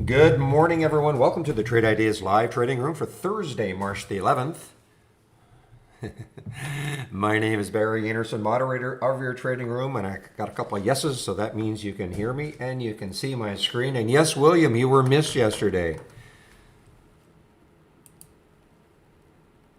Good morning, everyone. Welcome to the Trade Ideas Live Trading Room for Thursday, March the 11th. My name is Barry Anderson, moderator of your trading room, and I got a couple of yeses, so that means you can hear me and you can see my screen. And yes, William, you were missed yesterday.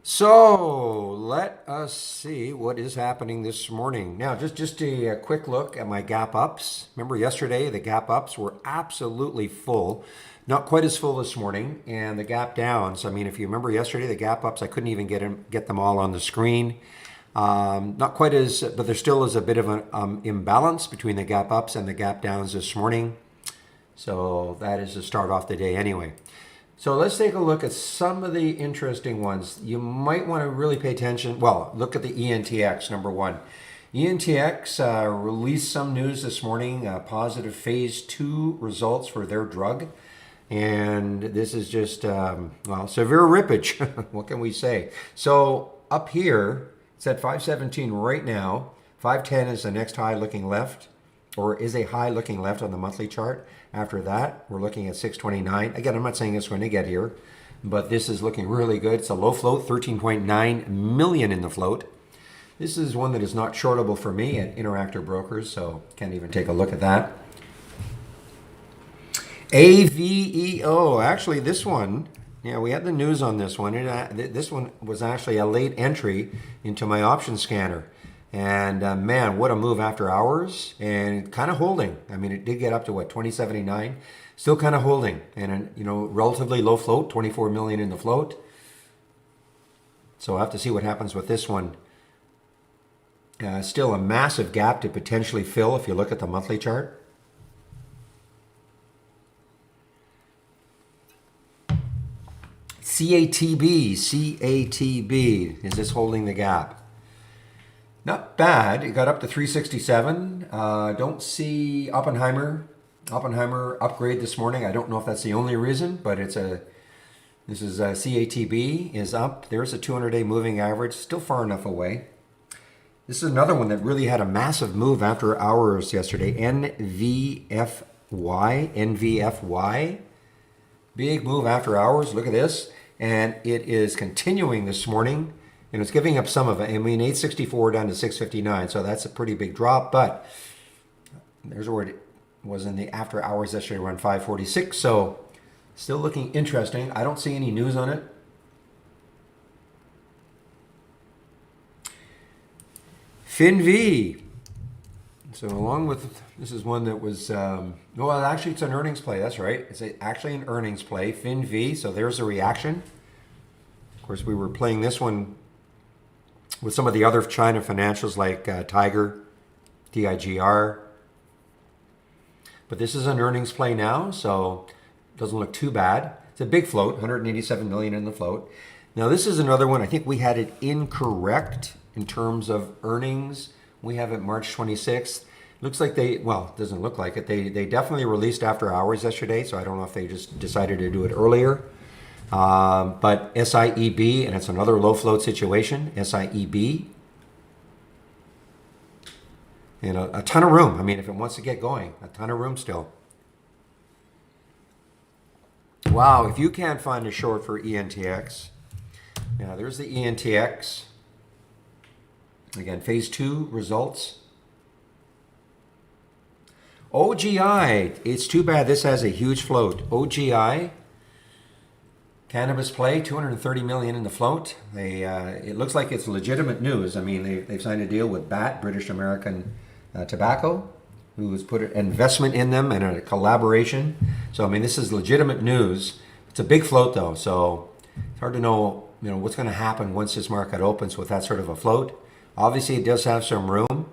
So let us see what is happening this morning. Now, just a quick look at my gap ups. Remember yesterday, the gap ups were absolutely full. Not quite as full this morning, and the gap downs. I mean, if you remember yesterday, the gap ups, I couldn't even get them all on the screen. Not quite as, but there still is a bit of an imbalance between the gap ups and the gap downs this morning. So that is to start off the day anyway. So let's take a look at some of the interesting ones. You might want to really pay attention. Well, look at the ENTX, number one. ENTX released some news this morning, positive phase 2 results for their drug. And this is just, well, severe rippage. What can we say? So up here, it's at 517 right now. 510 is the next high looking left, or is a high looking left on the monthly chart. After that, we're looking at 629. Again, I'm not saying it's going to get here, but this is looking really good. It's a low float, 13.9 million in the float. This is one that is not shortable for me at Interactive Brokers, so can't even take a look at that. AVEO, actually this one, yeah, we had the news on this one. This one was actually a late entry into my option scanner. And man, what a move after hours, and kind of holding. I mean, it did get up to what, 2079, still kind of holding, and you know, relatively low float, 24 million in the float. So I'll have to see what happens with this one. Still a massive gap to potentially fill if you look at the monthly chart. CATB, is this holding the gap? Not bad. It got up to 367. Don't see Oppenheimer upgrade this morning. I don't know if that's the only reason, but this is CATB is up. There's a 200-day moving average, still far enough away. This is another one that really had a massive move after hours yesterday. NVFY. Big move after hours. Look at this. And it is continuing this morning. And it's giving up some of it. I mean, 864 down to 659. So that's a pretty big drop. But there's where it was in the after hours yesterday, around 546. So still looking interesting. I don't see any news on it. FinV. So along with, this is one that was, well, actually it's an earnings play. That's right. It's actually an earnings play. FinV. So there's a reaction. Of course, we were playing this one with some of the other China financials like Tiger, TIGR. But this is an earnings play now, so it doesn't look too bad. It's a big float, 187 million in the float. Now this is another one, I think we had it incorrect in terms of earnings. We have it March 26th. Looks like they, well, it doesn't look like it. They definitely released after hours yesterday, so I don't know if they just decided to do it earlier. But SIEB, and it's another low float situation, SIEB. And a ton of room. I mean, if it wants to get going, a ton of room still. Wow, if you can't find a short for ENTX, yeah, there's the ENTX. Again, phase 2 results. OGI, it's too bad this has a huge float. OGI. Cannabis play, 230 million in the float. It looks like it's legitimate news. I mean, they've signed a deal with BAT, British American Tobacco, who has put an investment in them and a collaboration. So, I mean, this is legitimate news. It's a big float, though, so it's hard to know, you know, what's going to happen once this market opens with that sort of a float. Obviously, it does have some room.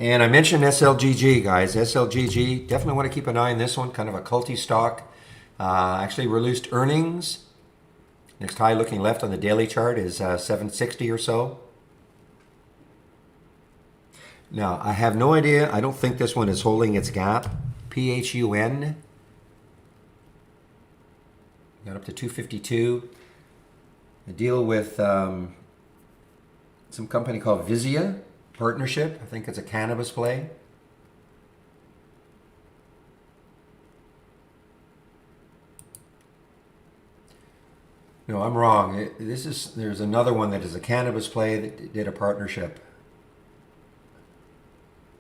And I mentioned SLGG, guys. SLGG, definitely want to keep an eye on this one. Kind of a culty stock. Actually released earnings. Next high looking left on the daily chart is 760 or so. Now, I have no idea. I don't think this one is holding its gap. PHUN. Got up to 252. A deal with some company called Vizia. Partnership. I think it's a cannabis play. No, I'm wrong. There's another one that is a cannabis play that did a partnership.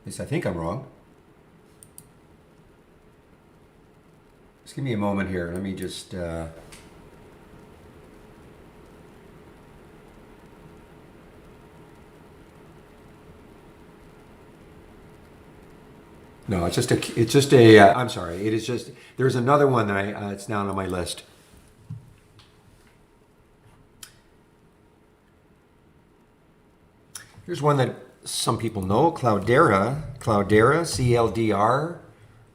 At least I think I'm wrong. Just give me a moment here. Let me just. No, it's just a. It's just a. I'm sorry. It is just. There's another one that it's down on my list. Here's one that some people know, Cloudera, CLDR,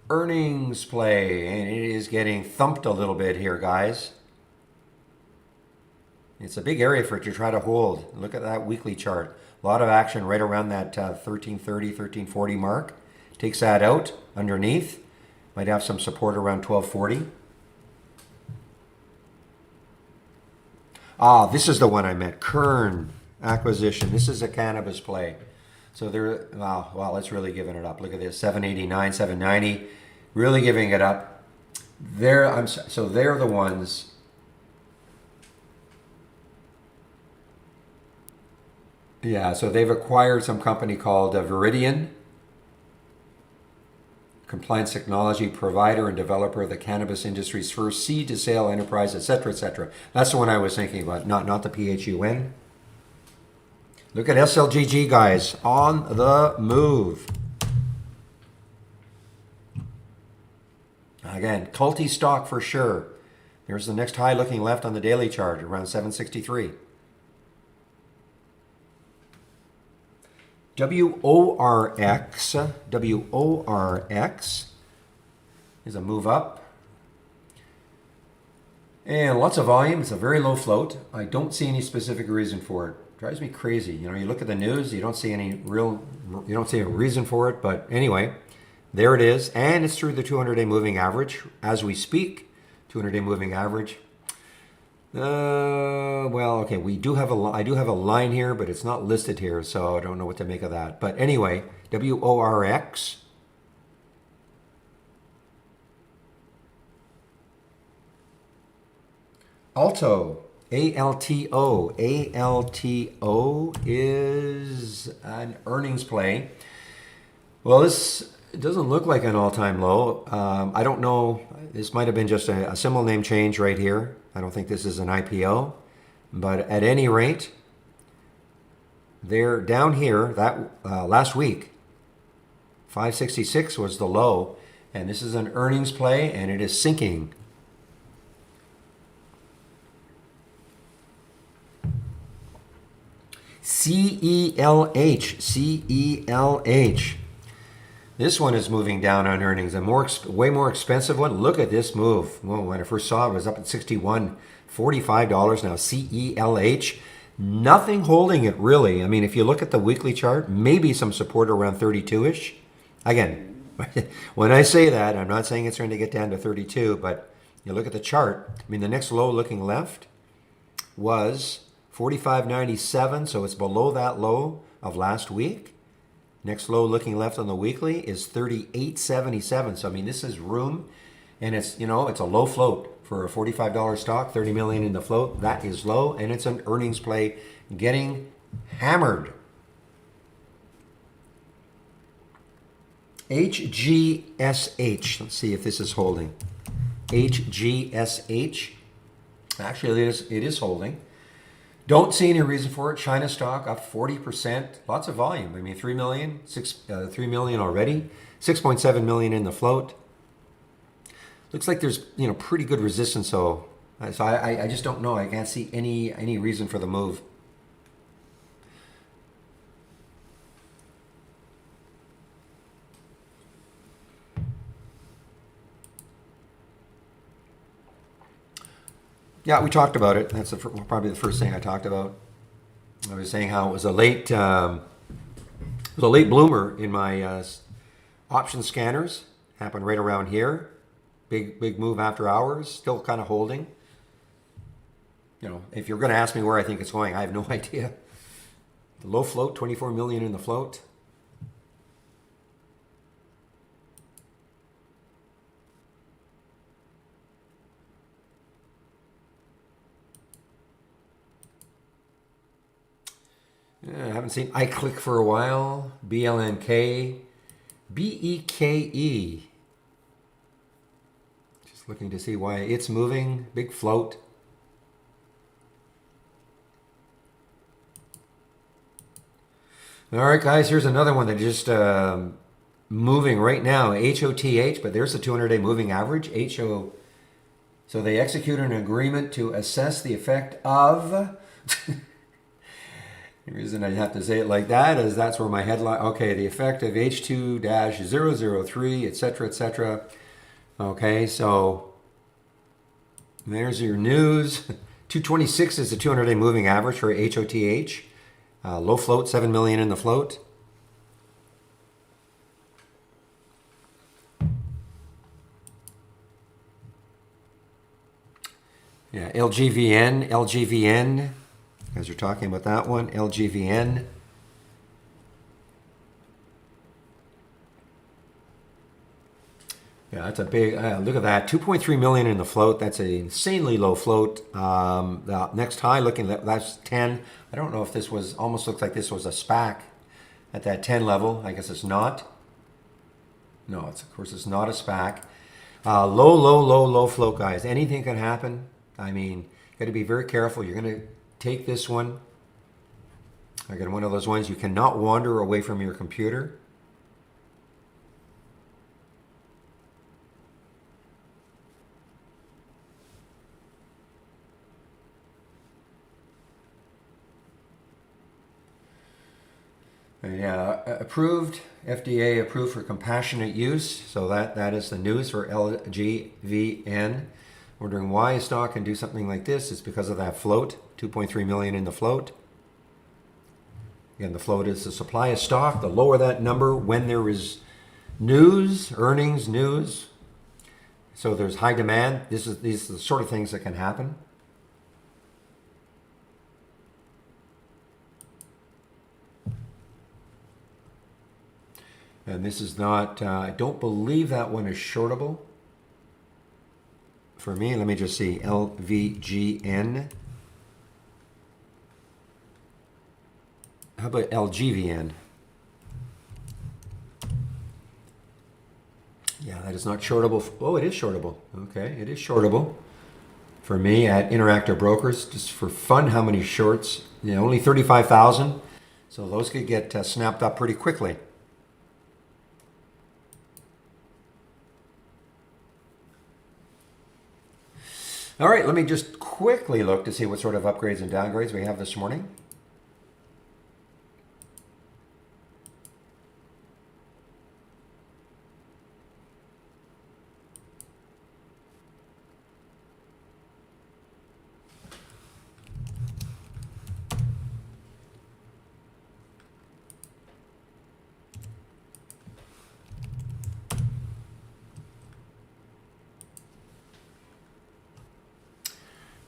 earnings play, and it is getting thumped a little bit here, guys. It's a big area for it to try to hold. Look at that weekly chart. A lot of action right around that 1330, 1340 mark. Takes that out underneath. Might have some support around 1240. Ah, this is the one I meant, Kern acquisition. This is a cannabis play. So they're, wow, it's really giving it up. Look at this, 789, 790, really giving it up. So they're the ones. Yeah, so they've acquired some company called Viridian, compliance technology provider and developer of the cannabis industry's first seed to sale enterprise, etc., etc. That's the one I was thinking about, not the PHUN. Look at SLGG, guys, on the move. Again, culty stock for sure. There's the next high looking left on the daily chart, around 763. WORX is a move up. And lots of volume. It's a very low float. I don't see any specific reason for it. Drives me crazy. You know, you look at the news, you don't see a reason for it. But anyway, there it is. And it's through the 200-day moving average as we speak. 200-day moving average. Well, okay, I do have a line here, but it's not listed here, so I don't know what to make of that. But anyway, WORX. Alto. ALTO. ALTO is an earnings play. Well, this doesn't look like an all-time low. I don't know. This might have been just a symbol name change right here. I don't think this is an IPO. But at any rate, they're down here. That last week, 566 was the low. And this is an earnings play, and it is sinking. CELH. This one is moving down on earnings. A way more expensive one. Look at this move. Well, when I first saw it, it was up at $61, $45 now. CELH. Nothing holding it really. I mean, if you look at the weekly chart, maybe some support around 32-ish. Again, when I say that, I'm not saying it's going to get down to 32, but you look at the chart. I mean, the next low looking left was 45.97, so it's below that low of last week. Next low looking left on the weekly is 38.77. So I mean, this is room, and it's, you know, it's a low float for a $45 stock, 30 million in the float. That is low, and it's an earnings play getting hammered. HGSH. Let's see if this is holding. HGSH. Actually, it is holding. Don't see any reason for it. China stock up 40%. Lots of volume. I mean, 3 million already. 6.7 million in the float. Looks like there's, you know, pretty good resistance. So I just don't know. I can't see any reason for the move. Yeah, we talked about it. That's probably the first thing I talked about. I was saying how it was a late bloomer in my option scanners. Happened right around here. Big move after hours. Still kind of holding. You know, if you're going to ask me where I think it's going, I have no idea. The low float, 24 million in the float. I haven't seen iClick for a while. BLNK. BEKE. Just looking to see why it's moving. Big float. All right, guys, here's another one that just moving right now. HOTH, but there's the 200-day moving average. HO. So they execute an agreement to assess the effect of... The reason I have to say it like that is that's where my headline, okay, the effect of H2-003, etc., etc. Okay, so there's your news. 226 is the 200-day moving average for HOTH. Low float, 7 million in the float. Yeah, LGVN. You guys are talking about that one, LGVN. Yeah, that's a big, look at that, 2.3 million in the float. That's an insanely low float. The next high, looking at that's 10. I don't know if this was, almost looks like this was a SPAC at that 10 level. I guess it's not. No, it's, of course, it's not a SPAC. Low float, guys. Anything can happen. I mean, you got to be very careful. You're going to take this one. I got one of those ones you cannot wander away from your computer. Yeah, approved, FDA approved for compassionate use. So that is the news for LGVN. Wondering why a stock can do something like this. It's because of that float, 2.3 million in the float. Again, the float is the supply of stock. The lower that number when there is news, earnings, news. So there's high demand. These are the sort of things that can happen. And this is not, I don't believe that one is shortable. For me, let me just see, LVGN. How about LGVN? Yeah, that is not shortable. Oh, it is shortable. Okay, it is shortable. For me at Interactive Brokers, just for fun, how many shorts? You know, only 35,000. So those could get snapped up pretty quickly. All right, let me just quickly look to see what sort of upgrades and downgrades we have this morning.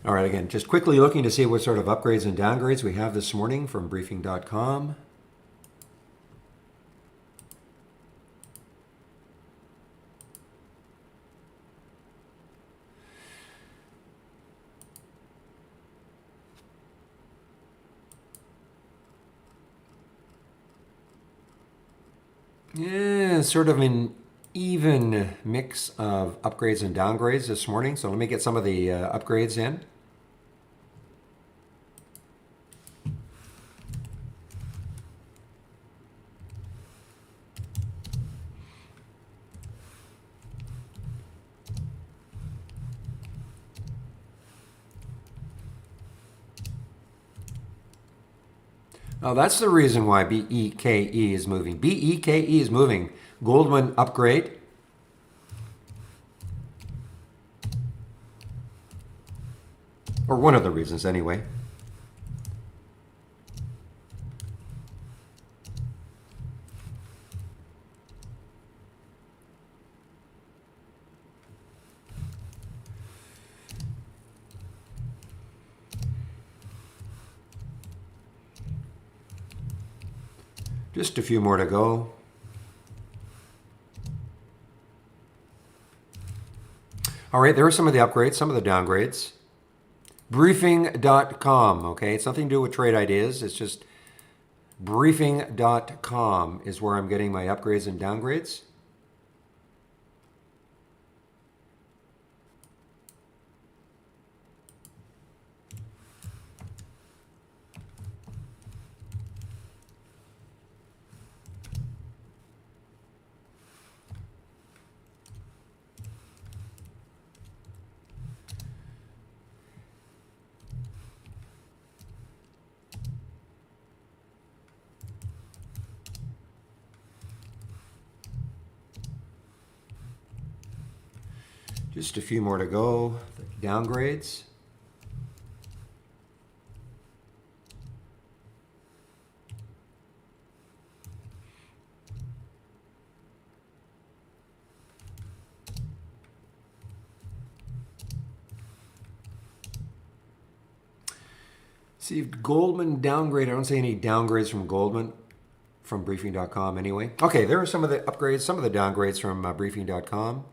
All right, again, just quickly looking to see what sort of upgrades and downgrades we have this morning from briefing.com. Yeah, sort of an even mix of upgrades and downgrades this morning. So let me get some of the upgrades in. Oh, that's the reason why BEKE is moving. BEKE is moving. Goldman upgrade. Or one of the reasons anyway. Just a few more to go. All right, there are some of the upgrades, some of the downgrades. Briefing.com, okay? It's nothing to do with trade ideas. It's just briefing.com is where I'm getting my upgrades and downgrades. Just a few more to go. The downgrades. See, Goldman downgrade. I don't see any downgrades from Goldman from briefing.com anyway. Okay, there are some of the upgrades, some of the downgrades from briefing.com.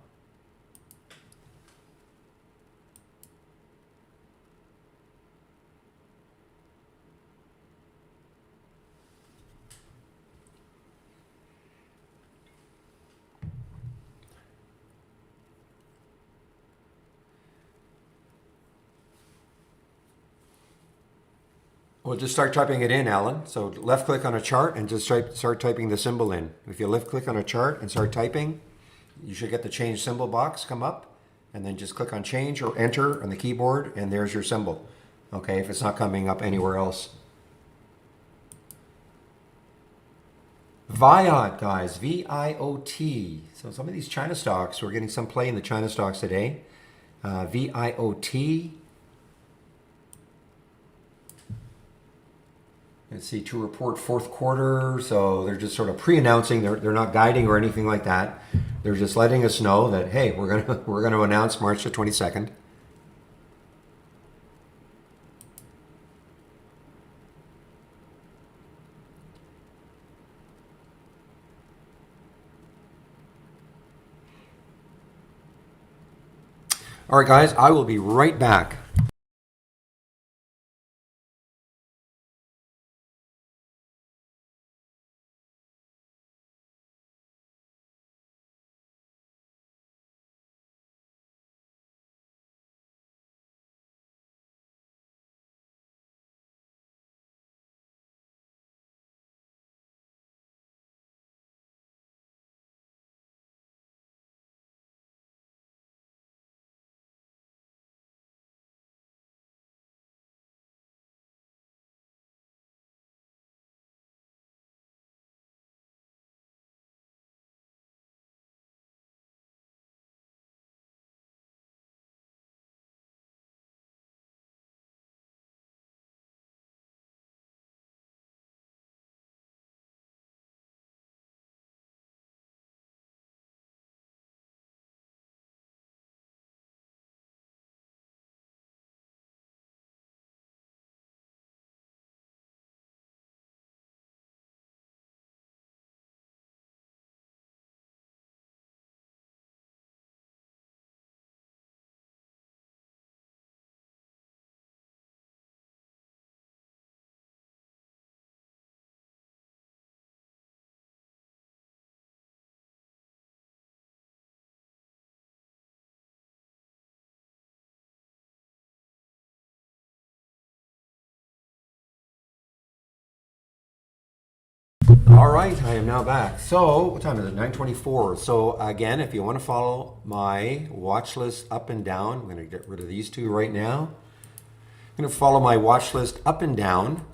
Well, just start typing it in, Alan. So left click on a chart and just start typing the symbol in. If you left click on a chart and start typing, you should get the change symbol box come up, and then just click on change or enter on the keyboard, and there's your symbol. Okay, if it's not coming up anywhere else. Viot, guys, V-I-O-T. So some of these China stocks, we're getting some play in the China stocks today. V-I-O-T. Let's see, to report fourth quarter. So they're just sort of pre-announcing. They're not guiding or anything like that. They're just letting us know that, hey, we're gonna announce March the 22nd. All right, guys, I will be right back. All right, I am now back. So, what time is it? 9:24. So, again, if you want to follow my watch list up and down, I'm going to get rid of these two right now. I'm going to follow my watch list up and down.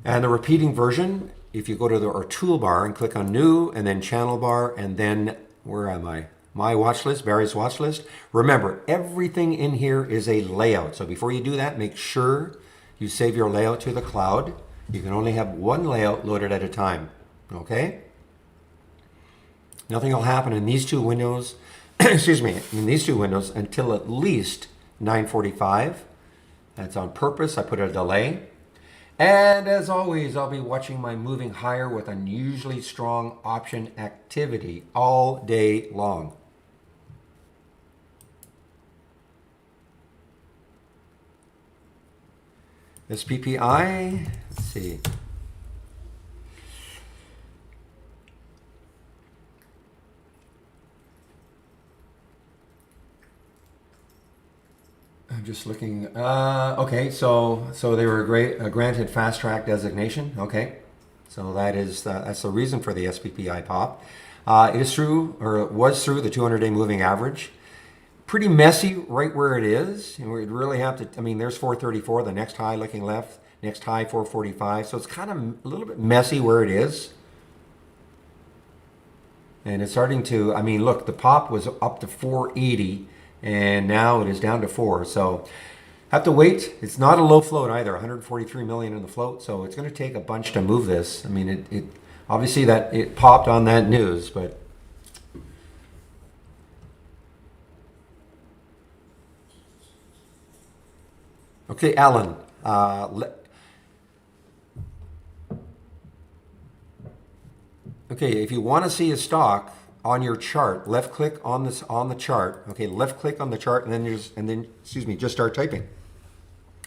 And the repeating version, if you go to our toolbar and click on new and then channel bar and then, where am I? My watch list, Barry's watch list. Remember, everything in here is a layout. So before you do that, make sure you save your layout to the cloud. You can only have one layout loaded at a time, okay? Nothing will happen in these two windows, excuse me, in these two windows until at least 9:45. That's on purpose. I put a delay. And as always, I'll be watching my moving higher with unusually strong option activity all day long. SPPI, let's see. I'm just looking. Okay, so they were granted fast track designation. Okay, so that's the reason for the SPPI pop. It is through, or it was through, the 200-day moving average. Pretty messy right where it is. And we'd really have to. I mean, there's 434, the next high looking left. Next high 445. So it's kind of a little bit messy where it is. And it's starting to, I mean, look, the pop was up to 480 and now it is down to 4. So have to wait. It's not a low float either, 143 million in the float. So it's going to take a bunch to move this. I mean, it obviously that it popped on that news, but okay, Alan. Okay, if you want to see a stock on your chart, left click on this on the chart. Okay, left click on the chart, and then excuse me, just start typing.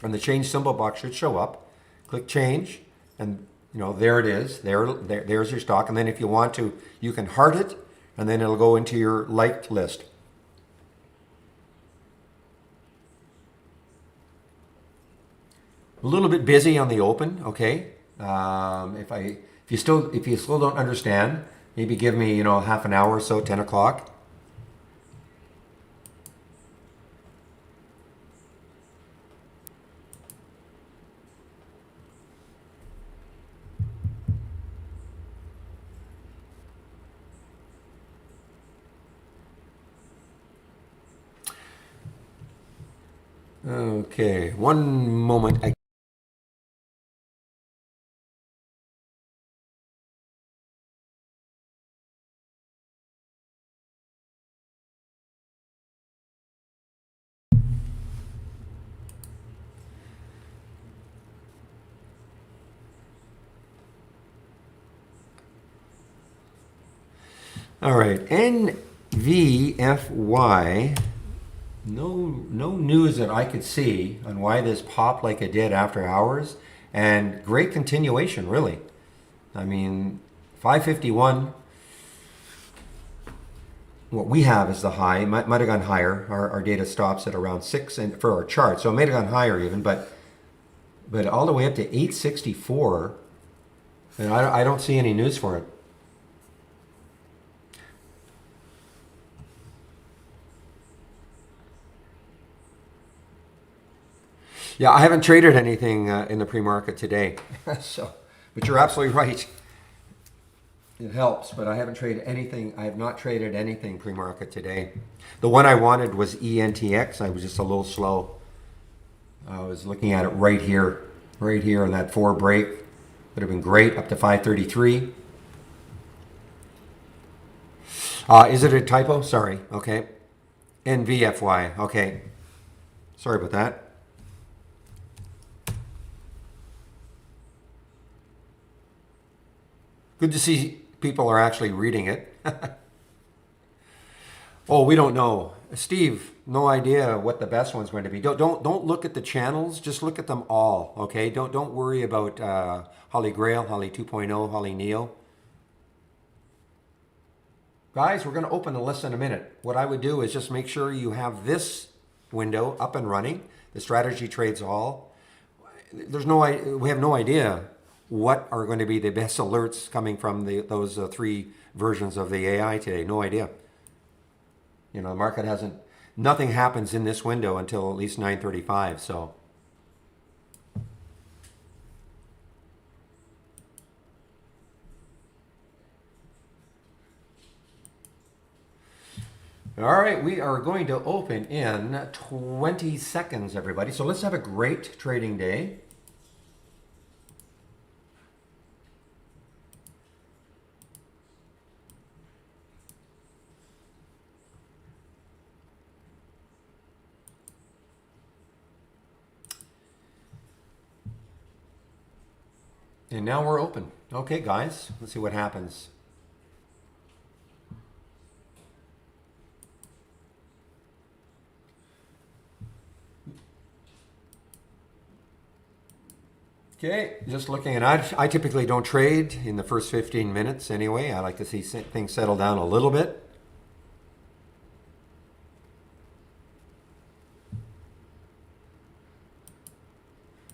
And the change symbol box should show up. Click change, and there it is. There's your stock. And then if you want to, you can heart it, and then it'll go into your liked list. A little bit busy on the open. Okay, if you still don't understand, maybe give me half an hour or so, 10 o'clock. Okay, one moment. All right, NVFY. No news that I could see on why this popped like it did after hours, and great continuation, really. I mean, 551. What we have is the high. Might have gone higher. Our data stops at around 6 and for our chart, so it may have gone higher even, but all the way up to 864, and I don't see any news for it. Yeah, I haven't traded anything in the pre-market today. So, but you're absolutely right. It helps, but I haven't traded anything. I have not traded anything pre-market today. The one I wanted was ENTX. I was just a little slow. I was looking at it right here on that 4 break. Would have been great up to 533. Is it a typo? Sorry. Okay. NVFY. Okay. Sorry about that. Good to see people are actually reading it. Oh, we don't know. Steve, no idea what the best one's going to be. Don't look at the channels, just look at them all, okay? Don't worry about Holy Grail, Holy 2.0, Holy Neo. Guys, we're going to open the list in a minute. What I would do is just make sure you have this window up and running, the strategy trades all. We have no idea what are going to be the best alerts coming from those 3 versions of the AI today. No idea. The market nothing happens in this window until at least 9:35. So. All right, we are going to open in 20 seconds, everybody. So let's have a great trading day. And now we're open. Okay, guys, let's see what happens. Okay, just looking at, I typically don't trade in the first 15 minutes anyway. I like to see things settle down a little bit.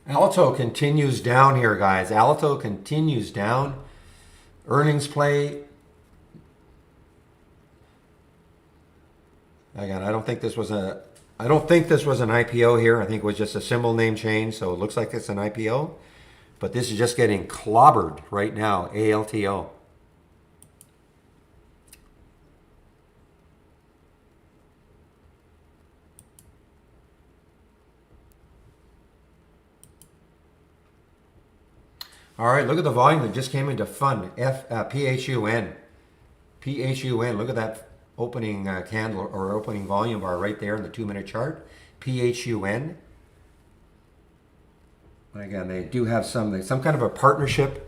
Alto continues down here, guys. Alto continues down. Earnings play. Again, I don't think this was an IPO here. I think it was just a symbol name change, so it looks like it's an IPO. But this is just getting clobbered right now, ALTO. All right, look at the volume that just came into fund. PHUN. PHUN, look at that opening candle or opening volume bar right there in the 2-minute chart. PHUN. Again, they do have some kind of a partnership.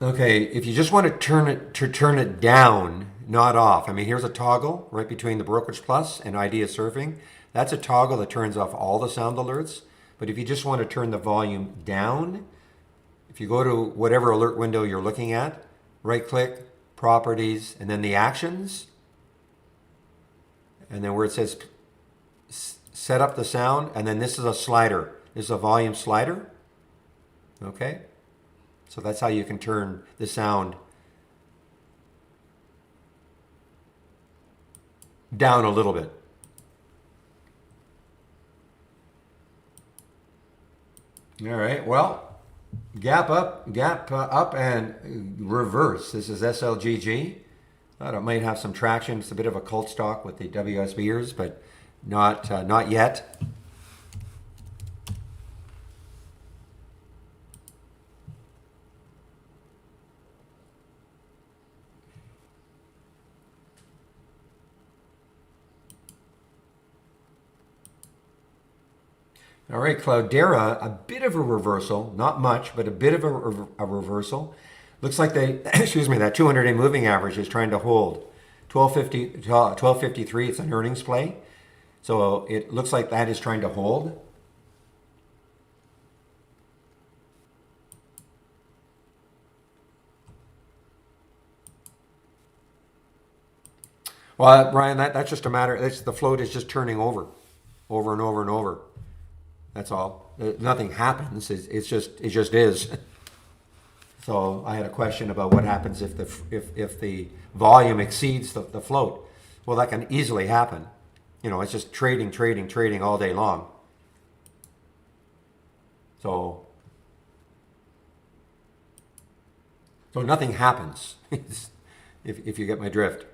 Okay, if you just want to turn it down, not off. I mean, here's a toggle right between the Brokerage Plus and Idea Surfing. That's a toggle that turns off all the sound alerts. But if you just want to turn the volume down, if you go to whatever alert window you're looking at, right-click, Properties, and then the Actions, and then where it says Set up the sound, and then this is a slider. This is a volume slider. Okay? So that's how you can turn the sound down a little bit. All right, well, gap up and reverse. This is SLGG. Thought it might have some traction. It's a bit of a cult stock with the WSBers, but not yet. All right, Cloudera, a bit of a reversal, not much, but a bit of a reversal. Looks like they, excuse me, that 200-day moving average is trying to hold. 1253, it's an earnings play. So it looks like that is trying to hold. Well, Brian, that's just a matter, the float is just turning over and over and over. That's all. Nothing happens. It just is. So I had a question about what happens if the volume exceeds the float. Well, that can easily happen. You know, it's just trading all day long. So nothing happens. if you get my drift.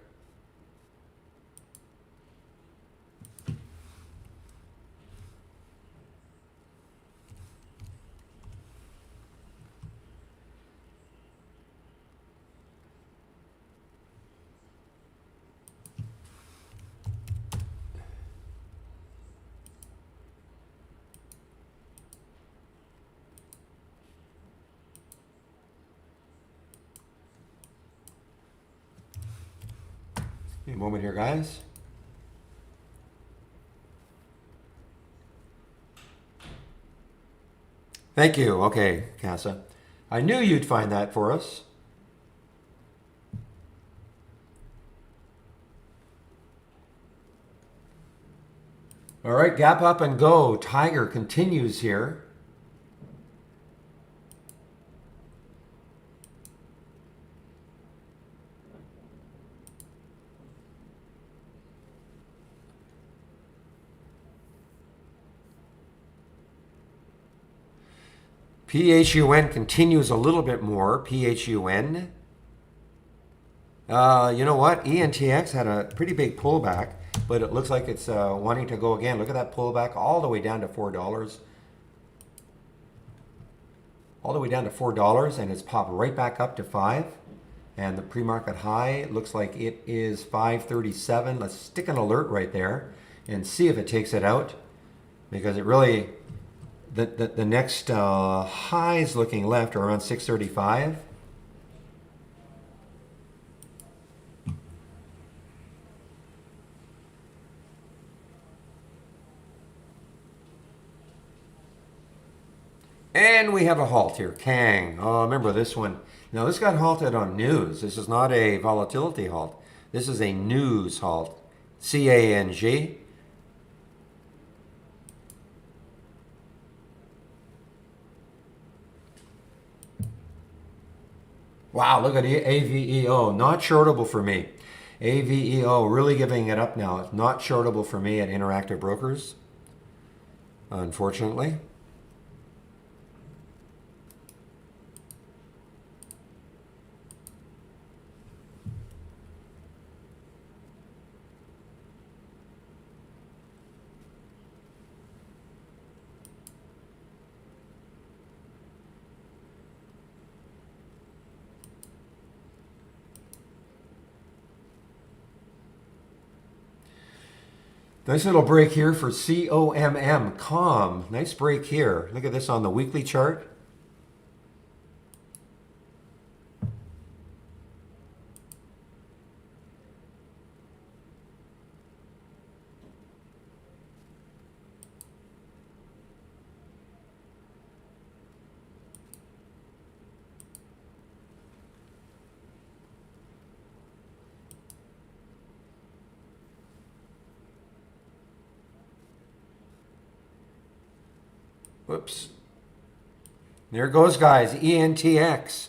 Give me a moment here, guys. Thank you. Okay, Casa. I knew you'd find that for us. All right, gap up and go. Tiger continues here. PHUN continues a little bit more. PHUN. You know what? ENTX had a pretty big pullback, but it looks like it's wanting to go again. Look at that pullback all the way down to $4. All the way down to $4, and it's popped right back up to $5. And the pre-market high looks like it is 537. Let's stick an alert right there and see if it takes it out, because it really, the next highs looking left are around 635. And we have a halt here. Kang. Oh, remember this one. Now, this got halted on news. This is not a volatility halt. This is a news halt. CANG. Wow, look at AVEO. Not shortable for me. AVEO really giving it up now. It's not shortable for me at Interactive Brokers, unfortunately. Nice little break here for COMM, COM. Nice break here. Look at this on the weekly chart. Whoops. There it goes, guys. ENTX.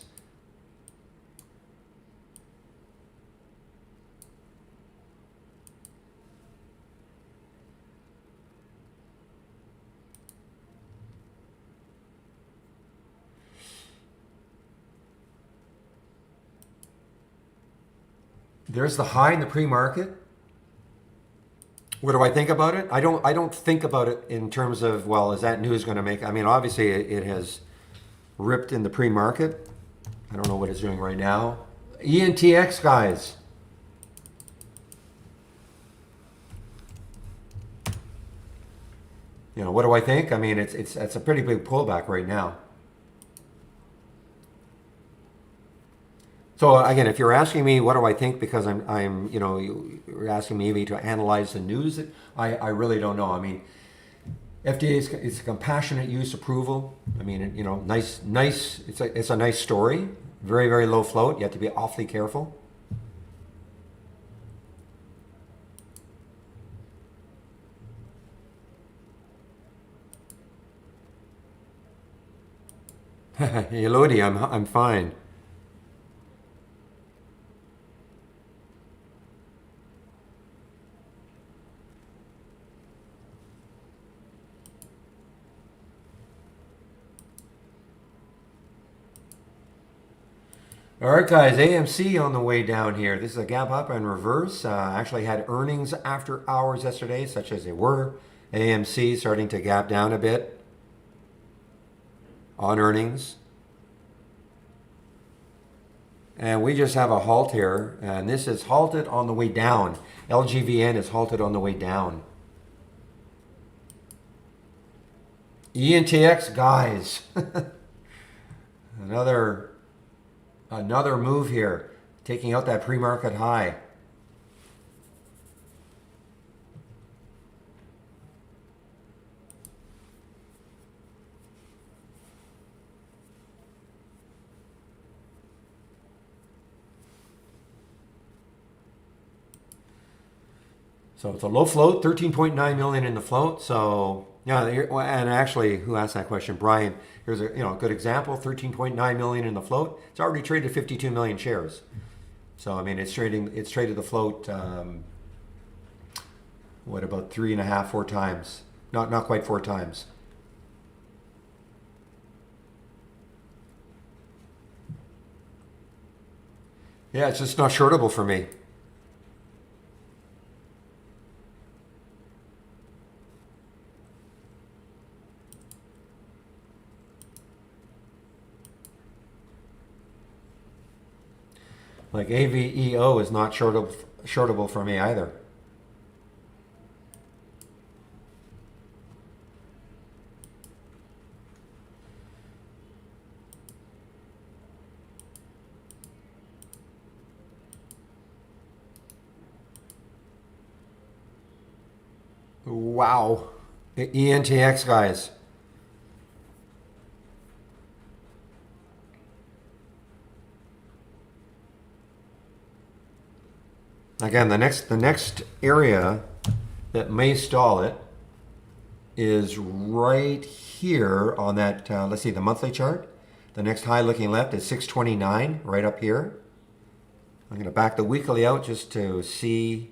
There's the high in the pre-market. What do I think about it? I don't think about it in terms of, well, is that news going to make? I mean, obviously it has ripped in the pre-market. I don't know what it's doing right now. ENTX, guys. You know, what do I think? I mean, it's a pretty big pullback right now. So again, if you're asking me what do I think, because I'm you know, you're asking me to analyze the news, I really don't know. I mean, FDA is a compassionate use approval. I mean, you know, nice. It's a nice story. Very, very low float. You have to be awfully careful. Elodie, I'm fine. All right, guys, AMC on the way down here. This is a gap up and reverse. Actually had earnings after hours yesterday, such as they were. AMC starting to gap down a bit on earnings. And we just have a halt here, and this is halted on the way down. LGVN is halted on the way down. ENTX, guys. Another move here, taking out that pre-market high. So it's a low float, 13.9 million in the float. So yeah, and actually, who asked that question? Brian. Here's a good example: 13.9 million in the float. It's already traded 52 million shares. So I mean, it's traded the float. What about 3.5, 4 times? Not quite 4 times. Yeah, it's just not shortable for me. Like AVEO is not shortable for me either. Wow. The ENTX guys. Again, the next area that may stall it is right here on that, let's see, the monthly chart. The next high looking left is 629, right up here. I'm going to back the weekly out just to see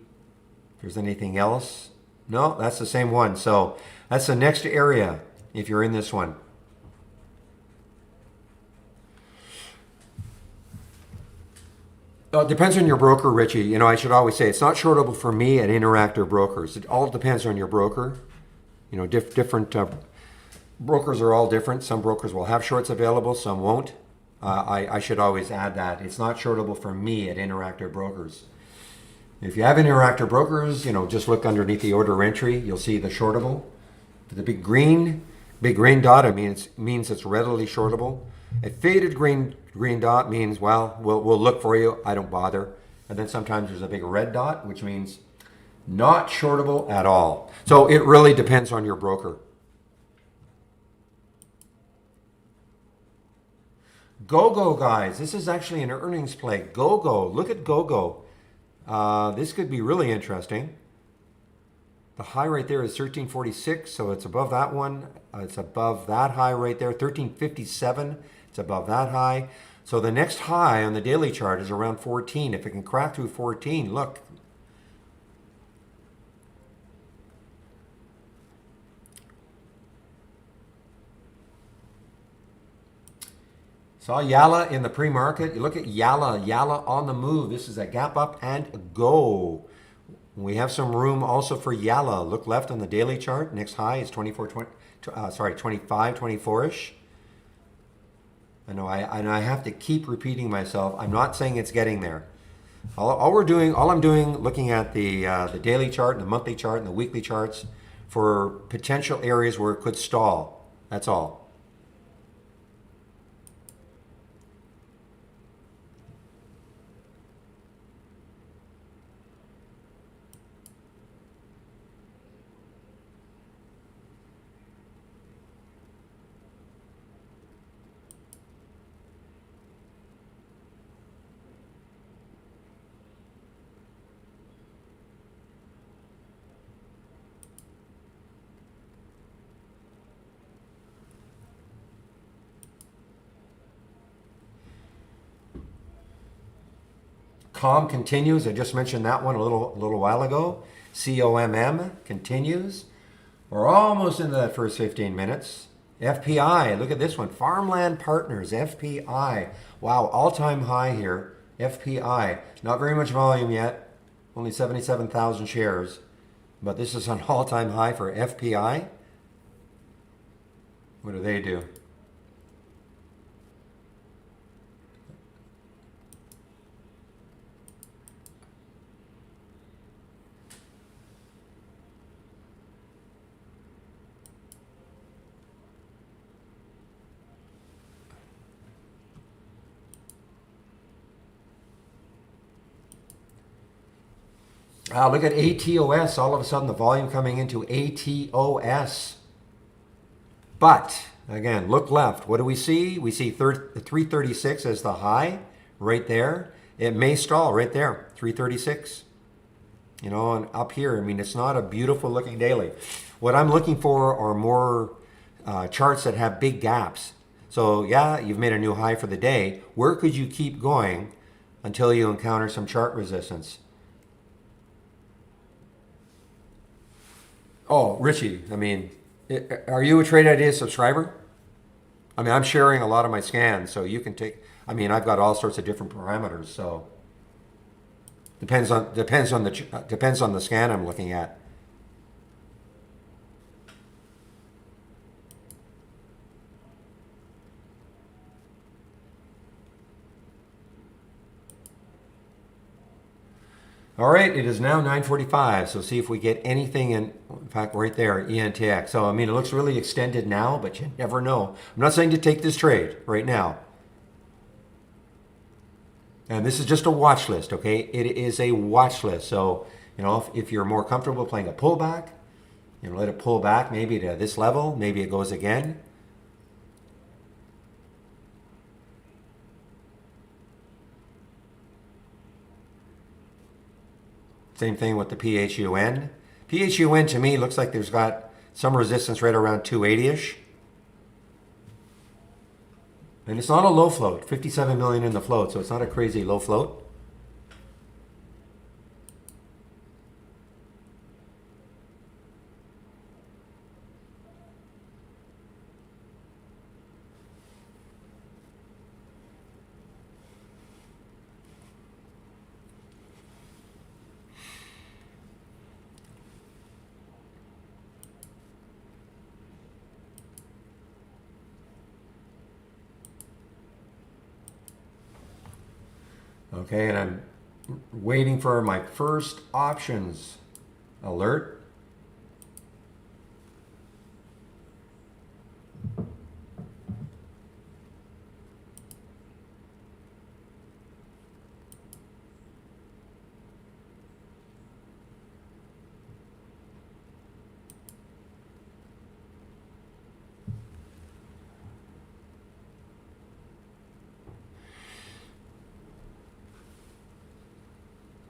if there's anything else. No, that's the same one. So that's the next area if you're in this one. It depends on your broker, Richie. You know, I should always say it's not shortable for me at Interactive Brokers. It all depends on your broker. You know, different brokers are all different. Some brokers will have shorts available, some won't. I should always add that. It's not shortable for me at Interactive Brokers. If you have Interactive Brokers, you know, just look underneath the order entry. You'll see the shortable. The big green dot, means it's readily shortable. A faded green dot means, well, we'll look for you. I don't bother. And then sometimes there's a big red dot, which means not shortable at all. So it really depends on your broker. GoGo, guys. This is actually an earnings play. GoGo. Look at GoGo. This could be really interesting. The high right there is 1346, so it's above that one. It's above that high right there, 1357. It's above that high. So the next high on the daily chart is around 14. If it can crack through 14, look. Saw Yalla in the pre-market. You look at Yalla on the move. This is a gap up and go. We have some room also for Yalla. Look left on the daily chart. Next high is 25.24-ish. I know I have to keep repeating myself. I'm not saying it's getting there. All I'm doing, looking at the daily chart, and the monthly chart, and the weekly charts for potential areas where it could stall. That's all. COM continues. I just mentioned that one a little while ago. COMM continues. We're almost into that first 15 minutes. FPI, look at this one. Farmland Partners, FPI. Wow, all-time high here. FPI, not very much volume yet. Only 77,000 shares. But this is an all-time high for FPI. What do they do? Look at ATOS. All of a sudden, the volume coming into ATOS. But, again, look left. What do we see? We see 336 as the high right there. It may stall right there, 336. You know, and up here, I mean, it's not a beautiful looking daily. What I'm looking for are more charts that have big gaps. So, yeah, you've made a new high for the day. Where could you keep going until you encounter some chart resistance? Oh, Richie, I mean, are you a Trade Idea subscriber? I mean, I'm sharing a lot of my scans, so you can take. I mean, I've got all sorts of different parameters, so depends on the scan I'm looking at. All right, it is now 9:45, so see if we get anything in fact, right there, ENTX. So, I mean, it looks really extended now, but you never know. I'm not saying to take this trade right now. And this is just a watch list, okay? It is a watch list. So, if you're more comfortable playing a pullback, let it pull back maybe to this level. Maybe it goes again. Same thing with the PHUN. PHUN to me looks like there's got some resistance right around 280-ish. And it's not a low float, 57 million in the float, so it's not a crazy low float. Okay, and I'm waiting for my first options alert.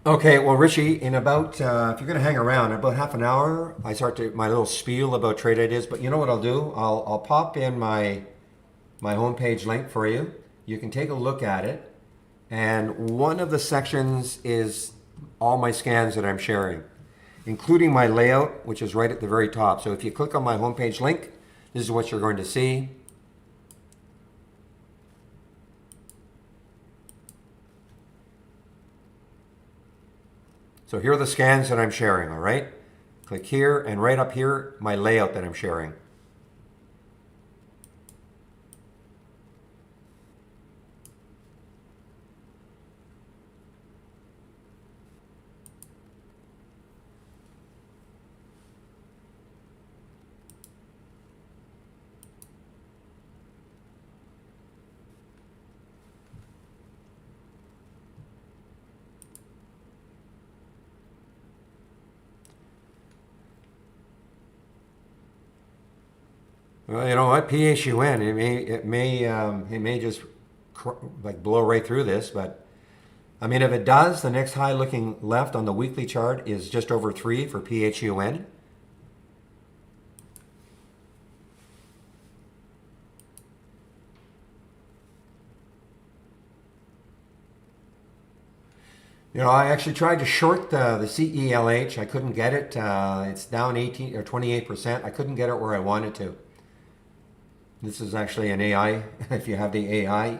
Okay, well, Richie, in about, if you're going to hang around, in about half an hour, I start to my little spiel about trade ideas. But you know what I'll do? I'll pop in my homepage link for you. You can take a look at it. And one of the sections is all my scans that I'm sharing, including my layout, which is right at the very top. So if you click on my homepage link, this is what you're going to see. So here are the scans that I'm sharing, all right? Click here, and right up here, my layout that I'm sharing. Well, you know what? PHUN, it may just like blow right through this, but I mean, if it does, the next high looking left on the weekly chart is just over 3 for PHUN. I actually tried to short the CELH. I couldn't get it. It's down 18 or 28%. I couldn't get it where I wanted to. This is actually an AI, if you have the AI.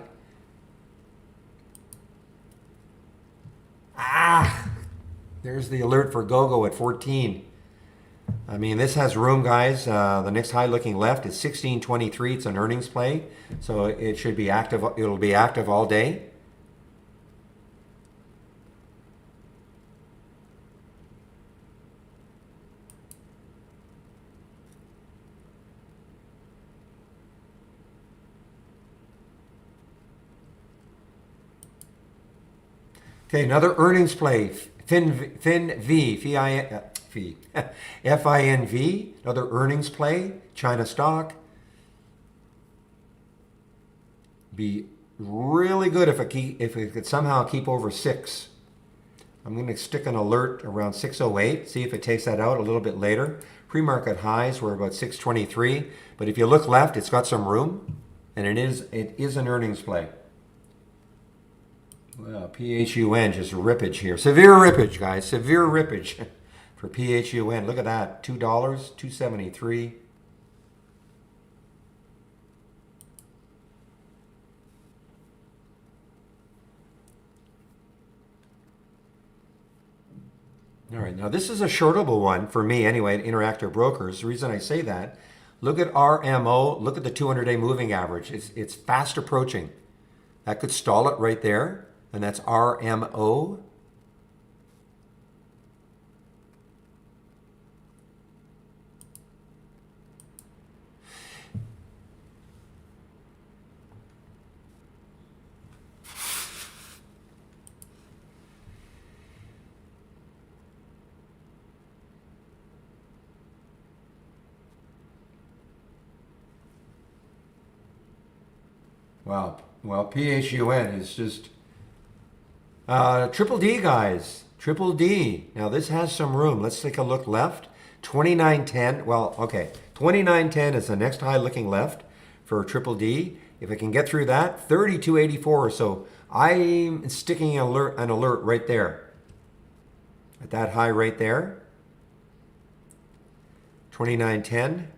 There's the alert for GoGo at 14. I mean, this has room, guys. The next high looking left is 1623. It's an earnings play, so it should be active. It'll be active all day. Okay, another earnings play. FINV, another earnings play. China stock. Be really good if it could somehow keep over 6. I'm going to stick an alert around 608, see if it takes that out a little bit later. Pre-market highs were about 623, but if you look left, it's got some room, and it is an earnings play. Well, PHUN, just rippage here. Severe rippage, guys. Severe rippage for PHUN. Look at that. $2, 273. All right, now this is a shortable one for me anyway at Interactive Brokers. The reason I say that, look at RMO, look at the 200-day moving average. It's fast approaching. That could stall it right there. And that's RMO. Wow. Well, PHUN is just triple D, guys. Triple D. Now this has some room. Let's take a look left. 2910. Well, okay. 2910 is the next high looking left for triple D. If it can get through that, 3284. So I'm sticking an alert right there. At that high right there. 2910.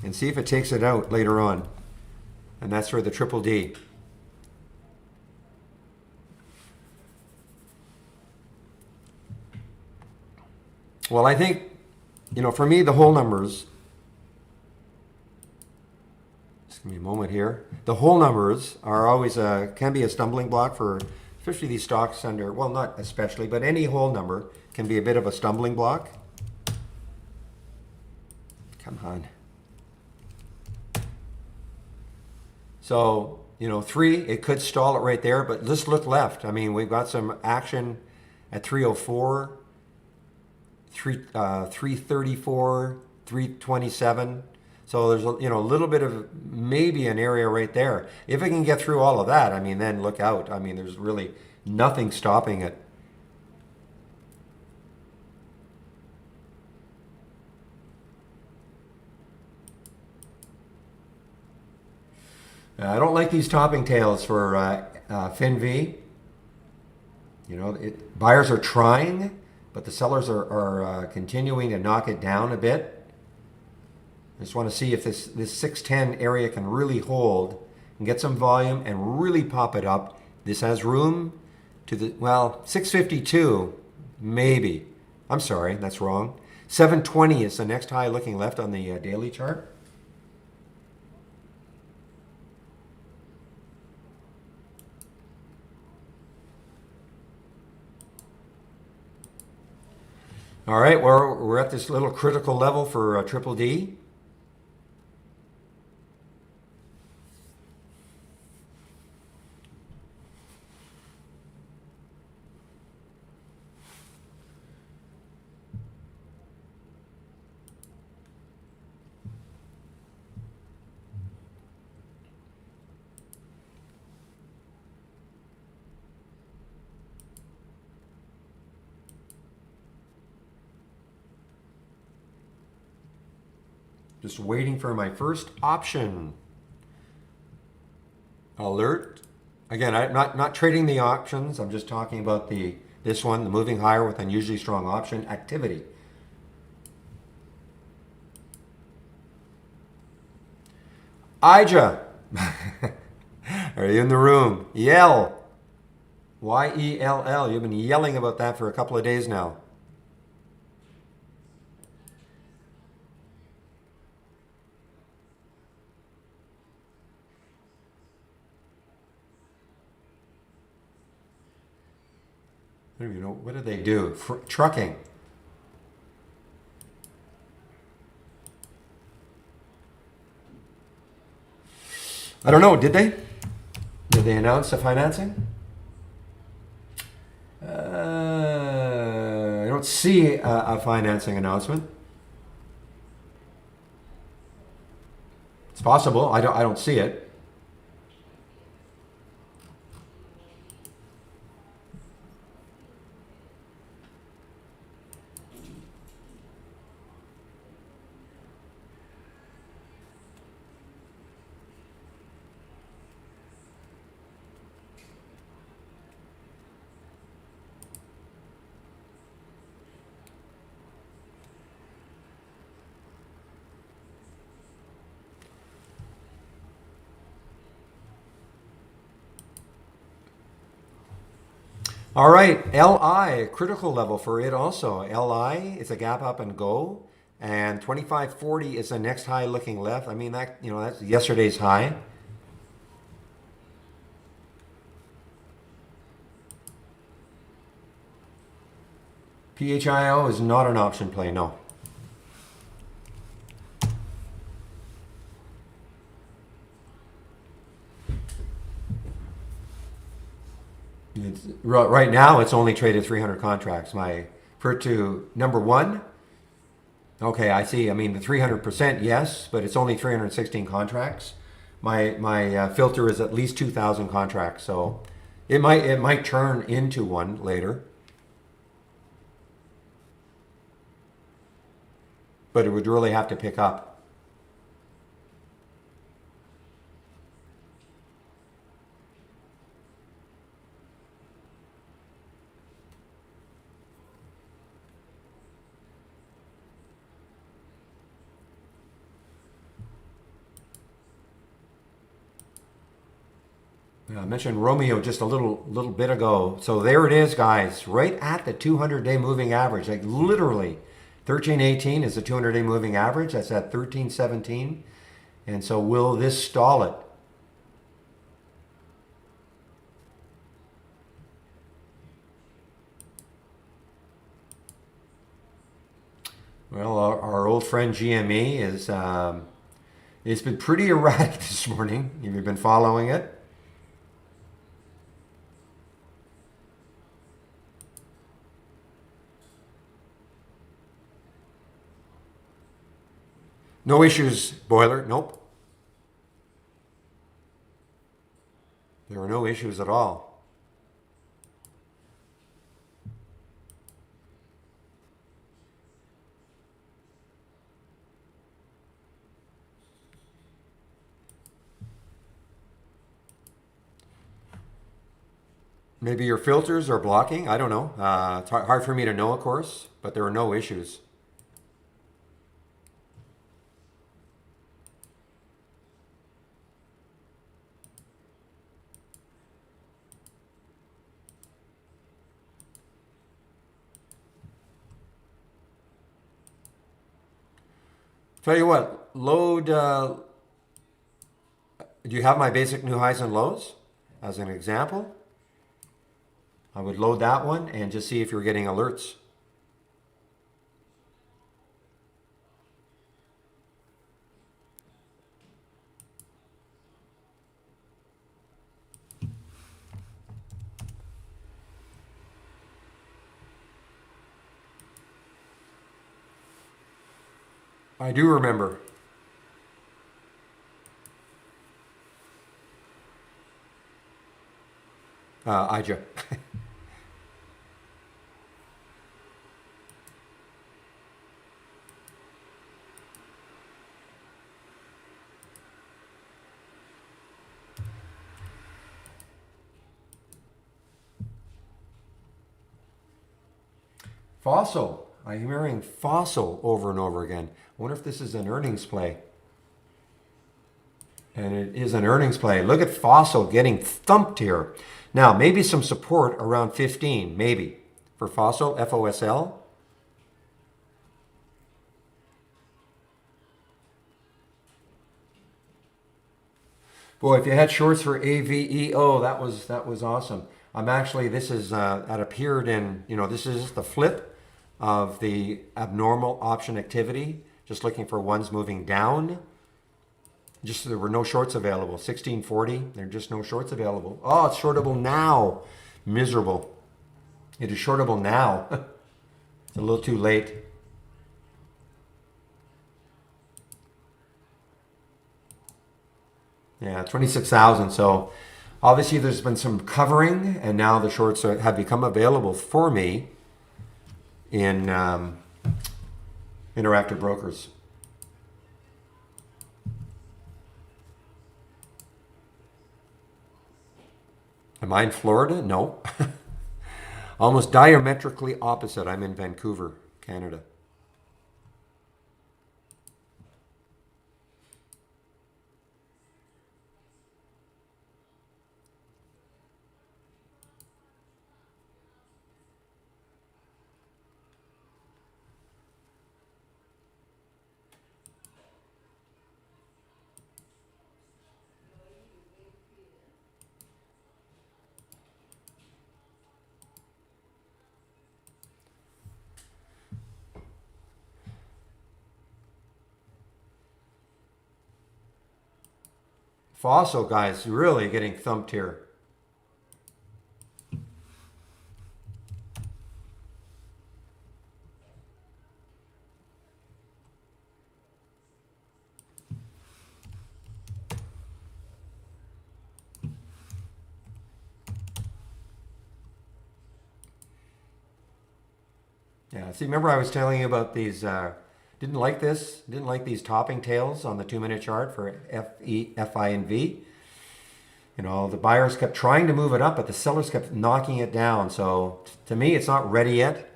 And see if it takes it out later on. And that's for the triple D. Well, I think, for me, the whole numbers, just give me a moment here. The whole numbers are always can be a stumbling block for, especially these stocks under, well, not especially, but any whole number can be a bit of a stumbling block. Come on. So, 3, it could stall it right there, but just look left. I mean, we've got some action at 304, 334, 327. So there's a little bit of maybe an area right there. If it can get through all of that, I mean, then look out. I mean, there's really nothing stopping it. I don't like these topping tails for FinV. Buyers are trying, but the sellers are continuing to knock it down a bit. I just want to see if this 610 area can really hold and get some volume and really pop it up. This has room to 652, maybe. I'm sorry, that's wrong. 720 is the next high looking left on the daily chart. All right, we're at this little critical level for triple D. Just waiting for my first option. Alert. Again, I'm not trading the options. I'm just talking about this one, the moving higher with unusually strong option activity. Ija, are you in the room? Yell. YELL. You've been yelling about that for a couple of days now. I don't even know. What do they do? Trucking. I don't know. Did they? Did they announce the financing? I don't see a financing announcement. It's possible. I don't see it. All right, LI, critical level for it also. LI is a gap up and go, and 2540 is the next high looking left. I mean, that's yesterday's high. PHIO is not an option play, no. Right now, it's only traded 300 contracts. My For it to, number one, okay, I see. I mean, the 300%, yes, but it's only 316 contracts. My filter is at least 2,000 contracts, so it might turn into one later, but it would really have to pick up. I mentioned Romeo just a little bit ago. So there it is, guys, right at the 200-day moving average. Like literally, 1318 is the 200-day moving average. That's at 1317. And so will this stall it? Well, our old friend GME is it's been pretty erratic this morning. You've been following it. No issues, Boiler. Nope. There are no issues at all. Maybe your filters are blocking. I don't know. It's hard for me to know, of course, but there are no issues. Tell you what, load. Do you have my basic new highs and lows as an example? I would load that one and just see if you're getting alerts. I do remember. Ija. Fossil. I'm hearing fossil over and over again. I wonder if this is an earnings play. And it is an earnings play. Look at Fossil getting thumped here. Now, maybe some support around 15, maybe, for Fossil, FOSL. Boy, if you had shorts for AVEO, that was awesome. I'm actually, this is, that appeared in, this is the flip of the abnormal option activity. Just looking for ones moving down. Just there were no shorts available. 1640, there are just no shorts available. Oh, it's shortable now. Miserable. It is shortable now. It's a little too late. Yeah, 26,000. So obviously there's been some covering, and now the shorts have become available for me in Interactive Brokers. Am I in Florida? No. Almost diametrically opposite. I'm in Vancouver, Canada. Fossil guys really getting thumped here. Yeah. See, remember I was telling you about these, didn't like this, didn't like these topping tails on the 2 minute chart for FE, FI, and V. You know, the buyers kept trying to move it up, but the sellers kept knocking it down. So to me, it's not ready yet.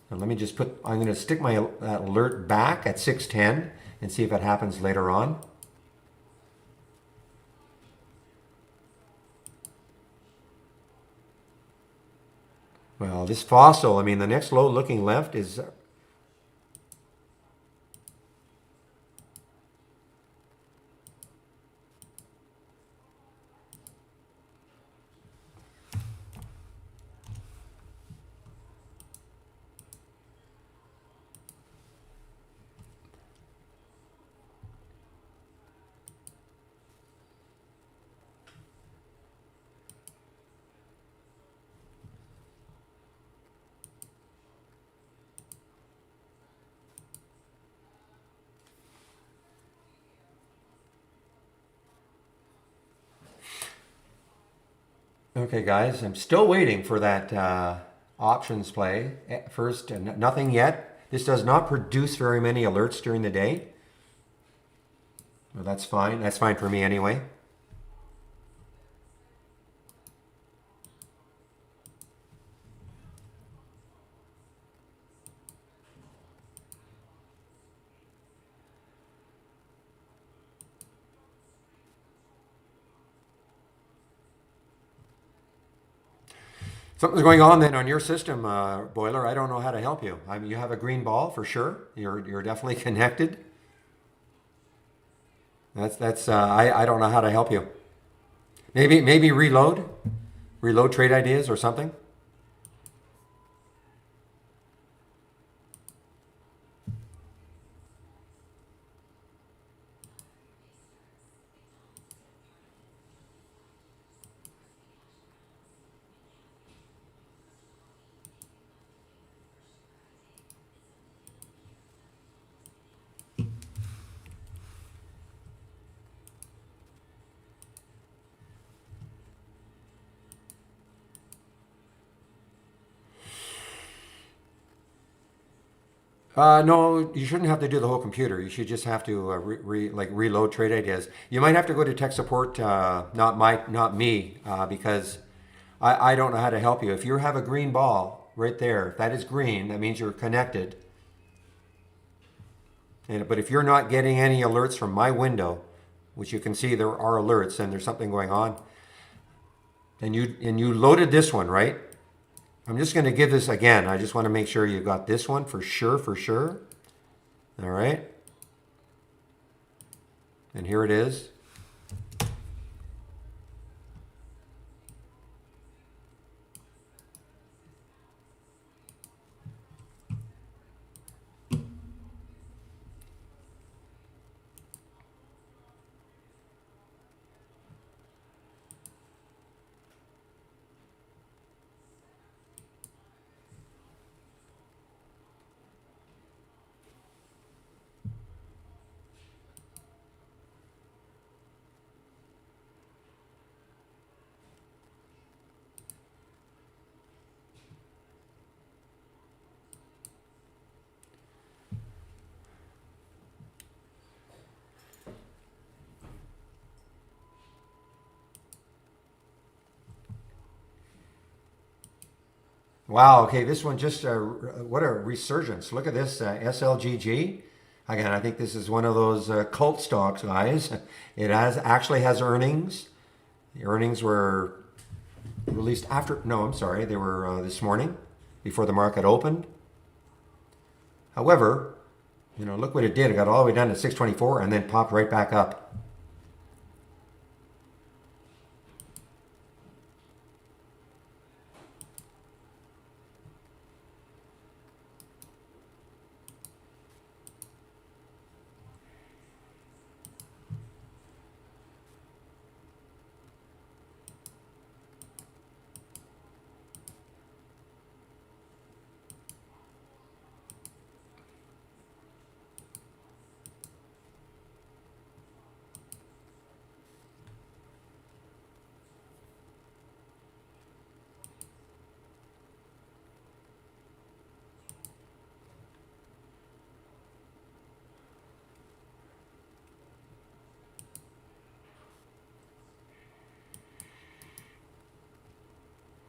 And let me just put, I'm going to stick my alert back at 610 and see if it happens later on. Well, this fossil, I mean, the next low looking left is okay, guys. I'm still waiting for that options play. First, nothing yet. This does not produce very many alerts during the day. Well, that's fine. That's fine for me anyway. Something's going on then on your system, Boiler. I don't know how to help you. I mean, you have a green ball for sure. You're definitely connected. That's I don't know how to help you. Maybe reload trade ideas or something. No, you shouldn't have to do the whole computer. You should just have to like reload trade ideas. You might have to go to tech support, not me, because I don't know how to help you. If you have a green ball right there, if that is green, that means you're connected. But if you're not getting any alerts from my window, which you can see there are alerts and there's something going on, and you loaded this one, right? I'm just going to give this again. I just want to make sure you got this one for sure, for sure. All right. And here it is. Wow, okay, this one just, what a resurgence. Look at this, SLGG. Again, I think this is one of those cult stocks, guys. It actually has earnings. The earnings were released after, no, I'm sorry, they were this morning before the market opened. However, you know, look what it did. It got all the way down to 624 and then popped right back up.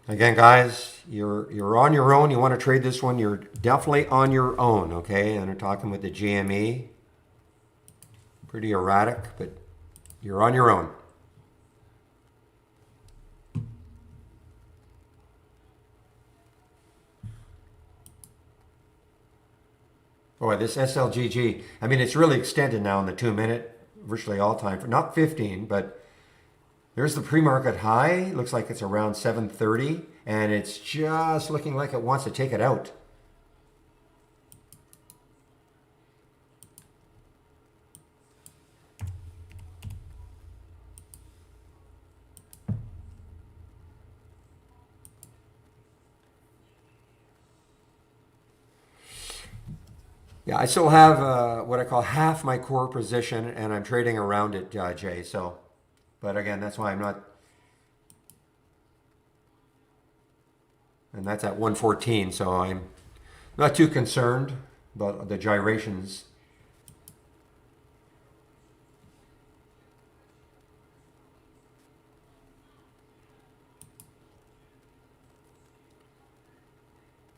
Again, guys, you're on your own. You want to trade this one, you're definitely on your own, okay? And I'm talking with the GME. Pretty erratic, but you're on your own. Boy, this SLGG, I mean, it's really extended now in the 2 minute, virtually all time, for not 15, but there's the pre-market high. Looks like it's around 730, and it's just looking like it wants to take it out. Yeah, I still have what I call half my core position, and I'm trading around it, Jay. So, but again, that's why I'm not, and that's at 114. So I'm not too concerned about the gyrations.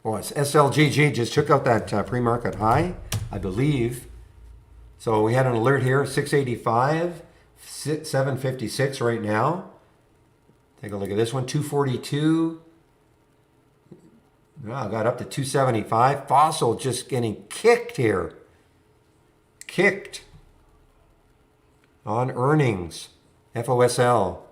Well, it's SLGG just took out that pre-market high, I believe. So we had an alert here, 685, 756 right now. Take a look at this one, 242. Wow, got up to 275. Fossil just getting kicked here. Kicked on earnings. FOSL.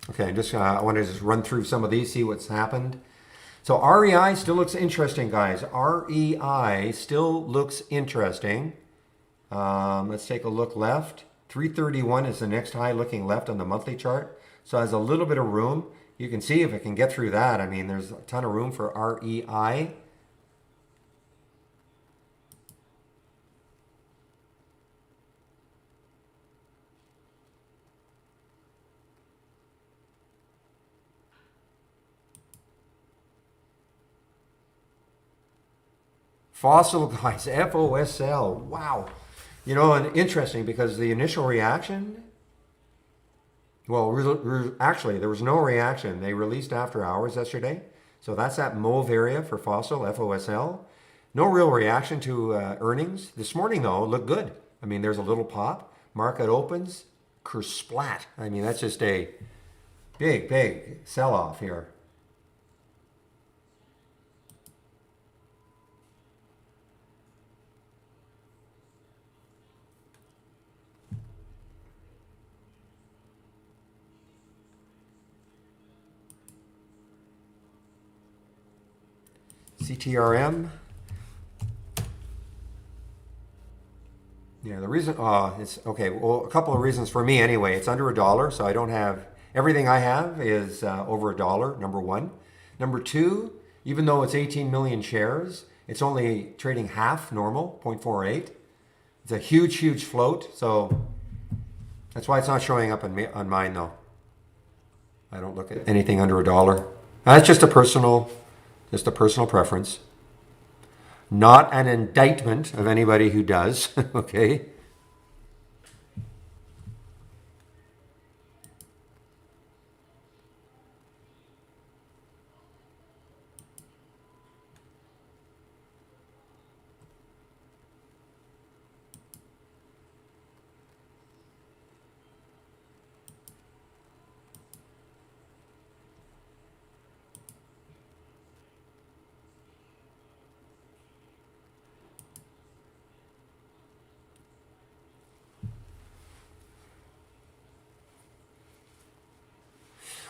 Okay, I want to just run through some of these, see what's happened. So REI still looks interesting, guys. REI still looks interesting. Let's take a look left. 331 is the next high looking left on the monthly chart. So it has a little bit of room. You can see if it can get through that. I mean, there's a ton of room for REI. Fossil, guys, FOSL. Wow. You know, and interesting because the initial reaction, well, actually, there was no reaction. They released after hours yesterday. So that's that mauve area for Fossil, FOSL. No real reaction to earnings. This morning, though, looked good. I mean, there's a little pop. Market opens, kersplat. I mean, that's just a big, big sell-off here. CTRM. Yeah, the reason, it's okay. Well, a couple of reasons for me anyway. It's under $1, so I don't have, everything I have is over $1, number one. Number two, even though it's 18 million shares, it's only trading half normal, 0.48. It's a huge, huge float, so that's why it's not showing up on mine though. I don't look at anything under $1. That's just a personal preference. Not an indictment of anybody who does, okay?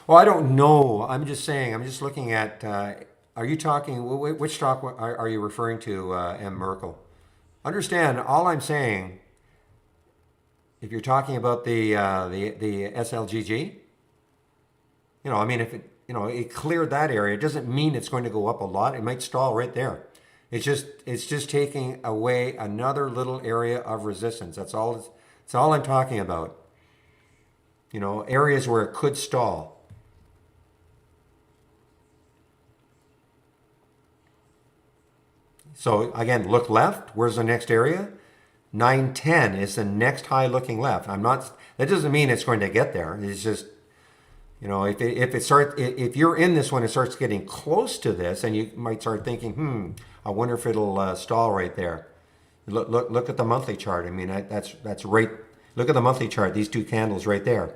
Well, I don't know. I'm just saying, I'm just looking at, are you talking, which stock are you referring to, M. Merkel? Understand, all I'm saying if you're talking about the SLGG, I mean, if it cleared that area, it doesn't mean it's going to go up a lot. It might stall right there. It's just taking away another little area of resistance. That's all. That's all I'm talking about. Areas where it could stall. So again, look left. Where's the next area? 910 is the next high looking left. That doesn't mean it's going to get there. It's just, if you're in this when it starts getting close to this, and you might start thinking, I wonder if it'll stall right there. Look at the monthly chart. I mean, that's right. Look at the monthly chart. These two candles right there.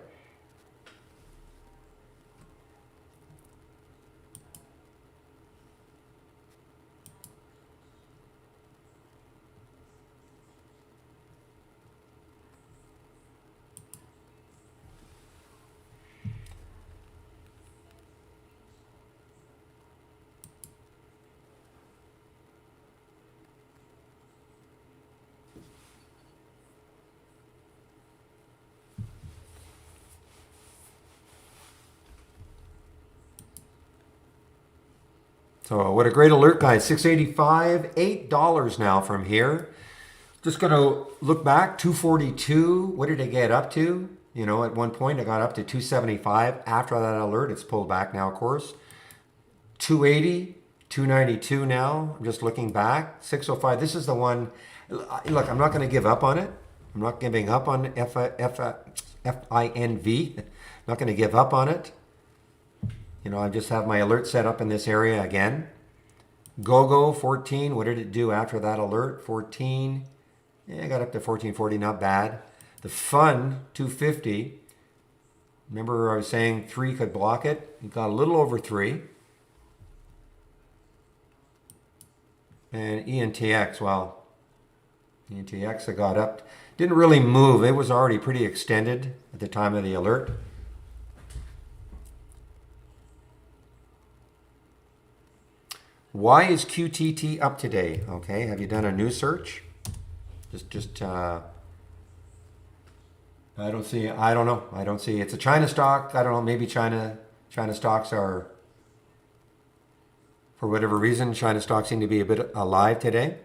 So what a great alert, guys. 685, $8 now from here. Just going to look back, 242. What did it get up to? At one point it got up to 275. After that alert, it's pulled back now, of course. 280, 292 now. I'm just looking back. 605. This is the one. Look, I'm not going to give up on it. I'm not giving up on FINV. Not going to give up on it. I just have my alert set up in this area again. Go 14. What did it do after that alert? 14. Yeah, I got up to 1440. Not bad. The fun 250. Remember I was saying 3 could block it. It got a little over 3. And ENTX, well, ENTX I got up. Didn't really move. It was already pretty extended at the time of the alert. Why is QTT up today? Okay, have you done a news search? I don't know. I don't see. It's a China stock. I don't know. Maybe China stocks are, for whatever reason, China stocks seem to be a bit alive today.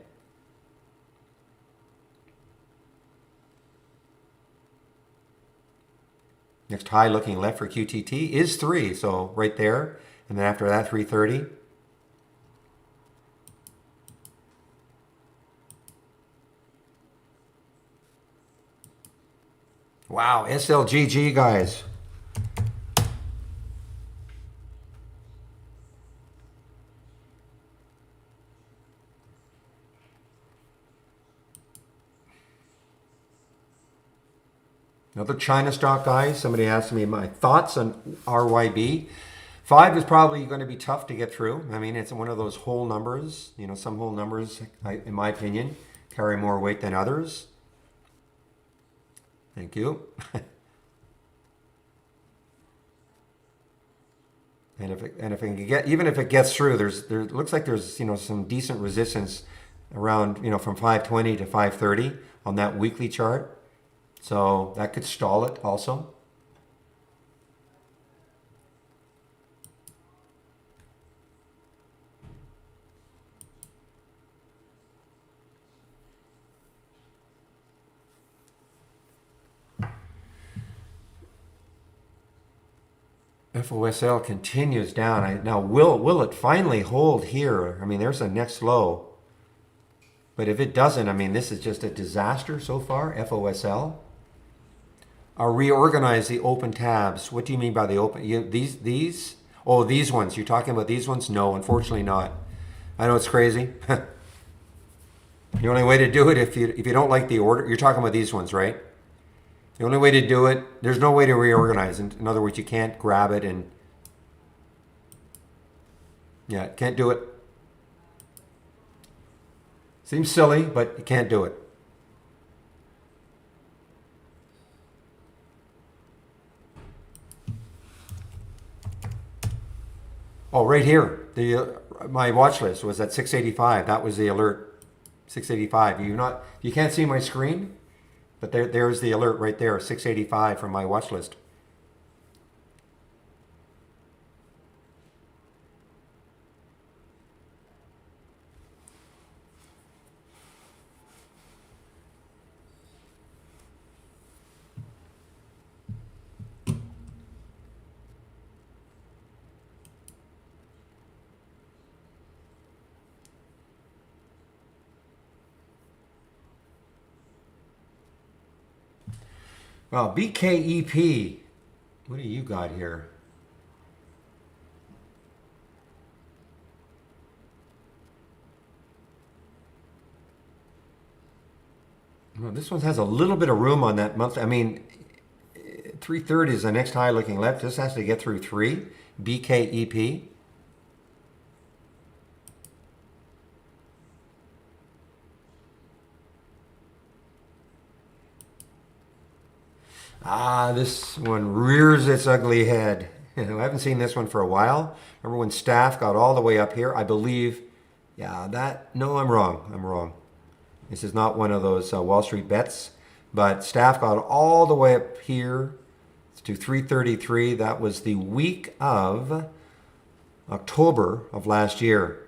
Next high looking left for QTT is 3. So right there. And then after that, 330. Wow, SLGG, guys. Another China stock, guys. Somebody asked me my thoughts on RYB. 5 is probably going to be tough to get through. I mean, it's one of those whole numbers. Some whole numbers, in my opinion, carry more weight than others. Thank you. And if it can get, even if it gets through, there looks like there's some decent resistance around from 520 to 530 on that weekly chart. So that could stall it also. FOSL continues down. Now, will it finally hold here? I mean, there's a next low. But if it doesn't, I mean, this is just a disaster so far, FOSL. I'll reorganize the open tabs. What do you mean by the open? These? Oh, these ones. You're talking about these ones? No, unfortunately not. I know it's crazy. The only way to do it, if you don't like the order, you're talking about these ones, right? The only way to do it, there's no way to reorganize. In other words, you can't grab it and, yeah, can't do it. Seems silly, but you can't do it. Oh, right here. My watch list was at 685. That was the alert. 685. You can't see my screen? But there's the alert right there, 685 from my watch list. Well, BKEP, what do you got here? Well, this one has a little bit of room on that month. I mean, 330 is the next high looking left. This has to get through 3. BKEP. Ah, this one rears its ugly head. I haven't seen this one for a while. Remember when staff got all the way up here? I believe, yeah, no, I'm wrong. I'm wrong. This is not one of those Wall Street bets, but staff got all the way up here to 333. That was the week of October of last year.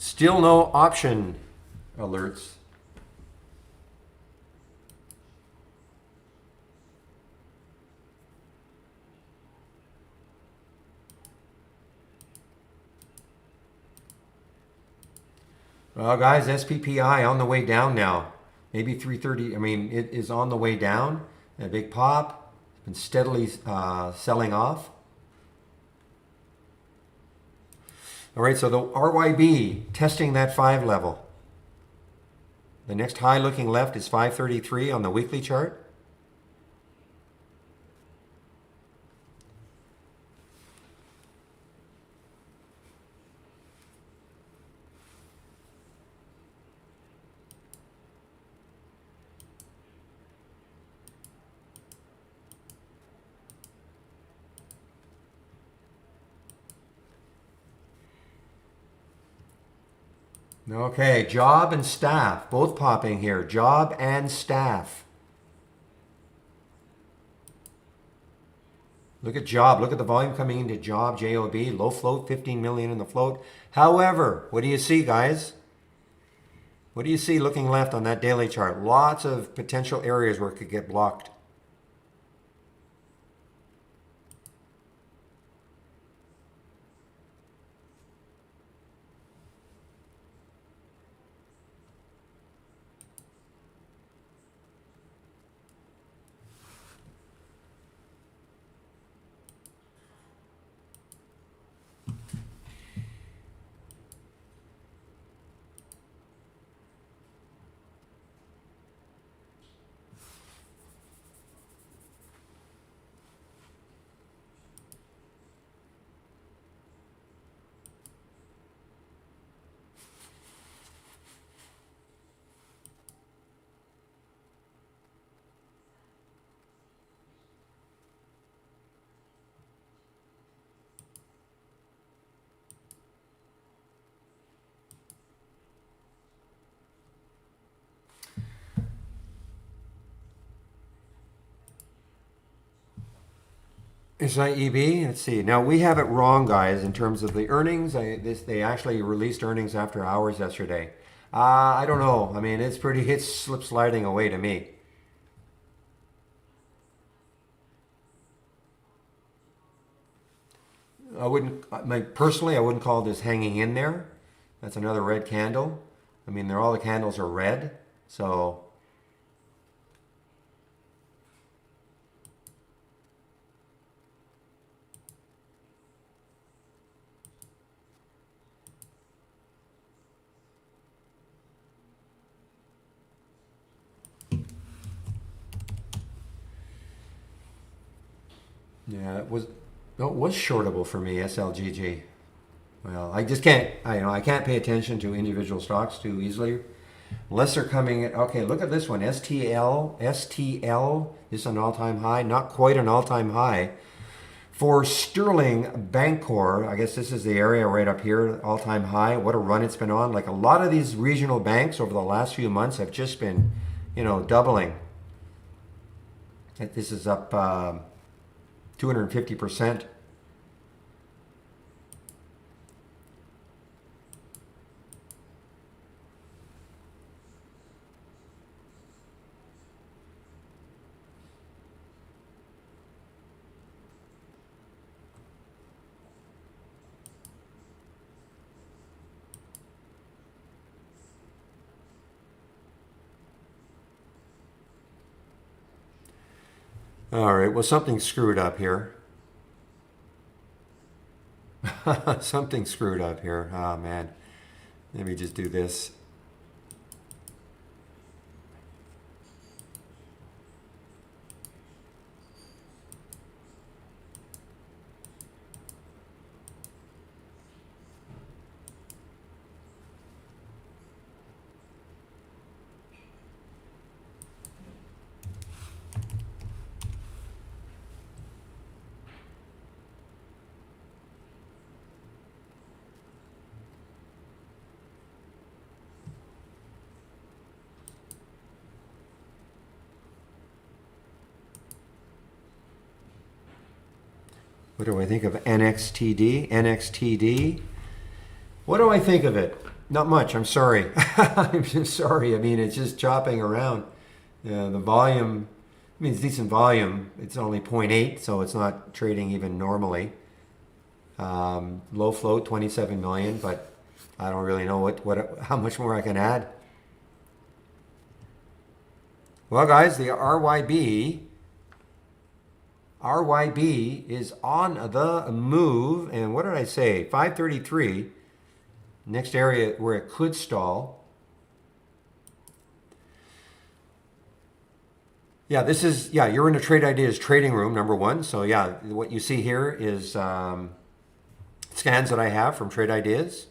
Still no option alerts. Well, guys, SPPI on the way down now. Maybe 330. I mean, it is on the way down. A big pop. It's been steadily selling off. All right, so the RYB testing that 5 level. The next high looking left is 533 on the weekly chart. Okay, job and staff, both popping here. Job and staff. Look at job. Look at the volume coming into job, JOB. Low float, 15 million in the float. However, what do you see, guys? What do you see looking left on that daily chart? Lots of potential areas where it could get blocked. SIEB, let's see. Now we have it wrong, guys, in terms of the earnings. They actually released earnings after hours yesterday. I don't know. I mean, it's slip sliding away to me. Personally, I wouldn't call this hanging in there. That's another red candle. I mean, all the candles are red, so. Yeah, it was shortable for me, SLGG. Well, I just can't, I can't pay attention to individual stocks too easily. Unless they're coming in. Okay, look at this one. STL is an all-time high. Not quite an all-time high. For Sterling Bancorp, I guess this is the area right up here, all-time high. What a run it's been on. Like a lot of these regional banks over the last few months have just been, doubling. This is up 250%. All right, well, something's screwed up here. Something screwed up here. Oh, man. Let me just do this. What do I think of NXTD? NXTD? What do I think of it? Not much. I'm sorry. I'm just sorry. I mean, it's just chopping around. The volume, I mean, it's decent volume. It's only zero 0.8, so it's not trading even normally. Low float, 27 million, but I don't really know how much more I can add. Well, guys, the RYB is on the move, and what did I say? 533. Next area where it could stall. Yeah, you're in a Trade Ideas trading room, number one. So yeah, what you see here is scans that I have from Trade Ideas.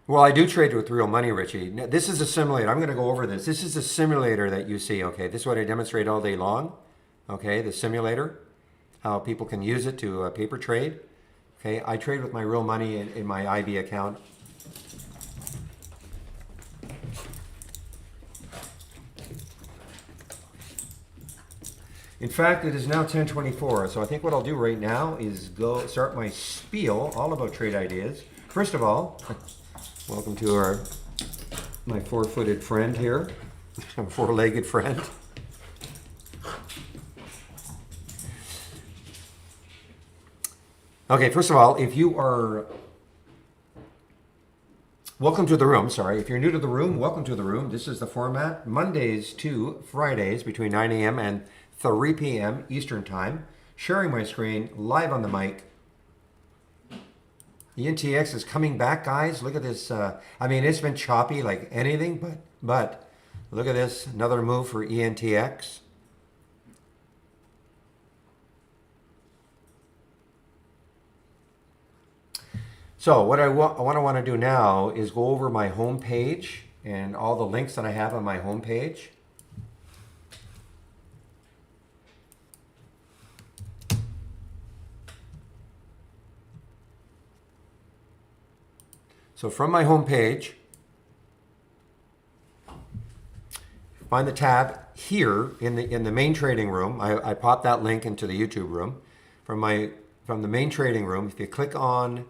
Well, I do trade with real money, Richie. This is a simulator. I'm going to go over this. This is a simulator that you see, okay? This is what I demonstrate all day long, okay? The simulator, how people can use it to paper trade, okay? I trade with my real money in my IB account. In fact, it is now 10:24, so I think what I'll do right now is go start my spiel all about Trade Ideas. First of all, welcome to my four-footed friend here, four-legged friend. Okay, first of all, if you are welcome to the room. Sorry, if you're new to the room, welcome to the room. This is the format: Mondays to Fridays between 9 a.m. and 3 p.m. Eastern Time. Sharing my screen live on the mic. The NTX is coming back, guys. Look at this. I mean, it's been choppy like anything, but look at this. Another move for ENTX. So what I want to do now is go over my home page and all the links that I have on my home page. So from my home page, find the tab here in the main trading room. I popped that link into the YouTube room. From the main trading room, if you click on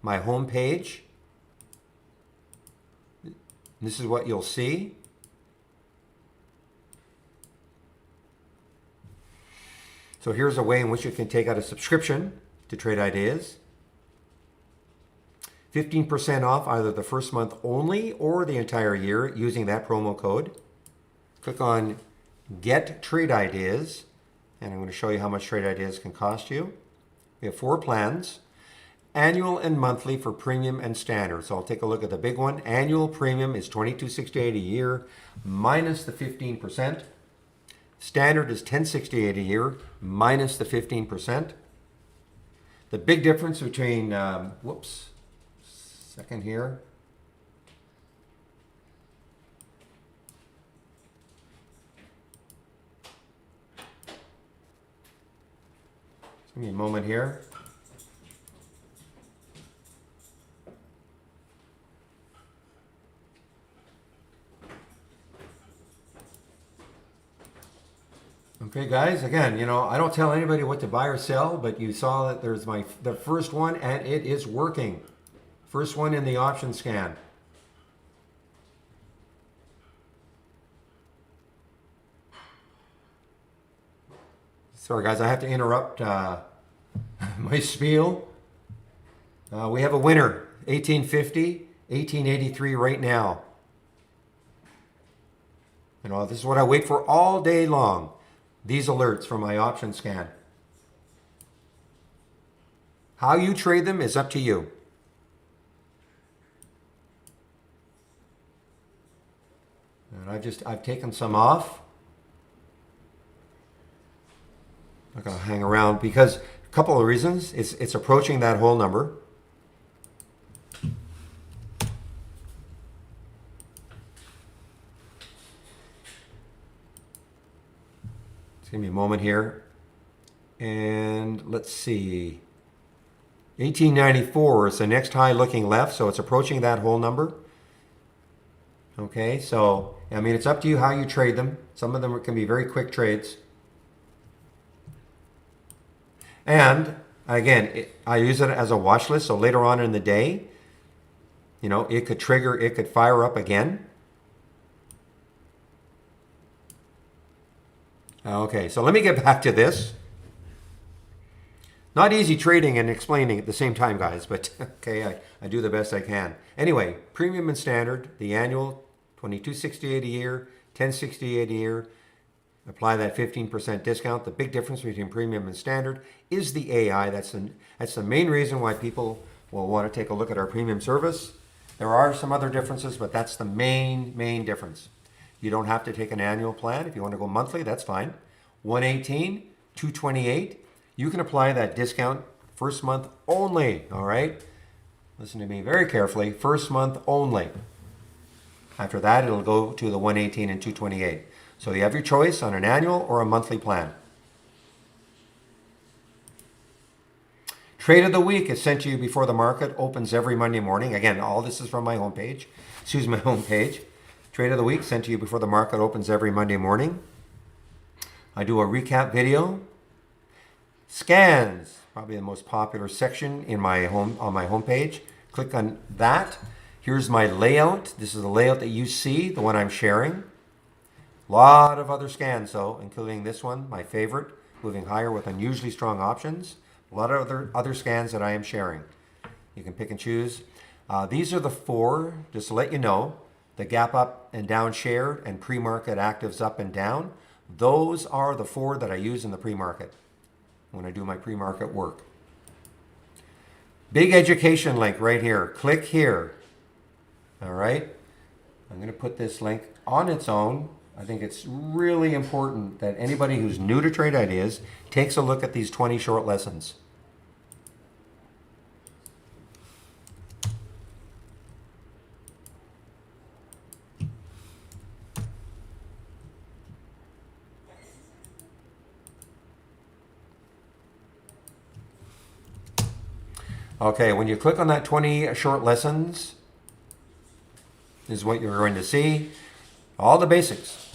my home page, this is what you'll see. So here's a way in which you can take out a subscription to Trade Ideas. 15% off either the first month only or the entire year using that promo code. Click on get trade ideas, and I'm going to show you how much trade ideas can cost you. We have 4 plans, annual and monthly for premium and standard. So I'll take a look at the big one. Annual premium is $22.68 a year minus the 15%. Standard is $10.68 a year minus the 15%. The big difference between, second here. Give me a moment here. Okay, guys, again, I don't tell anybody what to buy or sell, but you saw that there's the first one, and it is working. First one in the option scan. Sorry, guys, I have to interrupt my spiel. We have a winner, 1850, 1883 right now. This is what I wait for all day long. These alerts from my option scan. How you trade them is up to you. And I've taken some off. I'm not going to hang around because a couple of reasons. It's approaching that whole number. Give me a moment here. And let's see. 1894 is the next high looking left, so it's approaching that whole number. Okay, so, it's up to you how you trade them. Some of them can be very quick trades. And, again, I use it as a watch list, so later on in the day, it could trigger, it could fire up again. Okay, so let me get back to this. Not easy trading and explaining at the same time, guys, but okay, I do the best I can. Anyway, premium and standard, the annual, $22.68 a year, $10.68 a year. Apply that 15% discount. The big difference between premium and standard is the AI. That's the main reason why people will want to take a look at our premium service. There are some other differences, but that's the main difference. You don't have to take an annual plan. If you want to go monthly, that's fine. 118, 228. You can apply that discount first month only, all right? Listen to me very carefully. First month only. After that, it'll go to the 118 and 228. So you have your choice on an annual or a monthly plan. Trade of the week is sent to you before the market opens every Monday morning. Again, all this is from my homepage. My homepage. Trade of the week sent to you before the market opens every Monday morning. I do a recap video. Scans, probably the most popular section on my homepage. Click on that. Here's my layout. This is the layout that you see, the one I'm sharing. A lot of other scans though, including this one, my favorite, moving higher with unusually strong options. A lot of other scans that I am sharing. You can pick and choose. These are the 4, just to let you know. The gap up and down shared and pre-market actives up and down. Those are the 4 that I use in the pre-market when I do my pre-market work. Big education link right here. Click here. All right. I'm going to put this link on its own. I think it's really important that anybody who's new to Trade Ideas takes a look at these 20 short lessons. Okay, when you click on that 20 short lessons, this is what you're going to see. All the basics,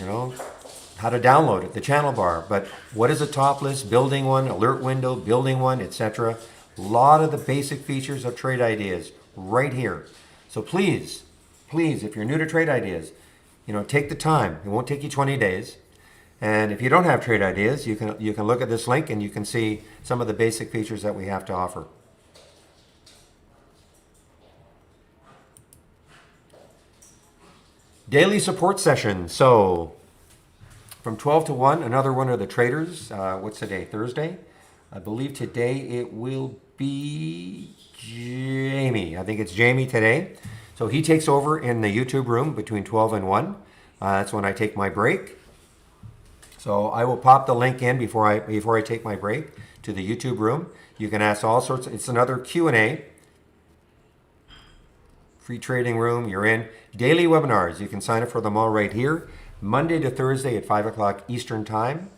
how to download it, the channel bar, but what is a top list, building one, alert window, building one, etc. A lot of the basic features of Trade Ideas right here. So please, if you're new to Trade Ideas, take the time. It won't take you 20 days. And if you don't have Trade Ideas, you can look at this link and you can see some of the basic features that we have to offer. Daily support session. So From 12 to 1, another one of the Traderz. What's today? Thursday? I believe today it will be Jamie. I think it's Jamie today. So he takes over in the YouTube room between 12 and 1. That's when I take my break. So I will pop the link in before I take my break to the YouTube room. You can ask all sorts. It's another Q&A. Free trading room. You're in. Daily webinars. You can sign up for them all right here. Monday to Thursday at 5 o'clock Eastern Time.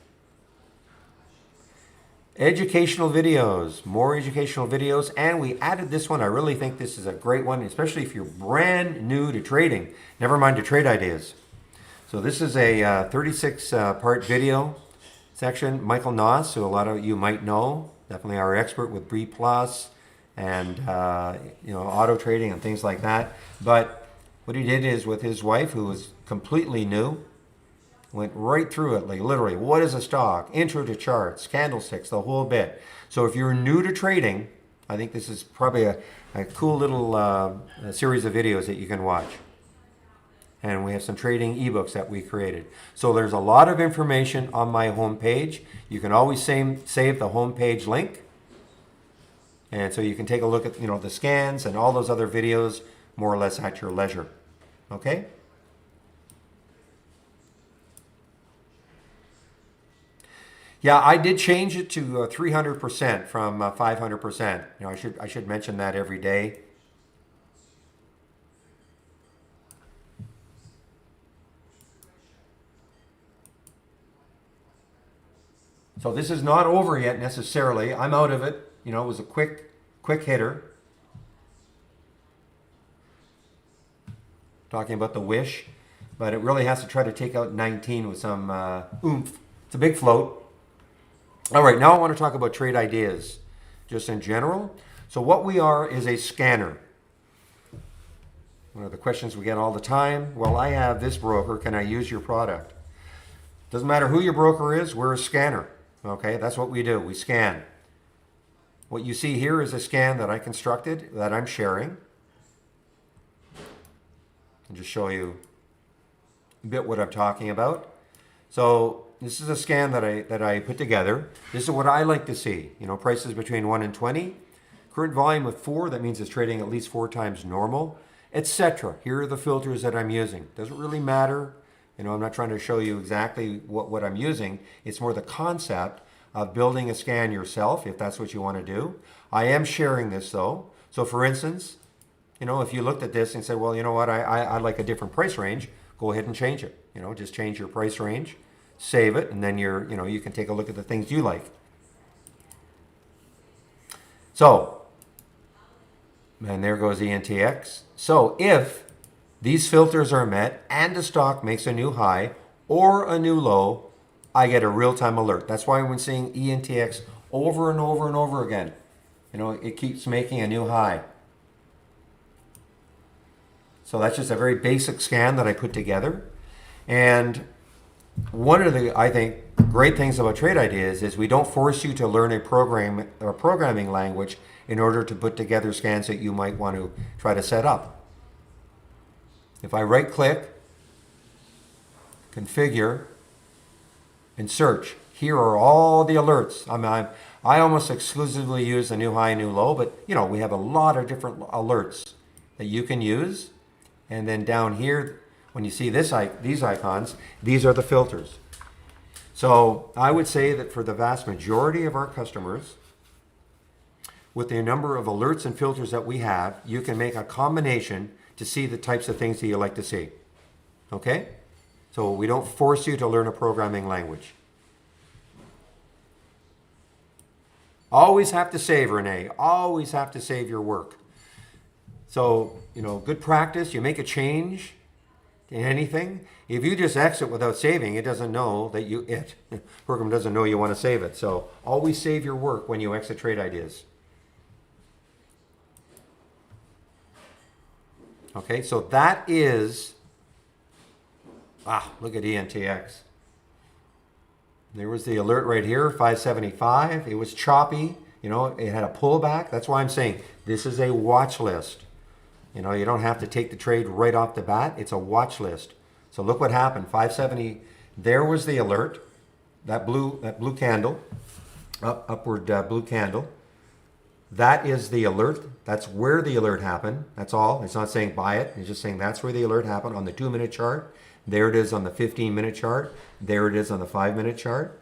Educational videos, more educational videos, and we added this one. I really think this is a great one, especially if you're brand new to trading. Never mind to trade ideas. So this is a 36-part video section. Michael Noss, who a lot of you might know, definitely our expert with B+ and auto trading and things like that. But what he did is with his wife, who was completely new, went right through it, like literally, what is a stock, intro to charts, candlesticks, the whole bit. So if you're new to trading, I think this is probably a cool little series of videos that you can watch. And we have some trading ebooks that we created. So there's a lot of information on my homepage. You can always save the homepage link. And so you can take a look at the scans and all those other videos more or less at your leisure. Okay? Yeah, I did change it to 300% from 500%. I should mention that every day. So this is not over yet necessarily. I'm out of it. It was a quick hitter. Talking about the wish, but it really has to try to take out 19 with some oomph. It's a big float. All right, now I want to talk about trade ideas, just in general. So what we are is a scanner. One of the questions we get all the time, well, I have this broker, can I use your product? Doesn't matter who your broker is, we're a scanner. Okay, that's what we do, we scan. What you see here is a scan that I constructed, that I'm sharing. I'll just show you a bit what I'm talking about. So this is a scan that I put together. This is what I like to see. Prices between 1 and 20. Current volume of 4, that means it's trading at least 4 times normal, etc. Here are the filters that I'm using. Doesn't really matter. I'm not trying to show you exactly what I'm using. It's more the concept of building a scan yourself, if that's what you want to do. I am sharing this though. So for instance, if you looked at this and said, well, you know what, I like a different price range, go ahead and change it. Just change your price range, save it, and then you can take a look at the things you like. So, and there goes ENTX. So if these filters are met and the stock makes a new high or a new low, I get a real-time alert. That's why when seeing ENTX over and over and over again, it keeps making a new high. So that's just a very basic scan that I put together. And one of the, I think, great things about Trade Ideas is we don't force you to learn a programming language in order to put together scans that you might want to try to set up. If I right-click, configure, and search, here are all the alerts. I almost exclusively use the new high, new low, but we have a lot of different alerts that you can use. And then down here, when you see these icons, these are the filters. So I would say that for the vast majority of our customers, with the number of alerts and filters that we have, you can make a combination to see the types of things that you like to see. Okay? So we don't force you to learn a programming language. Always have to save, Renee. Always have to save your work. So, good practice. You make a change in anything. If you just exit without saving, it doesn't know that the program doesn't know you want to save it. So always save your work when you exit Trade Ideas. Okay, so that is, look at ENTX. There was the alert right here, 575. It was choppy. It had a pullback. That's why I'm saying this is a watch list. You don't have to take the trade right off the bat. It's a watch list. So look what happened. 579 There was the alert, that blue candle, upward blue candle. That is the alert. That's where the alert happened. That's all. It's not saying buy it. It's just saying that's where the alert happened on the 2-minute chart. There it is on the 15-minute chart. There it is on the 5-minute chart.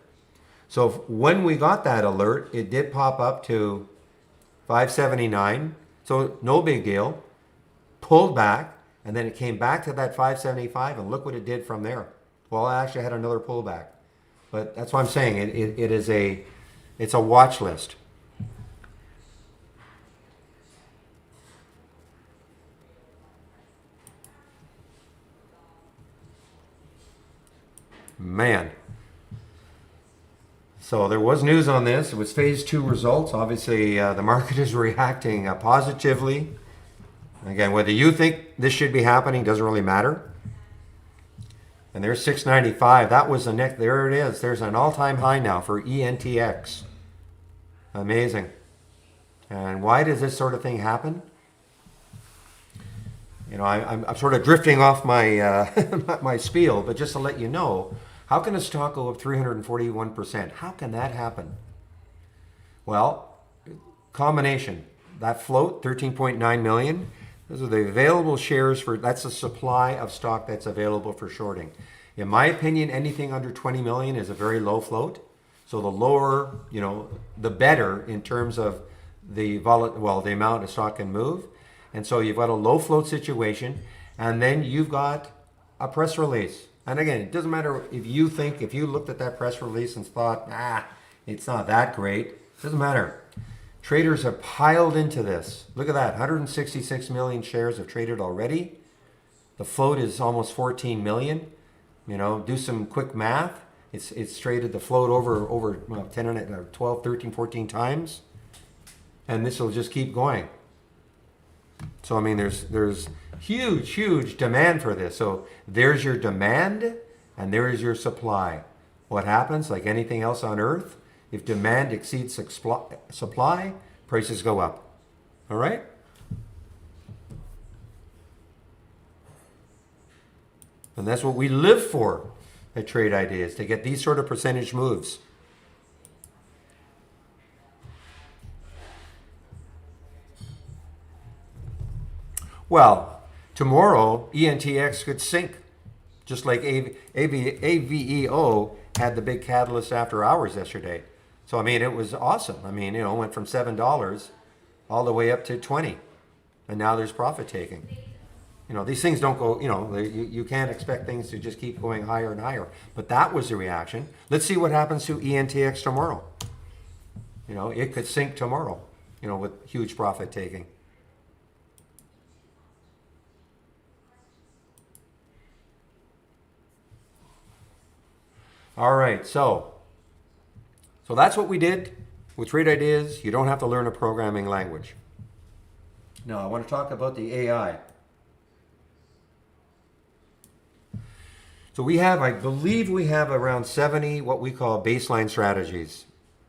So when we got that alert, it did pop up to 579. So no big deal. Pulled back, and then it came back to that 575, and look what it did from there. Well, I actually had another pullback. But that's what I'm saying. It's a watch list. Man. So there was news on this. It was phase 2 results. Obviously, the market is reacting positively. Again, whether you think this should be happening doesn't really matter. And there's 695. That was the next. There it is. There's an all-time high now for ENTX. Amazing. And why does this sort of thing happen? You know, I'm sort of drifting off my my spiel, but just to let you know, how can a stock go up 341%? How can that happen? Well, combination. That float, 13.9 million. Those are the available shares for, that's the supply of stock that's available for shorting. In my opinion, anything under 20 million is a very low float. So the lower, you know, the better in terms of the the amount a stock can move. And so you've got a low float situation, and then you've got a press release. And again, it doesn't matter if you looked at that press release and thought, it's not that great. It doesn't matter. Traders have piled into this. Look at that, 166 million shares have traded already. The float is almost 14 million. You know, do some quick math. It's traded the float over 10, 12, 13, 14 times. And this will just keep going. So I mean, there's huge demand for this. So there's your demand and there is your supply. What happens, like anything else on earth, if demand exceeds supply, prices go up. All right? And that's what we live for at Trade Ideas, to get these sort of percentage moves. Well, tomorrow, ENTX could sink, just like AVEO had the big catalyst after hours yesterday. So, I mean, it was awesome. I mean, you know, it went from $7 all the way up to 20, and now there's profit taking. You know, these things don't go, you know, you can't expect things to just keep going higher and higher. But that was the reaction. Let's see what happens to ENTX tomorrow. You know, it could sink tomorrow, you know, with huge profit taking. All right, so that's what we did with Trade Ideas. You don't have to learn a programming language. Now, I want to talk about the AI. So we have, I believe we have around 70 what we call baseline strategies.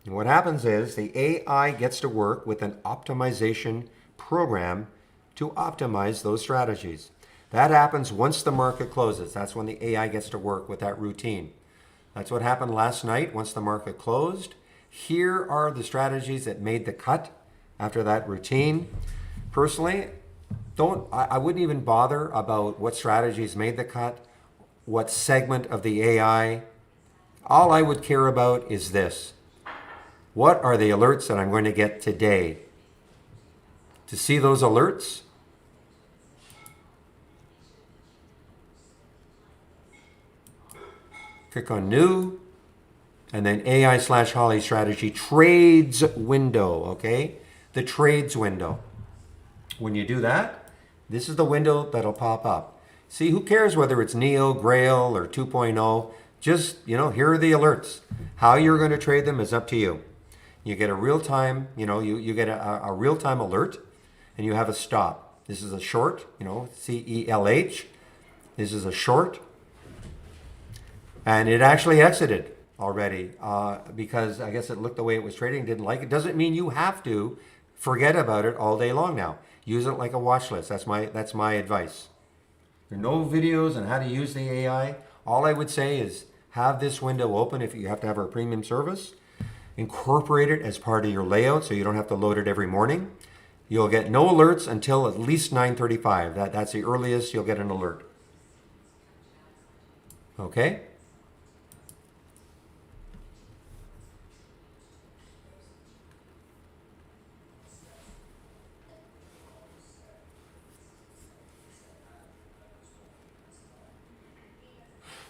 And what happens is the AI gets to work with an optimization program to optimize those strategies. That happens once the market closes. That's when the AI gets to work with that routine. That's what happened last night once the market closed. Here are the strategies that made the cut after that routine. Personally, I wouldn't even bother about what strategies made the cut, what segment of the AI. All I would care about is this. What are the alerts that I'm going to get today? To see those alerts, click on New, and then AI/Holly strategy trades window, okay? The trades window. When you do that, this is the window that'll pop up. See, who cares whether it's Neo, Grail, or 2.0? Just, you know, here are the alerts. How you're going to trade them is up to you. You get a real-time, you know, you get a real-time alert, and you have a stop. This is a short, you know, CELH. This is a short. And it actually exited already because I guess it looked the way it was trading, didn't like it. Doesn't mean you have to forget about it all day long now. Use it like a watch list. That's my advice. There are no videos on how to use the AI. All I would say is have this window open if you have to have our premium service. Incorporate it as part of your layout so you don't have to load it every morning. You'll get no alerts until at least 9:35. That's the earliest you'll get an alert. Okay?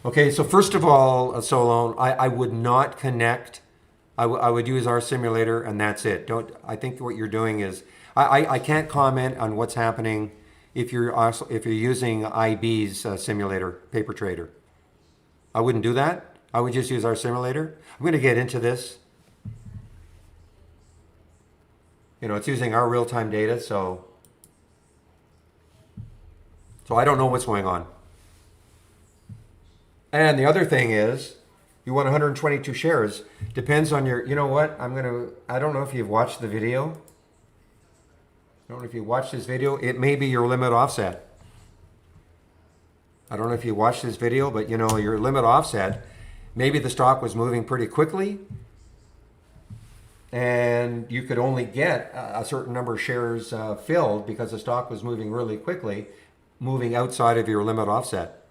Okay, so first of all, Solon, I would not connect. I would use our simulator and that's it. Don't. I think what you're doing is, I can't comment on what's happening if you're using IB's simulator, Paper Trader. I wouldn't do that. I would just use our simulator. I'm going to get into this. You know, it's using our real-time data, so I don't know what's going on. And the other thing is, you want 122 shares. Depends on your, you know what, I don't know if you've watched the video. I don't know if you watched this video. It may be your limit offset. I don't know if you watched this video, but you know, your limit offset, maybe the stock was moving pretty quickly and you could only get a certain number of shares filled because the stock was moving really quickly, moving outside of your limit offset.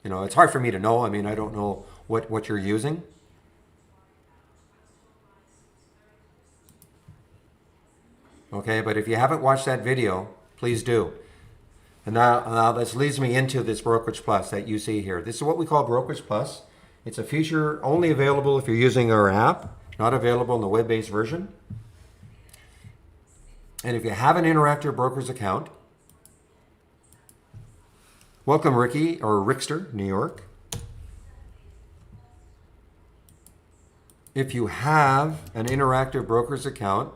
You know, it's hard for me to know. I mean, I don't know what you're using. Okay, but if you haven't watched that video, please do. And now this leads me into this Brokerage Plus that you see here. This is what we call Brokerage Plus. It's a feature only available if you're using our app, not available in the web-based version. And if you have an Interactive Brokers account, welcome Ricky, or Rickster, New York. If you have an Interactive Brokers account,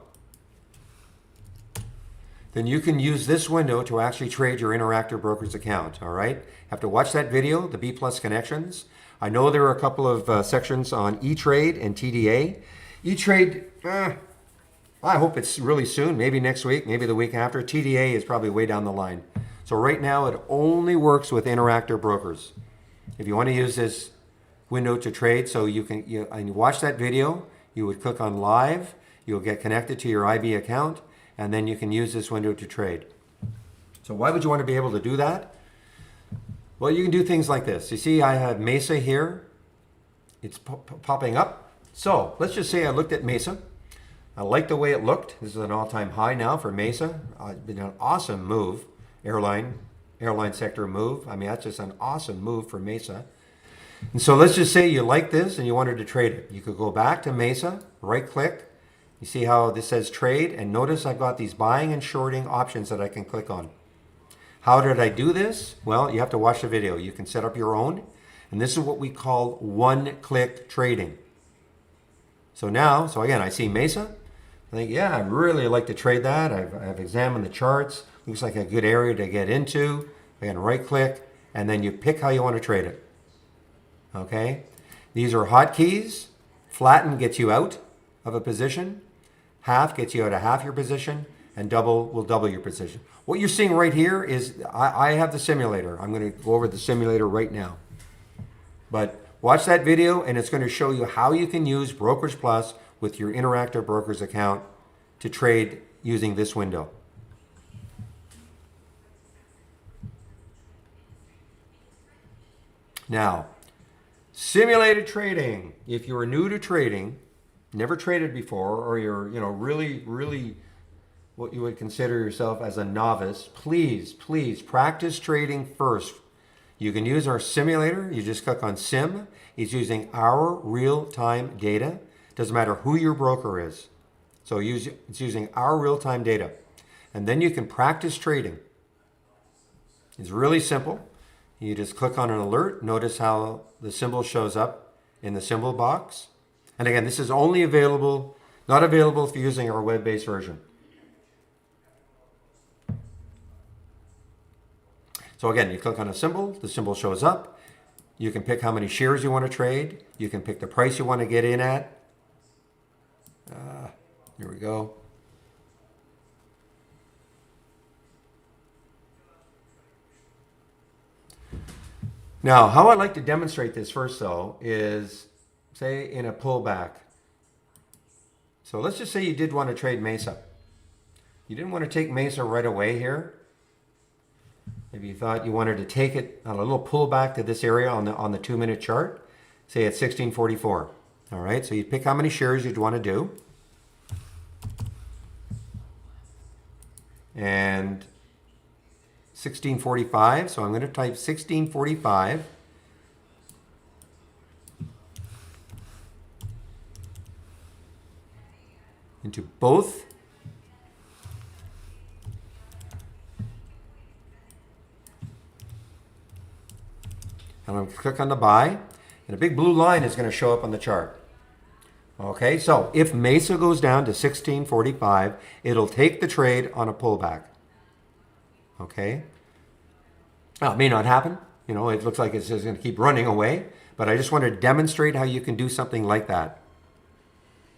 then you can use this window to actually trade your Interactive Brokers account, all right? You have to watch that video, the B Plus connections. I know there are a couple of sections on E-Trade and TDA. E-Trade, I hope it's really soon, maybe next week, maybe the week after. TDA is probably way down the line. So right now it only works with Interactive Brokers. If you want to use this window to trade, so and you watch that video, you would click on live, you'll get connected to your IB account, and then you can use this window to trade. So why would you want to be able to do that? Well, you can do things like this. You see, I have Mesa here. It's popping up. So let's just say I looked at Mesa. I like the way it looked. This is an all-time high now for Mesa. It's been an awesome move, airline sector move. I mean, that's just an awesome move for Mesa. And so let's just say you like this and you wanted to trade it. You could go back to Mesa, right-click. You see how this says trade, and notice I've got these buying and shorting options that I can click on. How did I do this? Well, you have to watch the video. You can set up your own, and this is what we call one-click trading. So again, I see Mesa. I think, yeah, I really like to trade that. I've examined the charts. Looks like a good area to get into. Again, right-click, and then you pick how you want to trade it. Okay? These are hotkeys. Flatten gets you out of a position. Half gets you out of half your position, and double will double your position. What you're seeing right here is, I have the simulator. I'm going to go over the simulator right now. But watch that video, and it's going to show you how you can use Brokerage Plus with your Interactive Brokers account to trade using this window. Now, simulated trading. If you're new to trading, never traded before, or you're really what you would consider yourself as a novice, please practice trading first. You can use our simulator. You just click on sim. It's using our real-time data. Doesn't matter who your broker is. So it's using our real-time data. And then you can practice trading. It's really simple. You just click on an alert. Notice how the symbol shows up in the symbol box. And again, this is only available, not available if you're using our web-based version. So again, you click on a symbol, the symbol shows up. You can pick how many shares you want to trade. You can pick the price you want to get in at. Here we go. Now, how I like to demonstrate this first, though, is say in a pullback. So let's just say you did want to trade Mesa. You didn't want to take Mesa right away here. Maybe you thought you wanted to take it on a little pullback to this area on the 2-minute chart, say at 1644. All right, so you pick how many shares you'd want to do. And 1645, so I'm going to type 1645. Into both. And I'm going to click on the buy, and a big blue line is going to show up on the chart. Okay, so if Mesa goes down to 1645, it'll take the trade on a pullback. Okay. Now, it may not happen. You know, it looks like it's just going to keep running away, but I just want to demonstrate how you can do something like that.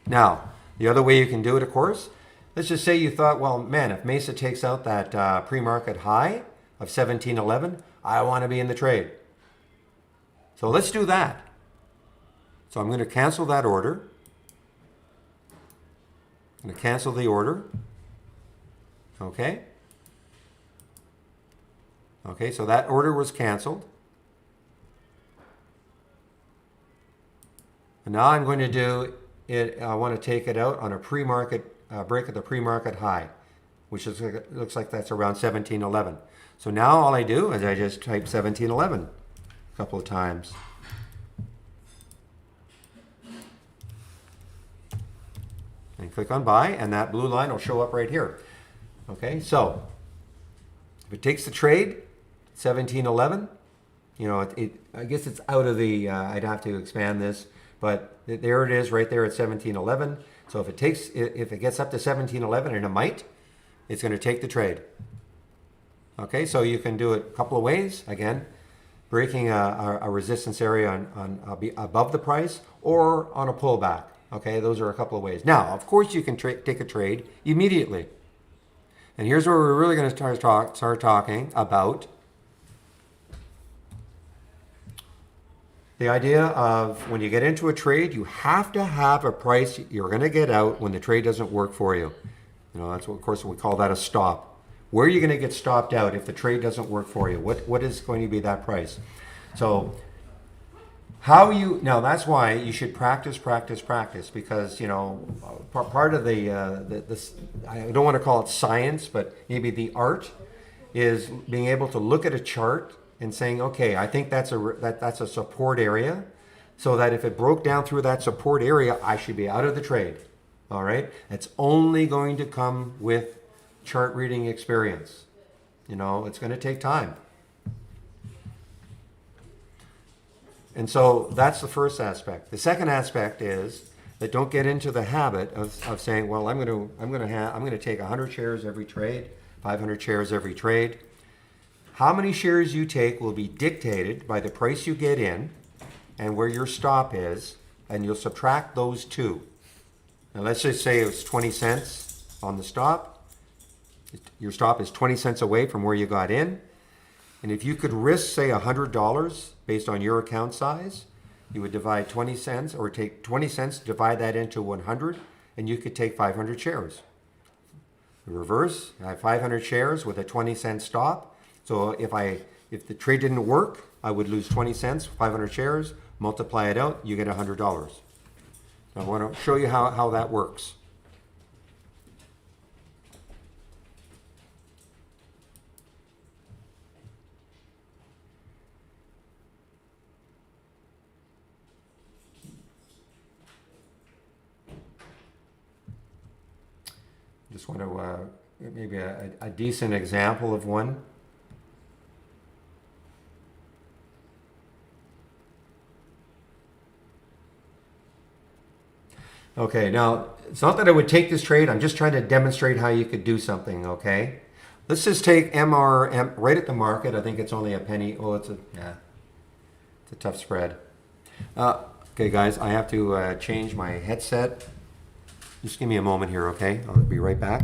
Now, the other way you can do it, of course, let's just say you thought, well, man, if Mesa takes out that pre-market high of 1711, I want to be in the trade. So let's do that. So I'm going to cancel that order. I'm going to cancel the order. Okay. Okay, so that order was canceled. And now I'm going to do it, I want to take it out on a pre-market break at the pre-market high, which is, looks like that's around 1711. So now all I do is I just type 1711 a couple of times. And click on buy, and that blue line will show up right here. Okay, so if it takes the trade, 1711, you know, I guess it's out of the, I'd have to expand this, but there it is right there at 1711. So if it gets up to 1711, and it might, it's going to take the trade. Okay, so you can do it a couple of ways. Again, breaking a resistance area on above the price or on a pullback. Okay, those are a couple of ways. Now, of course, you can take a trade immediately. And here's where we're really going to start talking about the idea of when you get into a trade, you have to have a price you're going to get out when the trade doesn't work for you. You know, that's what, of course, we call that a stop. Where are you going to get stopped out if the trade doesn't work for you? What is going to be that price? So now that's why you should practice, because, you know, part of this, I don't want to call it science, but maybe the art is being able to look at a chart and saying, okay, I think that's a support area, so that if it broke down through that support area, I should be out of the trade. All right, it's only going to come with chart reading experience. You know, it's going to take time. And so that's the first aspect. The second aspect is that don't get into the habit of saying, well, I'm going to take 100 shares every trade, 500 shares every trade. How many shares you take will be dictated by the price you get in and where your stop is, and you'll subtract those two. Now let's just say it's 20 cents on the stop. Your stop is 20 cents away from where you got in. And if you could risk, say, $100 based on your account size, you would divide 20 cents, or take 20 cents, divide that into 100, and you could take 500 shares. The reverse, I have 500 shares with a 20-cent stop. So if the trade didn't work, I would lose 20 cents, 500 shares, multiply it out, you get $100. Now I want to show you how that works. Just want to maybe a decent example of one. Okay, now it's not that I would take this trade. I'm just trying to demonstrate how you could do something. Okay, let's just take MRM right at the market. I think it's only a penny. Oh, it's a tough spread. Okay, guys, I have to change my headset. Just give me a moment here, okay? I'll be right back.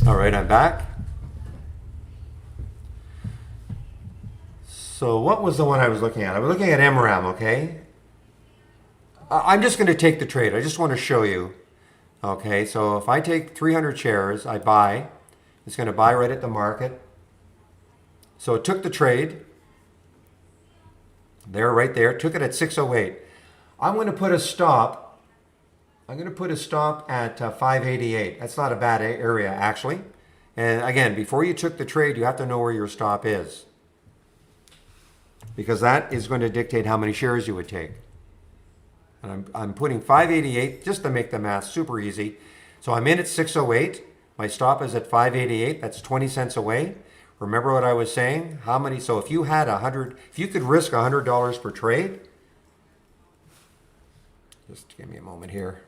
All right, I'm back. So what was the one I was looking at? I was looking at MRAM, okay? I'm just going to take the trade. I just want to show you. Okay, so if I take 300 shares, I buy. It's going to buy right at the market. So it took the trade. There, right there. Took it at 608. I'm going to put a stop. I'm going to put a stop at 588. That's not a bad area, actually. And again, before you took the trade, you have to know where your stop is, because that is going to dictate how many shares you would take. And I'm putting 588 just to make the math super easy. So I'm in at 608. My stop is at 588. That's 20 cents away. Remember what I was saying? How many? So if you had if you could risk $100 per trade, just give me a moment here.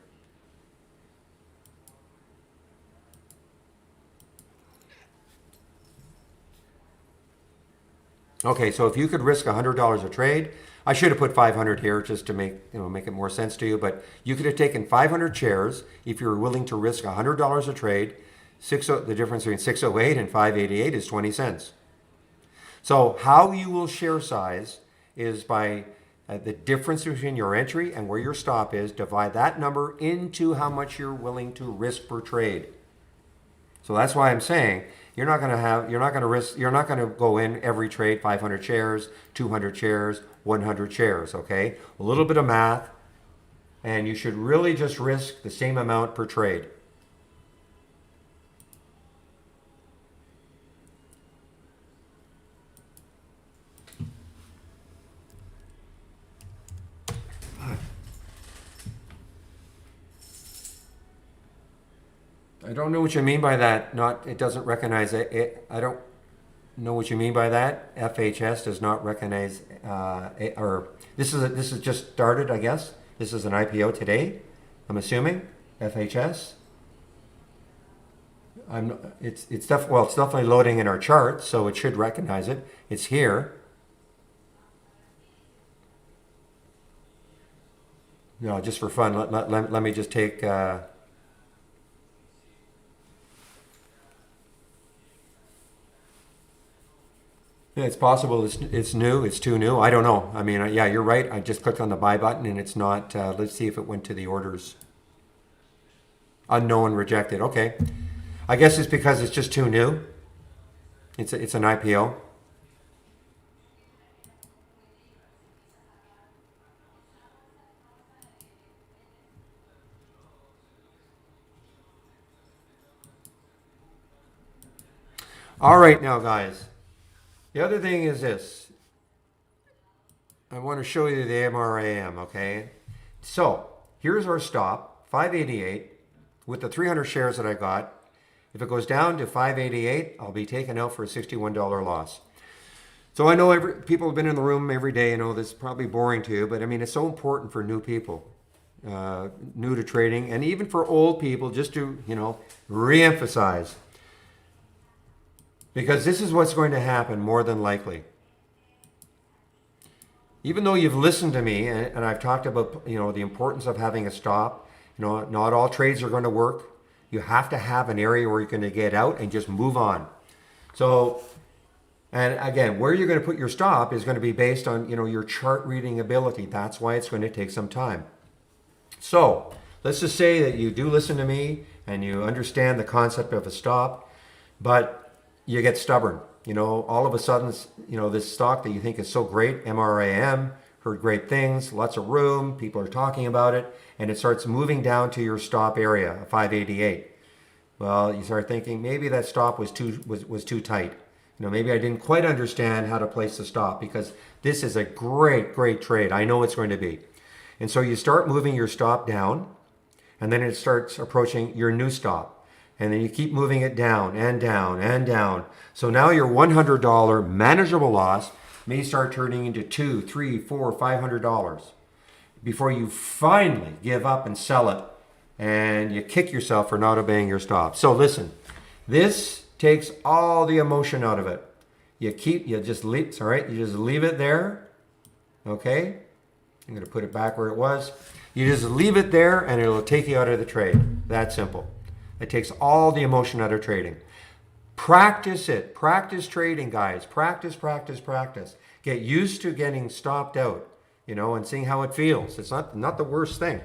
Okay, so if you could risk $100 a trade, I should have put 500 here just to make it more sense to you. But you could have taken 500 shares if you were willing to risk $100 a trade. The difference between 608 and 588 is 20 cents. So how you will share size is by the difference between your entry and where your stop is. Divide that number into how much you're willing to risk per trade. So that's why I'm saying you're not going to go in every trade 500 shares, 200 shares, 100 shares, okay? A little bit of math, and you should really just risk the same amount per trade. I don't know what you mean by that. It doesn't recognize it. I don't know what you mean by that. FHS does not recognize, or this is just started, I guess. This is an IPO today, I'm assuming. FHS. It's definitely loading in our chart, so it should recognize it. It's here. No, just for fun. Let me just take. Yeah, it's possible it's new. It's too new. I don't know. I mean, yeah, you're right. I just clicked on the buy button and it's not. Let's see if it went to the orders. Unknown, rejected. Okay. I guess it's because it's just too new. It's an IPO. All right, now, guys. The other thing is this. I want to show you the MRAM, okay? So, here's our stop, 588, with the 300 shares that I got. If it goes down to 588, I'll be taken out for a $61 loss. So I know people have been in the room every day. I know this is probably boring to you, but I mean, it's so important for new people, new to trading, and even for old people, just to, re-emphasize. Because this is what's going to happen more than likely. Even though you've listened to me and I've talked about, the importance of having a stop, not all trades are going to work. You have to have an area where you're going to get out and just move on. So, and again, where you're going to put your stop is going to be based on, your chart reading ability. That's why it's going to take some time. So, let's just say that you do listen to me and you understand the concept of a stop, but you get stubborn. All of a sudden, this stock that you think is so great, MRAM, heard great things, lots of room, people are talking about it, and it starts moving down to your stop area, 588. Well, you start thinking maybe that stop was too tight. Maybe I didn't quite understand how to place the stop, because this is a great trade. I know it's going to be. And so you start moving your stop down, and then it starts approaching your new stop. And then you keep moving it down and down and down. So now your $100 manageable loss may start turning into $200, $300, $400, $500 before you finally give up and sell it, and you kick yourself for not obeying your stop. So listen, this takes all the emotion out of it. You just leave it there. Okay? I'm going to put it back where it was. You just leave it there and it'll take you out of the trade. That simple. It takes all the emotion out of trading. Practice it. Practice trading, guys. Practice, practice, practice. Get used to getting stopped out, and seeing how it feels. It's not the worst thing.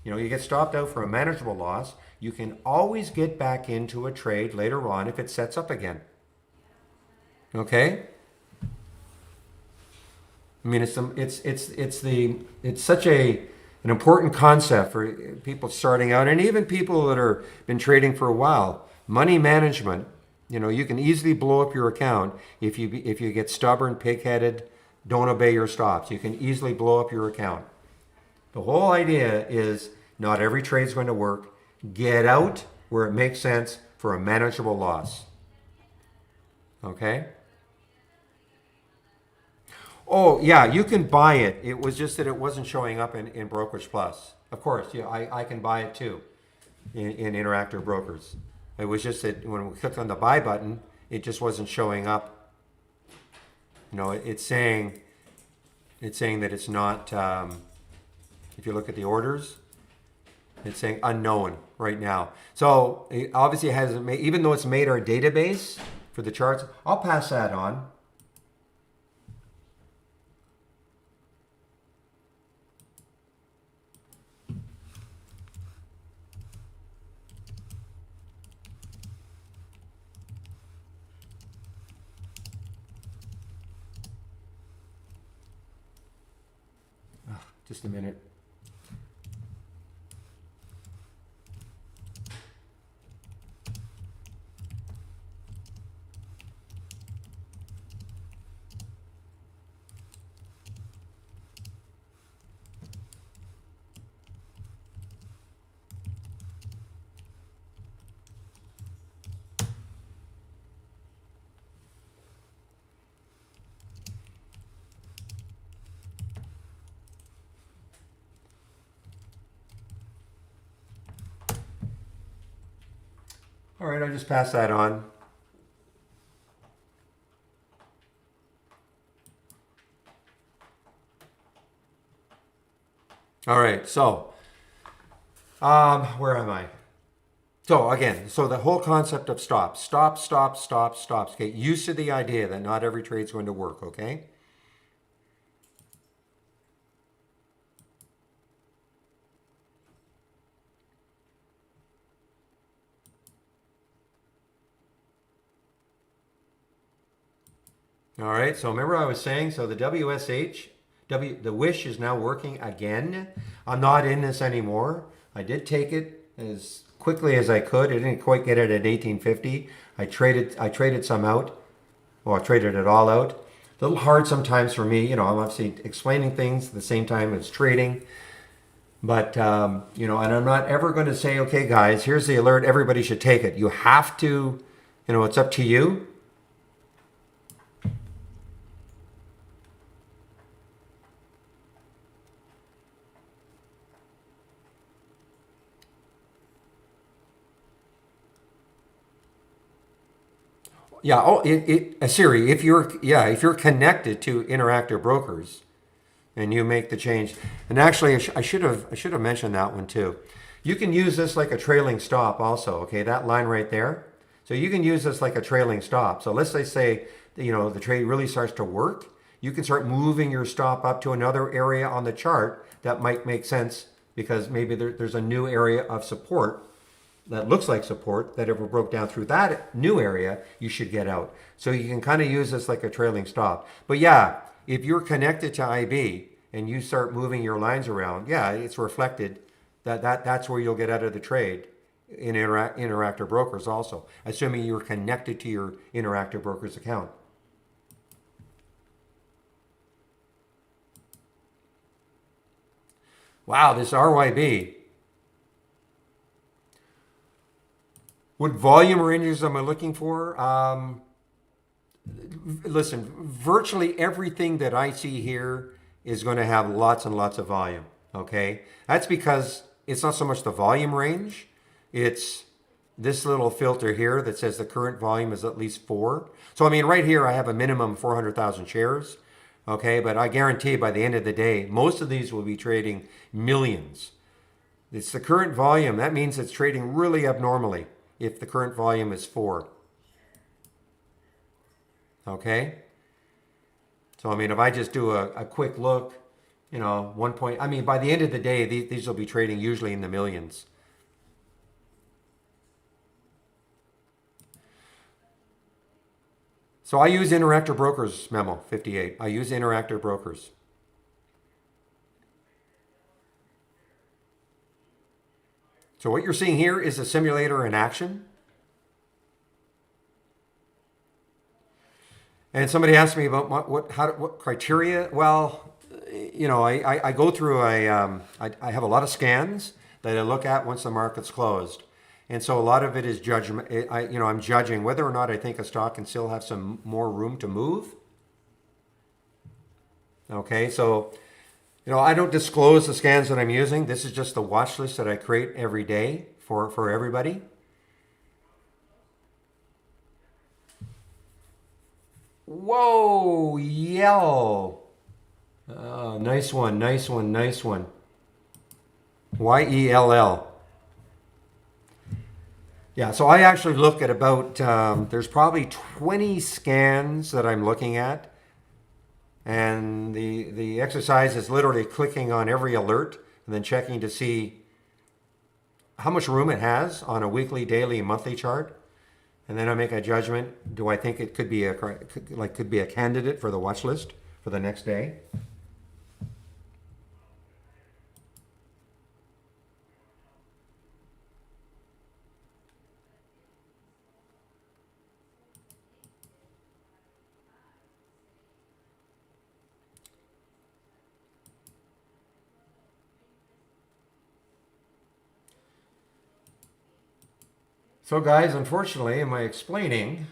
You get stopped out for a manageable loss. You can always get back into a trade later on if it sets up again. Okay? I mean, it's such an important concept for people starting out, and even people that are been trading for a while. Money management. You can easily blow up your account if you get stubborn, pig-headed, don't obey your stops. You can easily blow up your account. The whole idea is not every trade is going to work. Get out where it makes sense for a manageable loss. Okay? Oh, yeah, you can buy it. It was just that it wasn't showing up in Brokerage Plus. Of course, yeah, I can buy it too in Interactive Brokers. It was just that when we clicked on the buy button, it just wasn't showing up. It's saying that it's not, if you look at the orders, it's saying unknown right now. So it obviously hasn't made, even though it's made our database for the charts, I'll pass that on. Just a minute. All right, I'll just pass that on. All right, so where am I? So again, the whole concept of stops. Get used to the idea that not every trade's going to work, okay? All right, so remember I was saying, so the WSH, the Wish is now working again. I'm not in this anymore. I did take it as quickly as I could. I didn't quite get it at 1850. I traded some out. Well, I traded it all out. A little hard sometimes for me. I'm obviously explaining things at the same time as trading. But, and I'm not ever going to say, okay, guys, here's the alert. Everybody should take it. You have to, it's up to you. Yeah. Oh, Siri. If you're connected to Interactive Brokers, and you make the change, and actually, I should have mentioned that one too. You can use this like a trailing stop, also. Okay, that line right there. So you can use this like a trailing stop. So let's say the trade really starts to work. You can start moving your stop up to another area on the chart that might make sense because maybe there's a new area of support that looks like support that if it broke down through that new area, you should get out. So you can kind of use this like a trailing stop. But yeah, if you're connected to IB and you start moving your lines around, yeah, it's reflected that's where you'll get out of the trade in Interactive Brokers also, assuming you're connected to your Interactive Brokers account. Wow, this RYB. What volume ranges am I looking for? Listen, virtually everything that I see here is going to have lots and lots of volume, okay? That's because it's not so much the volume range, it's this little filter here that says the current volume is at least 4. So I mean, right here I have a minimum 400,000 shares, okay? But I guarantee by the end of the day, most of these will be trading millions. It's the current volume. That means it's trading really abnormally if the current volume is 4. Okay? So, I mean, if I just do a quick look, you know, 1 point, I mean, by the end of the day, these will be trading usually in the millions. So I use Interactive Brokers memo 58. I use Interactive Brokers. So what you're seeing here is a simulator in action. And somebody asked me about what criteria. Well, you know, I go through I have a lot of scans that I look at once the market's closed, and so a lot of it is judgment. I'm judging whether or not I think a stock can still have some more room to move. Okay, so I don't disclose the scans that I'm using. This is just the watch list that I create every day for everybody. Whoa, yell. Nice one, nice one, nice one. YELL. Yeah, so I actually look at about, there's probably 20 scans that I'm looking at. And the exercise is literally clicking on every alert and then checking to see how much room it has on a weekly, daily, monthly chart. And then I make a judgment. Do I think it could be a candidate for the watch list for the next day? So guys, unfortunately, in my explaining,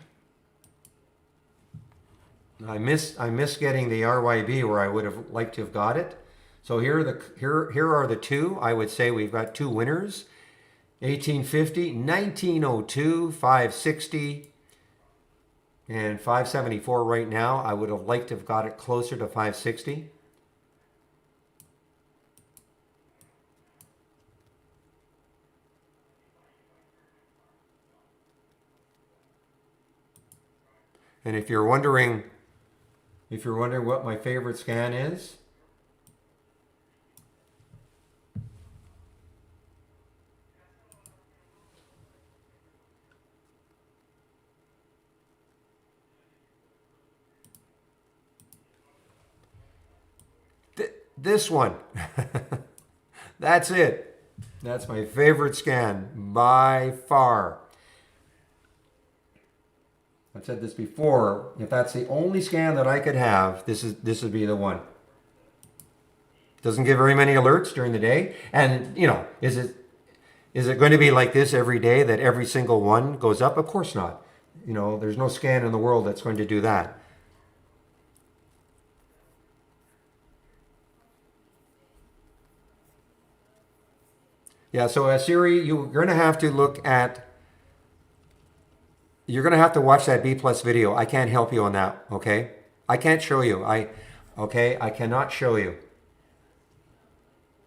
I miss getting the RYB where I would have liked to have got it. So here are the two. I would say we've got two winners. 1850, 1902, 560, and 574 right now. I would have liked to have got it closer to 560. And if you're wondering what my favorite scan is, this one. That's it. That's my favorite scan by far. I've said this before. If that's the only scan that I could have, this would be the one. Doesn't give very many alerts during the day, and is it going to be like this every day that every single one goes up? Of course not. There's no scan in the world that's going to do that. Yeah. So Siri, you're going to have to look at. You're going to have to watch that B plus video. I can't help you on that, okay? I can't show you. I cannot show you.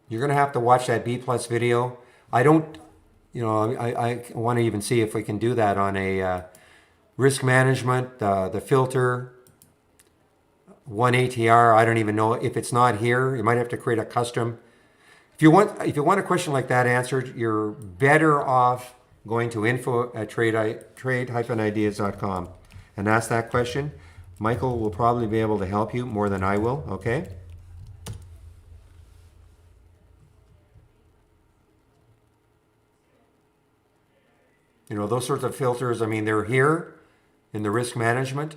You're going to have to watch that B plus video. I don't, I want to even see if we can do that on a risk management, the filter, 1 ATR. I don't even know if it's not here. You might have to create a custom. If you want a question like that answered, you're better off going to info@trade-ideas.com and ask that question. Michael will probably be able to help you more than I will, okay? Those sorts of filters, I mean, they're here in the risk management.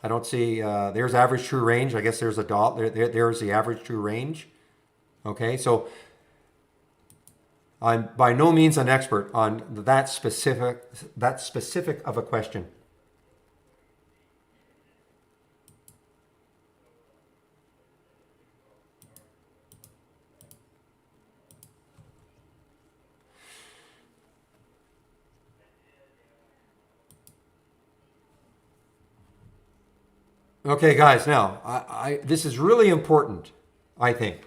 I don't see, there's average true range. I guess there's a dot, there's the average true range. Okay, so I'm by no means an expert on that specific of a question. Okay, guys, now, this is really important, I think.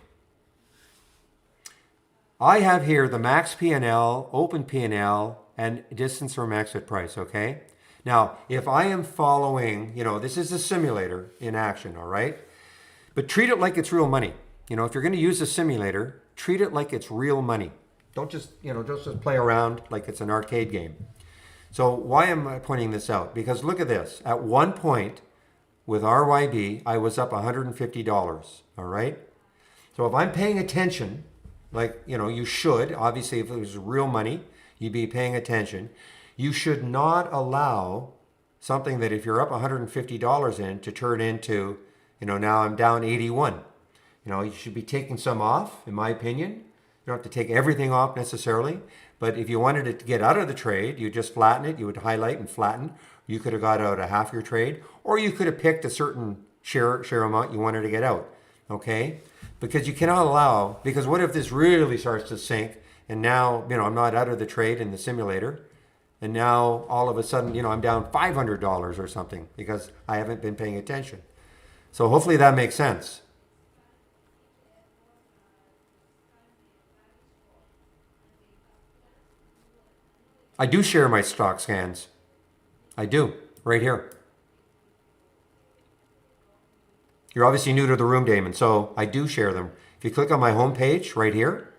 I have here the max P&L, open P&L, and distance from exit price, okay? Now, if I am following, this is a simulator in action, all right? But treat it like it's real money. If you're going to use a simulator, treat it like it's real money. Don't just play around like it's an arcade game. So why am I pointing this out? Because look at this. At one point with RYB, I was up $150, all right? So if I'm paying attention, like, you should, obviously if it was real money, you'd be paying attention. You should not allow something that if you're up $150 in to turn into, now I'm down 81. You should be taking some off, in my opinion. You don't have to take everything off necessarily, but if you wanted it to get out of the trade, you just flatten it. You would highlight and flatten. You could have got out a half your trade, or you could have picked a certain share amount you wanted to get out, okay? Because you cannot allow, because what if this really starts to sink and now, I'm not out of the trade in the simulator, and now all of a sudden, I'm down $500 or something because I haven't been paying attention. So hopefully that makes sense. I do share my stock scans. I do, right here. You're obviously new to the room, Damon, so I do share them. If you click on my home page right here,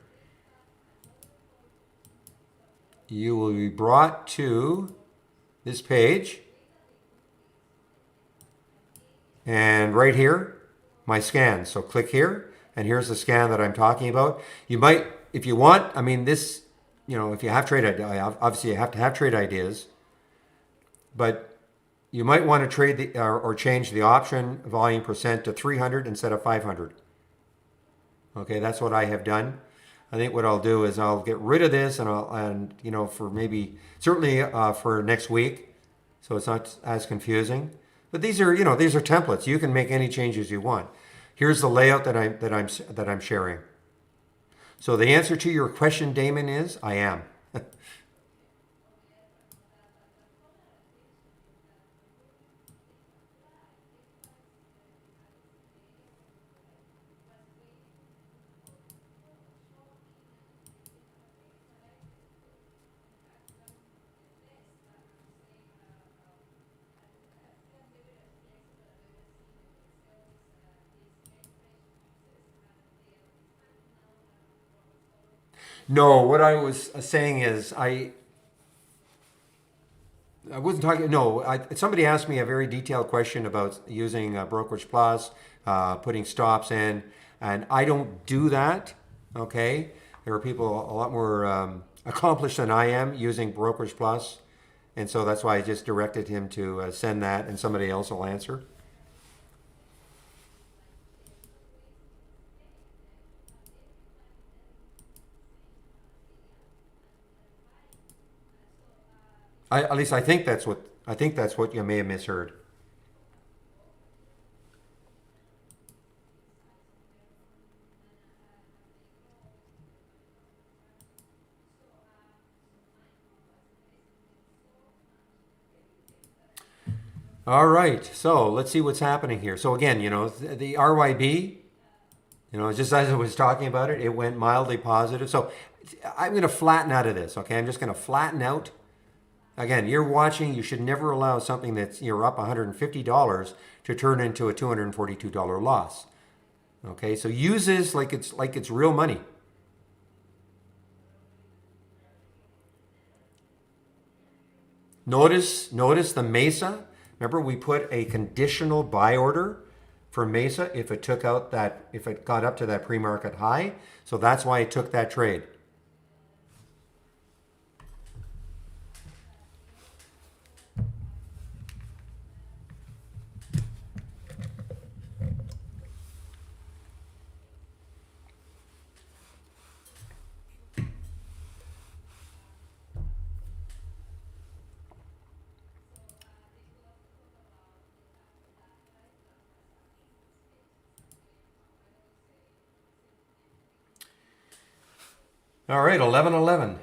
you will be brought to this page. And right here, my scans. So click here, and here's the scan that I'm talking about. You might, if you want, this, if you have trade ideas, obviously you have to have trade ideas, but you might want to trade or change the option volume percent to 300 instead of 500. Okay, that's what I have done. I think what I'll do is I'll get rid of this, and for maybe certainly for next week, so it's not as confusing. But these are templates. You can make any changes you want. Here's the layout that I'm sharing. So the answer to your question, Damon, is I am. No, what I was saying is I wasn't talking. No, somebody asked me a very detailed question about using Brokerage Plus, putting stops in, and I don't do that. Okay, there are people a lot more accomplished than I am using Brokerage Plus, and so that's why I just directed him to send that, and somebody else will answer. At least I think that's what you may have misheard. All right, so let's see what's happening here. So again, the RYB, just as I was talking about it, it went mildly positive. So I'm going to flatten out of this, okay? I'm just going to flatten out. Again, you're watching, you should never allow something that's you're up $150 to turn into a $242 loss. Okay, so use this like it's real money. Notice the Mesa. Remember, we put a conditional buy order for Mesa if it got up to that pre-market high. So that's why it took that trade. All right, 11:11.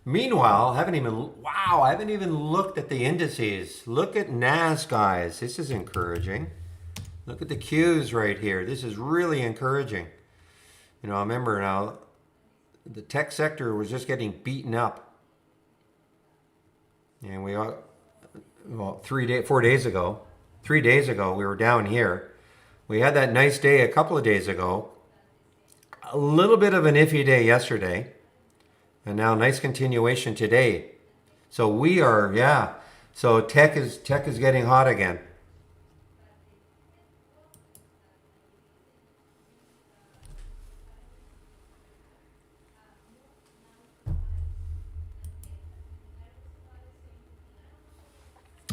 Meanwhile, I haven't even looked at the indices. Look at NAS, guys. This is encouraging. Look at the Qs right here. This is really encouraging. You know, I remember now, the tech sector was just getting beaten up. And well, 4 days ago, 3 days ago, we were down here. We had that nice day a couple of days ago. A little bit of an iffy day yesterday. And now nice continuation today. So we are, yeah. So tech is getting hot again.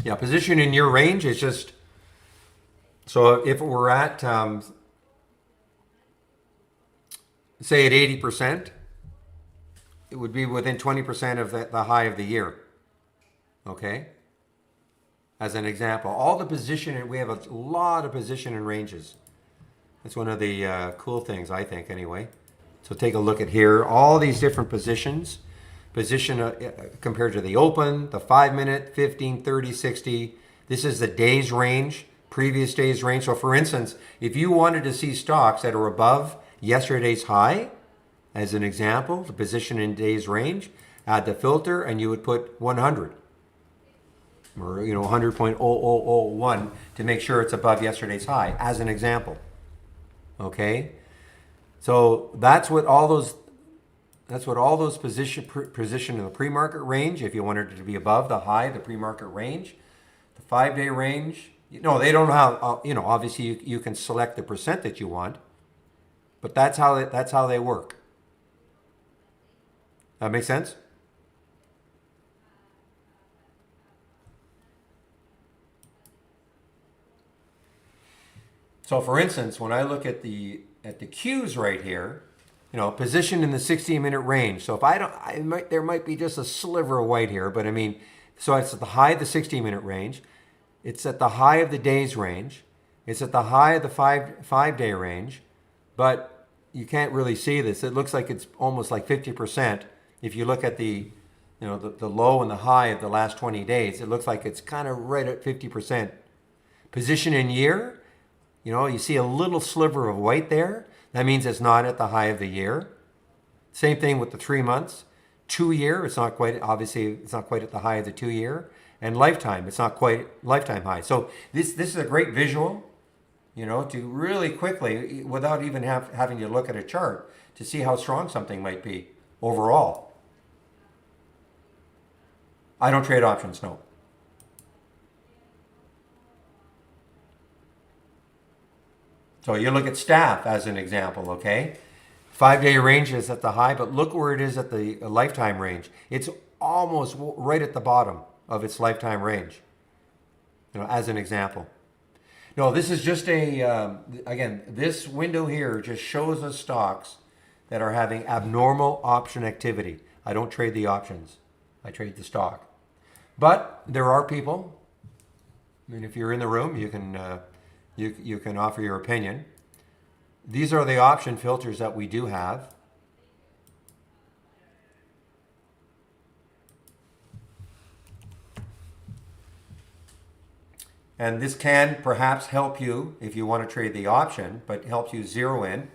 Yeah, position in your range is just, so if we're at say at 80%, it would be within 20% of the high of the year. Okay? As an example, all the position, we have a lot of position and ranges. That's one of the cool things, I think, anyway. So take a look at here, all these different positions. Position compared to the open, the 5 minute, 15, 30, 60. This is the day's range, previous day's range. So for instance, if you wanted to see stocks that are above yesterday's high, as an example, the position in day's range, add the filter and you would put 100 or 100.0001 to make sure it's above yesterday's high, as an example. Okay? So that's what all those position in the pre-market range. If you wanted it to be above the high, the pre-market range, the 5-day range. They don't have. Obviously, you can select the percent that you want, but that's how they work. That makes sense. So, for instance, when I look at the Qs right here, position in the 60-minute range. So if there might be just a sliver of white here, but I mean, so it's at the high of the 60-minute range. It's at the high of the day's range. It's at the high of the five-day range, but you can't really see this. It looks like it's almost like 50%. If you look at the low and the high of the last 20 days, it looks like it's kind of right at 50%. Position in year, you see a little sliver of white there. That means it's not at the high of the year. Same thing with the 3 months. 2 year, it's not quite at the high of the 2 year. And lifetime, it's not quite lifetime high. So this is a great visual, to really quickly, without even having to look at a chart, to see how strong something might be overall. I don't trade options, no. So you look at staff as an example, okay? 5-day range is at the high, but look where it is at the lifetime range. It's almost right at the bottom of its lifetime range, as an example. No, this is just again, this window here just shows us stocks that are having abnormal option activity. I don't trade the options. I trade the stock. But there are people, I mean, if you're in the room, you can offer your opinion. These are the option filters that we do have. And this can perhaps help you if you want to trade the option, but helps you zero in,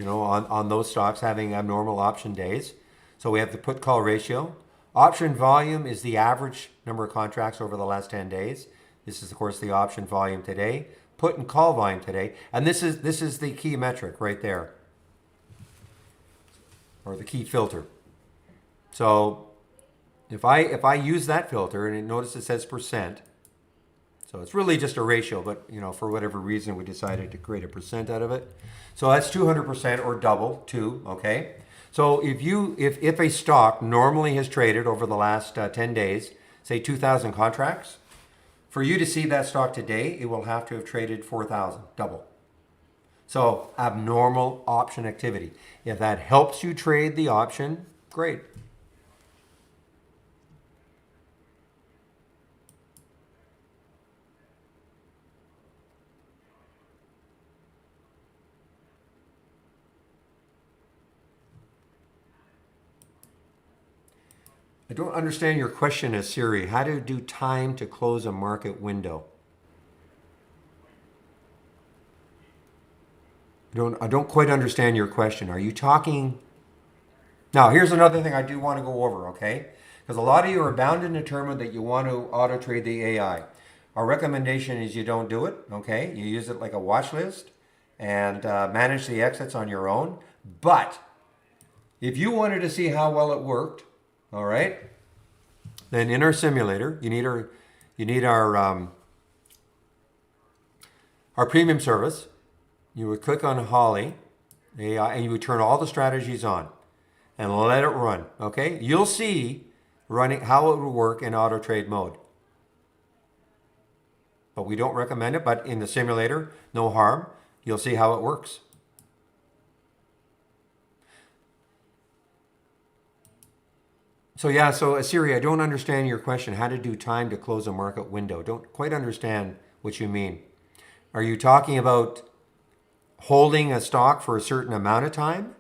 on those stocks having abnormal option days. So we have the put-call ratio. Option volume is the average number of contracts over the last 10 days. This is, of course, the option volume today. Put and call volume today. And this is the key metric right there, or the key filter. So if I use that filter, and notice it says percent, so it's really just a ratio, but for whatever reason we decided to create a percent out of it. So that's 200% or double 2, okay? So if a stock normally has traded over the last 10 days, say 2,000 contracts, for you to see that stock today, it will have to have traded 4,000, double. So abnormal option activity. If that helps you trade the option, great. I don't understand your question as Siri. How to do time to close a market window? I don't quite understand your question. Are you talking? Now, here's another thing I do want to go over, okay? Because a lot of you are bound and determined that you want to auto trade the AI. Our recommendation is you don't do it, okay? You use it like a watch list and manage the exits on your own. But if you wanted to see how well it worked, all right, then in our simulator, you need our premium service. You would click on Holly AI and you would turn all the strategies on and let it run. Okay, you'll see running how it will work in auto trade mode. But we don't recommend it. But in the simulator, no harm. You'll see how it works. So yeah, so Siri, I don't understand your question. How to do time to close a market window? Don't quite understand what you mean. Are you talking about holding a stock for a certain amount of time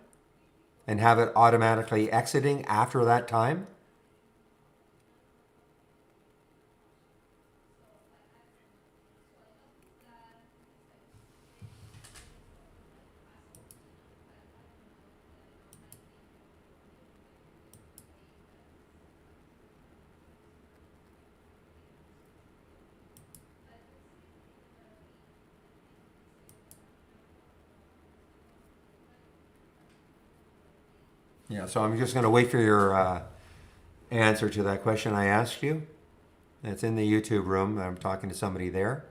and have it automatically exiting after that time? Yeah, so I'm just going to wait for your answer to that question I asked you. It's in the YouTube room. I'm talking to somebody there.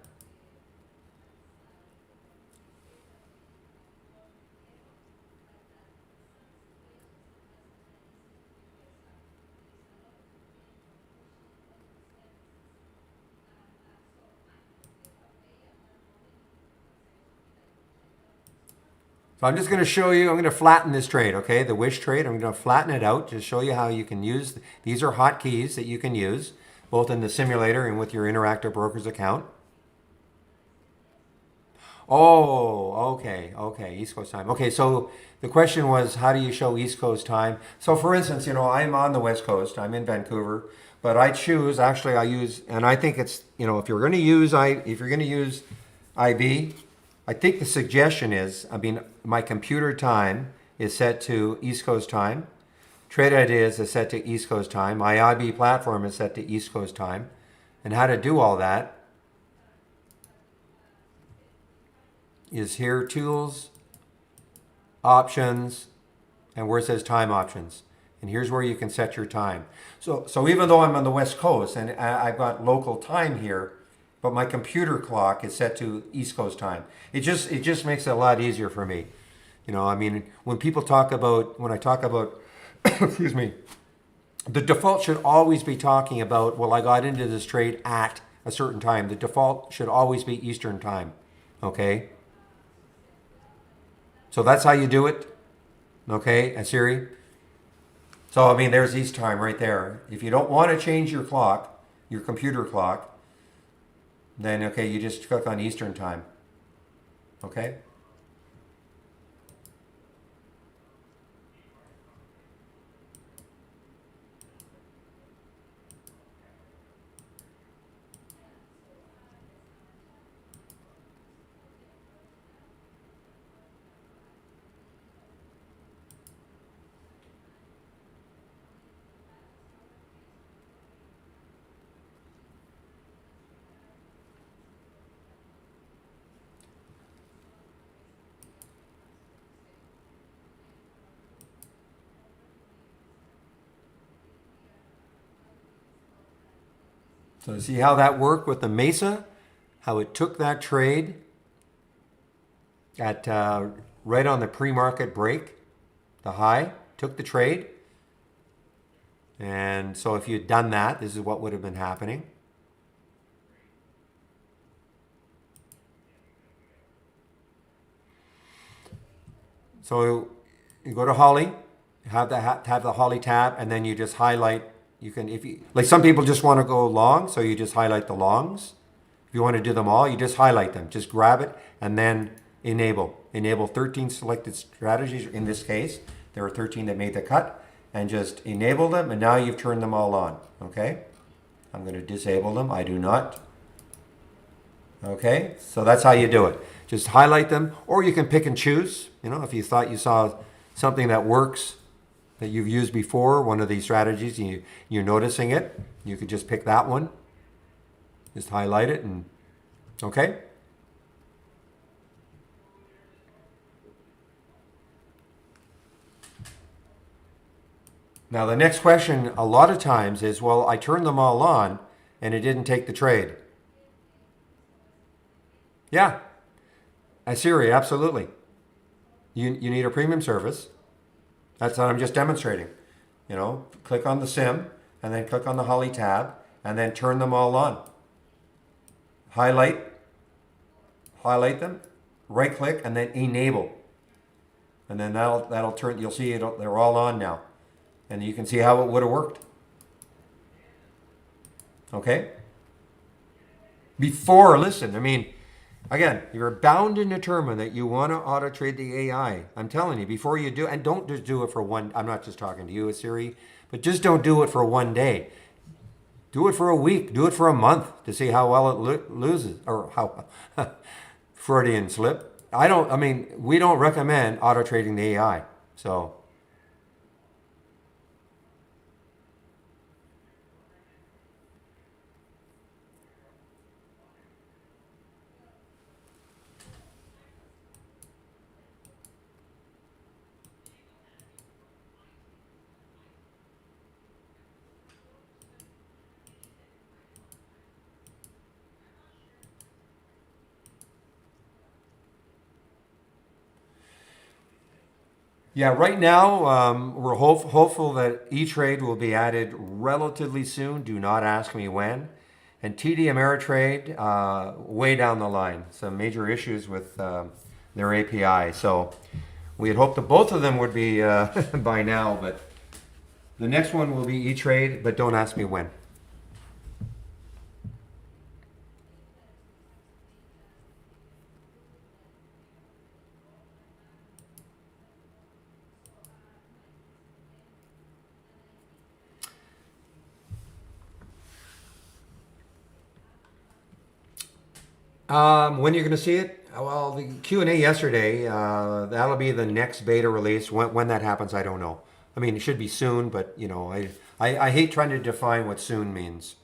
So I'm just going to show you, I'm going to flatten this trade, okay? The wish trade, I'm going to flatten it out, just show you how you can use, these are hotkeys that you can use, both in the simulator and with your Interactive Brokers account. Oh, okay, East Coast time. Okay, so the question was, how do you show East Coast time? So for instance, I'm on the West Coast, I'm in Vancouver, but I choose, actually I use, and I think it's, if you're going to use IB, I think the suggestion is, my computer time is set to East Coast time. Traderz is set to East Coast time. My IB platform is set to East Coast time. And how to do all that is here, tools, options, and where it says time options. And here's where you can set your time. So even though I'm on the West Coast and I've got local time here, but my computer clock is set to East Coast time. It just makes it a lot easier for me. When I talk about, excuse me, the default should always be talking about, well, I got into this trade at a certain time. The default should always be Eastern time, okay? So that's how you do it, okay, and Siri? So, there's East time right there. If you don't want to change your clock, your computer clock, then, okay, you just click on Eastern time. Okay? So see how that worked with the Mesa? How it took that trade at right on the pre-market break, the high, took the trade. And so if you'd done that, this is what would have been happening. So you go to Holly, have the Holly tab, and then you just highlight. You can, like some people just want to go long, so you just highlight the longs. If you want to do them all, you just highlight them. Just grab it and then enable. Enable 13 selected strategies. In this case, there are 13 that made the cut. and just enable them, and now you've turned them all on. Okay, I'm going to disable them. I do not. Okay, so that's how you do it. Just highlight them, or you can pick and choose. You know, if you thought you saw something that works that you've used before, one of these strategies, you're noticing it, you could just pick that one. Just highlight it and okay. Now the next question a lot of times is, well, I turned them all on and it didn't take the trade. Yeah, Siri, absolutely. You need a premium service. That's what I'm just demonstrating. You know, click on the sim and then click on the Holly tab and then turn them all on. Highlight them, right click and then enable. And then that'll turn, you'll see they're all on now. And you can see how it would have worked. Okay? Before, listen, I mean, again, you're bound and determined that you want to auto trade the AI. I'm telling you, before you do, and don't just do it for one, I'm not just talking to you, Siri, but just don't do it for one day. Do it for a week, do it for a month to see how well it loses, or how, Freudian slip. We don't recommend auto trading the AI. So, yeah, right now we're hopeful that E-Trade will be added relatively soon. Do not ask me when. And TD Ameritrade, way down the line. Some major issues with their API. So we had hoped that both of them would be by now, but the next one will be E-Trade, but don't ask me when. When you're going to see it? Well, the Q&A yesterday, that'll be the next beta release. When that happens, I don't know. I mean, it should be soon, but you know, I hate trying to define what soon means.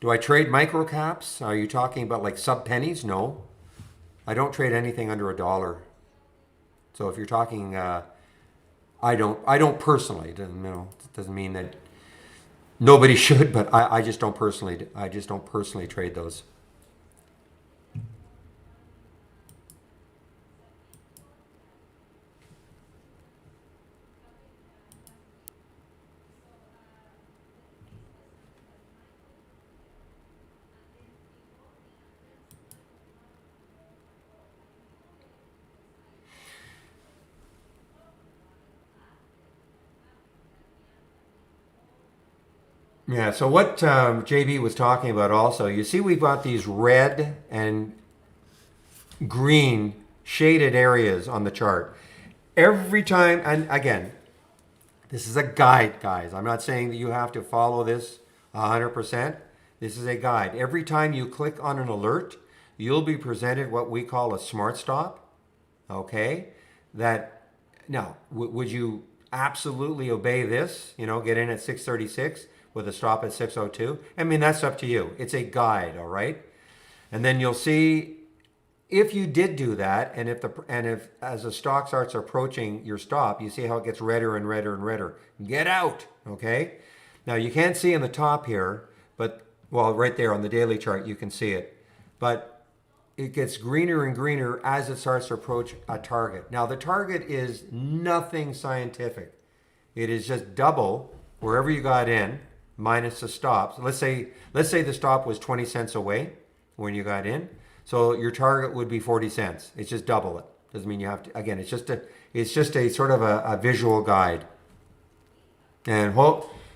Do I trade micro caps? Are you talking about like sub pennies? No, I don't trade anything under $1. So if you're talking, I don't personally. It doesn't mean that nobody should, but I just don't personally trade those. Yeah, so what JB was talking about also, you see we've got these red and green shaded areas on the chart. Every time, and again, this is a guide, guys. I'm not saying that you have to follow this 100%. This is a guide. Every time you click on an alert, you'll be presented what we call a smart stop. Okay? That, now, would you absolutely obey this? You know, get in at 636 with a stop at 602? I mean, that's up to you. It's a guide, all right? And then you'll see if you did do that, and if as the stock starts approaching your stop, you see how it gets redder and redder and redder. Get out, okay? Now you can't see in the top here, but well, right there on the daily chart you can see it, but it gets greener and greener as it starts to approach a target. Now the target is nothing scientific. It is just double wherever you got in minus the stop. So let's say the stop was 20 cents away when you got in. So your target would be 40 cents. It's just double it. Doesn't mean you have to, again, it's just a sort of a visual guide. And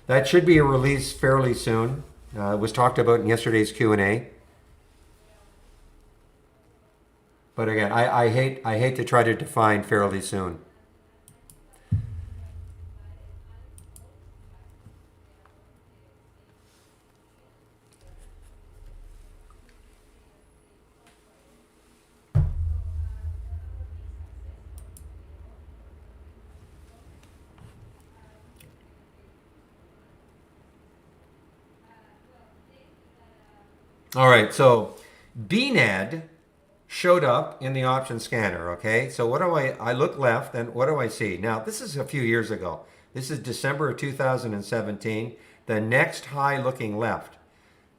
that should be a release fairly soon. It was talked about in yesterday's Q&A. But again, I hate to try to define fairly soon. All right, so BNED showed up in the option scanner, okay? So what do I look left and what do I see? Now, this is a few years ago. This is December of 2017, the next high looking left.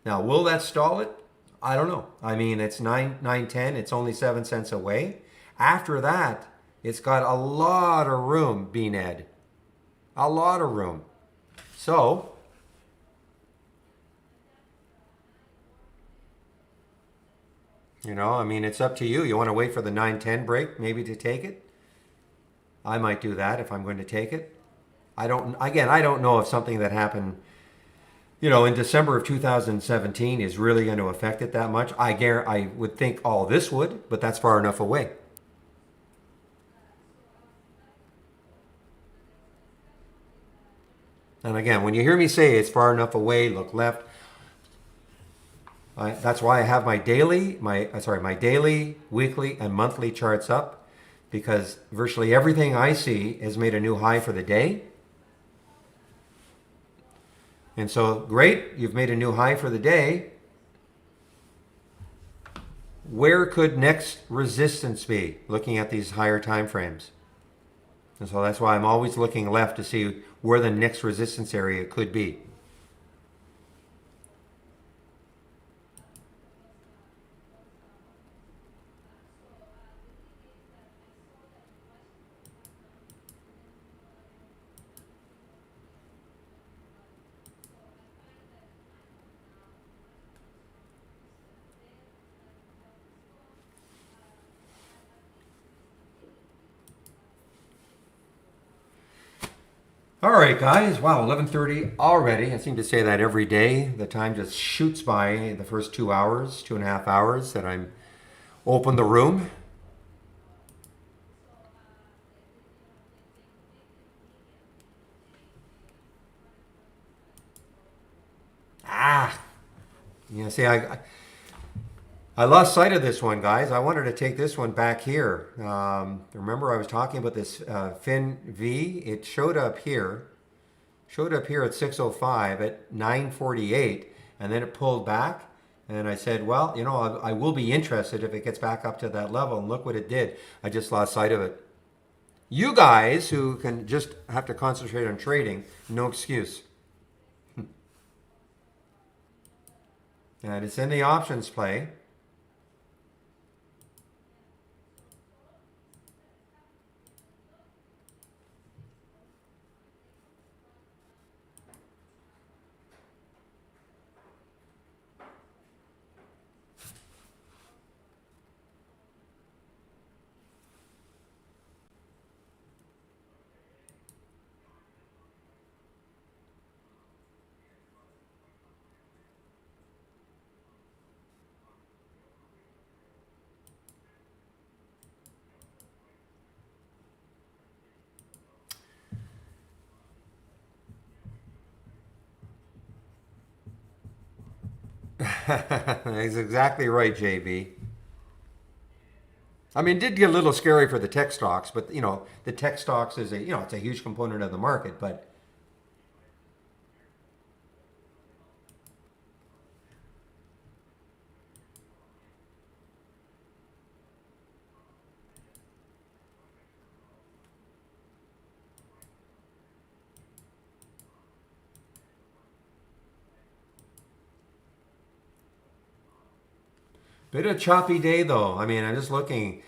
Now, will that stall it? I don't know. I mean, it's 910, it's only 7 cents away. After that, it's got a lot of room, BNED. A lot of room. So, I mean, it's up to you. You want to wait for the 910 break maybe to take it? I might do that if I'm going to take it. I don't know if something that happened, in December of 2017 is really going to affect it that much. I would think all this would, but that's far enough away. And again, when you hear me say it's far enough away, look left. That's why I have my daily, weekly, and monthly charts up, because virtually everything I see has made a new high for the day. And so, great, you've made a new high for the day. Where could next resistance be, looking at these higher time frames? And so that's why I'm always looking left to see where the next resistance area could be. All right, guys. Wow, 11:30 already. I seem to say that every day. The time just shoots by the first 2 hours, 2.5 hours that I'm open the room. Ah, see, I lost sight of this one, guys. I wanted to take this one back here. Remember, I was talking about this Fin V. It showed up here. Showed up here at 6:05 at 9:48, and then it pulled back. And I said, well, I will be interested if it gets back up to that level. And look what it did. I just lost sight of it. You guys who can just have to concentrate on trading, no excuse. And it's in the options play. That's exactly right, JB. I mean, it did get a little scary for the tech stocks, but the tech stocks is it's a huge component of the market, but bit of a choppy day though. I mean, I'm just looking.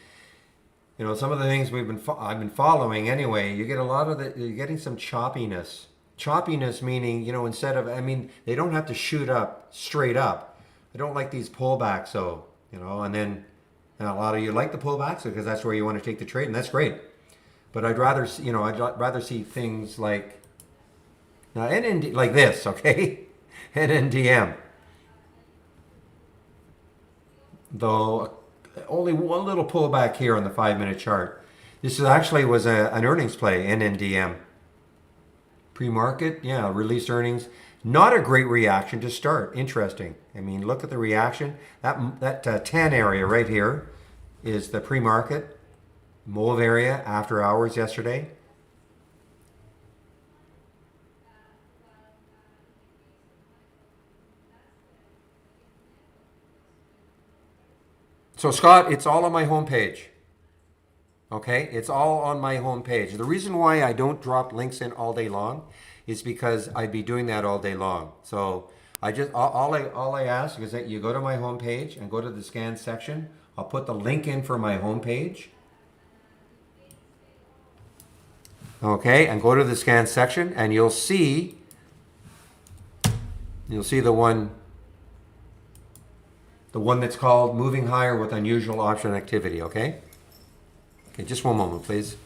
Some of the things I've been following anyway. You get a lot of you're getting some choppiness. Choppiness meaning instead of, I mean, they don't have to shoot up straight up. I don't like these pullbacks though. And then and a lot of you like the pullbacks because that's where you want to take the trade, and that's great. But I'd rather see things like now NND like this, okay? NNDM. Though only one little pullback here on the 5-minute chart. This was an earnings play, NNDM. Pre-market, yeah, released earnings. Not a great reaction to start. Interesting. I mean, look at the reaction. That tan area right here is the pre-market mauve area after hours yesterday. So Scott, it's all on my homepage. Okay, it's all on my homepage. The reason why I don't drop links in all day long is because I'd be doing that all day long. So I just all I ask is that you go to my homepage and go to the scan section. I'll put the link in for my homepage. Okay, and go to the scan section, and you'll see the one that's called Moving Higher with Unusual Option Activity. Okay. Okay, just one moment, please.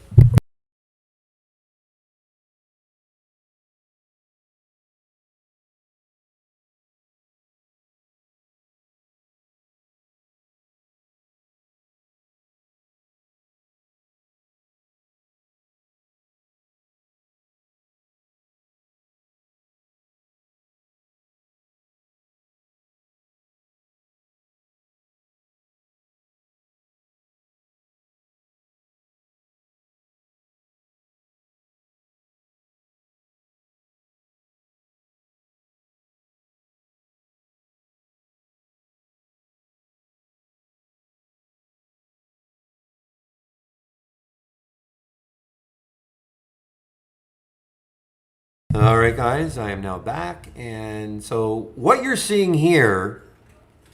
All right, guys, I am now back. And so what you're seeing here,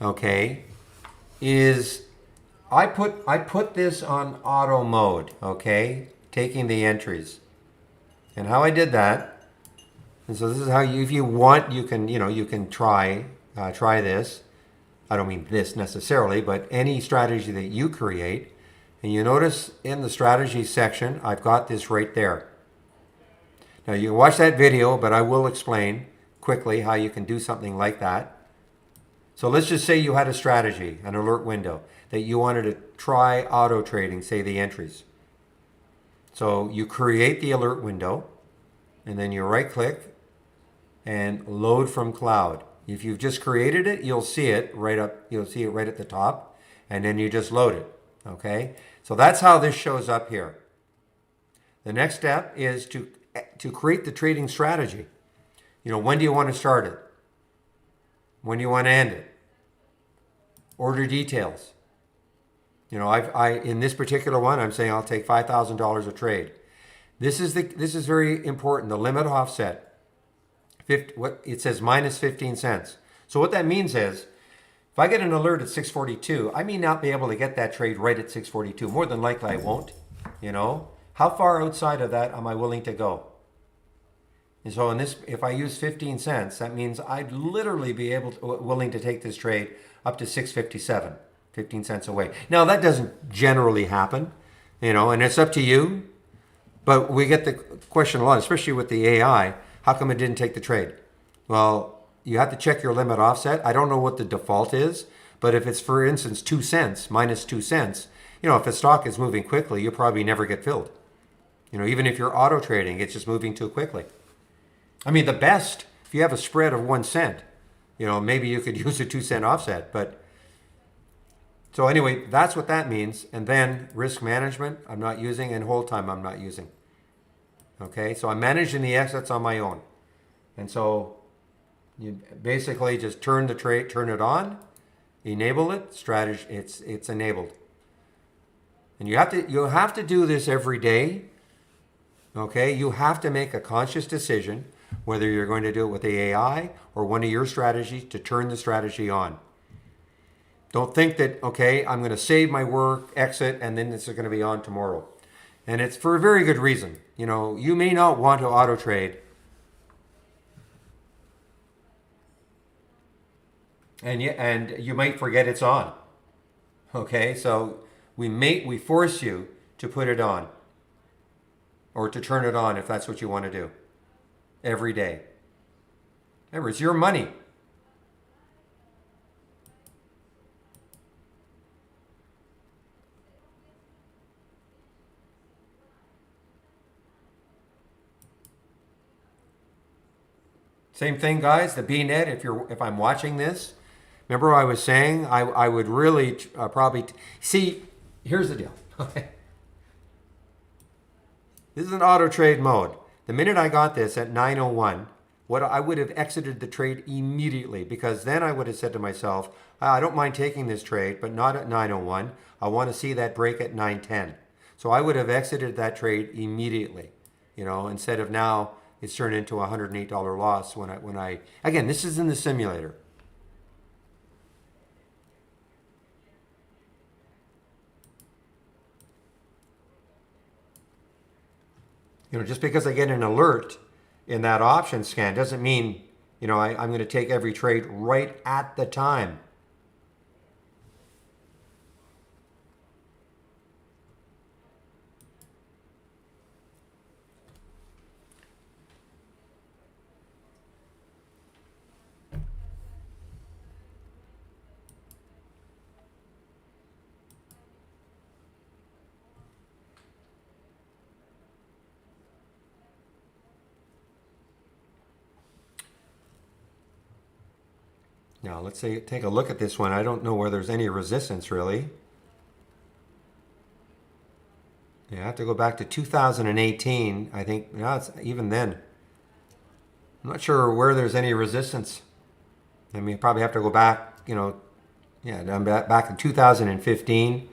okay, is I put this on auto mode, okay, taking the entries. And how I did that, and so this is how you, if you want, you can try this. I don't mean this necessarily, but any strategy that you create. And you notice in the strategy section, I've got this right there. Now you can watch that video, but I will explain quickly how you can do something like that. So let's just say you had a strategy, an alert window, that you wanted to try auto trading, say the entries. So you create the alert window, and then you right click and load from cloud. If you've just created it, you'll see it right up, you'll see it right at the top, and then you just load it. Okay? So that's how this shows up here. The next step is to create the trading strategy. When do you want to start it? When do you want to end it? Order details. In this particular one, I'm saying I'll take $5,000 a trade. This is very important. The limit offset. It says minus 15 cents. So what that means is, if I get an alert at 6:42, I may not be able to get that trade right at 6:42. More than likely, I won't. How far outside of that am I willing to go? And so if I use 15 cents, that means I'd literally be willing to take this trade up to 6:57, 15 cents away. Now that doesn't generally happen, and it's up to you. But we get the question a lot, especially with the AI, how come it didn't take the trade? Well, you have to check your limit offset. I don't know what the default is, but if it's, for instance, 2 cents, minus 2 cents, if the stock is moving quickly, you probably never get filled. Even if you're auto trading, it's just moving too quickly. I mean, the best, if you have a spread of 1 cent, maybe you could use a 2 cent offset. But so anyway, that's what that means. And then risk management, I'm not using, and hold time, I'm not using. Okay, so I'm managing the exits on my own. And so you basically just turn the trade, turn it on, enable it, strategy, it's enabled. And you have to do this every day. Okay, you have to make a conscious decision whether you're going to do it with the AI or one of your strategies to turn the strategy on. Don't think that, okay, I'm going to save my work, exit, and then this is going to be on tomorrow. And it's for a very good reason. You may not want to auto trade. And you might forget it's on. Okay, so we force you to put it on. Or to turn it on if that's what you want to do. Every day. Remember, it's your money. Same thing, guys, the BNet, if I'm watching this, remember I was saying I would really probably... See, here's the deal. Okay. This is an auto trade mode. The minute I got this at 9:01, what I would have exited the trade immediately, because then I would have said to myself, I don't mind taking this trade, but not at 901. I want to see that break at 910. So I would have exited that trade immediately, instead of now it's turned into a $108 loss when I again, this is in the simulator. Just because I get an alert in that option scan doesn't mean, I'm going to take every trade right at the time. Now, let's say take a look at this one. I don't know where there's any resistance really. Yeah, I have to go back to 2018. I think, it's even then. I'm not sure where there's any resistance. I mean, you probably have to go back, I'm back in 2015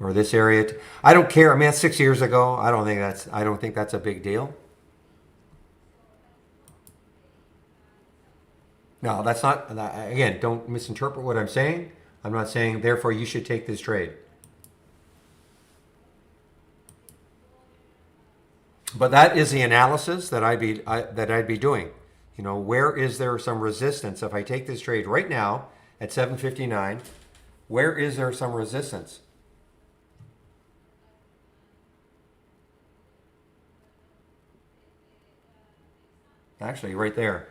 or this area. I don't care. I mean, that's 6 years ago. I don't think that's a big deal. No, that's not, again, don't misinterpret what I'm saying. I'm not saying, therefore, you should take this trade. But that is the analysis that I'd be doing. Where is there some resistance? If I take this trade right now at 759, where is there some resistance? Actually, right there.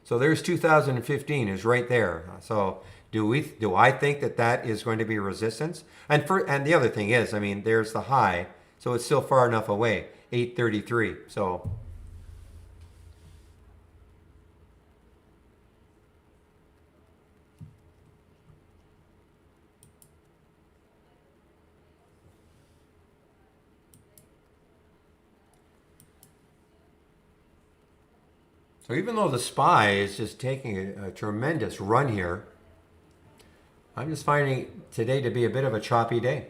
So there's 2015 is right there. So do I think that is going to be resistance? And the other thing is, I mean, there's the high, so it's still far enough away, 833. So even though the SPY is just taking a tremendous run here, I'm just finding today to be a bit of a choppy day.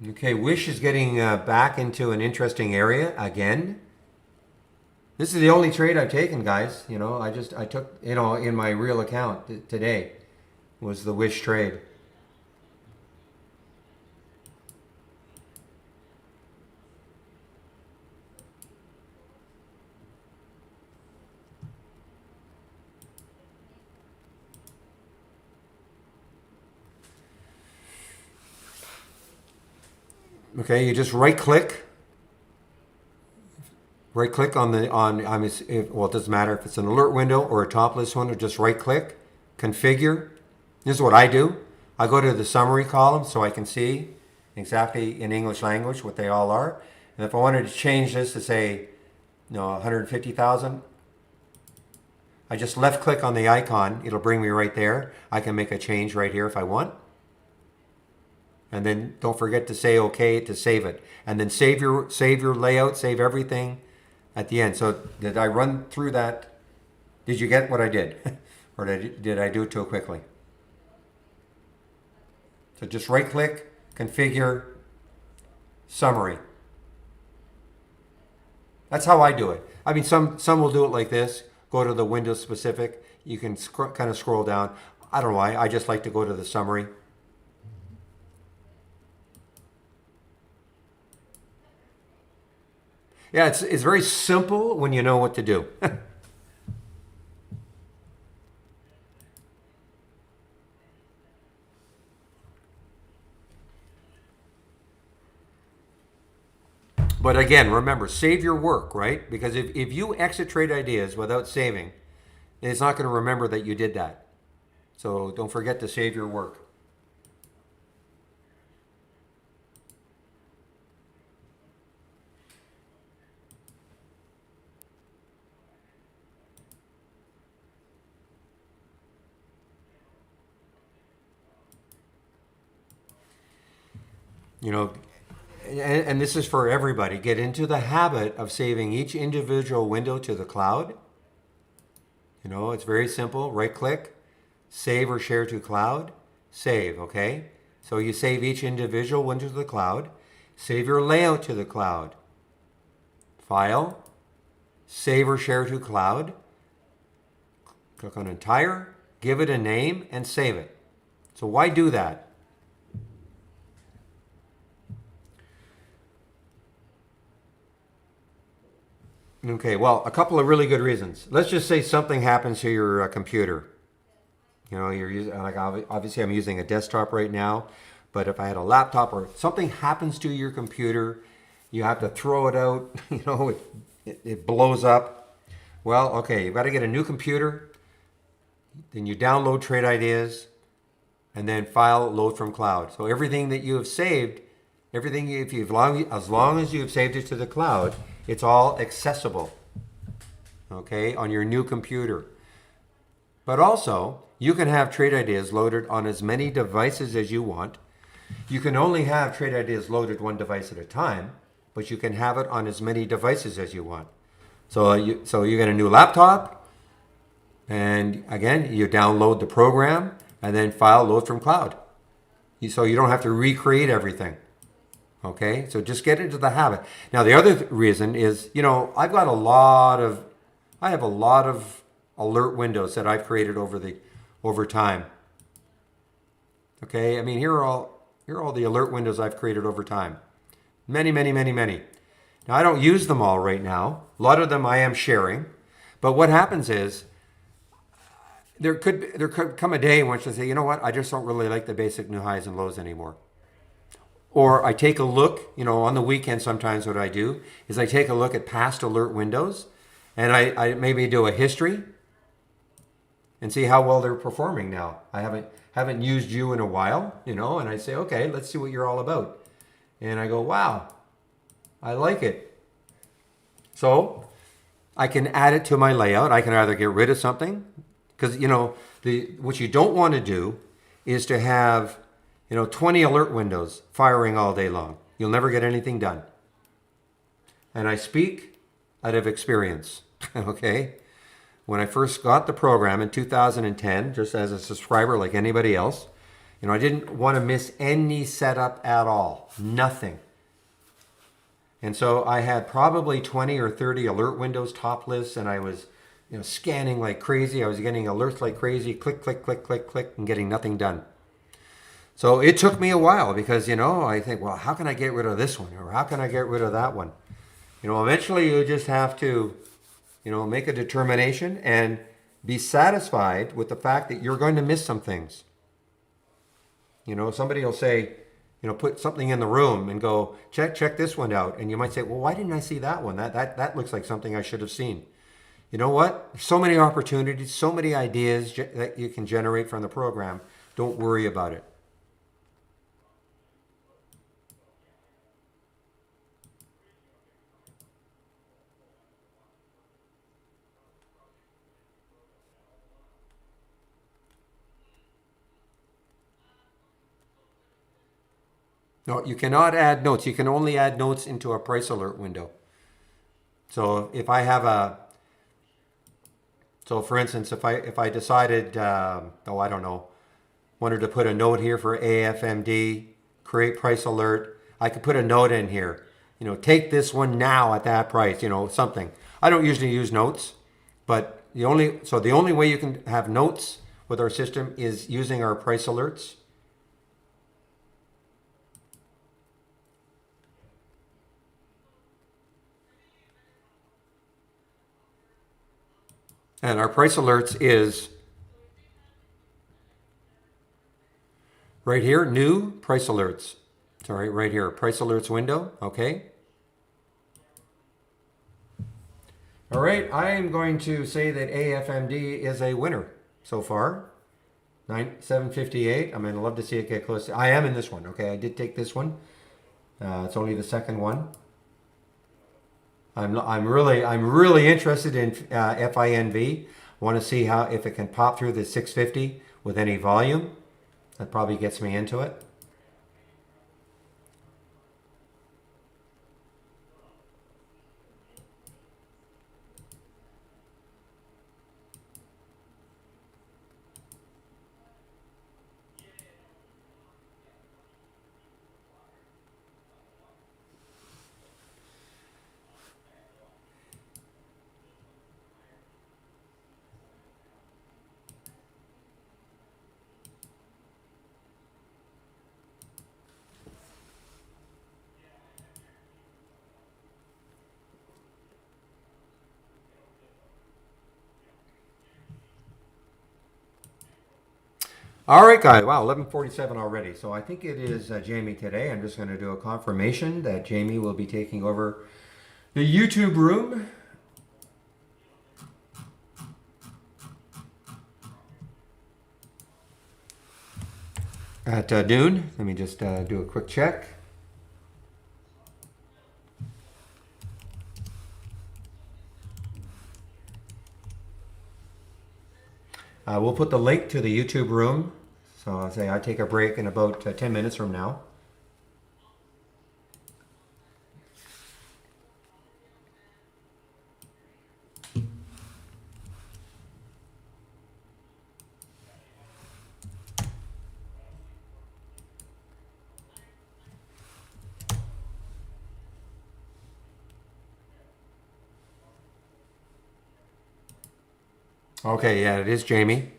Okay, Wish is getting back into an interesting area again. This is the only trade I've taken, guys. I took, in my real account today was the Wish trade. Okay, you just right click on it doesn't matter if it's an alert window or a top list window, just right click, configure. This is what I do. I go to the summary column so I can see exactly in English language what they all are. And if I wanted to change this to say, 150,000, I just left click on the icon. It'll bring me right there. I can make a change right here if I want. And then don't forget to say okay to save it. And then save your layout, save everything at the end. So did I run through that? Did you get what I did? Or did I do it too quickly? So just right click, configure, summary. That's how I do it. I mean, some will do it like this. Go to the Windows specific. You can kind of scroll down. I don't know why. I just like to go to the summary. Yeah, it's very simple when you know what to do. But again, remember, save your work, right? Because if you exit trade ideas without saving, it's not going to remember that you did that. So don't forget to save your work. You know, and this is for everybody. Get into the habit of saving each individual window to the cloud. You know, it's very simple. Right click, save or share to cloud, save, okay? So you save each individual window to the cloud, save your layout to the cloud, file, save or share to cloud, click on entire, give it a name, and save it. So why do that? Okay, well, a couple of really good reasons. Let's just say something happens to your computer. You know, you're using, like, obviously I'm using a desktop right now, but if I had a laptop or something happens to your computer, you have to throw it out, you know, it blows up. Well, okay, you've got to get a new computer, then you download Trade Ideas, and then file load from cloud. So everything that you have saved, everything, as long as you've saved it to the cloud, it's all accessible, okay, on your new computer. But also, you can have Trade Ideas loaded on as many devices as you want. You can only have Trade Ideas loaded one device at a time, but you can have it on as many devices as you want. So you get a new laptop, and again, you download the program, and then file load from cloud. So you don't have to recreate everything. Okay, so just get into the habit. Now, the other reason is, you know, I have a lot of alert windows that I've created over time. Okay, I mean, here are all the alert windows I've created over time. Many, many, many, many. Now, I don't use them all right now. A lot of them I am sharing. But what happens is, there could come a day in which I say, you know what, I just don't really like the basic new highs and lows anymore. Or I take a look, you know, on the weekend sometimes what I do is I take a look at past alert windows, and I maybe do a history and see how well they're performing now. I haven't used you in a while, you know, and I say, okay, let's see what you're all about. And I go, wow, I like it. So I can add it to my layout. I can either get rid of something, because, you know, what you don't want to do is to have, you know, 20 alert windows firing all day long. You'll never get anything done. And I speak out of experience, okay? When I first got the program in 2010, just as a subscriber like anybody else, you know, I didn't want to miss any setup at all, nothing. And so I had probably 20 or 30 alert windows top lists, and I was, you know, scanning like crazy. I was getting alerts like crazy, click, click, click, click, click, and getting nothing done. So it took me a while because, you know, I think, well, how can I get rid of this one? Or how can I get rid of that one? You know, eventually you just have to, you know, make a determination and be satisfied with the fact that you're going to miss some things. You know, somebody will say, you know, put something in the room and go, check this one out. And you might say, well, why didn't I see that one? That looks like something I should have seen. You know what? There's so many opportunities, so many ideas that you can generate from the program. Don't worry about it. No, you cannot add notes. You can only add notes into a price alert window. So if I have so for instance, if I decided, I don't know, wanted to put a note here for AFMD, create price alert, I could put a note in here. You know, take this one now at that price. You know, something. I don't usually use notes, but the only way you can have notes with our system is using our price alerts. And our price alerts is right here, new price alerts. Sorry, right here, price alerts window, okay? All right, I am going to say that AFMD is a winner so far. 758. I'm going to love to see it get close. I am in this one, okay? I did take this one. It's only the second one. I'm really interested in FINV. I want to see if it can pop through the 650 with any volume. That probably gets me into it. All right, guys. Wow, 11:47 already. So I think it is Jamie today. I'm just going to do a confirmation that Jamie will be taking over the YouTube room at noon. Let me just do a quick check. We'll put the link to the YouTube room. So I'll say I take a break in about 10 minutes from now. Okay, yeah, it is Jamie.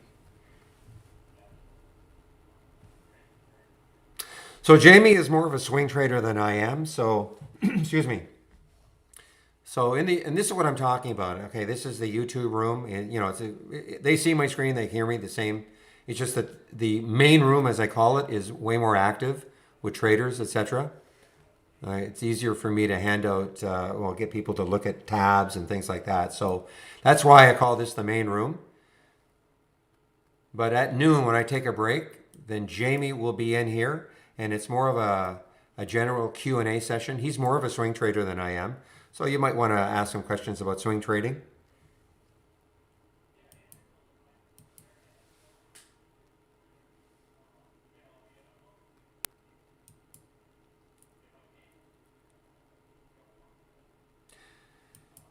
So Jamie is more of a swing trader than I am. So, excuse me. So and this is what I'm talking about. Okay, this is the YouTube room, and they see my screen, they hear me the same. It's just that the main room, as I call it, is way more active with traders, etc. It's easier for me to hand out, get people to look at tabs and things like that. So that's why I call this the main room. But at noon, when I take a break, then Jamie will be in here, and it's more of a general Q&A session. He's more of a swing trader than I am. So you might want to ask some questions about swing trading.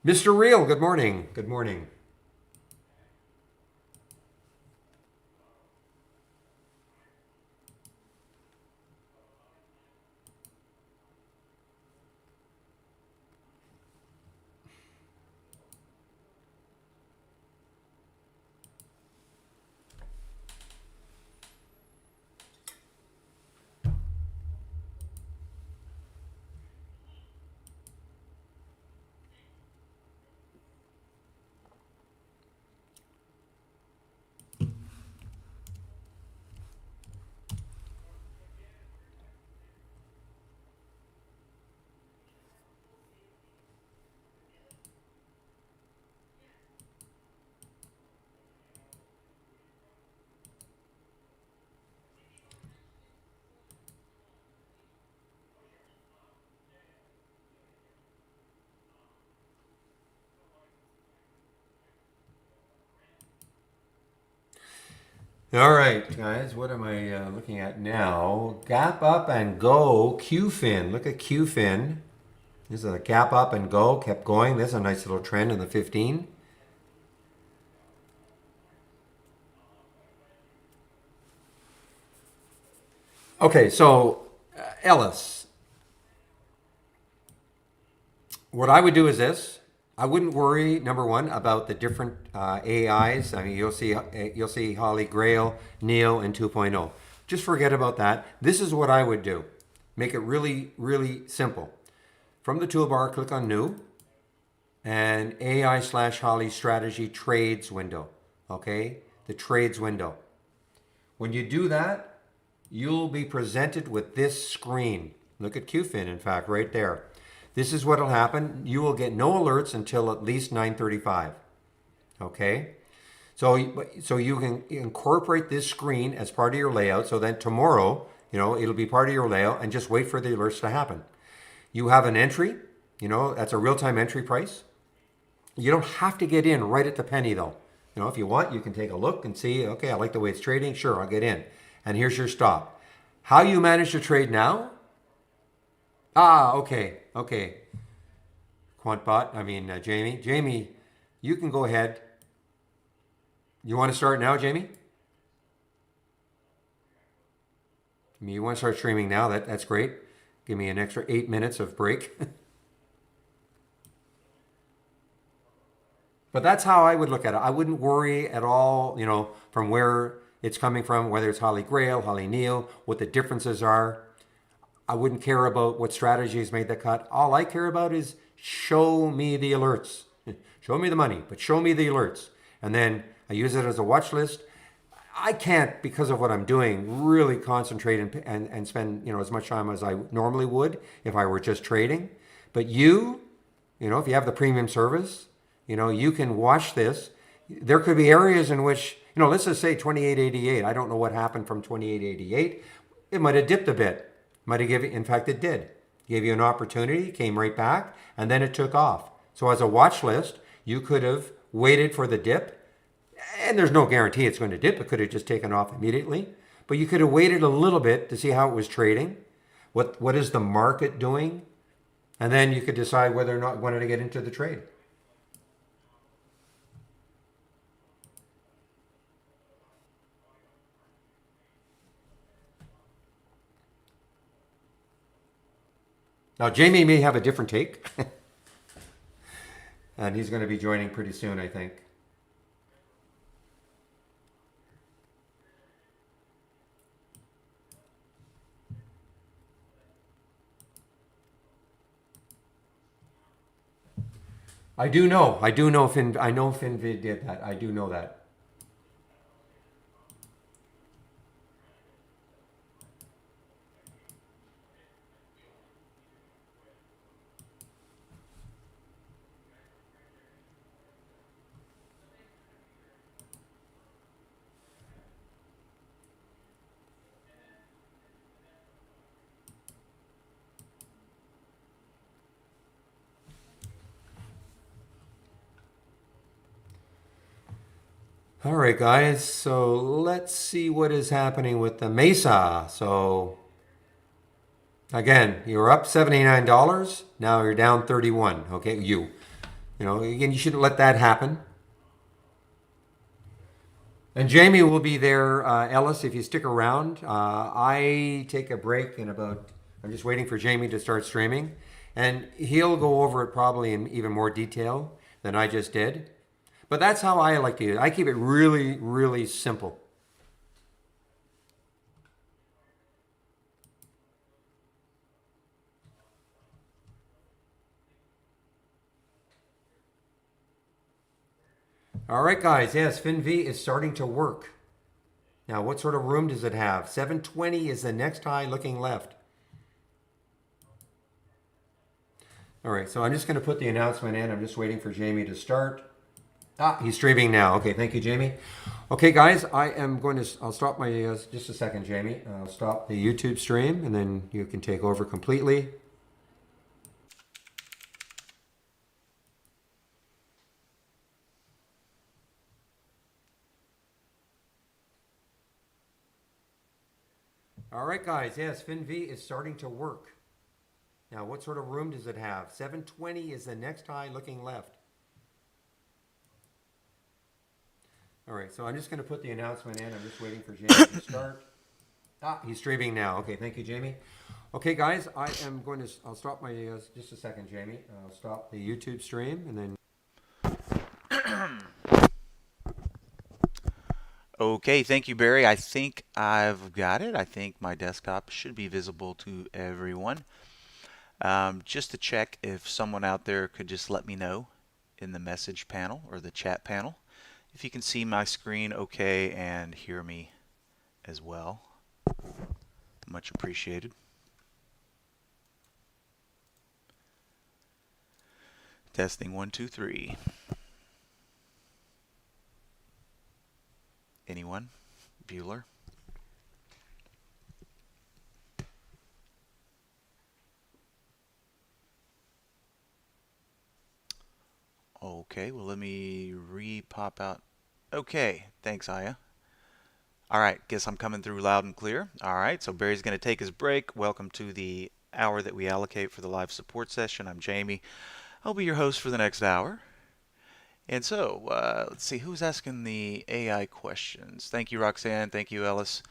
Mr. Real, good morning. Good morning. All right, guys, what am I looking at now? Gap up and go, QFin. Look at QFin. This is a gap up and go, kept going. There's a nice little trend in the 15. Okay, so Ellis, what I would do is this. I wouldn't worry, number one, about the different AIs. I mean, you'll see Holly Grail, Neo, and 2.0. Just forget about that. This is what I would do. Make it really, really simple. From the toolbar, click on New, and AI/Holly Strategy Trades window. Okay, the Trades window. When you do that, you'll be presented with this screen. Look at QFin, in fact, right there. This is what will happen. You will get no alerts until at least 9:35. Okay? So you can incorporate this screen as part of your layout, so then tomorrow, it'll be part of your layout, and just wait for the alerts to happen. You have an entry, that's a real-time entry price. You don't have to get in right at the penny though. If you want, you can take a look and see, okay, I like the way it's trading. Sure, I'll get in. And here's your stop. How you manage to trade now? Okay. QuantBot, Jamie. Jamie, you can go ahead. You want to start now, Jamie? You want to start streaming now? That's great. Give me an extra 8 minutes of break. But that's how I would look at it. I wouldn't worry at all, from where it's coming from, whether it's Holly Grail, Holly Neo, what the differences are. I wouldn't care about what strategies made the cut. All I care about is show me the alerts. Show me the money, but show me the alerts. And then I use it as a watch list. I can't, because of what I'm doing, really concentrate and spend, as much time as I normally would if I were just trading. But if you have the premium service, you can watch this. There could be areas in which, let's just say 28.88. I don't know what happened from 28.88. It might have dipped a bit. Might have given, in fact, it did. Gave you an opportunity, came right back, and then it took off. So as a watch list, you could have waited for the dip, and there's no guarantee it's going to dip. It could have just taken off immediately. But you could have waited a little bit to see how it was trading. What is the market doing? And then you could decide whether or not you wanted to get into the trade. Now, Jamie may have a different take, and he's going to be joining pretty soon, I think. I know FinVid did that. I do know that. All right, guys. So let's see what is happening with the Mesa. So again, you're up $79. Now you're down 31. Okay, again, you shouldn't let that happen. And Jamie will be there, Ellis, if you stick around. I take a break in about. I'm just waiting for Jamie to start streaming, and he'll go over it probably in even more detail than I just did. But that's how I like to do it. I keep it really, really simple. All right, guys. Yes, FinV is starting to work. Now, what sort of room does it have? 720 is the next high looking left. All right, so I'm just going to put the announcement in. I'm just waiting for Jamie to start. He's streaming now. Okay, thank you, Jamie. Okay, guys, I'll stop just a second, Jamie. I'll stop the YouTube stream, and then you can take over completely. All right, guys, yes, FinV is starting to work. Now, what sort of room does it have? 720 is the next high looking left. All right, so I'm just going to put the announcement in. I'm just waiting for Jamie to start. He's streaming now. Okay, thank you, Jamie. Okay, guys, I'll stop just a second, Jamie. I'll stop the YouTube stream, and then. Okay, thank you, Barry. I think I've got it. I think my desktop should be visible to everyone. Just to check if someone out there could just let me know in the message panel or the chat panel if you can see my screen okay and hear me as well. Much appreciated. Testing 1, 2, 3. Anyone? Bueller? Okay, well, let me re-pop out. Okay, thanks, Aya. All right, guess I'm coming through loud and clear. All right, so Barry's going to take his break. Welcome to the hour that we allocate for the live support session. I'm Jamie. I'll be your host for the next hour. And so, let's see, who's asking the AI questions? Thank you, Roxanne. Thank you, Ellis.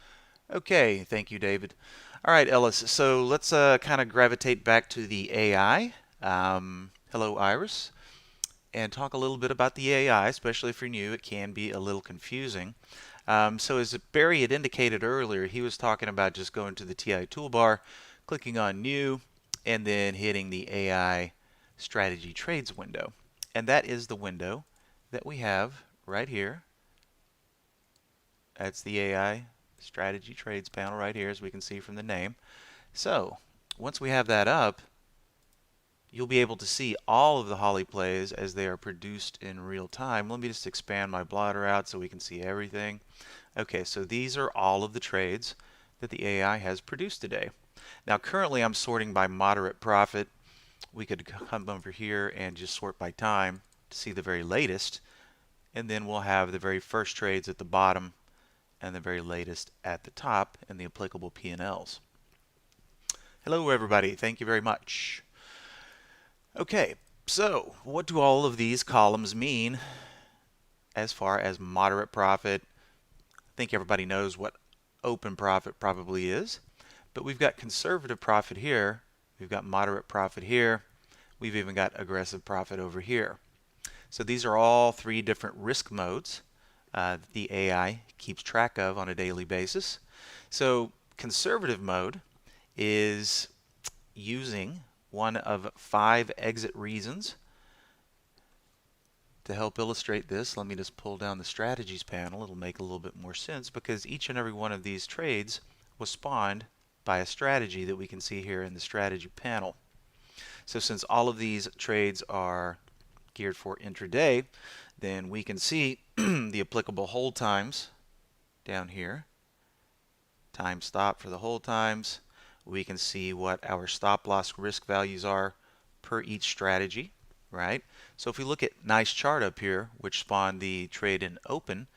Okay, thank you, David. All right, Ellis, so let's kind of gravitate back to the AI. Hello, Iris. And talk a little bit about the AI, especially if you're new. It can be a little confusing. So as Barry had indicated earlier, he was talking about just going to the TI toolbar, clicking on New, and then hitting the AI Strategy Trades window. And that is the window that we have right here. That's the AI strategy trades panel right here, as we can see from the name. So once we have that up, you'll be able to see all of the Holly plays as they are produced in real time. Let me just expand my blotter out so we can see everything. Okay, so these are all of the trades that the AI has produced today. Now currently I'm sorting by moderate profit. We could come over here and just sort by time to see the very latest, and then we'll have the very first trades at the bottom and the very latest at the top and the applicable P&Ls. Hello everybody, thank you very much. Okay, so what do all of these columns mean as far as moderate profit? I think everybody knows what open profit probably is, but we've got conservative profit here, we've got moderate profit here, we've even got aggressive profit over here. So these are all three different risk modes that the AI keeps track of on a daily basis. So conservative mode is using one of 5 exit reasons. To help illustrate this, let me just pull down the strategies panel. It'll make a little bit more sense because each and every one of these trades was spawned by a strategy that we can see here in the strategy panel. So since all of these trades are geared for intraday, then we can see the applicable hold times down here. Time stop for the hold times. We can see what our stop loss risk values are per each strategy, right? So if we look at nice chart up here, which spawned the trade in open,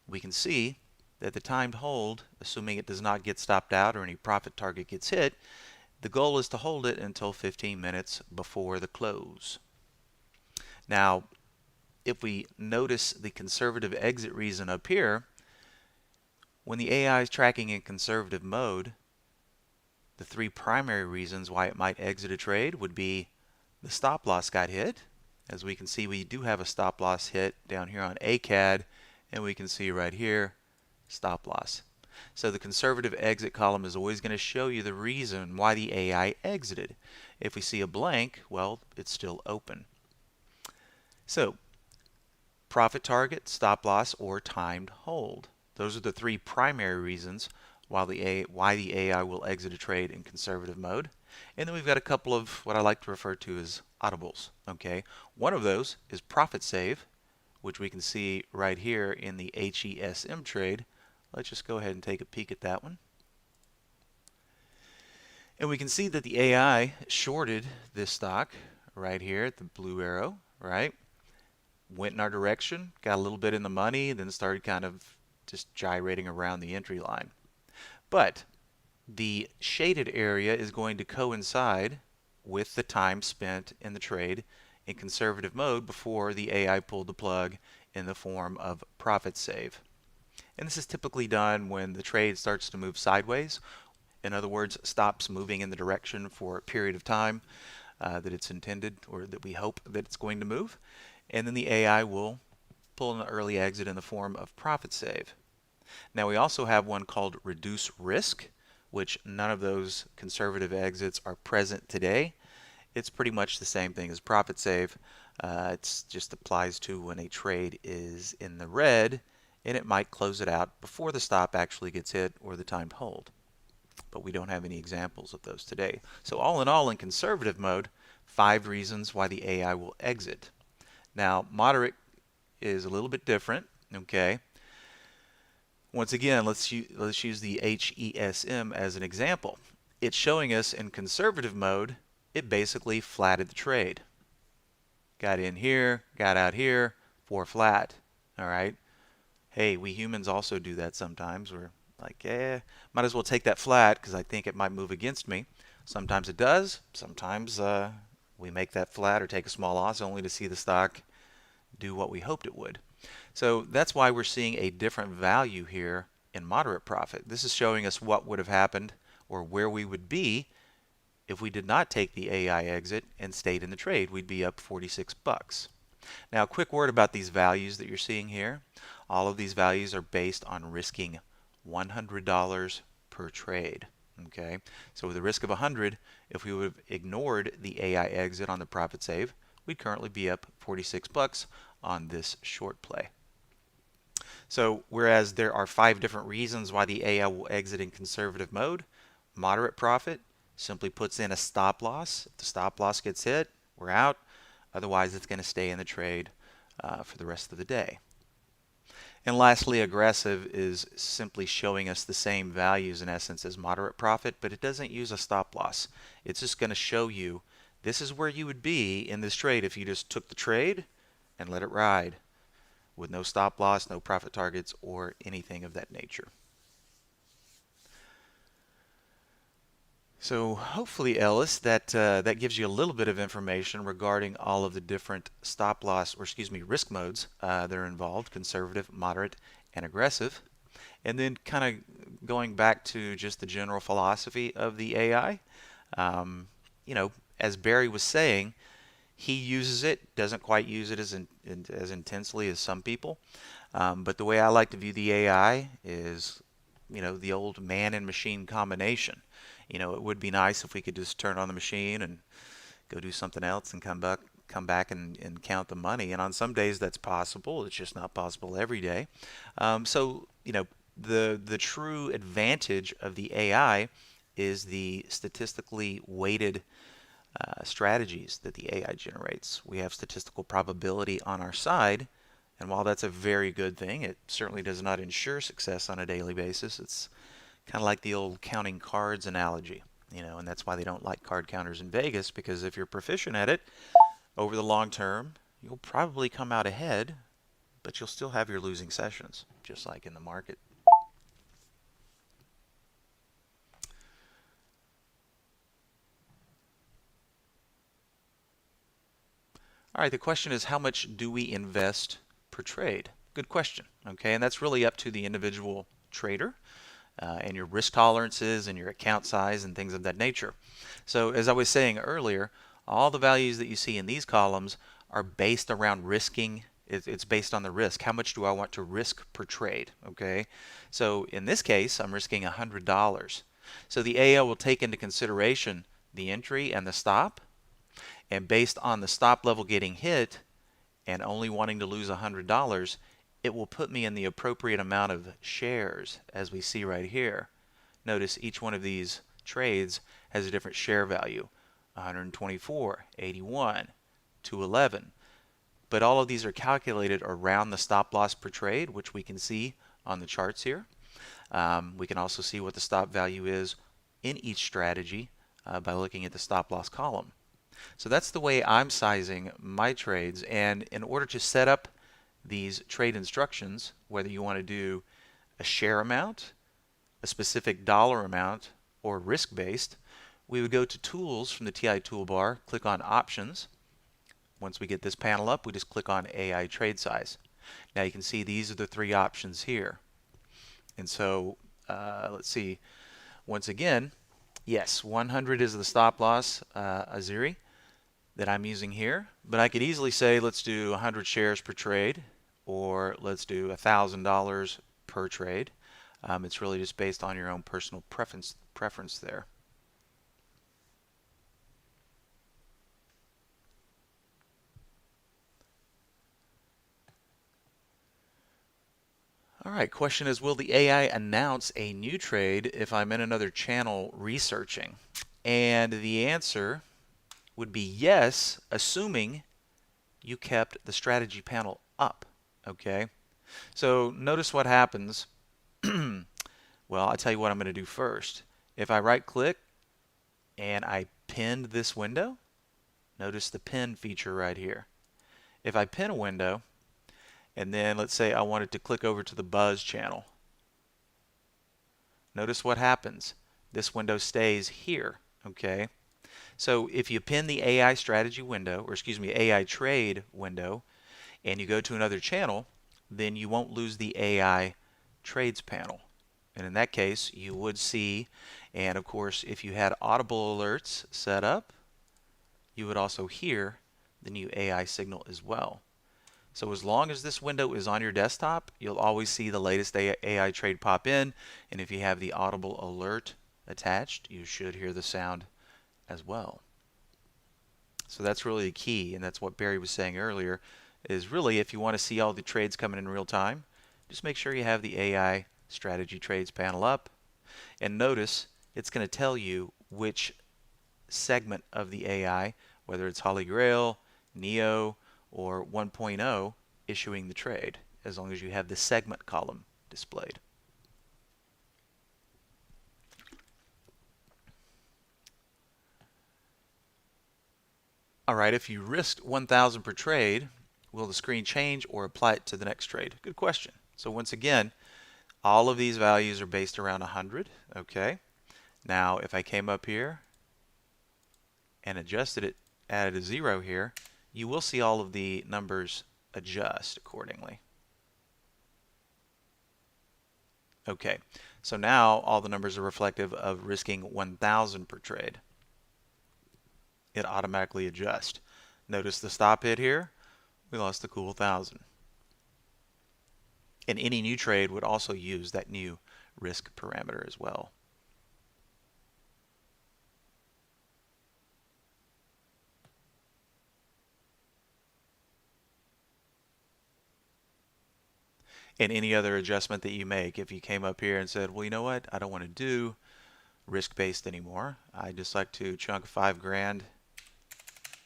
we can see that the timed hold, assuming it does not get stopped out or any profit target gets hit, the goal is to hold it until 15 minutes before the close. Now, if we notice the conservative exit reason up here, when the AI is tracking in conservative mode, the 3 primary reasons why it might exit a trade would be the stop loss got hit. As we can see, we do have a stop loss hit down here on ACAD, and we can see right here, stop loss. So the conservative exit column is always going to show you the reason why the AI exited. If we see a blank, well, it's still open. So profit target, stop loss, or timed hold. Those are the 3 primary reasons why the AI will exit a trade in conservative mode. And then we've got a couple of what I like to refer to as audibles. Okay, one of those is profit save, which we can see right here in the HESM trade. Let's just go ahead and take a peek at that one. And we can see that the AI shorted this stock right here at the blue arrow, right? Went in our direction, got a little bit in the money, then started kind of just gyrating around the entry line. But the shaded area is going to coincide with the time spent in the trade in conservative mode before the AI pulled the plug in the form of profit save. And this is typically done when the trade starts to move sideways. In other words, stops moving in the direction for a period of time that it's intended, or that we hope that it's going to move. And then the AI will pull an early exit in the form of profit save. Now we also have one called reduce risk, which none of those conservative exits are present today. It's pretty much the same thing as profit save. It just applies to when a trade is in the red and it might close it out before the stop actually gets hit or the timed hold. But we don't have any examples of those today. So all in all, in conservative mode, 5 reasons why the AI will exit. Now moderate is a little bit different. Okay. Once again, let's use the HESM as an example. It's showing us in conservative mode, it basically flatted the trade. Got in here, got out here, 4 flat. All right. Hey, we humans also do that sometimes. We're like, might as well take that flat because I think it might move against me. Sometimes it does. Sometimes we make that flat or take a small loss only to see the stock do what we hoped it would. So that's why we're seeing a different value here in moderate profit. This is showing us what would have happened or where we would be if we did not take the AI exit and stayed in the trade. We'd be up 46 bucks. Now a quick word about these values that you're seeing here. All of these values are based on risking $100 per trade. Okay, so with a risk of 100, if we would have ignored the AI exit on the profit save, we'd currently be up 46 bucks on this short play. So whereas there are 5 different reasons why the AI will exit in conservative mode, moderate profit simply puts in a stop loss. If the stop loss gets hit, we're out. Otherwise, it's going to stay in the trade for the rest of the day. And lastly, aggressive is simply showing us the same values in essence as moderate profit, but it doesn't use a stop loss. It's just going to show you this is where you would be in this trade if you just took the trade and let it ride with no stop loss, no profit targets, or anything of that nature. So hopefully, Ellis, that gives you a little bit of information regarding all of the different stop loss, or excuse me, risk modes that are involved: conservative, moderate, and aggressive. And then kind of going back to just the general philosophy of the AI, you know, as Barry was saying, he uses it, doesn't quite use it as intensely as some people. But the way I like to view the AI is, you know, the old man and machine combination. You know, it would be nice if we could just turn on the machine and go do something else and come back and count the money. And on some days that's possible. It's just not possible every day. So, you know, the true advantage of the AI is the statistically weighted strategies that the AI generates. We have statistical probability on our side, and while that's a very good thing, it certainly does not ensure success on a daily basis. It's kind of like the old counting cards analogy, you know, and that's why they don't like card counters in Vegas, because if you're proficient at it over the long term, you'll probably come out ahead, but you'll still have your losing sessions, just like in the market. All right, the question is, how much do we invest per trade? Good question. Okay, and that's really up to the individual trader and your risk tolerances and your account size and things of that nature. So as I was saying earlier, all the values that you see in these columns are based around risking. It's based on the risk. How much do I want to risk per trade? Okay, so in this case, I'm risking $100. So the AI will take into consideration the entry and the stop, and based on the stop level getting hit and only wanting to lose $100, it will put me in the appropriate amount of shares, as we see right here. Notice each one of these trades has a different share value: 124, 81, 211. But all of these are calculated around the stop loss per trade, which we can see on the charts here. We can also see what the stop value is in each strategy by looking at the stop loss column. So that's the way I'm sizing my trades. And in order to set up these trade instructions, whether you want to do a share amount, a specific dollar amount, or risk-based, we would go to Tools from the TI toolbar, click on Options. Once we get this panel up, we just click on AI Trade Size. Now you can see these are the 3 options here. And so let's see. Once again, yes, 100 is the stop loss, Aziri, that I'm using here, but I could easily say let's do 100 shares per trade, or let's do $1,000 per trade. It's really just based on your own personal preference there. All right, question is, will the AI announce a new trade if I'm in another channel researching? And the answer would be yes, assuming you kept the strategy panel up. Okay, so notice what happens. Well, I'll tell you what I'm going to do first. If I right click and I pinned this window, notice the pin feature right here. If I pin a window, and then let's say I wanted to click over to the Buzz channel, notice what happens. This window stays here. Okay, so if you pin the AI strategy window, or excuse me, AI trade window, and you go to another channel, then you won't lose the AI trades panel. And in that case, you would see, and of course, if you had audible alerts set up, you would also hear the new AI signal as well. So as long as this window is on your desktop, you'll always see the latest AI trade pop in, and if you have the audible alert attached, you should hear the sound as well. So that's really the key, and that's what Barry was saying earlier, is really if you want to see all the trades coming in real time, just make sure you have the AI strategy trades panel up, and notice it's going to tell you which segment of the AI, whether it's Holy Grail, Neo, or 1.0, issuing the trade, as long as you have the segment column displayed. All right, if you risked 1,000 per trade, will the screen change or apply it to the next trade? Good question. So once again, all of these values are based around 100. Okay. Now, if I came up here and adjusted it, added a 0 here, you will see all of the numbers adjust accordingly. Okay, so now all the numbers are reflective of risking 1,000 per trade. It automatically adjusts. Notice the stop hit here, we lost the cool 1,000. And any new trade would also use that new risk parameter as well. And any other adjustment that you make, if you came up here and said, well, you know what, I don't want to do risk-based anymore. I just like to chunk 5 grand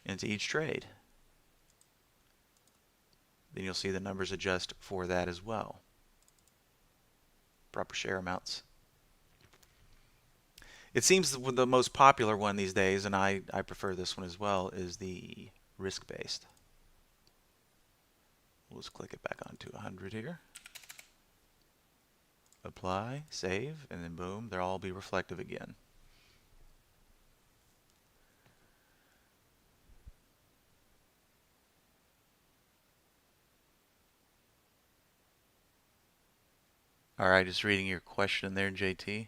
into each trade. Then you'll see the numbers adjust for that as well. Proper share amounts. It seems the most popular one these days, and I prefer this one as well, is the risk-based. We'll just click it back onto 100 here. Apply, save, and then boom, they'll all be reflective again. All right, just reading your question there, JT.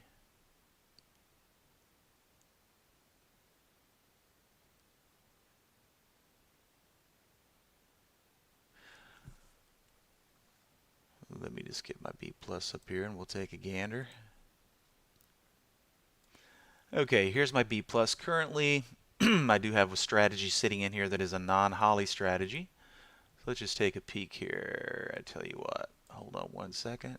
Let me just get my B plus up here and we'll take a gander. Okay, here's my B plus currently. I do have a strategy sitting in here that is a non-Holly strategy. So let's just take a peek here. I tell you what, hold on one second.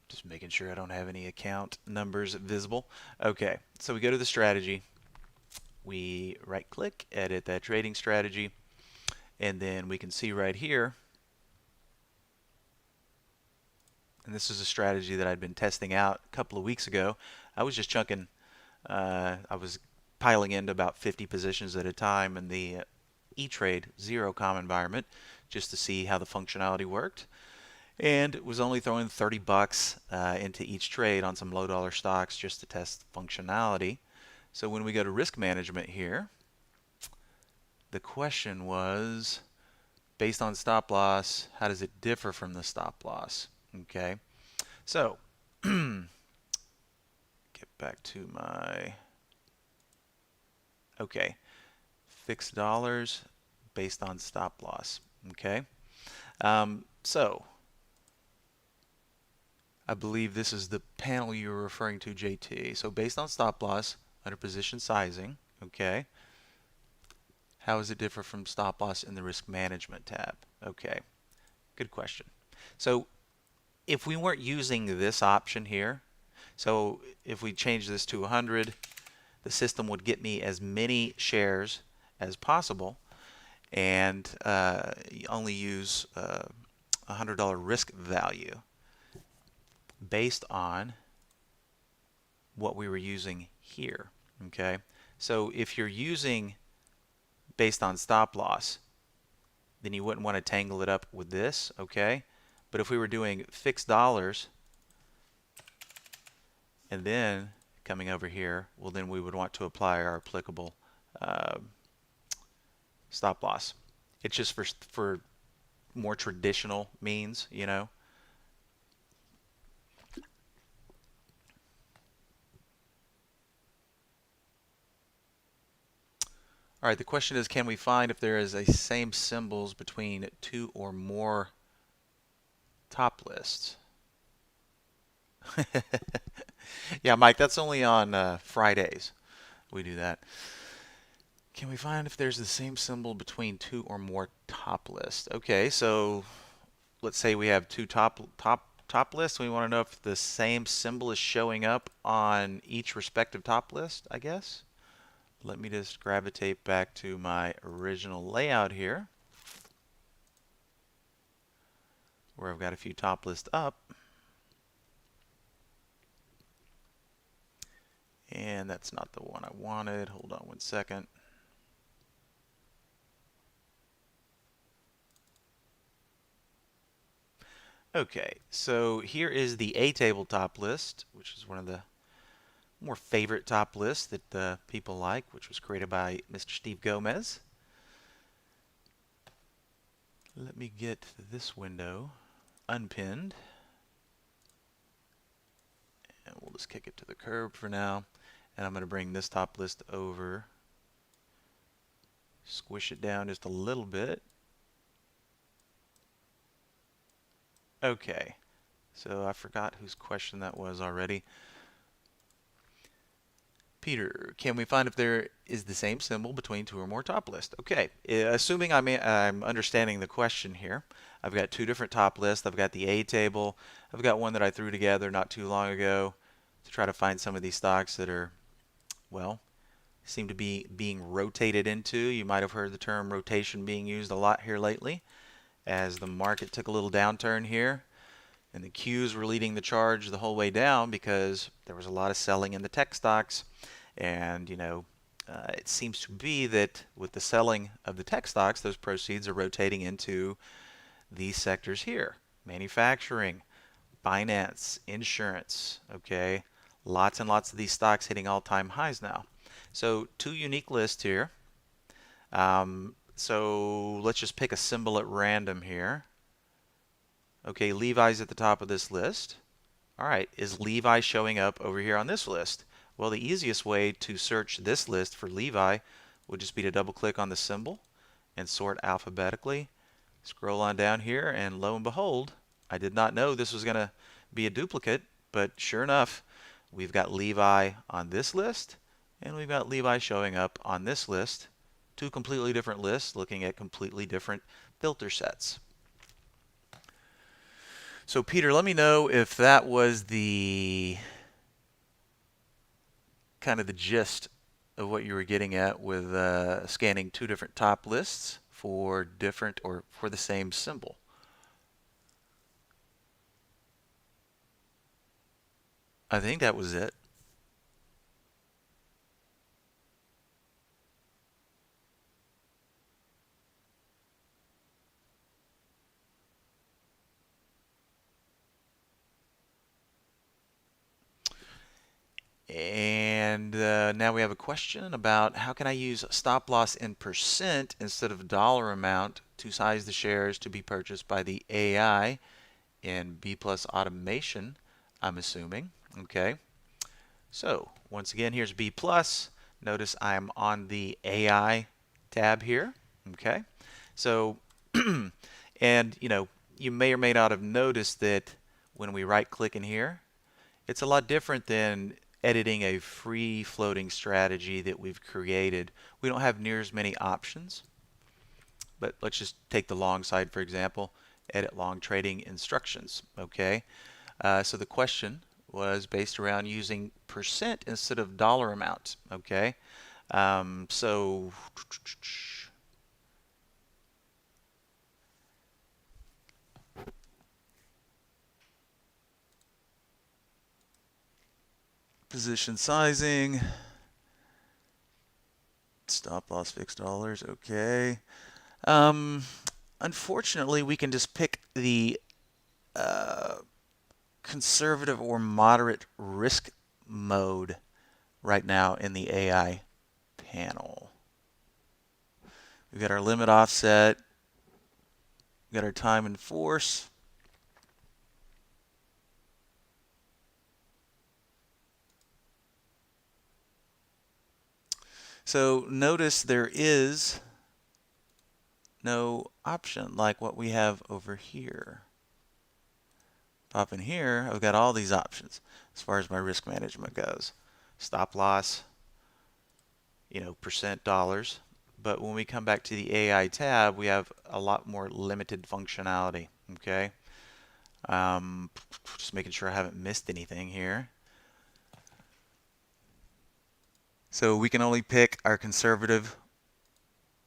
Just making sure I don't have any account numbers visible. Okay, so we go to the strategy. We right click, edit that trading strategy, and then we can see right here, and this is a strategy that I'd been testing out a couple of weeks ago. I was just chunking, I was piling into about 50 positions at a time in the E-Trade zero-com environment just to see how the functionality worked. And was only throwing 30 bucks into each trade on some low dollar stocks just to test functionality. So when we go to risk management here, the question was, based on stop loss, how does it differ from the stop loss? Okay, so get back to my, okay, fixed dollars based on stop loss. Okay, so I believe this is the panel you were referring to, JT. So based on stop loss under position sizing, okay, how does it differ from stop loss in the risk management tab? Okay, good question. So if we weren't using this option here, so if we change this to 100, the system would get me as many shares as possible and only use a $100 risk value based on what we were using here. Okay, so if you're using based on stop loss, then you wouldn't want to tangle it up with this. Okay, but if we were doing fixed dollars and then coming over here, well, then we would want to apply our applicable stop loss. It's just for more traditional means, you know. All right, the question is, can we find if there is a same symbols between 2 or more top lists? Yeah, Mike, that's only on Fridays we do that. Can we find if there's the same symbol between two or more top lists? Okay, so let's say we have two top lists. We want to know if the same symbol is showing up on each respective top list, I guess. Let me just gravitate back to my original layout here, where I've got a few top lists up. And that's not the one I wanted. Hold on one second. Okay, so here is the A table top list, which is one of the more favorite top lists that people like, which was created by Mr. Steve Gomez. Let me get this window unpinned. And we'll just kick it to the curb for now. And I'm going to bring this top list over, squish it down just a little bit. Okay, so I forgot whose question that was already. Peter, can we find if there is the same symbol between two or more top lists? Okay, assuming I'm understanding the question here, I've got two different top lists. I've got the A table. I've got one that I threw together not too long ago to try to find some of these stocks that are, well, seem to be being rotated into. You might have heard the term rotation being used a lot here lately as the market took a little downturn here. And the Qs were leading the charge the whole way down because there was a lot of selling in the tech stocks. And, it seems to be that with the selling of the tech stocks, those proceeds are rotating into these sectors here. Manufacturing, finance, insurance, okay? Lots and lots of these stocks hitting all-time highs now. So two unique lists here. So let's just pick a symbol at random here. Okay, Levi's at the top of this list. All right, is Levi showing up over here on this list? Well, the easiest way to search this list for Levi would just be to double click on the symbol and sort alphabetically. Scroll on down here, and lo and behold, I did not know this was going to be a duplicate, but sure enough, we've got Levi on this list, and we've got Levi showing up on this list. Two completely different lists looking at completely different filter sets. So Peter, let me know if that was the kind of the gist of what you were getting at with scanning two different top lists for different or for the same symbol. I think that was it. And now we have a question about how can I use stop loss in percent instead of dollar amount to size the shares to be purchased by the AI in B plus automation, I'm assuming. Okay. So once again, here's B plus. Notice I'm on the AI tab here. Okay. So, and you may or may not have noticed that when we right click in here, it's a lot different than editing a free floating strategy that we've created. We don't have near as many options, but let's just take the long side for example, edit long trading instructions. Okay, so the question was based around using percent instead of dollar amount. Okay, so position sizing, stop loss fixed dollars. Okay. Unfortunately, we can just pick the conservative or moderate risk mode right now in the AI panel. We've got our limit offset, we've got our time and force. So notice there is no option like what we have over here. Pop in here, I've got all these options as far as my risk management goes. Stop loss, percent dollars. but when we come back to the AI tab, we have a lot more limited functionality. Okay, just making sure I haven't missed anything here. So we can only pick our conservative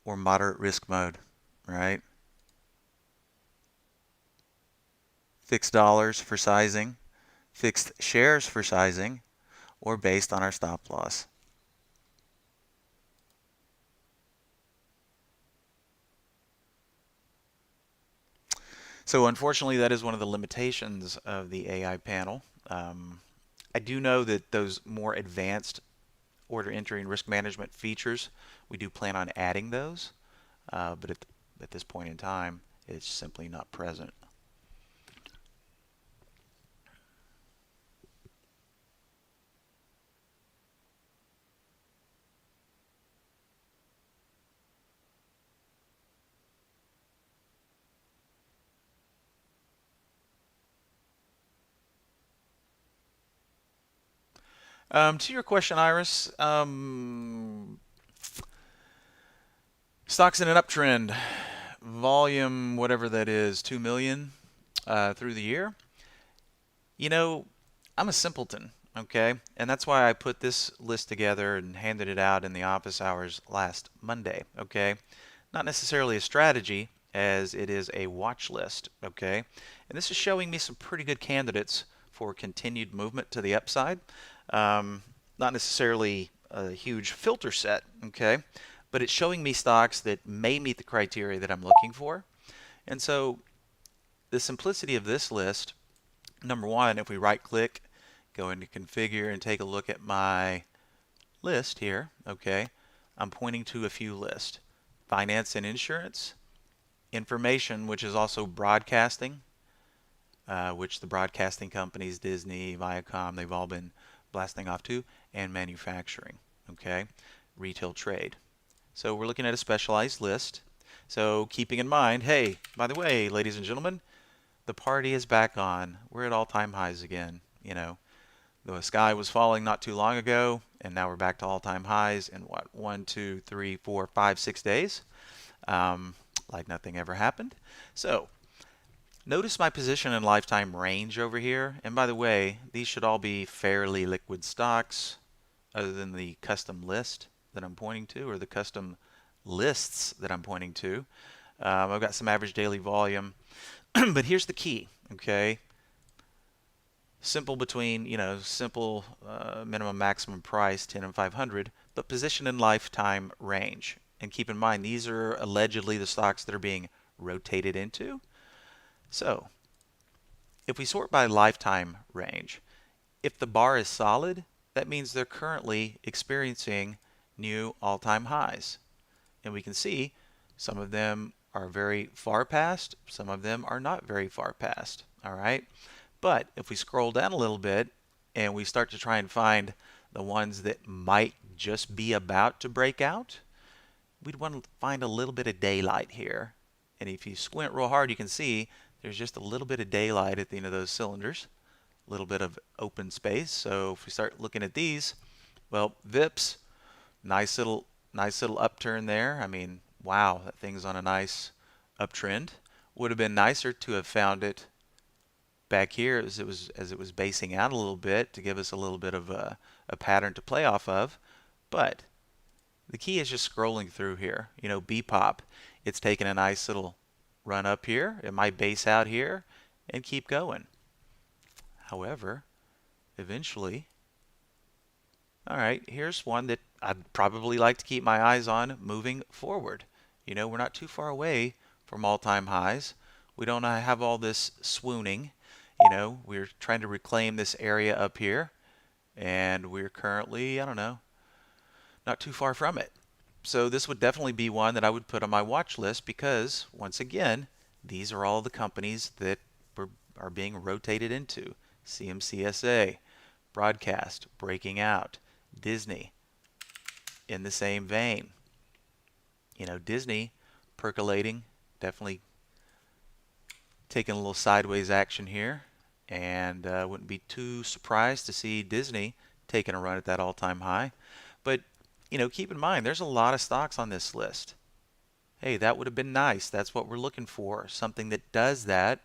or moderate risk mode, right? Fixed dollars for sizing, fixed shares for sizing, or based on our stop loss. So unfortunately, that is one of the limitations of the AI panel. I do know that those more advanced order entry and risk management features, we do plan on adding those, but at this point in time, it's simply not present. To your question, Iris, stocks in an uptrend, volume, whatever that is, 2 million through the year. You know, I'm a simpleton, okay? And that's why I put this list together and handed it out in the office hours last Monday, okay? Not necessarily a strategy, as it is a watch list, okay? And this is showing me some pretty good candidates for continued movement to the upside. Not necessarily a huge filter set, okay? But it's showing me stocks that may meet the criteria that I'm looking for. And so the simplicity of this list, number one, if we right click, go into configure and take a look at my list here, okay, I'm pointing to a few lists. Finance and insurance, information, which is also broadcasting, which the broadcasting companies, Disney, Viacom, they've all been blasting off to, and manufacturing, okay, retail trade. So we're looking at a specialized list. So keeping in mind, hey, by the way, ladies and gentlemen, the party is back on. We're at all-time highs again. You know, the sky was falling not too long ago, and now we're back to all-time highs in what, 1, 2, 3, 4, 5, 6 days, like nothing ever happened. So notice my position and lifetime range over here. And by the way, these should all be fairly liquid stocks, other than the custom list that I'm pointing to, or the custom lists that I'm pointing to. I've got some average daily volume. But here's the key, okay? Simple between, simple minimum maximum price, 10 and 500, but position and lifetime range. And keep in mind, these are allegedly the stocks that are being rotated into. So if we sort by lifetime range, if the bar is solid, that means they're currently experiencing new all-time highs. And we can see some of them are very far past, some of them are not very far past, all right? But if we scroll down a little bit and we start to try and find the ones that might just be about to break out, we'd want to find a little bit of daylight here. And if you squint real hard, you can see there's just a little bit of daylight at the end of those cylinders, a little bit of open space. So if we start looking at these, well, VIPs, nice little upturn there. I mean, wow, that thing's on a nice uptrend. Would have been nicer to have found it back here as it was basing out a little bit to give us a little bit of a pattern to play off of. But the key is just scrolling through here. BPOP, it's taken a nice little run up here. It might base out here and keep going. However, eventually, all right, here's one that I'd probably like to keep my eyes on moving forward. We're not too far away from all-time highs. We don't have all this swooning. We're trying to reclaim this area up here, and we're currently, I don't know, not too far from it. So this would definitely be one that I would put on my watch list because, once again, these are all the companies that are being rotated into. CMCSA, broadcast, breaking out. Disney, in the same vein. Disney percolating, definitely taking a little sideways action here, and wouldn't be too surprised to see Disney taking a run at that all-time high. But keep in mind there's a lot of stocks on this list. Hey, that would have been nice. That's what we're looking for. Something that does that,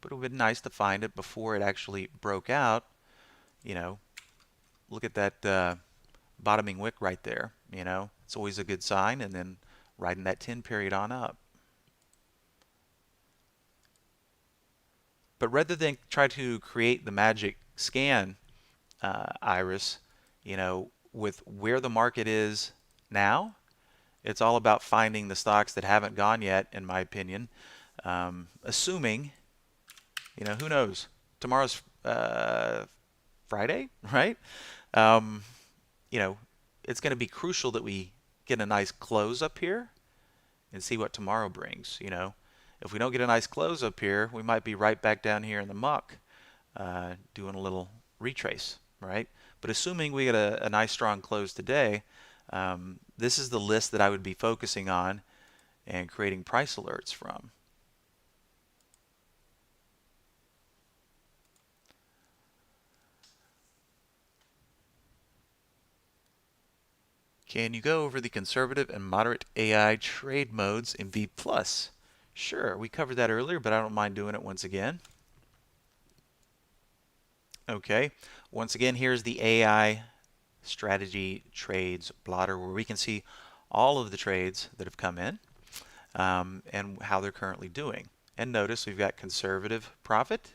but it would have been nice to find it before it actually broke out. You know, look at that bottoming wick right there. It's always a good sign, and then riding that 10 period on up. But rather than try to create the magic scan, Iris, with where the market is now, it's all about finding the stocks that haven't gone yet, in my opinion. Assuming, who knows? Tomorrow's Friday, right? Um, it's going to be crucial that we get a nice close up here and see what tomorrow brings. If we don't get a nice close up here, we might be right back down here in the muck, doing a little retrace, right? But assuming we get a nice strong close today, this is the list that I would be focusing on and creating price alerts from. Can you go over the conservative and moderate AI trade modes in V+? Sure, we covered that earlier, but I don't mind doing it once again. Okay, once again, here's the AI strategy trades plotter where we can see all of the trades that have come in and how they're currently doing. And notice we've got conservative profit.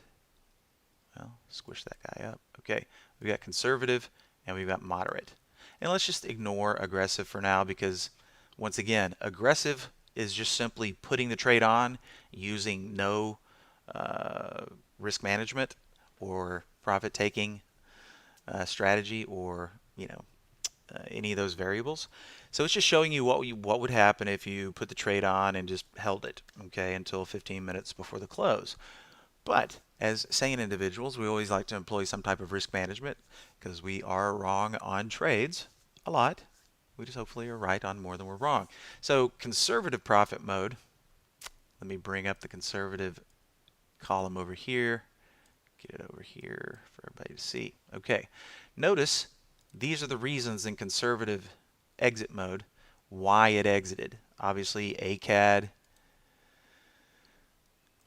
Well, squish that guy up. Okay, we've got conservative and we've got moderate. And let's just ignore aggressive for now because, once again, aggressive is just simply putting the trade on using no risk management or profit taking strategy or any of those variables. So it's just showing you what would happen if you put the trade on and just held it, okay, until 15 minutes before the close. But as sane individuals, we always like to employ some type of risk management because we are wrong on trades a lot. We just hopefully are right on more than we're wrong. So conservative profit mode, let me bring up the conservative column over here, get it over here for everybody to see. Okay, notice these are the reasons in conservative exit mode why it exited. Obviously, ACAD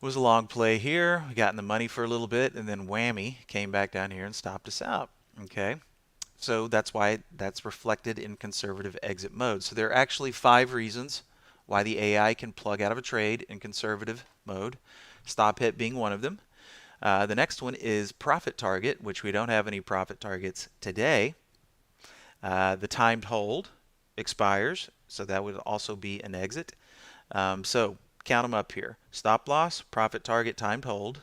was a long play here. We got in the money for a little bit, and then whammy, came back down here and stopped us out. Okay, so that's why that's reflected in conservative exit mode. So there are actually 5 reasons why the AI can plug out of a trade in conservative mode. Stop hit being one of them. The next one is profit target, which we don't have any profit targets today. The timed hold expires, so that would also be an exit. So count them up here. Stop loss, profit target, timed hold.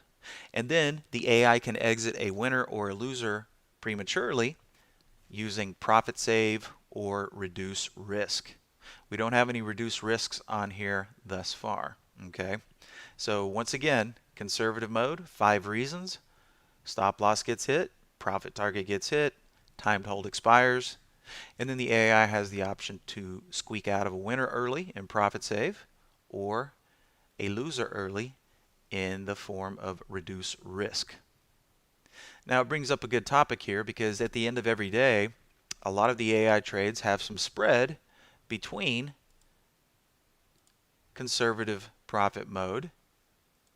And then the AI can exit a winner or a loser prematurely using profit save or reduce risk. We don't have any reduced risks on here thus far. Okay, so once again, conservative mode, 5 reasons. Stop loss gets hit, profit target gets hit, timed hold expires, and then the AI has the option to squeak out of a winner early in profit save or a loser early in the form of reduce risk. Now it brings up a good topic here because at the end of every day, a lot of the AI trades have some spread between conservative profit mode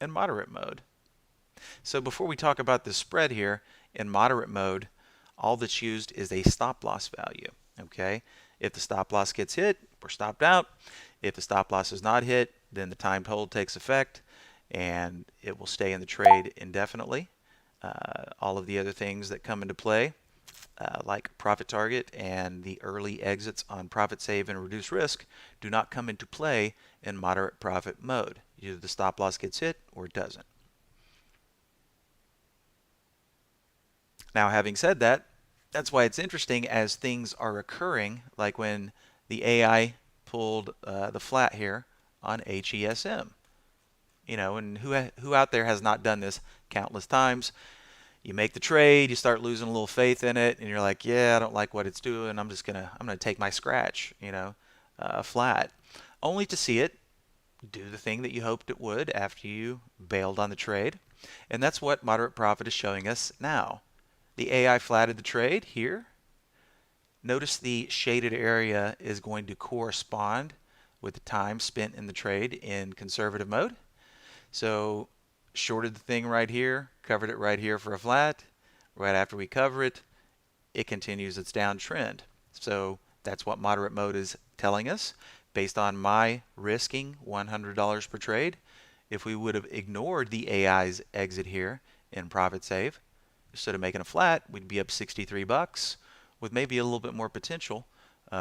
and moderate mode. So before we talk about the spread here, in moderate mode, all that's used is a stop loss value. Okay, if the stop loss gets hit, we're stopped out. If the stop loss is not hit, then the timed hold takes effect and it will stay in the trade indefinitely. All of the other things that come into play, like profit target and the early exits on profit save and reduce risk, do not come into play in moderate profit mode. Either the stop loss gets hit or it doesn't. Now, having said that, that's why it's interesting as things are occurring, like when the AI pulled the flat here on HESM. And who out there has not done this countless times? You make the trade, you start losing a little faith in it, and you're like, yeah, I don't like what it's doing. I'm gonna take my scratch, flat, only to see it do the thing that you hoped it would after you bailed on the trade. And that's what moderate profit is showing us now. The AI flatted the trade here, Notice the shaded area is going to correspond with the time spent in the trade in conservative mode. So shorted the thing right here, covered it right here for a flat. Right after we cover it, it continues its downtrend. So that's what moderate mode is telling us. Based on my risking $100 per trade, if we would have ignored the AI's exit here in profit save, instead of making a flat, we'd be up 63 bucks with maybe a little bit more potential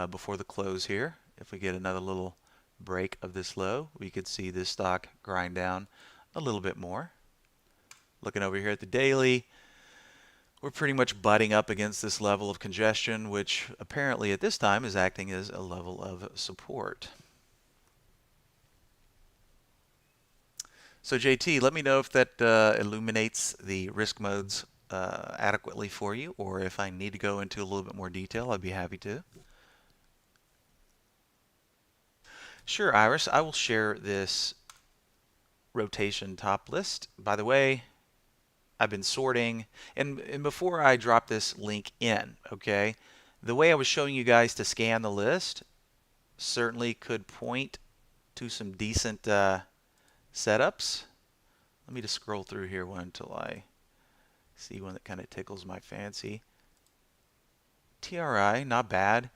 before the close here. If we get another little break of this low, we could see this stock grind down a little bit more. Looking over here at the daily, we're pretty much butting up against this level of congestion, which apparently at this time is acting as a level of support. So JT, let me know if that illuminates the risk modes adequately for you, or if I need to go into a little bit more detail, I'd be happy to. Sure, Iris, I will share this rotation top list. By the way, I've been sorting, and before I drop this link in, okay, the way I was showing you guys to scan the list certainly could point to some decent setups. Let me just scroll through here one until I see one that kind of tickles my fancy. TRI, not bad.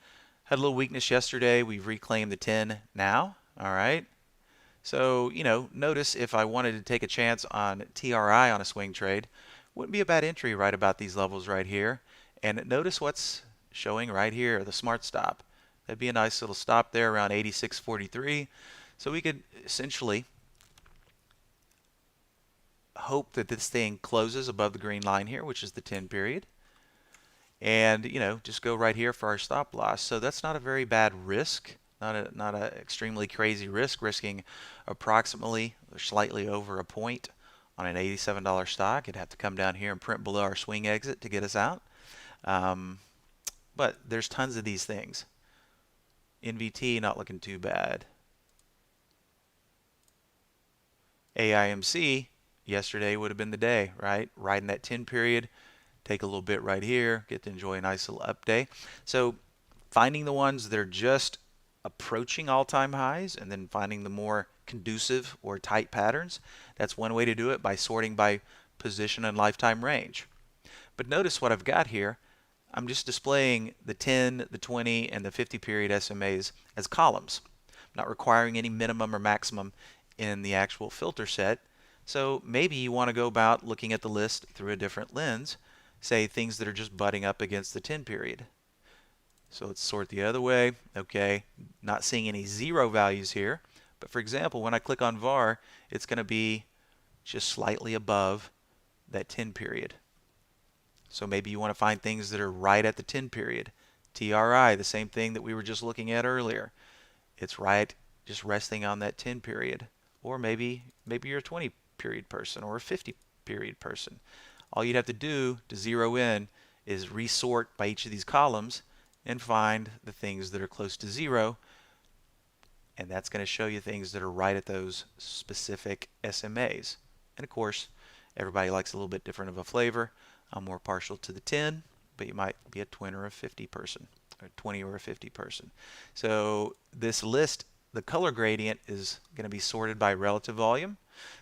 Had a little weakness yesterday. We've reclaimed the 10 now. All right. So, notice if I wanted to take a chance on TRI on a swing trade, wouldn't be a bad entry right about these levels right here. And notice what's showing right here, the smart stop. That'd be a nice little stop there around 86.43. So we could essentially hope that this thing closes above the green line here, which is the 10 period. And, just go right here for our stop loss. So that's not a very bad risk. Not a extremely crazy risk, risking approximately or slightly over a point on an $87 stock. It'd have to come down here and print below our swing exit to get us out. But there's tons of these things. NVT not looking too bad. AIMC yesterday would have been the day, right? Riding that 10 period. Take a little bit right here. Get to enjoy a nice little up day. So finding the ones that are just approaching all-time highs and then finding the more conducive or tight patterns. That's one way to do it, by sorting by position and lifetime range. But notice what I've got here. I'm just displaying the 10, the 20, and the 50 period SMAs as columns. I'm not requiring any minimum or maximum in the actual filter set. So maybe you want to go about looking at the list through a different lens, say things that are just butting up against the 10 period. So let's sort the other way. Okay, not seeing any zero values here. But for example, when I click on VAR, it's going to be just slightly above that 10 period. So maybe you want to find things that are right at the 10 period. TRI, the same thing that we were just looking at earlier. It's right, just resting on that 10 period. Or maybe you're a 20 period person or a 50 period person. All you'd have to do to zero in is resort by each of these columns and find the things that are close to zero, and that's going to show you things that are right at those specific SMAs. And of course, everybody likes a little bit different of a flavor. I'm more partial to the 10, but you might be a 20 or a 50 person, or 20 or a 50 person. So this list, the color gradient is going to be sorted by relative volume.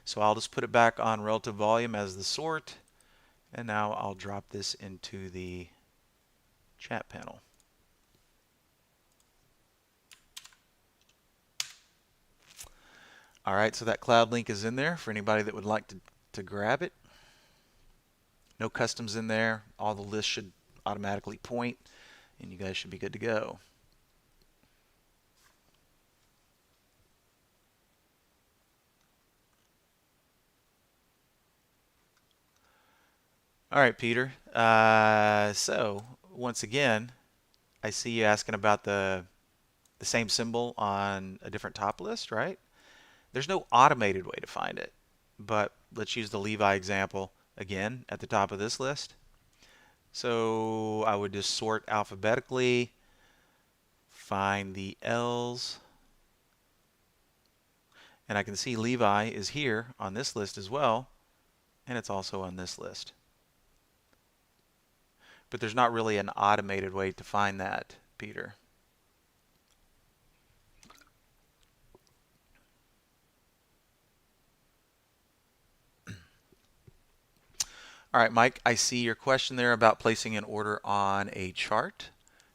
So I'll just put it back on relative volume as the sort, and now I'll drop this into the chat panel. All right, so that cloud link is in there for anybody that would like to grab it. No customs in there. All the lists should automatically point, and you guys should be good to go. All right, Peter. So once again, I see you asking about the same symbol on a different top list, right? There's no automated way to find it, but let's use the Levi example again at the top of this list. So I would just sort alphabetically, find the L's, and I can see Levi is here on this list as well, and it's also on this list. but there's not really an automated way to find that, Peter. All right, Mike, I see your question there about placing an order on a chart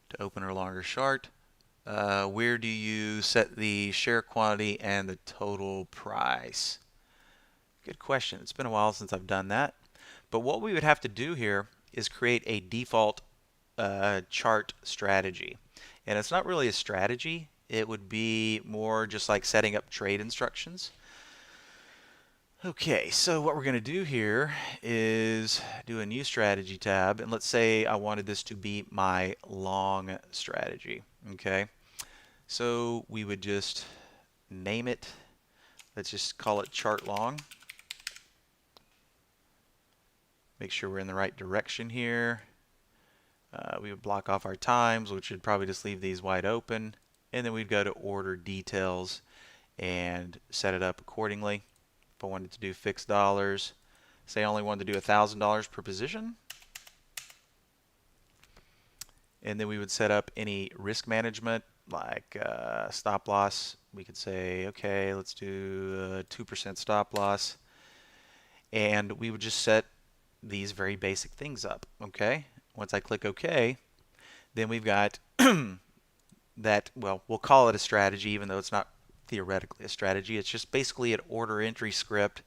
to open or longer chart. Where do you set the share quantity and the total price? Good question. It's been a while since I've done that. But what we would have to do here is create a default chart strategy. And it's not really a strategy. It would be more just like setting up trade instructions. Okay, so what we're going to do here is do a new strategy tab, and let's say I wanted this to be my long strategy. Okay, so we would just name it. Let's just call it chart long. Make sure we're in the right direction here. We would block off our times, which would probably just leave these wide open, and then we'd go to order details and set it up accordingly. If I wanted to do fixed dollars, say I only wanted to do $1,000 per position, and then we would set up any risk management like stop loss. We could say, okay, let's do 2% stop loss, and we would just set these very basic things up. Okay, once I click OK, then we've got that, well, we'll call it a strategy, even though it's not theoretically a strategy. It's just basically an order entry script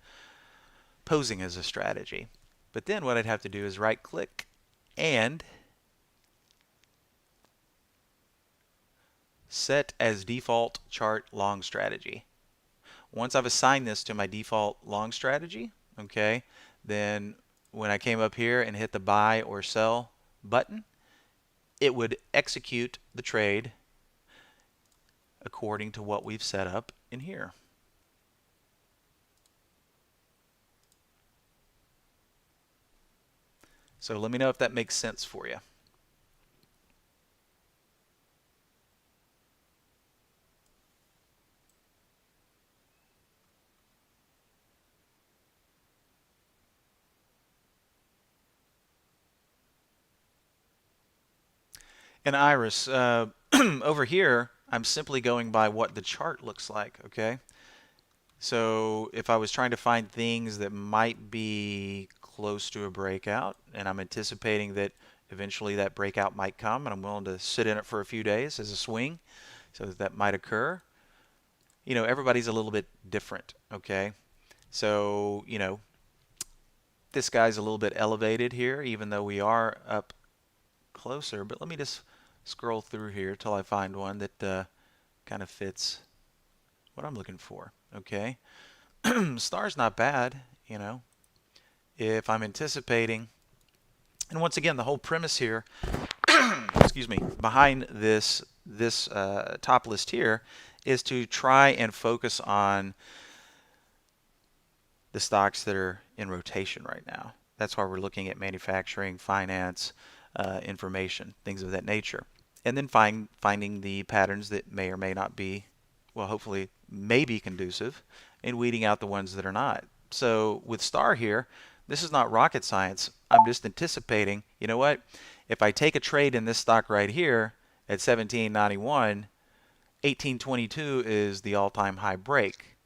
posing as a strategy. But then what I'd have to do is right click and set as default chart long strategy. Once I've assigned this to my default long strategy, okay, then when I came up here and hit the buy or sell button, it would execute the trade according to what we've set up in here. So let me know if that makes sense for you. And Iris, over here, I'm simply going by what the chart looks like, okay? So if I was trying to find things that might be close to a breakout, and I'm anticipating that eventually that breakout might come, and I'm willing to sit in it for a few days as a swing, so that might occur. You know, everybody's a little bit different, okay? So, you know, this guy's a little bit elevated here, even though we are up closer. But let me just scroll through here till I find one that kind of fits what I'm looking for. Okay, star's not bad, you know, if I'm anticipating. And once again, the whole premise here, excuse me, behind this top list here is to try and focus on the stocks that are in rotation right now. That's why we're looking at manufacturing, finance, information, things of that nature. And then finding the patterns that may or may not be, well, hopefully may be conducive, and weeding out the ones that are not. So with star here, this is not rocket science. I'm just anticipating, you know what? If I take a trade in this stock right here at 1791, 1822 is the all-time high break.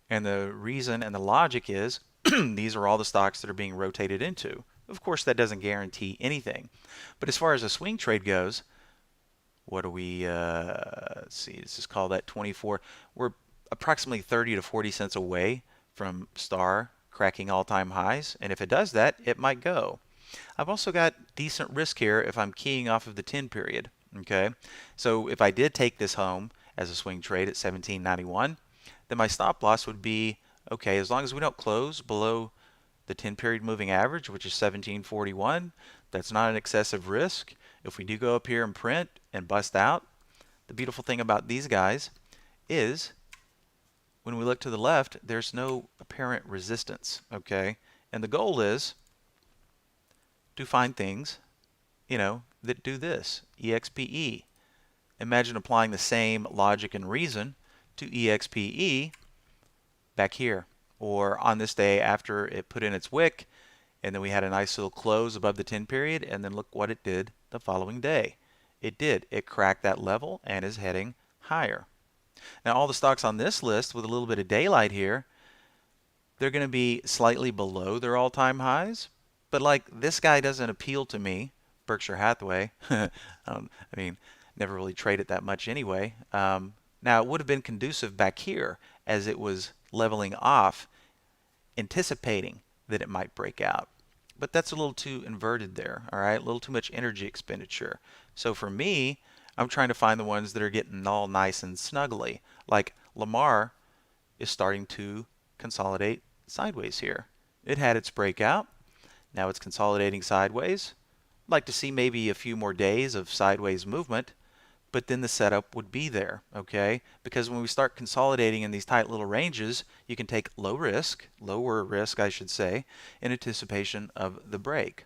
And the reason and the logic is these are all the stocks that are being rotated into. Of course, that doesn't guarantee anything. But as far as a swing trade goes, what do we, let's see, let's just call that 24. We're approximately 30 to 40 cents away from star cracking all-time highs. And if it does that, it might go. I've also got decent risk here if I'm keying off of the 10 period. Okay, so if I did take this home as a swing trade at 1791, then my stop loss would be, okay, as long as we don't close below the 10 period moving average, which is 1741, that's not an excessive risk. If we do go up here and print and bust out, the beautiful thing about these guys is when we look to the left, there's no apparent resistance, okay? And the goal is to find things, you know, that do this, EXPE. Imagine applying the same logic and reason to EXPE back here, or on this day after it put in its wick And then we had a nice little close above the 10 period, and then look what it did the following day. It cracked that level and is heading higher. Now all the stocks on this list with a little bit of daylight here, they're going to be slightly below their all-time highs, but like this guy doesn't appeal to me, Berkshire Hathaway. I mean, never really traded that much anyway. Now it would have been conducive back here as it was leveling off, anticipating that it might break out. But that's a little too inverted there, all right? A little too much energy expenditure. So for me, I'm trying to find the ones that are getting all nice and snuggly. Like Lamar is starting to consolidate sideways here. It had its breakout. Now it's consolidating sideways. I'd like to see maybe a few more days of sideways movement, but then the setup would be there, okay? Because when we start consolidating in these tight little ranges, you can take lower risk, I should say, in anticipation of the break.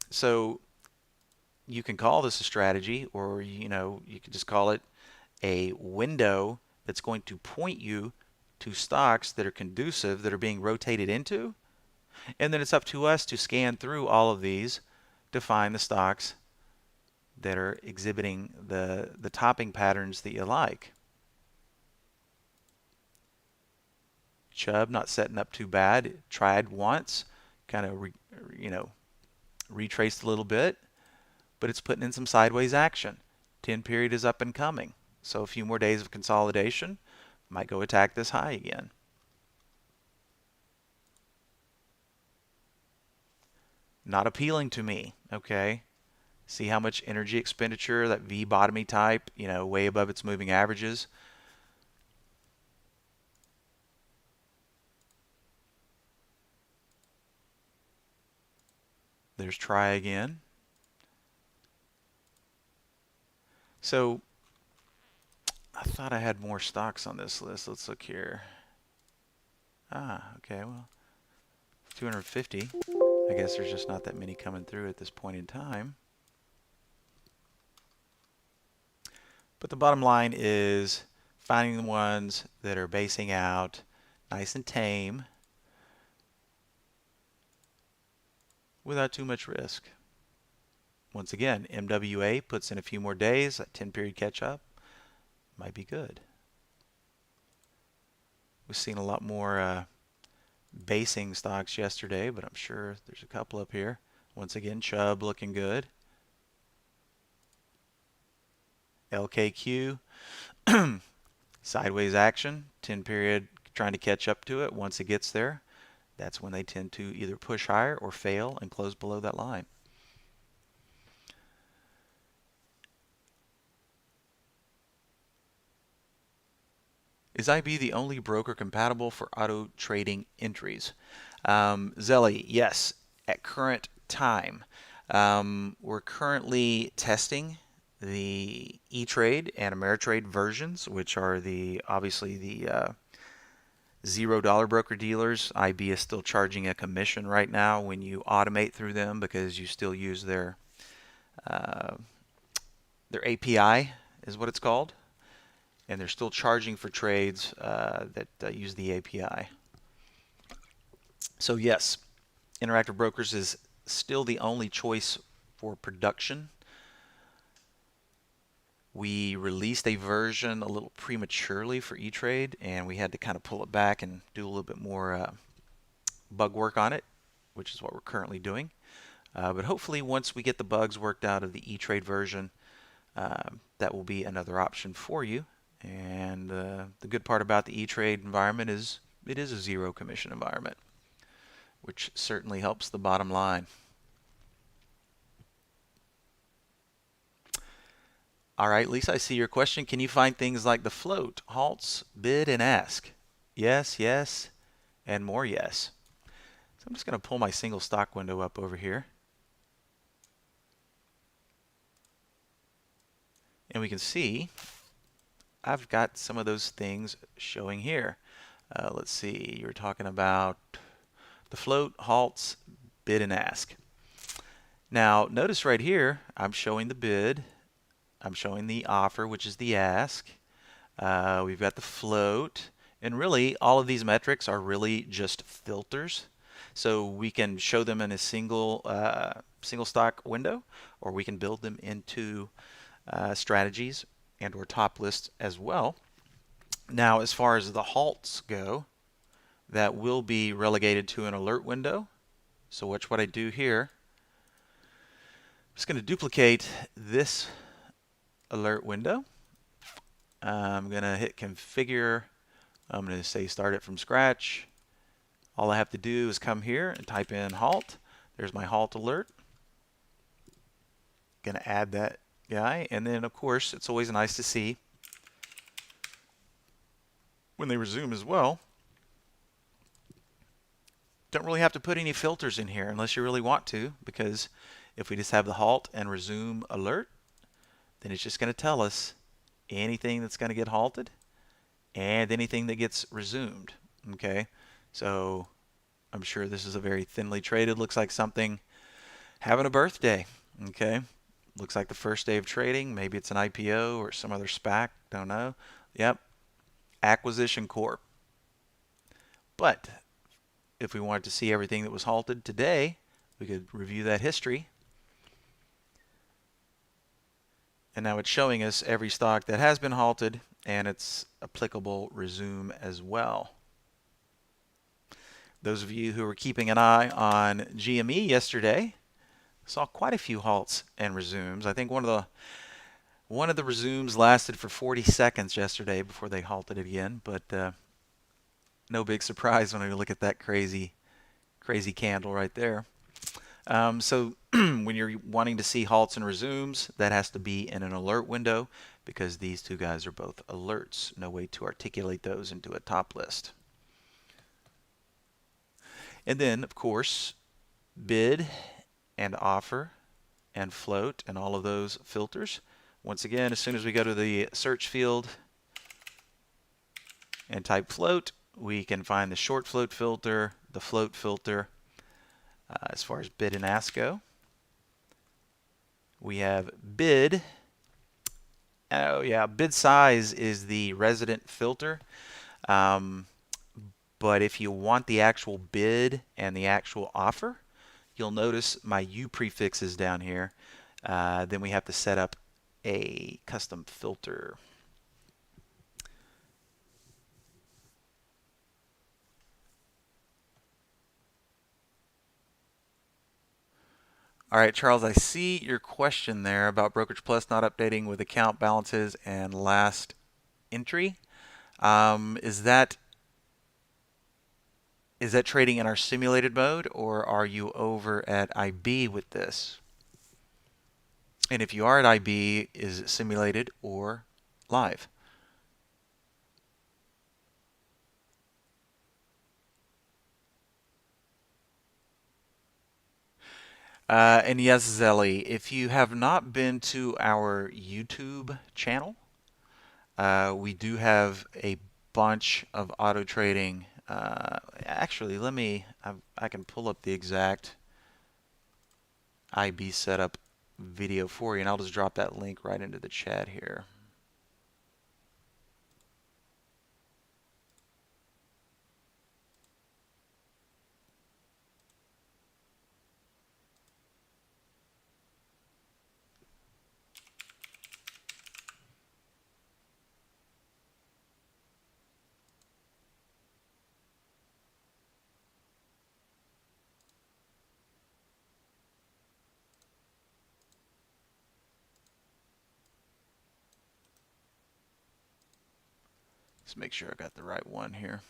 So you can call this a strategy, or you can just call it a window that's going to point you to stocks that are conducive, that are being rotated into, and then it's up to us to scan through all of these to find the stocks that are exhibiting the topping patterns that you like. Chubb not setting up too bad. It tried once, kind of retraced a little bit, but it's putting in some sideways action. 10 period is up and coming, so a few more days of consolidation might go attack this high again. Not appealing to me, okay? See how much energy expenditure, that V bottomy type, way above its moving averages. There's try again. So I thought I had more stocks on this list. Let's look here. Okay, well, 250. I guess there's just not that many coming through at this point in time. But the bottom line is finding the ones that are basing out nice and tame without too much risk. Once again, MWA puts in a few more days, that 10 period catch up might be good. We've seen a lot more basing stocks yesterday, but I'm sure there's a couple up here. Once again, Chubb looking good. LKQ, sideways action, 10 period trying to catch up to it. Once it gets there, that's when they tend to either push higher or fail and close below that line. Is IB the only broker compatible for auto trading entries? Zelly, yes, at current time. We're currently testing the E-Trade and Ameritrade versions, which are obviously the $0 broker dealers. IB is still charging a commission right now when you automate through them because you still use their API is what it's called, and they're still charging for trades that use the API. So yes, Interactive Brokers is still the only choice for production. We released a version a little prematurely for E-Trade, and we had to kind of pull it back and do a little bit more bug work on it, which is what we're currently doing. But hopefully once we get the bugs worked out of the E-Trade version, that will be another option for you. And the good part about the E-Trade environment is it is a zero commission environment, which certainly helps the bottom line. All right, Lisa, I see your question. Can you find things like the float, halts, bid, and ask? Yes, yes, and more yes. So I'm just going to pull my single stock window up over here. And we can see I've got some of those things showing here. Let's see, you're talking about the float, halts, bid, and ask. Now, notice right here, I'm showing the bid. I'm showing the offer, which is the ask. We've got the float, And really, all of these metrics are really just filters. So we can show them in a single stock window, or we can build them into strategies and or top lists as well. Now, as far as the halts go, that will be relegated to an alert window. So watch what I do here. I'm just going to duplicate this alert window. I'm going to hit configure. I'm going to say start it from scratch. All I have to do is come here and type in halt. There's my halt alert. Going to add that guy. And then, of course, it's always nice to see when they resume as well. Don't really have to put any filters in here unless you really want to, because if we just have the halt and resume alert, then it's just going to tell us anything that's going to get halted and anything that gets resumed. Okay, so I'm sure this is a very thinly traded, looks like something having a birthday. Okay, looks like the first day of trading. Maybe it's an IPO or some other SPAC, don't know. Yep, Acquisition Corp. But if we wanted to see everything that was halted today, we could review that history. And now it's showing us every stock that has been halted and its applicable resume as well. Those of you who were keeping an eye on GME yesterday saw quite a few halts and resumes. I think one of the resumes lasted for 40 seconds yesterday before they halted it again, but no big surprise when we look at that crazy candle right there. So when you're wanting to see halts and resumes, that has to be in an alert window, because these two guys are both alerts. No way to articulate those into a top list. And then, of course, bid and offer and float and all of those filters. Once again, as soon as we go to the search field and type float, we can find the short float filter, the float filter. As far as bid and ask go, we have bid. Oh yeah, bid size is the resident filter. But if you want the actual bid and the actual offer, you'll notice my U prefixes down here. Then we have to set up a custom filter. All right, Charles, I see your question there about Brokerage Plus not updating with account balances and last entry. Is that trading in our simulated mode, or are you over at IB with this? And if you are at IB, is it simulated or live? And yes, Zelly, if you have not been to our YouTube channel, we do have a bunch of auto trading. Actually, I can pull up the exact IB setup video for you, and I'll just drop that link right into the chat here. Let's make sure I got the right one here.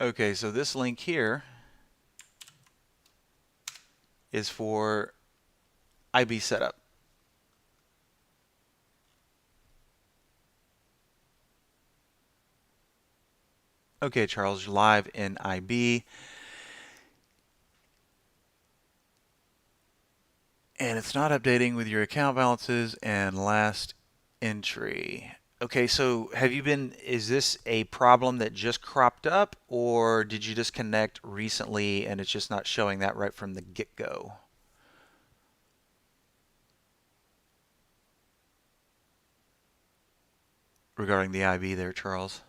Okay, so this link here is for IB setup. Okay, Charles, you're live in IB. And it's not updating with your account balances and last entry. Okay, so is this a problem that just cropped up, or did you just connect recently and it's just not showing that right from the get-go? Regarding the IB there, Charles.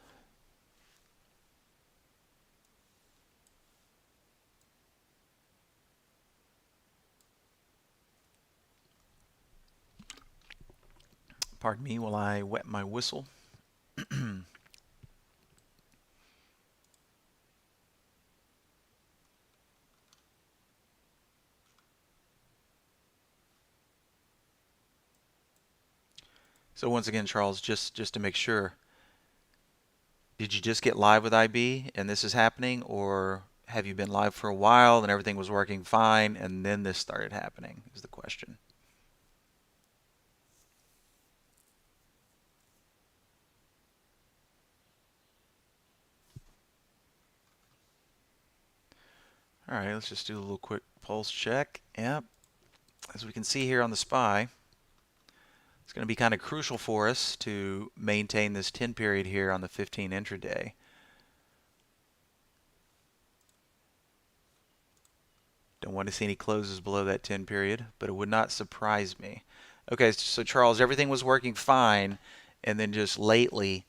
Pardon me while I wet my whistle. So once again, Charles, just to make sure, did you just get live with IB and this is happening, or have you been live for a while and everything was working fine and then this started happening is the question. All right, let's just do a little quick pulse check. Yep, as we can see here on the SPY, it's going to be kind of crucial for us to maintain this 10 period here on the 15 intraday. Don't want to see any closes below that 10 period, but it would not surprise me. Okay, so Charles, everything was working fine, and then just lately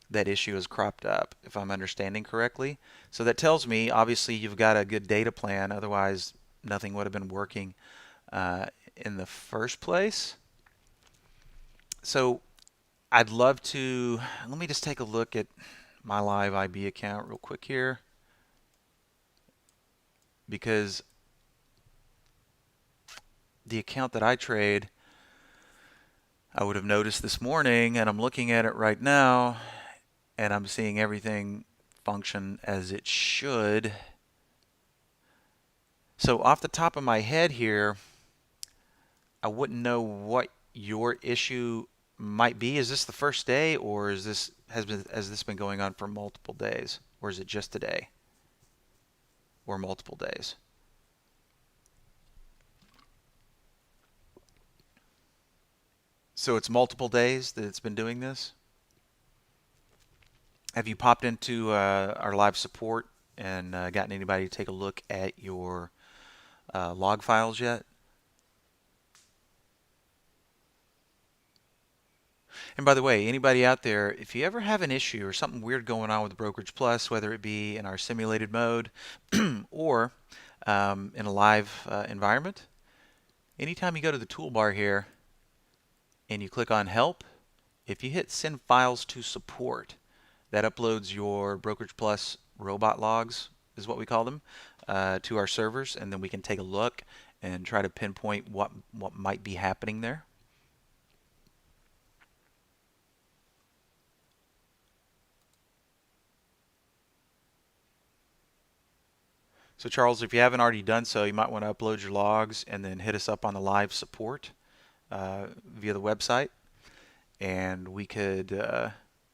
that issue has cropped up, if I'm understanding correctly. So that tells me, obviously, you've got a good data plan. Otherwise, nothing would have been working in the first place. So I'd love to, let me just take a look at my live IB account real quick here, because the account that I trade, I would have noticed this morning, and I'm looking at it right now, and I'm seeing everything function as it should. So off the top of my head here, I wouldn't know what your issue might be. Is this the first day, or has this been going on for multiple days, or is it just today, or multiple days? So it's multiple days that it's been doing this? Have you popped into our live support and gotten anybody to take a look at your log files yet? And by the way, anybody out there, if you ever have an issue or something weird going on with Brokerage Plus, whether it be in our simulated mode or in a live environment, anytime you go to the toolbar here and you click on Help, if you hit Send Files to Support, that uploads your Brokerage Plus robot logs, is what we call them, to our servers, and then we can take a look and try to pinpoint what might be happening there. So Charles, if you haven't already done so, you might want to upload your logs and then hit us up on the live support via the website, and we could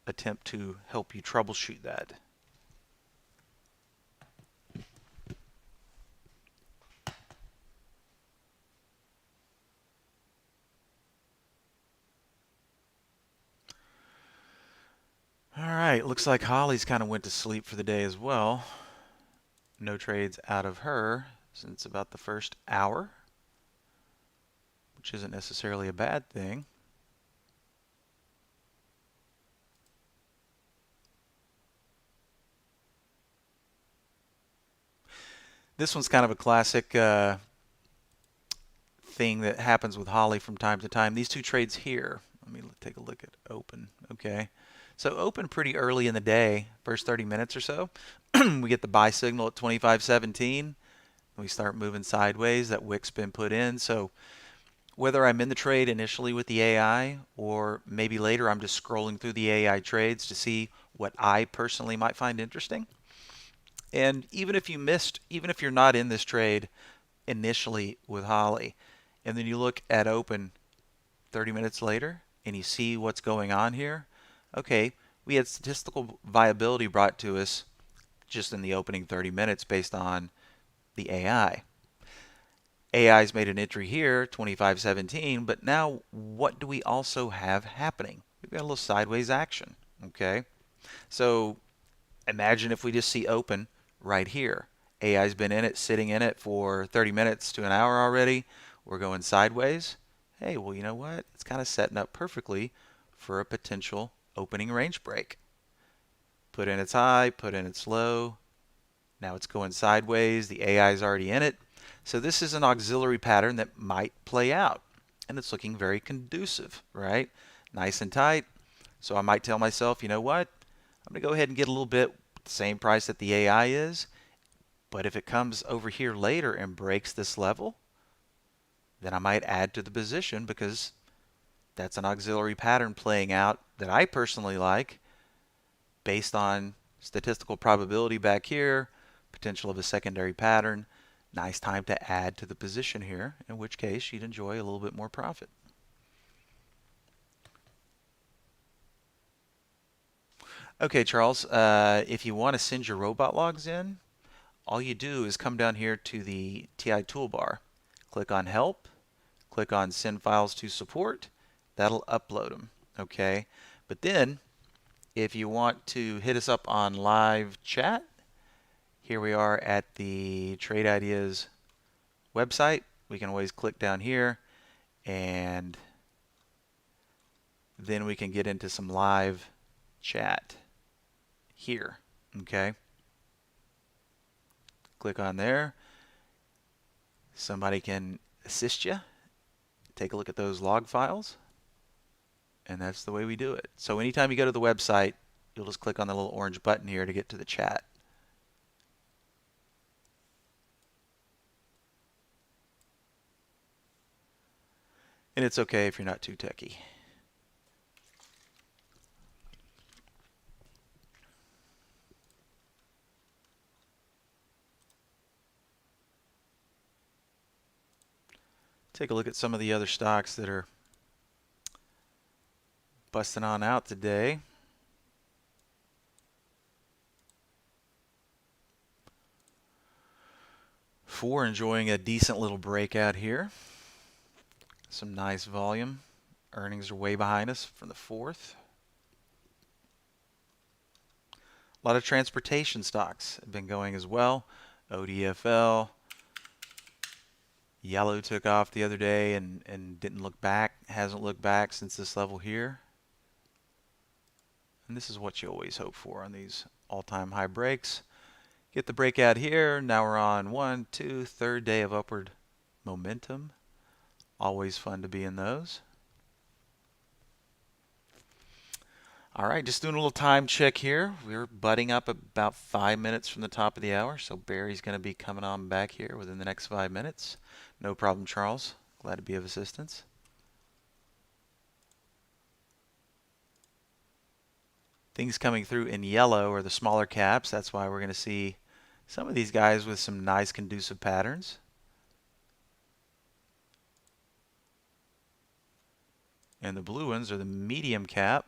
attempt to help you troubleshoot that. All right, looks like Holly's kind of went to sleep for the day as well. No trades out of her since about the first hour, which isn't necessarily a bad thing. This one's kind of a classic thing that happens with Holly from time to time. These two trades here, let me take a look at open. Okay, so open pretty early in the day, first 30 minutes or so. We get the buy signal at 25.17. We start moving sideways. That wick's been put in. So whether I'm in the trade initially with the AI or maybe later I'm just scrolling through the AI trades to see what I personally might find interesting. And even if you're not in this trade initially with Holly, and then you look at open 30 minutes later and you see what's going on here, okay, we had statistical viability brought to us just in the opening 30 minutes based on the AI. AI's made an entry here, 25.17, but now what do we also have happening? we've got a little sideways action. Okay, so imagine if we just see open right here. AI's been in it, sitting in it for 30 minutes to an hour already. We're going sideways. Hey, well, you know what? It's kind of setting up perfectly for a potential opening range break. Put in its high, put in its low. Now it's going sideways. The AI is already in it. So this is an auxiliary pattern that might play out. And it's looking very conducive, right? Nice and tight. So I might tell myself, you know what? I'm going to go ahead and get a little bit the same price that the AI is. But if it comes over here later and breaks this level, then I might add to the position because that's an auxiliary pattern playing out that I personally like based on statistical probability back here, potential of a secondary pattern. Nice time to add to the position here, in which case you'd enjoy a little bit more profit. Okay, Charles, if you want to send your robot logs in, all you do is come down here to the TI toolbar, click on Help, click on Send Files to Support. That'll upload them, okay? But then, if you want to hit us up on live chat, here we are at the Trade Ideas website. We can always click down here, and then we can get into some live chat here, okay? Click on there. Somebody can assist you. Take a look at those log files. And that's the way we do it. So anytime you go to the website, you'll just click on the little orange button here to get to the chat. And it's okay if you're not too techy. Take a look at some of the other stocks that are busting on out today. Four enjoying a decent little breakout here. Some nice volume. Earnings are way behind us from the fourth. A lot of transportation stocks have been going as well. ODFL. Yellow took off the other day and didn't look back. Hasn't looked back since this level here. And this is what you always hope for on these all-time high breaks. Get the breakout here. Now we're on 1, 2, third day of upward momentum. Always fun to be in those. All right, just doing a little time check here. We're butting up about 5 minutes from the top of the hour, so Barry's going to be coming on back here within the next 5 minutes. No problem, Charles. Glad to be of assistance. Things coming through in yellow are the smaller caps. That's why we're going to see some of these guys with some nice conducive patterns. And the blue ones are the medium cap.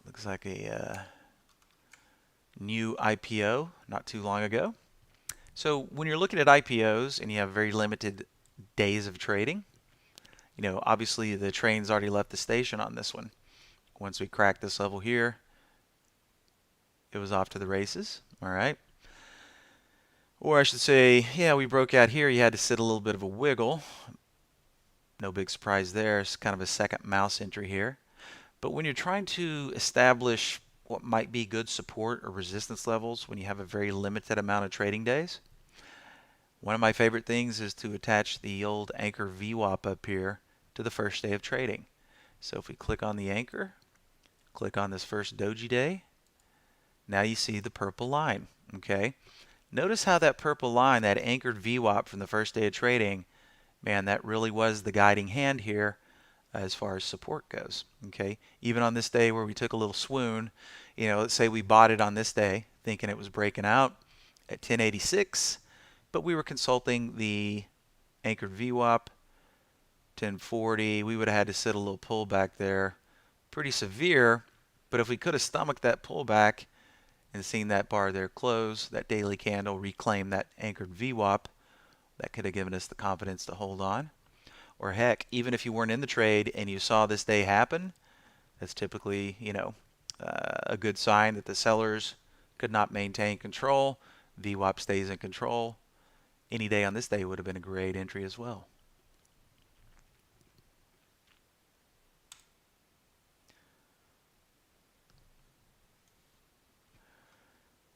Looks like a new IPO not too long ago. So when you're looking at IPOs and you have very limited days of trading, you know, obviously the train's already left the station on this one. Once we crack this level here, it was off to the races. All right. Or I should say, yeah, we broke out here. You had to sit a little bit of a wiggle. No big surprise there. It's kind of a second mouse entry here. But when you're trying to establish what might be good support or resistance levels when you have a very limited amount of trading days, one of my favorite things is to attach the old anchor VWAP up here to the first day of trading. So if we click on the anchor, click on this first doji day, now you see the purple line, okay? Notice how that purple line, that anchored VWAP from the first day of trading, man, that really was the guiding hand here as far as support goes, okay? Even on this day where we took a little swoon, you know, let's say we bought it on this day thinking it was breaking out at 1086, but we were consulting the anchored VWAP, 1040. We would have had to sit a little pullback there. Pretty severe, but if we could have stomached that pullback and seen that bar there close, that daily candle reclaim that anchored VWAP, that could have given us the confidence to hold on. Or heck, even if you weren't in the trade and you saw this day happen, That's typically, a good sign that the sellers could not maintain control. VWAP stays in control. Any day on this day would have been a great entry as well.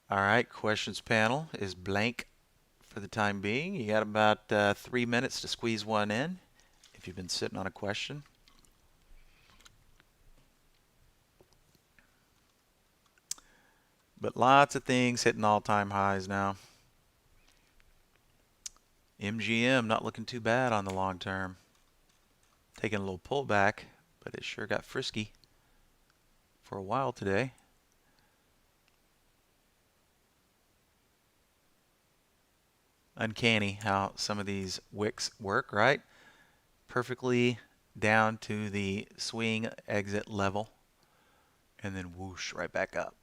All right, questions panel is blank for the time being. You got about 3 minutes to squeeze one in if you've been sitting on a question. But lots of things hitting all-time highs now. MGM not looking too bad on the long term. Taking a little pullback, but it sure got frisky for a while today. Uncanny how some of these wicks work, right? Perfectly down to the swing exit level, and then whoosh right back up.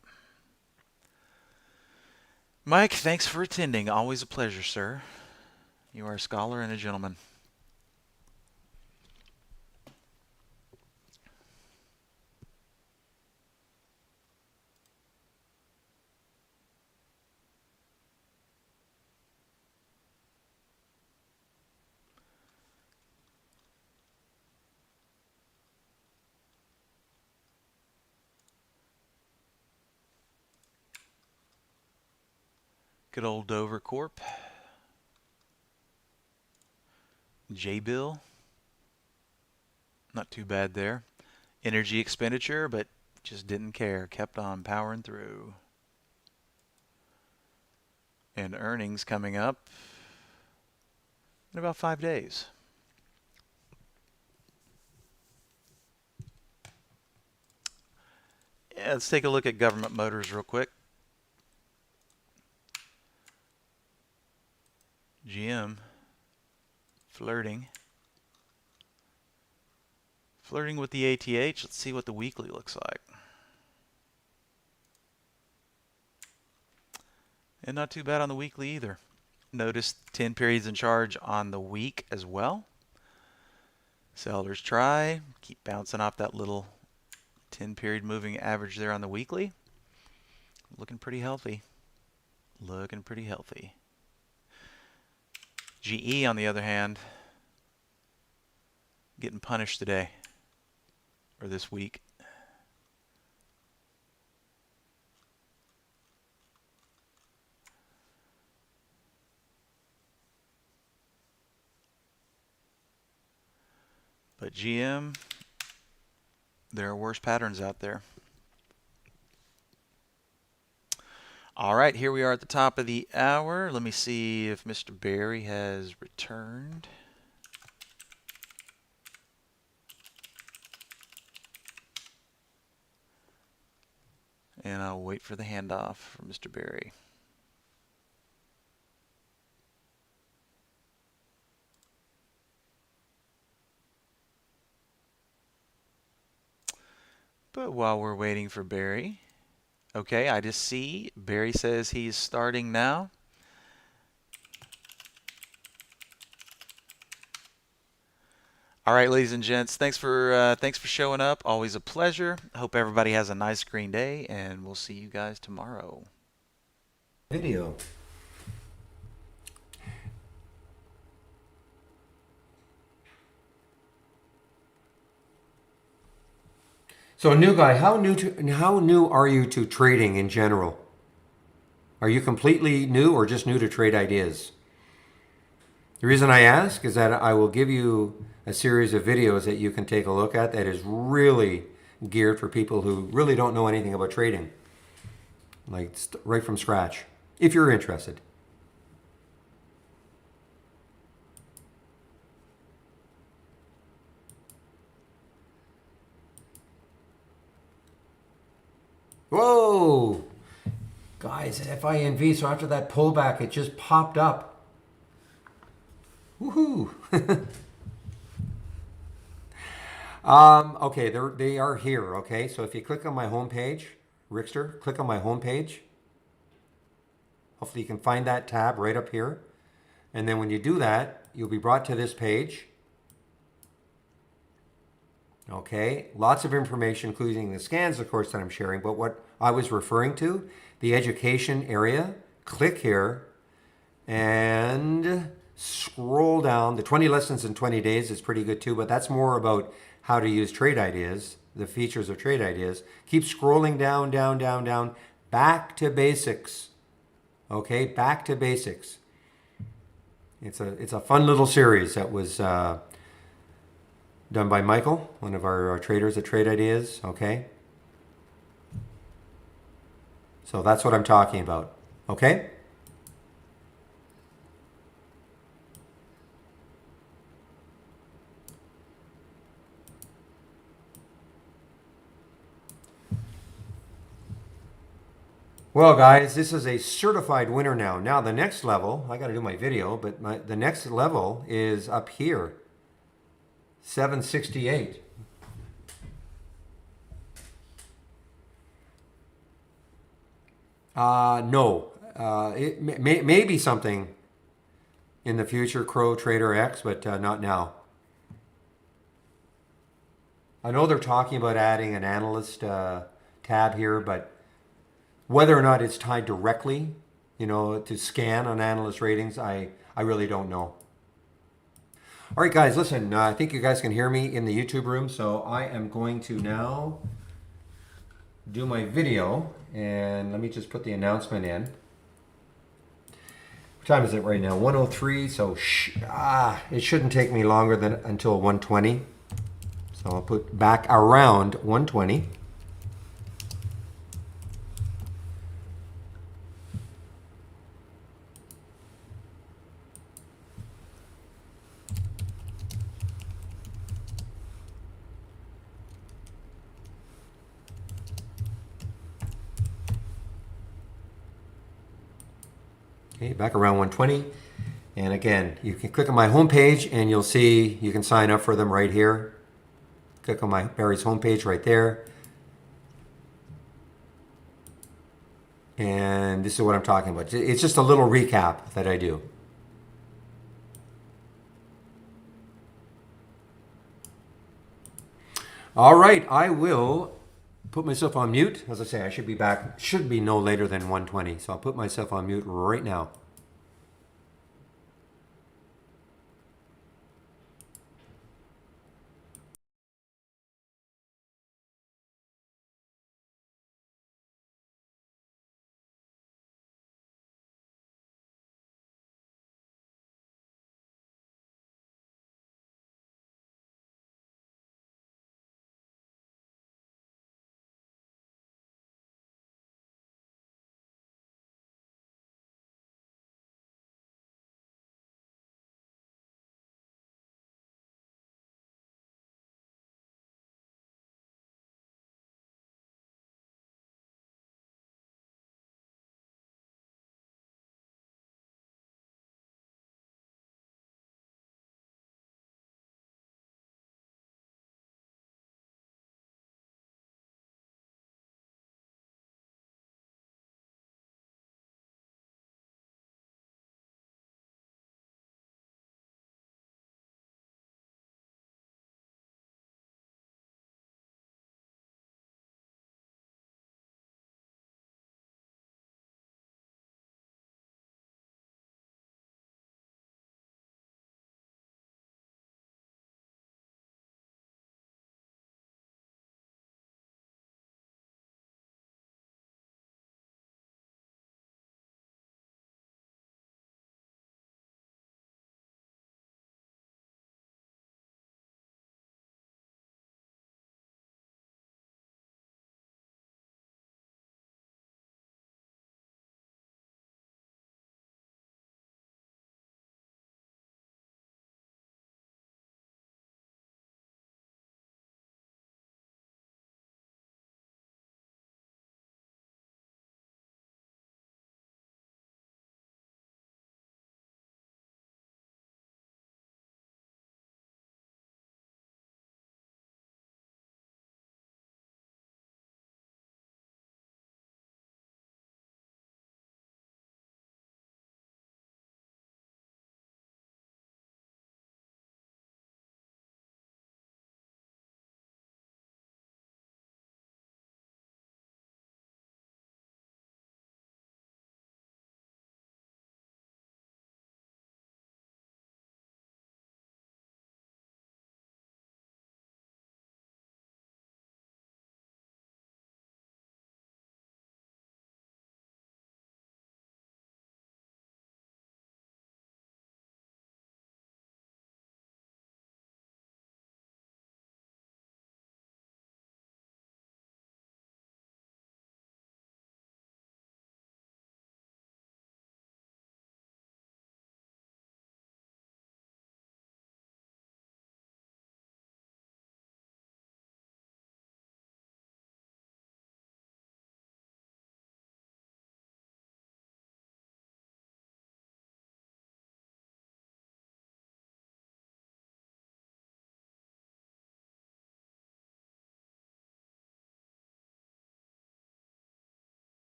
Mike, thanks for attending. Always a pleasure, sir. You are a scholar and a gentleman. Good old Dover Corp. J-Bill. Not too bad there. Energy expenditure, but just didn't care. Kept on powering through. And earnings coming up in about 5 days. Yeah, let's take a look at Government Motors real quick. GM flirting with the ATH. Let's see what the weekly looks like. And not too bad on the weekly either. Notice 10 periods in charge on the week as well. Sellers try. Keep bouncing off that little 10 period moving average there on the weekly. Looking pretty healthy. Looking pretty healthy. GE, on the other hand, getting punished today, or this week. But GM, there are worse patterns out there. All right, here we are at the top of the hour. Let me see if Mr. Barry has returned. And I'll wait for the handoff from Mr. Barry. But while we're waiting for Barry, okay, I just see Barry says he's starting now. All right, ladies and gents, thanks for showing up. Always a pleasure. Hope everybody has a nice green day, and we'll see you guys tomorrow. Video. So, new guy, how new are you to trading in general? Are you completely new or just new to trade ideas? The reason I ask is that I will give you a series of videos that you can take a look at that is really geared for people who really don't know anything about trading, like right from scratch, if you're interested. Whoa! Guys, FINV, so after that pullback, it just popped up. Woohoo! Okay, they are here, okay? So if you click on my homepage, Rickster, click on my homepage. Hopefully you can find that tab right up here. And then when you do that, you'll be brought to this page. Okay, lots of information, including the scans, of course, that I'm sharing. But what I was referring to, the education area, click here and scroll down. The 20 lessons in 20 days is pretty good too, but that's more about how to use trade ideas, the features of trade ideas. Keep scrolling down, down, down, down, back to basics. Okay, back to basics. It's a fun little series that was done by Michael, one of our traders at Trade Ideas. Okay, so that's what I'm talking about. Okay. Well, guys, this is a certified winner now. Now, the next level, I got to do my video, but the next level is up here, 768. No, it may be something in the future, Crow Trader X, but not now. I know they're talking about adding an analyst tab here, but whether or not it's tied directly, to scan on analyst ratings, I really don't know. All right, guys, listen, I think you guys can hear me in the YouTube room, so I am going to now do my video, and let me just put the announcement in. What time is it right now? 1:03, so it shouldn't take me longer than until 1:20. So I'll put back around 1:20. Okay, back around 1:20. And again, you can click on my homepage and you'll see you can sign up for them right here. Click on my Barry's homepage right there. And this is what I'm talking about. It's just a little recap that I do. All right, I will put myself on mute. As I say, I should be back, should be no later than 1:20. So I'll put myself on mute right now.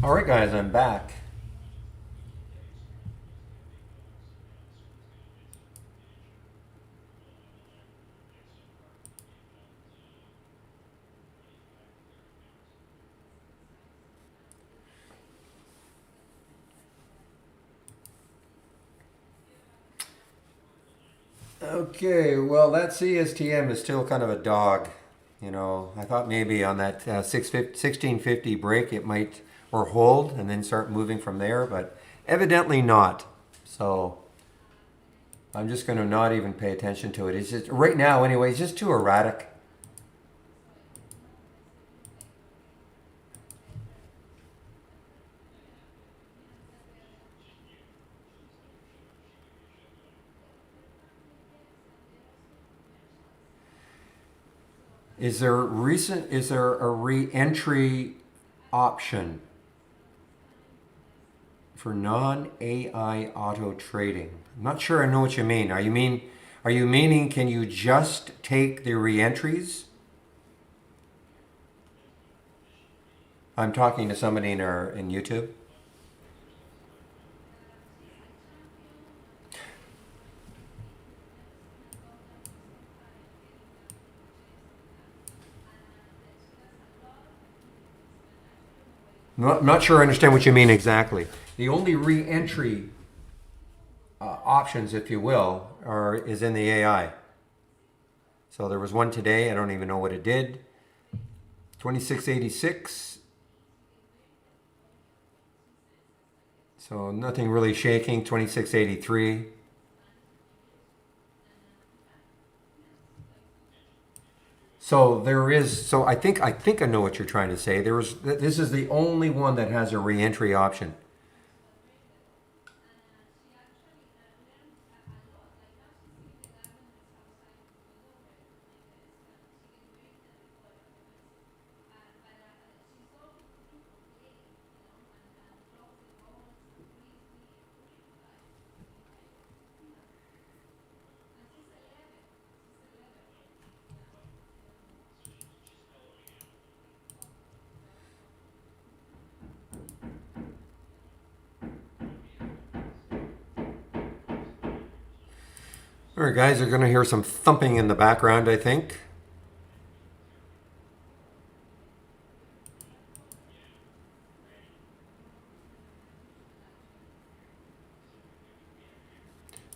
All right, guys, I'm back. Okay, well, that CSTM is still kind of a dog. You know, I thought maybe on that 1650 break it might, or hold, and then start moving from there, but evidently not. So I'm just going to not even pay attention to it. It's just, right now anyway, it's just too erratic. Is there a re-entry option for non-AI auto trading? I'm not sure I know what you mean. Are you meaning can you just take the re-entries? I'm talking to somebody in YouTube. I'm not sure I understand what you mean exactly. The only re-entry options, if you will, is in the AI. So there was one today. I don't even know what it did. 2686. So nothing really shaking. 2683. So there is. So I think I know what you're trying to say. This is the only one that has a re-entry option. All right, guys, you're going to hear some thumping in the background, I think.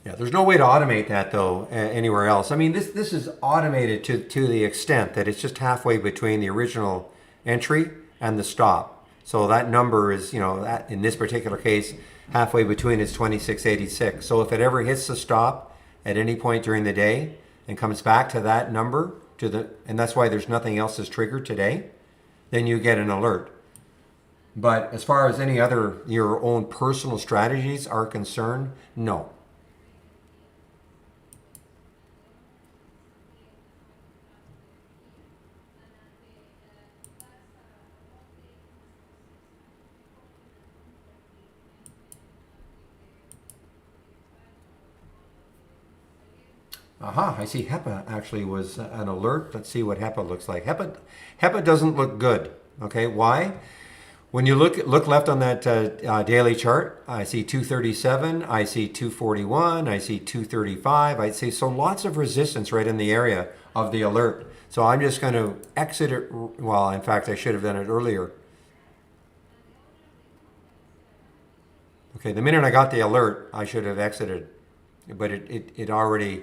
Yeah, there's no way to automate that though anywhere else. I mean, this is automated to the extent that it's just halfway between the original entry and the stop. So that number is, you know, that in this particular case, halfway between is 2686. So if it ever hits the stop at any point during the day and comes back to that number and that's why there's nothing else is triggered today, then you get an alert. But as far as any other your own personal strategies are concerned, no. Aha, I see HEPA actually was an alert. Let's see what HEPA looks like. HEPA doesn't look good. Okay, why? When you look left on that daily chart, I see 237, I see 241, I see 235. I see so lots of resistance right in the area of the alert. So I'm just going to exit it. Well, in fact, I should have done it earlier. Okay, the minute I got the alert, I should have exited, but it already.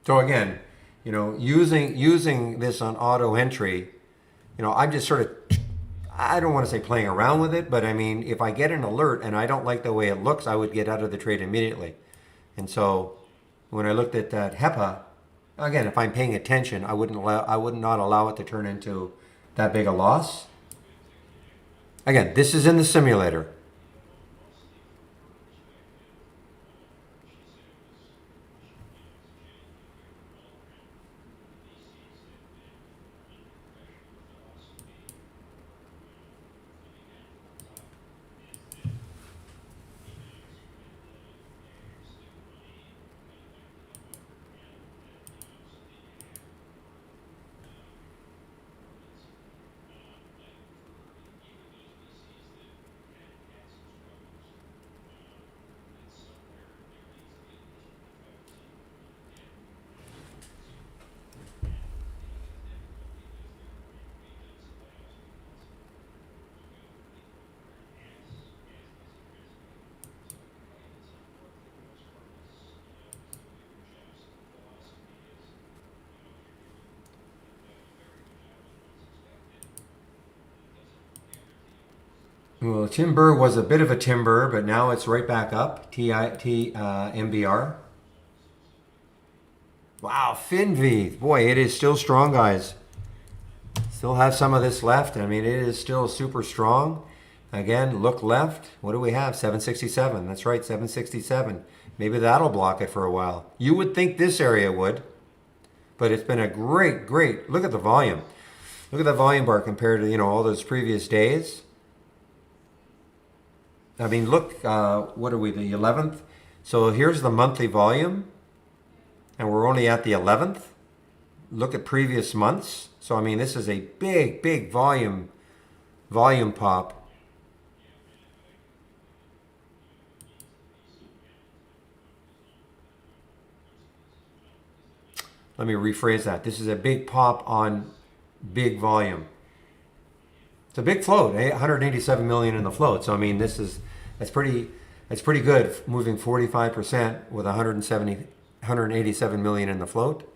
So again, you know, using this on auto entry, you know, I'm just sort of, I don't want to say playing around with it, but I mean, if I get an alert and I don't like the way it looks, I would get out of the trade immediately. And so when I looked at that HEPA, again, if I'm paying attention, I would not allow it to turn into that big a loss. Again, this is in the simulator. Well, timber was a bit of a timber, but now it's right back up. MBR. Wow, FinV. Boy, it is still strong, guys. Still have some of this left. I mean, it is still super strong. Again, look left. What do we have? 767. That's right, 767. Maybe that'll block it for a while. You would think this area would, but it's been a great. Look at the volume. Look at the volume bar compared to, all those previous days. I mean, look, what are we, the 11th? So here's the monthly volume, and we're only at the 11th. Look at previous months. So, I mean, this is a big volume pop. Let me rephrase that. This is a big pop on big volume. It's a big float, 187 million in the float. So I mean, that's pretty good, moving 45% with 187 million in the float.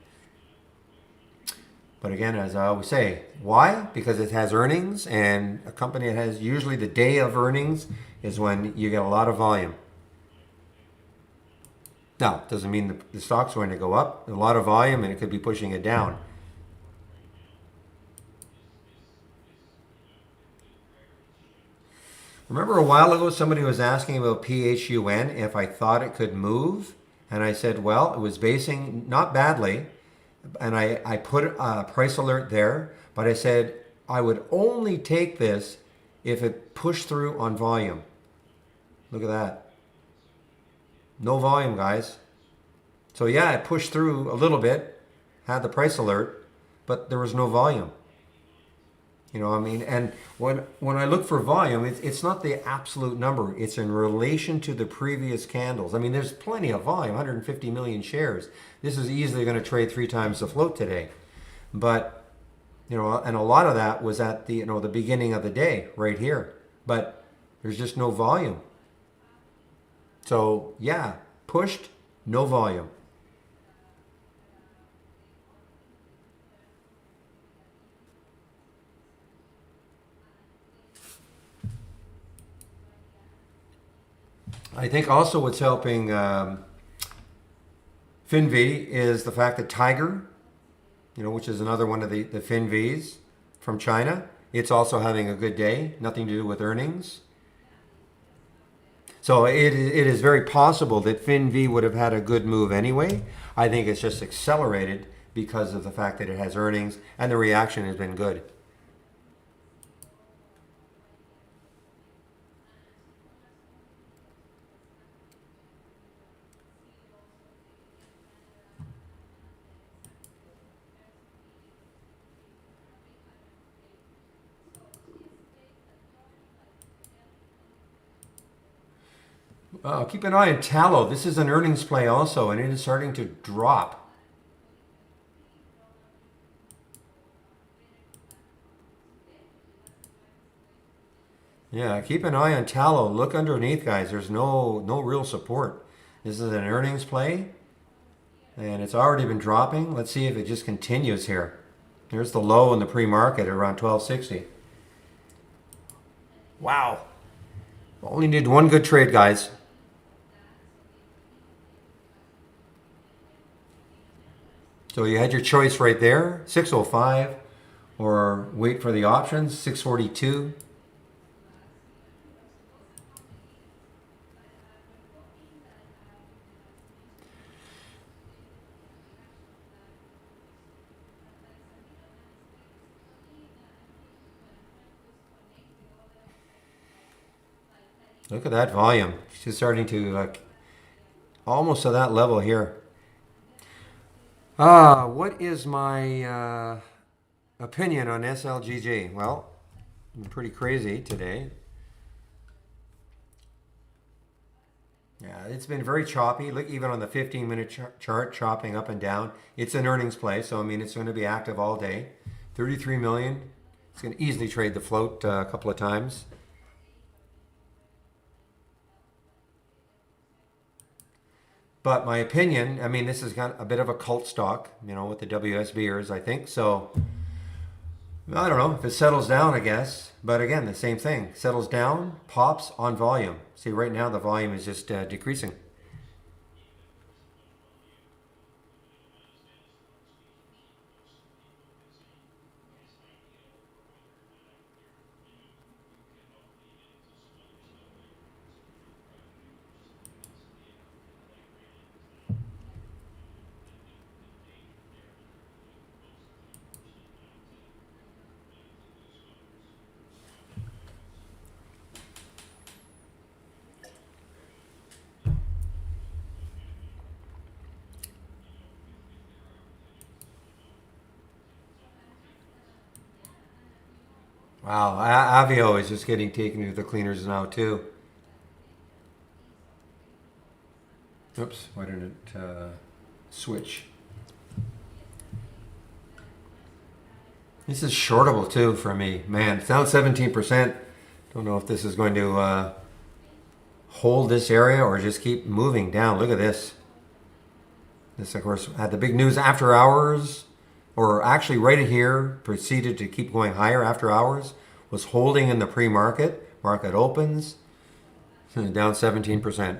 But again, as I always say, why? Because it has earnings, and a company that has usually the day of earnings is when you get a lot of volume. Now, it doesn't mean the stock's going to go up. A lot of volume, and it could be pushing it down. Remember a while ago somebody was asking about PHUN if I thought it could move, and I said, well, it was basing not badly, and I put a price alert there, but I said I would only take this if it pushed through on volume. Look at that. No volume, guys. So yeah, it pushed through a little bit, had the price alert, but there was no volume. I mean, and when I look for volume, it's not the absolute number. It's in relation to the previous candles. I mean, there's plenty of volume, 150 million shares. This is easily going to trade 3 times the float today. But, and a lot of that was at the beginning of the day right here. But there's just no volume. So, yeah, pushed, no volume. I think also what's helping FinV is the fact that Tiger, which is another one of the FinVs from China, it's also having a good day. Nothing to do with earnings. So it is very possible that FinV would have had a good move anyway. I think it's just accelerated because of the fact that it has earnings and the reaction has been good. Keep an eye on tallow. This is an earnings play also, and it is starting to drop. Yeah, keep an eye on tallow. Look underneath, guys. There's no real support. This is an earnings play, and it's already been dropping. Let's see if it just continues here. There's the low in the pre-market at around 1260. Wow. Only need one good trade, guys. So you had your choice right there, 605, or wait for the options, 642. Look at that volume. It's just starting to almost to that level here. What is my opinion on SLGG? Well, I'm pretty crazy today. Yeah, it's been very choppy. Look, even on the 15-minute chart, chopping up and down. It's an earnings play, so I mean, it's going to be active all day. 33 million. It's going to easily trade the float a couple of times. But my opinion, I mean, this has got a bit of a cult stock, with the WSBers, I think. So I don't know if it settles down, I guess. But again, the same thing. Settles down, pops on volume. See, right now the volume is just decreasing. Wow, Avio is just getting taken to the cleaners now too. Oops, why didn't it switch? This is shortable too for me. Man, it's down 17%. Don't know if this is going to hold this area or just keep moving down. Look at this. This, of course, had the big news after hours, or actually right here, proceeded to keep going higher after hours, was holding in the pre-market. Market opens, down 17%.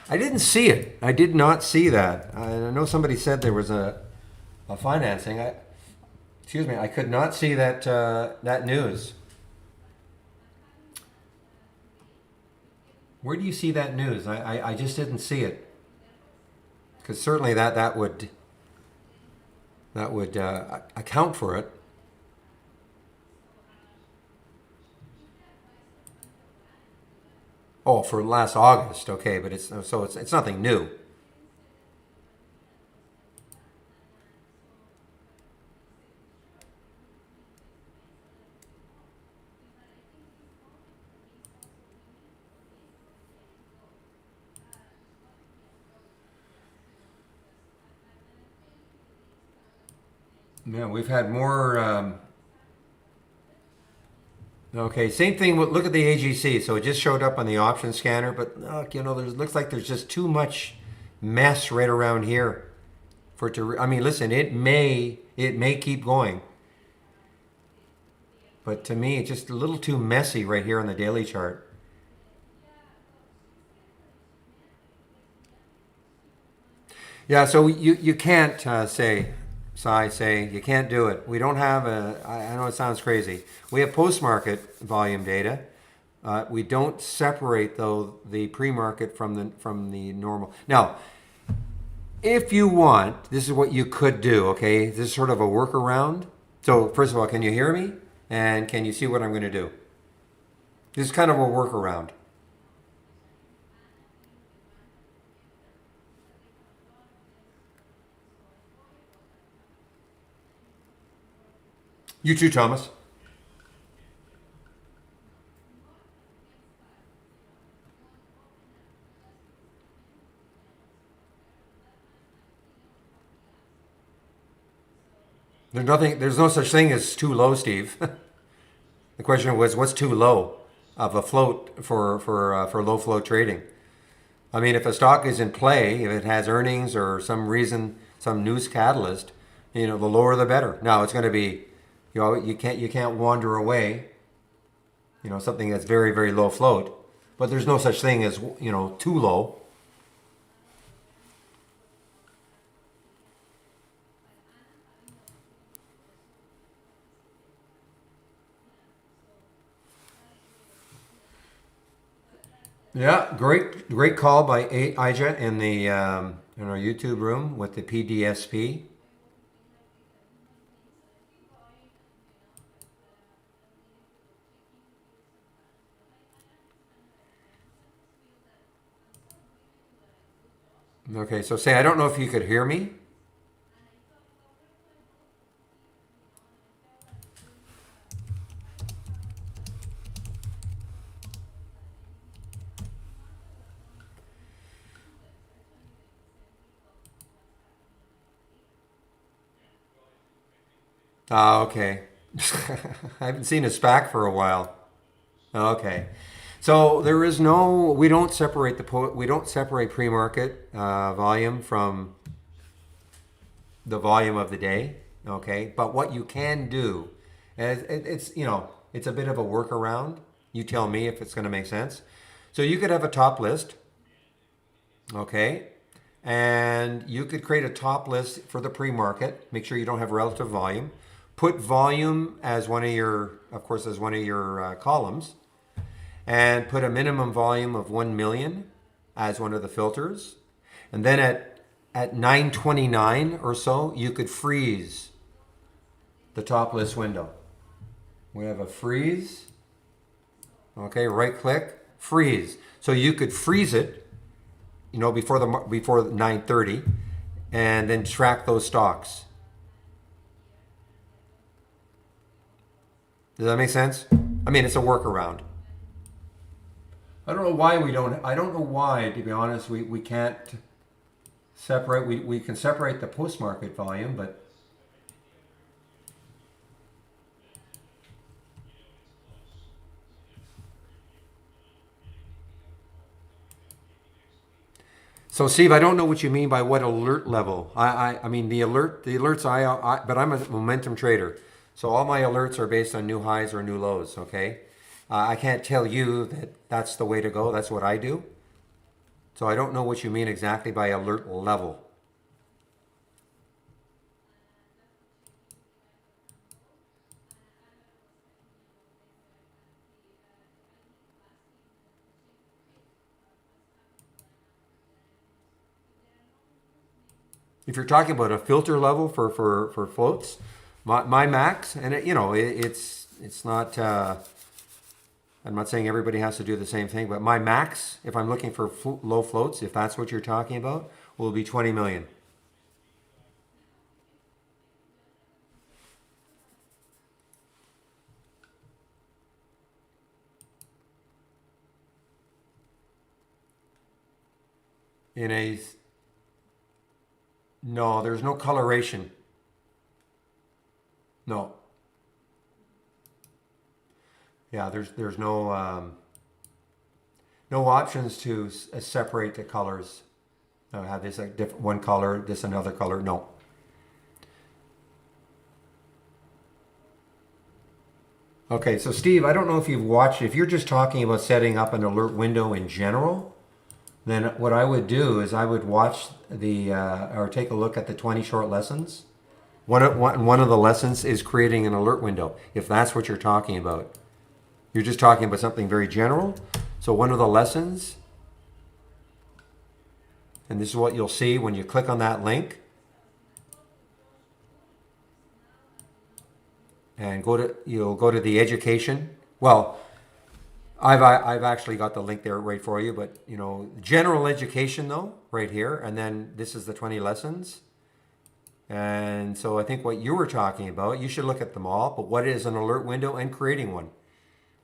I didn't see it. I did not see that. I know somebody said there was a financing. Excuse me. I could not see that that news. Where do you see that news? I just didn't see it. Because certainly that would account for it. Oh, for last August, okay, but it's nothing new. Yeah, we've had more. Okay, same thing. Look at the AGC. So it just showed up on the option scanner, but looks like there's just too much mess right around here for it to. I mean, listen, it may keep going, but to me, it's just a little too messy right here on the daily chart. Yeah, so you can't say you can't do it. We don't have I know it sounds crazy. We have post-market volume data. We don't separate though the pre-market from the normal. Now, if you want, this is what you could do. Okay, this is sort of a workaround. So first of all, can you hear me? And can you see what I'm going to do? This is kind of a workaround. You too, Thomas. There's nothing. There's no such thing as too low, Steve. The question was, what's too low of a float for low float trading? I mean, if a stock is in play, if it has earnings or some reason, some news catalyst, the lower the better. Now it's going to be, you can't wander away. Something that's very very low float, but there's no such thing as too low. Yeah, great call by Ija in the in our YouTube room with the PDSP. Okay, so say I don't know if you could hear me. Ah, okay. I haven't seen a SPAC for a while. Okay. So there is no, we don't separate we don't separate pre-market volume from the volume of the day. Okay, but what you can do, and it's it's a bit of a workaround. You tell me if it's going to make sense. So you could have a top list, okay, and you could create a top list for the pre-market. Make sure you don't have relative volume. Put volume as one of your, of course, as one of your columns, and put a minimum volume of 1 million as one of the filters. And then at 9:29 or so, you could freeze the top list window. We have a freeze. Okay, right click, freeze. So you could freeze it, before 9:30, and then track those stocks. Does that make sense? I mean, it's a workaround. I don't know why we don't. I don't know why, to be honest, we can't separate. We can separate the post-market volume, but so, Steve, I don't know what you mean by what alert level. I mean the alerts. But I'm a momentum trader, so all my alerts are based on new highs or new lows. Okay, I can't tell you that that's the way to go. That's what I do. So I don't know what you mean exactly by alert level. If you're talking about a filter level for floats, my max, and it's not. I'm not saying everybody has to do the same thing, but my max, if I'm looking for low floats, if that's what you're talking about, will be 20 million. In a No, there's no coloration. No. Yeah, there's no options to separate the colors. Have this like different one color, this another color. No. Okay, so Steve, I don't know if you've watched. If you're just talking about setting up an alert window in general, then what I would do is I would watch or take a look at the 20 short lessons. One of the lessons is creating an alert window, if that's what you're talking about. You're just talking about something very general. So one of the lessons, and this is what you'll see when you click on that link, and you'll go to the education. Well, I've actually got the link there right for you, but general education though, right here, and then this is the 20 lessons. And so I think what you were talking about, you should look at them all, but what is an alert window and creating one?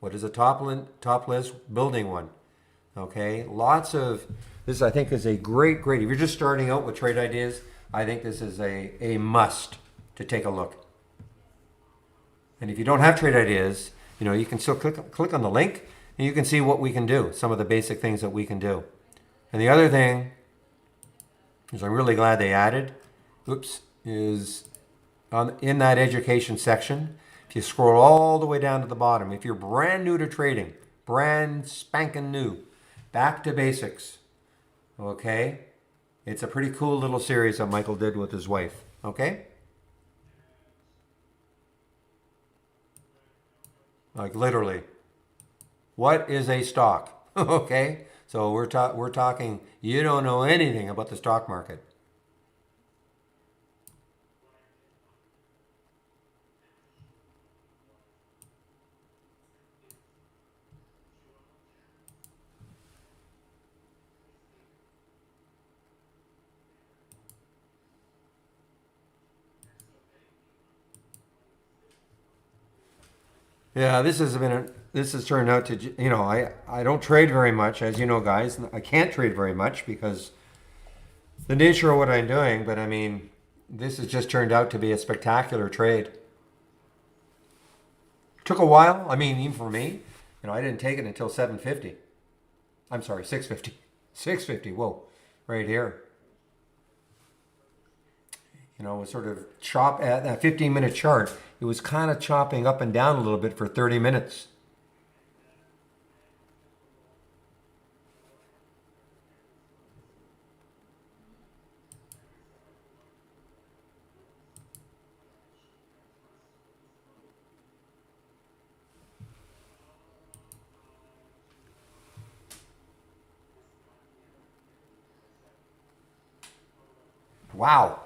What is a top list building one? Okay, this I think is a great, if you're just starting out with trade ideas, I think this is a must to take a look. And if you don't have trade ideas, you can still click on the link and you can see what we can do, some of the basic things that we can do. And the other thing is I'm really glad they added, is in that education section, if you scroll all the way down to the bottom, if you're brand new to trading, brand spanking new, back to basics, okay? It's a pretty cool little series that Michael did with his wife, okay? Like literally, what is a stock? Okay, so we're talking. You don't know anything about the stock market. Yeah, this has turned out to, I don't trade very much, as you know, guys. I can't trade very much because the nature of what I'm doing, but I mean, this has just turned out to be a spectacular trade. Took a while. I mean, even for me, I didn't take it until 750. I'm sorry, 650. 650. Whoa, right here. You know, it was sort of chop at that 15-minute chart. It was kind of chopping up and down a little bit for 30 minutes. Wow.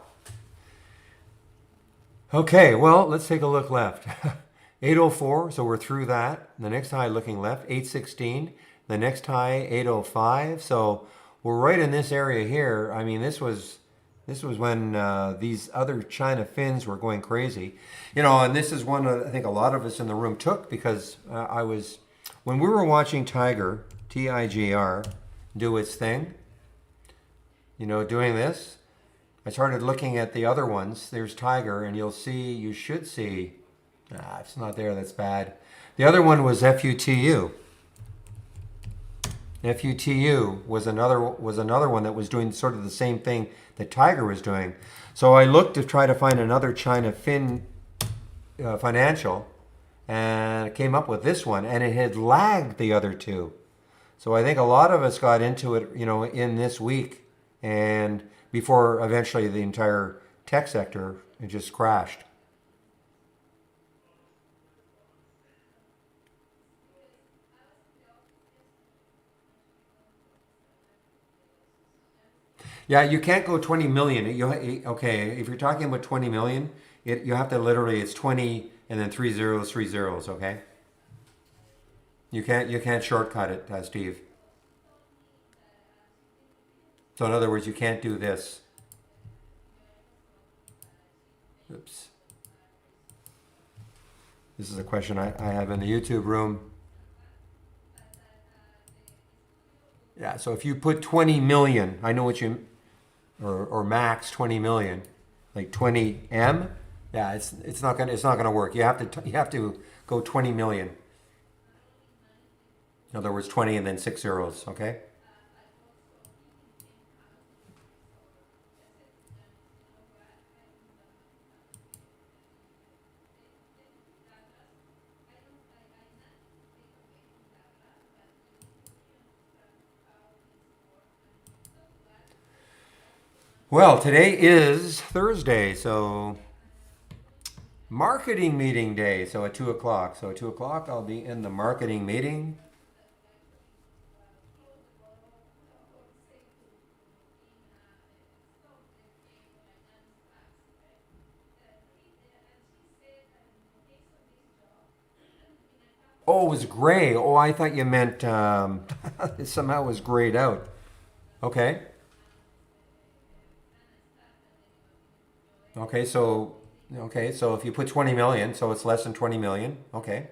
Okay, well, let's take a look left. 804, so we're through that. The next high looking left, 816. The next high, 805. So we're right in this area here. I mean, this was when these other China fins were going crazy. You know, and this is one I think a lot of us in the room took because when we were watching Tiger, Tigr, do its thing, you know, doing this, I started looking at the other ones. There's Tiger, and you should see, it's not there, that's bad. The other one was FUTU. FUTU was another one that was doing sort of the same thing that Tiger was doing. So I looked to try to find another China fin financial, and came up with this one, and it had lagged the other two. So I think a lot of us got into it, you know, in this week, and before eventually the entire tech sector it just crashed. Yeah, you can't go 20 million. Okay, if you're talking about 20 million, you have to literally it's 20 and then three zeros. Okay, you can't shortcut it, Steve. So in other words, you can't do this. Oops. This is a question I have in the YouTube room. Yeah, so if you put 20 million, I know what you, or max 20 million, like 20M, yeah, it's not gonna work. You have to go 20 million. In other words, 20 and then six zeros. Okay. Well, today is Thursday, so marketing meeting day. So at 2 o'clock. So at 2 o'clock, I'll be in the marketing meeting. Oh, it was gray. Oh, I thought you meant it somehow was grayed out. Okay. Okay, so if you put 20 million, so it's less than 20 million. Okay.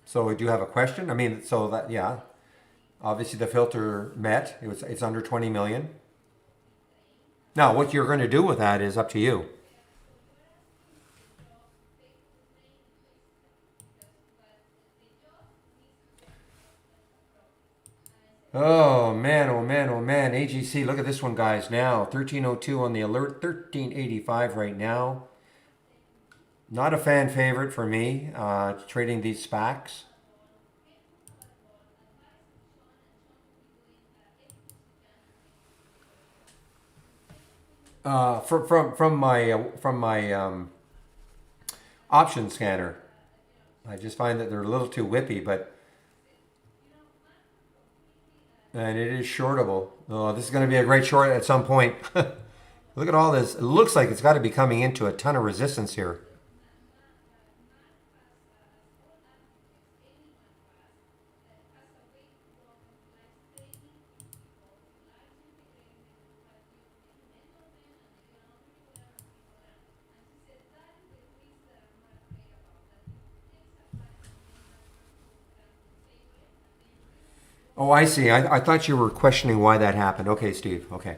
So do you have a question? I mean, so that yeah, obviously the filter met. It's under 20 million. Now, what you're going to do with that is up to you. Oh man, oh man, oh man. AGC, look at this one, guys. Now, 1302 on the alert, 1385 right now. Not a fan favorite for me, trading these SPACs. From my option scanner, I just find that they're a little too whippy, but and it is shortable. Oh, this is going to be a great short at some point. Look at all this. It looks like it's got to be coming into a ton of resistance here. Oh, I see. I thought you were questioning why that happened. Okay, Steve. Okay.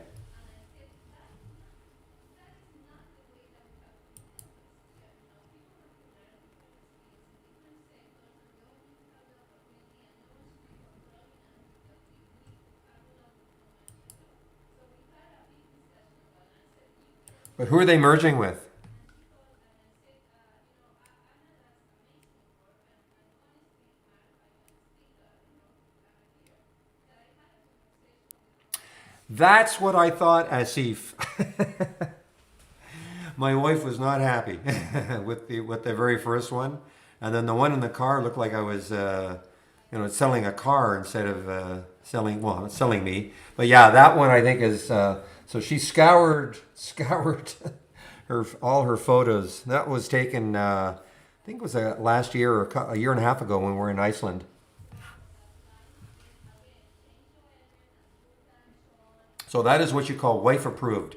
But who are they merging with? That's what I thought, Asif. My wife was not happy with the very first one, and then the one in the car looked like I was, selling a car instead of selling me. But yeah, that one I think is. So she scoured her all her photos. That was taken. I think it was last year or a year and a half ago when we were in Iceland. So that is what you call wife approved.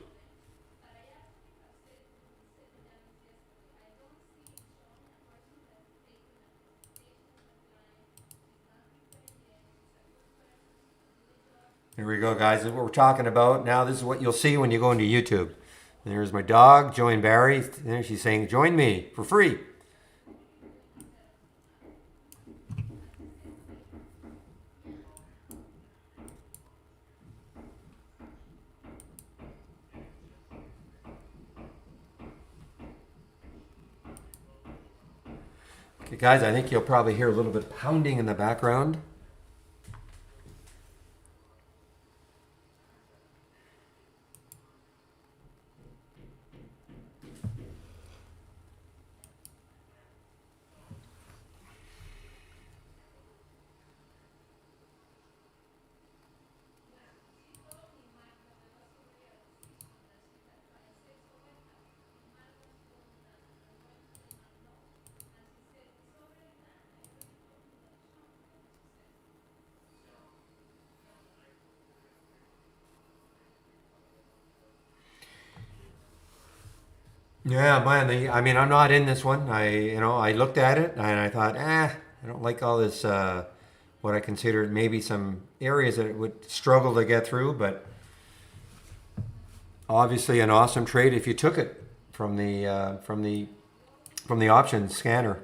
Here we go, guys. This is what we're talking about. Now, this is what you'll see when you go into YouTube. There's my dog, join Barry. There she's saying, join me for free. Okay, guys, I think you'll probably hear a little bit of pounding in the background. Yeah, man. I mean, I'm not in this one. I looked at it and I thought, I don't like all this. What I considered maybe some areas that it would struggle to get through, but obviously an awesome trade if you took it from the options scanner.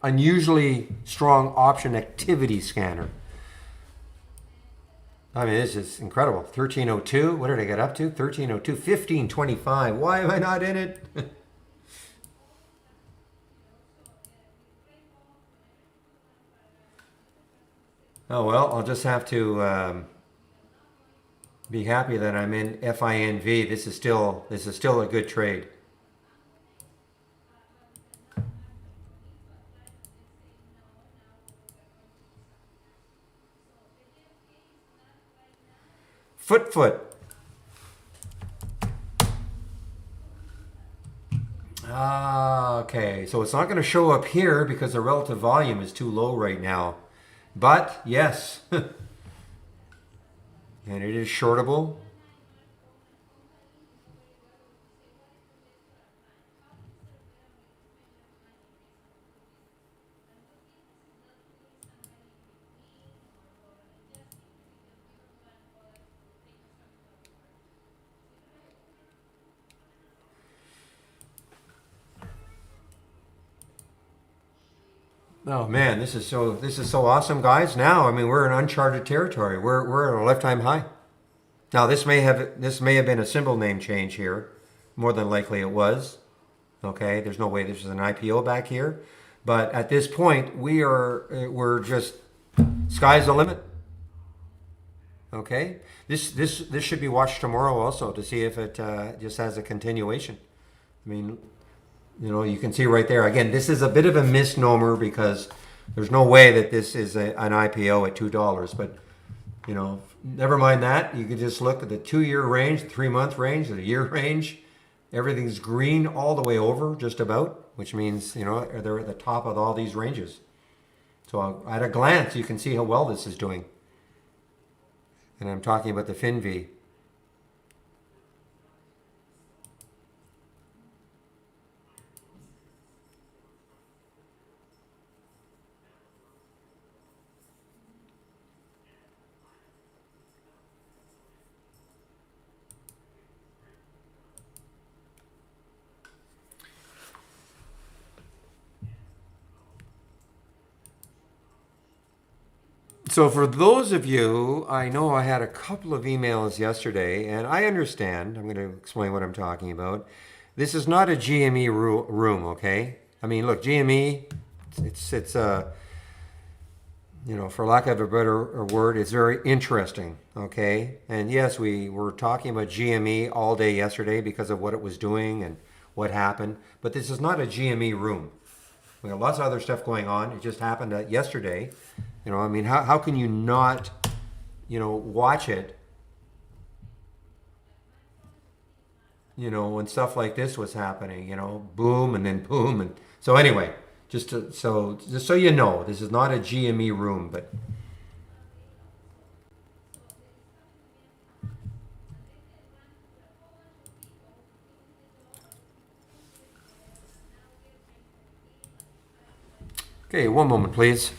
Unusually strong option activity scanner. I mean, this is incredible. 1302. What did I get up to? 1302. 1525. Why am I not in it? Oh, well, I'll just have to be happy that I'm in FINV. This is still a good trade. Foot. Okay, so it's not going to show up here because the relative volume is too low right now. But yes, and it is shortable. Oh man, this is so awesome, guys. Now, I mean, we're in uncharted territory. We're at a lifetime high. Now, this may have been a symbol name change here. More than likely, it was. Okay, there's no way this is an IPO back here, but at this point, we're just sky's the limit. Okay, this should be watched tomorrow also to see if it just has a continuation. I mean, you can see right there. Again, this is a bit of a misnomer because there's no way that this is an IPO at $2. But never mind that. You can just look at the 2-year range, the 3-month range, the year range. Everything's green all the way over, just about, which means they're at the top of all these ranges. So at a glance, you can see how well this is doing. And I'm talking about the FinV. So for those of you, I know I had a couple of emails yesterday, and I understand. I'm going to explain what I'm talking about. This is not a GME room, okay? I mean, look, GME, it's you know, for lack of a better word, it's very interesting, okay? And yes, we were talking about GME all day yesterday because of what it was doing and what happened, but this is not a GME room. We have lots of other stuff going on. It just happened yesterday. You know, I mean, how can you not, you know, watch it, you know, when stuff like this was happening, you know, boom and then boom. And so anyway, just so you know, this is not a GME room, but okay, one moment, please.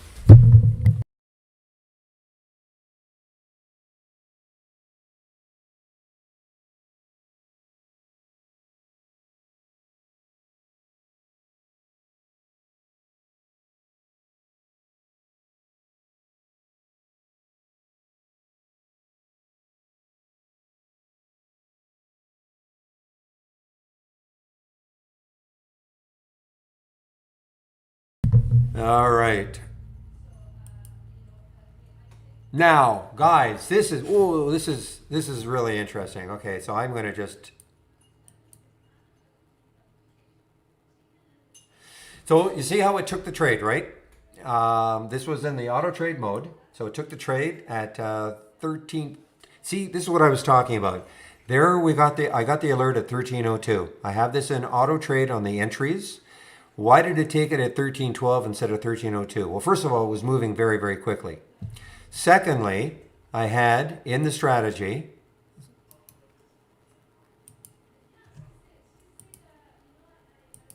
All right. Now, guys, this is really interesting. Okay, so I'm going to just so you see how it took the trade, right? This was in the auto trade mode, so it took the trade at 13. See, this is what I was talking about. There we got I got the alert at 13:02. I have this in auto trade on the entries. Why did it take it at 13:12 instead of 13:02? Well, first of all, it was moving very, very quickly. Secondly, I had in the strategy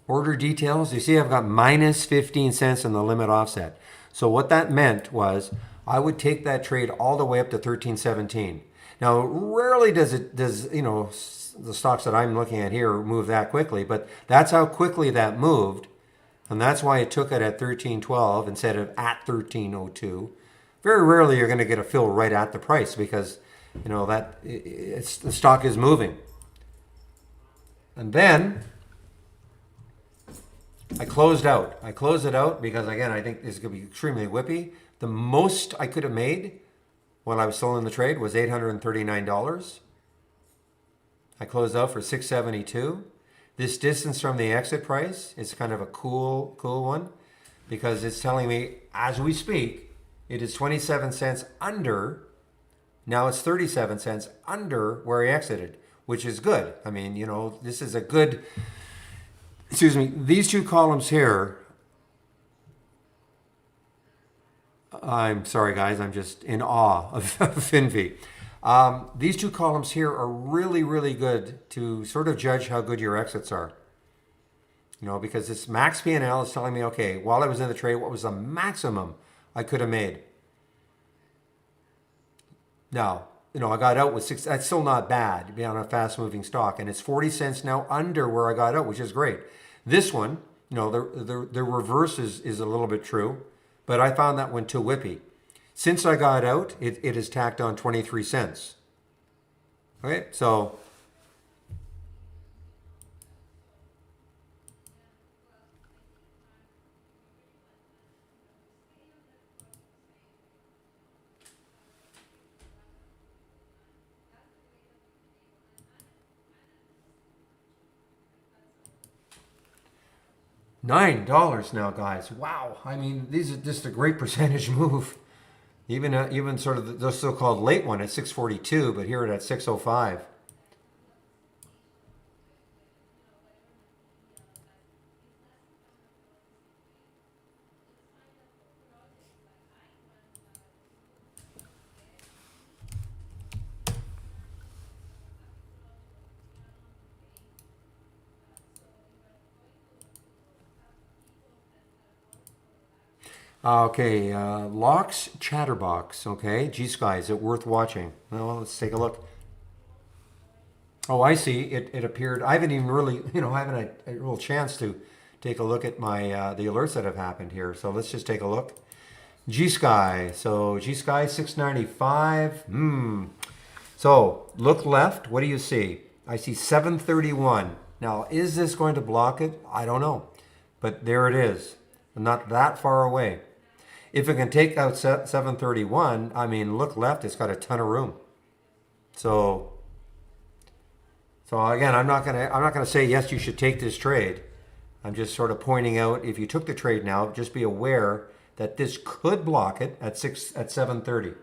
order details. You see I've got minus 15 cents in the limit offset. So what that meant was I would take that trade all the way up to 13.17. Now, rarely does you know, the stocks that I'm looking at here move that quickly, but that's how quickly that moved. And that's why it took it at 13.12 instead of at 13.02. Very rarely you're going to get a fill right at the price because, you know, the stock is moving. And then I closed out. I closed it out because, again, I think this is going to be extremely whippy. The most I could have made when I was still in the trade was $839. I closed out for $672. This distance from the exit price is kind of a cool one because it's telling me, as we speak, it is 27 cents under. Now it's 37 cents under where I exited, which is good. I mean, you know, this is a good, excuse me, these two columns here, I'm sorry guys, I'm just in awe of Finvi. These two columns here are really, really good to sort of judge how good your exits are. You know, because this max P&L is telling me, okay, while I was in the trade, what was the maximum I could have made? Now, you know, I got out with six. That's still not bad to be on a fast-moving stock, and it's 40 cents now under where I got out, which is great. This one, you know, the reverse is a little bit true, but I found that one too whippy. Since I got out, it has tacked on 23 cents. Okay, so $9 now, guys. Wow. I mean, these are just a great percentage move. Even sort of the so-called late one at 642, but here it at 605. Okay, Locks Chatterbox. Okay, G-Sky, is it worth watching? Well, let's take a look. Oh, I see. It appeared. I haven't even really, you know, I haven't had a real chance to take a look at my the alerts that have happened here. So let's just take a look. G Sky. So G Sky 695. So look left. What do you see? I see 731. Now, is this going to block it? I don't know. But there it is. Not that far away. If it can take out 731, I mean, look left. It's got a ton of room. So, so again, I'm not gonna say yes, you should take this trade. I'm just sort of pointing out if you took the trade now, just be aware that this could block it at 730.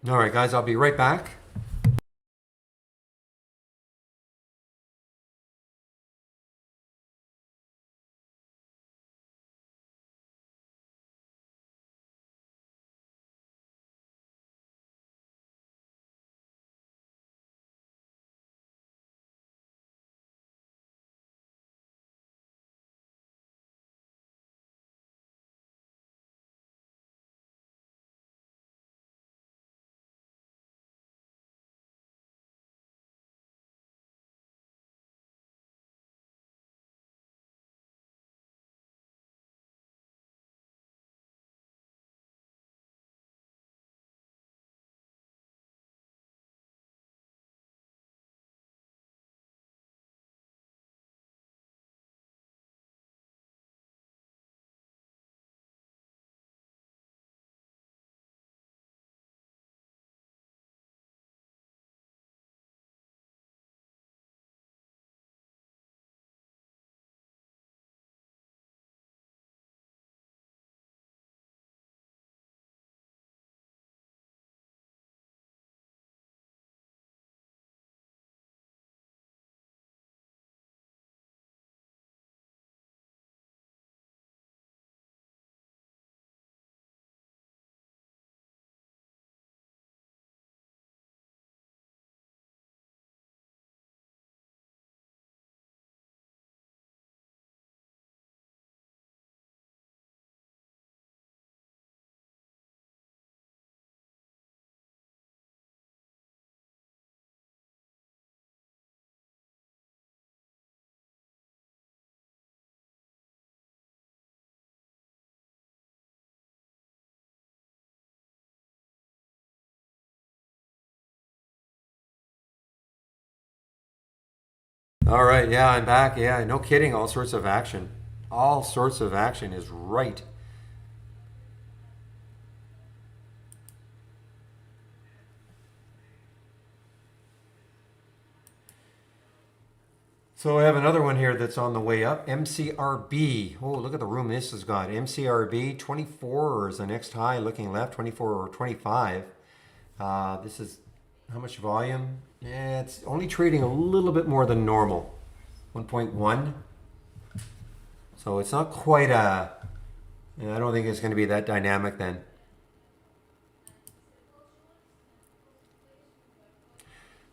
All right, guys, I'll be right back. All right, yeah, I'm back. Yeah, no kidding. All sorts of action. All sorts of action is right. So I have another one here that's on the way up. MCRB. Oh, look at the room this has got. MCRB 24 is the next high. Looking left, 24 or 25. This is how much volume? Yeah, it's only trading a little bit more than normal. 1.1. So it's not quite a. Yeah, I don't think it's going to be that dynamic then.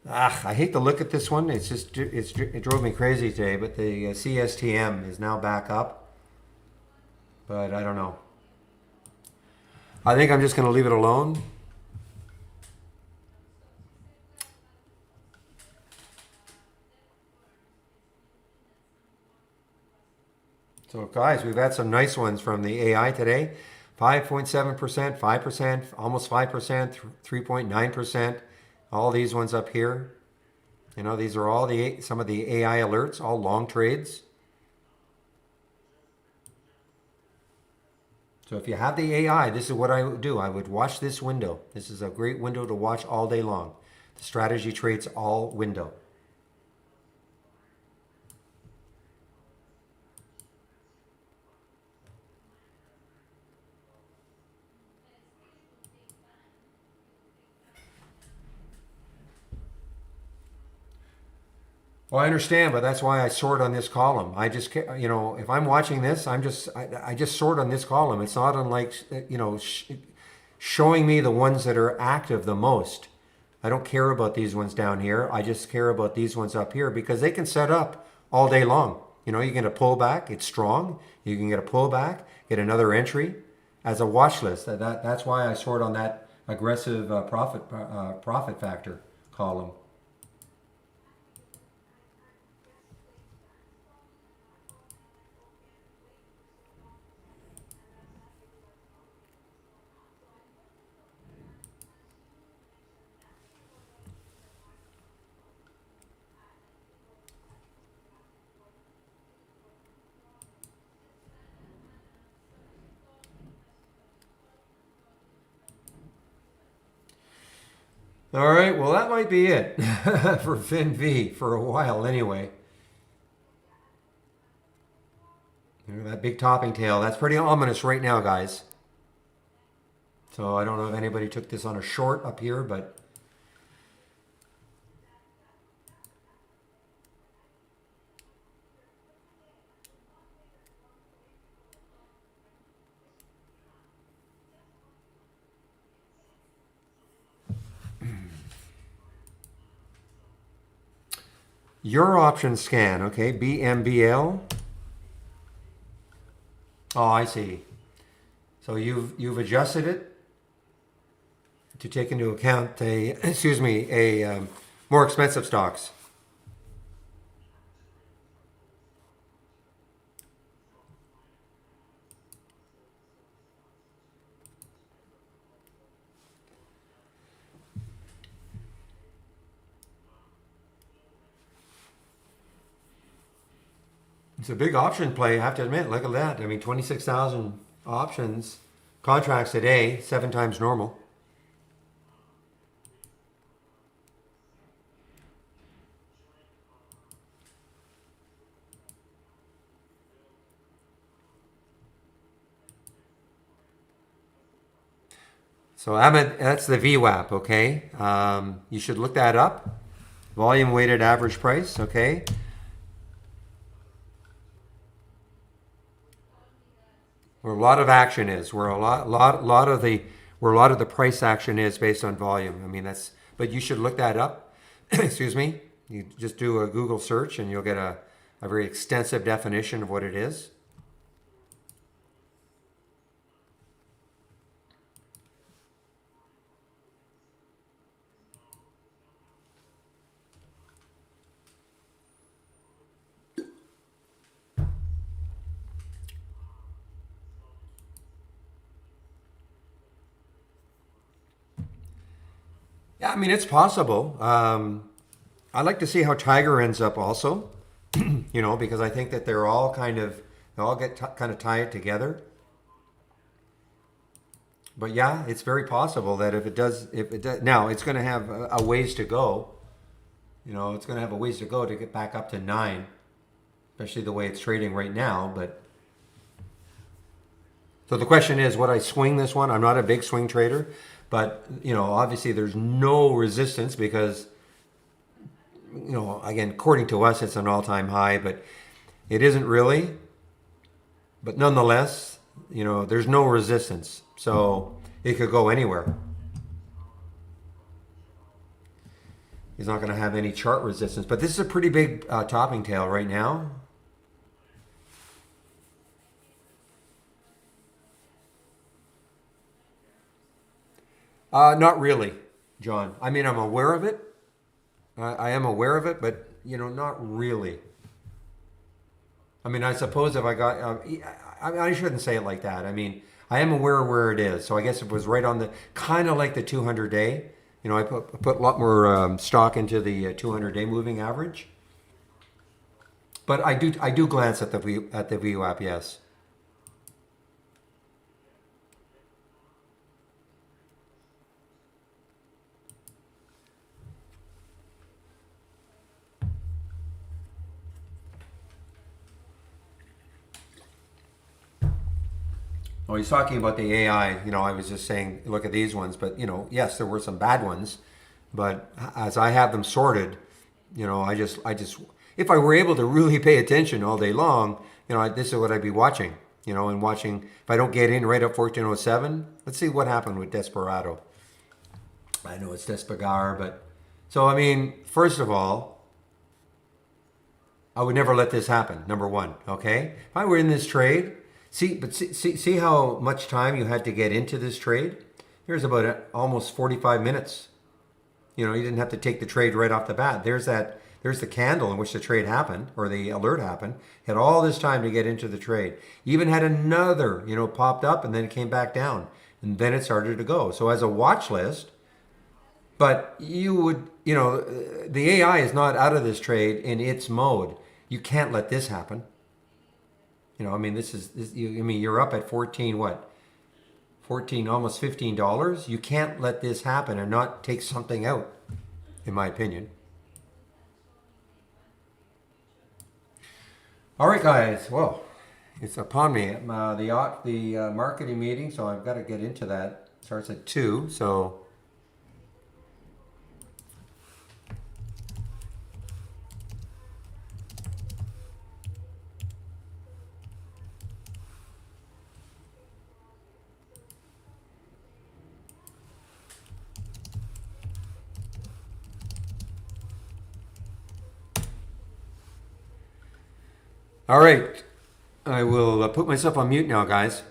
I hate to look at this one. It drove me crazy today. But the CSTM is now back up. But I don't know. I think I'm just going to leave it alone. So guys, we've had some nice ones from the AI today. 5.7%, 5%, almost 5%, 3.9%. All these ones up here. You know, these are all some of the AI alerts, all long trades. So if you have the AI, this is what I would do. I would watch this window. This is a great window to watch all day long. The strategy trades all window. Well, I understand, but that's why I sort on this column. I just, if I'm watching this, I just sort on this column. It's not unlike, showing me the ones that are active the most. I don't care about these ones down here. I just care about these ones up here because they can set up all day long. You know, you get a pullback, it's strong. You can get a pullback, get another entry as a watch list. That's why I sort on that aggressive profit factor column. All right, well, that might be it for FinV for a while anyway. That big topping tail, that's pretty ominous right now, guys. So I don't know if anybody took this on a short up here, but your option scan, okay, BMBL. Oh, I see. So you've adjusted it to take into account more expensive stocks. It's a big option play, I have to admit. Look at that. I mean, 26,000 options, contracts a day, 7 times normal. So Ahmed, that's the VWAP, okay? You should look that up. Volume weighted average price, okay? Where a lot of action is, where a lot of the price action is based on volume. I mean, but you should look that up. Excuse me. You just do a Google search and you'll get a very extensive definition of what it is. Yeah, I mean, it's possible. I'd like to see how Tiger ends up also, because I think that they all get kind of tied together. But yeah, it's very possible that if it does, now it's going to have a ways to go. It's going to have a ways to go to get back up to 9, especially the way it's trading right now. But so the question is, would I swing this one? I'm not a big swing trader, but obviously there's no resistance because again, according to us, it's an all-time high, but it isn't really. But nonetheless, there's no resistance, so it could go anywhere. He's not going to have any chart resistance, but this is a pretty big topping tail right now. Not really, John. I mean, I'm aware of it. I am aware of it, but not really. I mean, I suppose if I got, I shouldn't say it like that. I mean, I am aware of where it is. So I guess it was right on the kind of like the 200-day. I put a lot more stock into the 200-day moving average. But I do glance at the VWAP, yes. Oh, he's talking about the AI. I was just saying, look at these ones. But, yes, there were some bad ones. But as I have them sorted, if I were able to really pay attention all day long, this is what I'd be watching, and watching. If I don't get in right up 1407, let's see what happened with Desperado. I know it's Despegar, but so I mean, first of all, I would never let this happen. Number one, okay. If I were in this trade, see how much time you had to get into this trade. There's about almost 45 minutes. You know, you didn't have to take the trade right off the bat. There's that. There's the candle in which the trade happened or the alert happened. Had all this time to get into the trade. Even had another, popped up and then it came back down, and then it started to go. So as a watch list, but you would, the AI is not out of this trade in its mode. You can't let this happen. I mean, you're up at 14, what? 14, almost $15. You can't let this happen and not take something out, in my opinion. All right, guys. Well, it's upon me. The marketing meeting, so I've got to get into that. Starts at 2, so. All right. I will put myself on mute now, guys.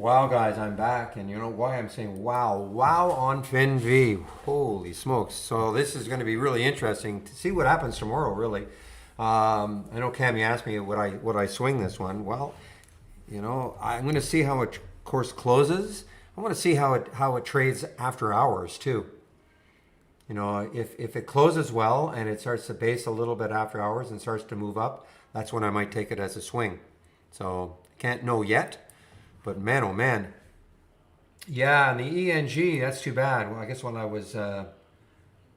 Wow, guys, I'm back, and you know why I'm saying wow, wow on FinV. Holy smokes! So this is going to be really interesting to see what happens tomorrow. Really, I know Cammy asked me would I swing this one. Well, I'm going to see how it course closes. I want to see how it trades after hours too. If it closes well and it starts to base a little bit after hours and starts to move up, that's when I might take it as a swing. So can't know yet, but man, oh man. Yeah, and the ENG, that's too bad. Well, I guess when I was, I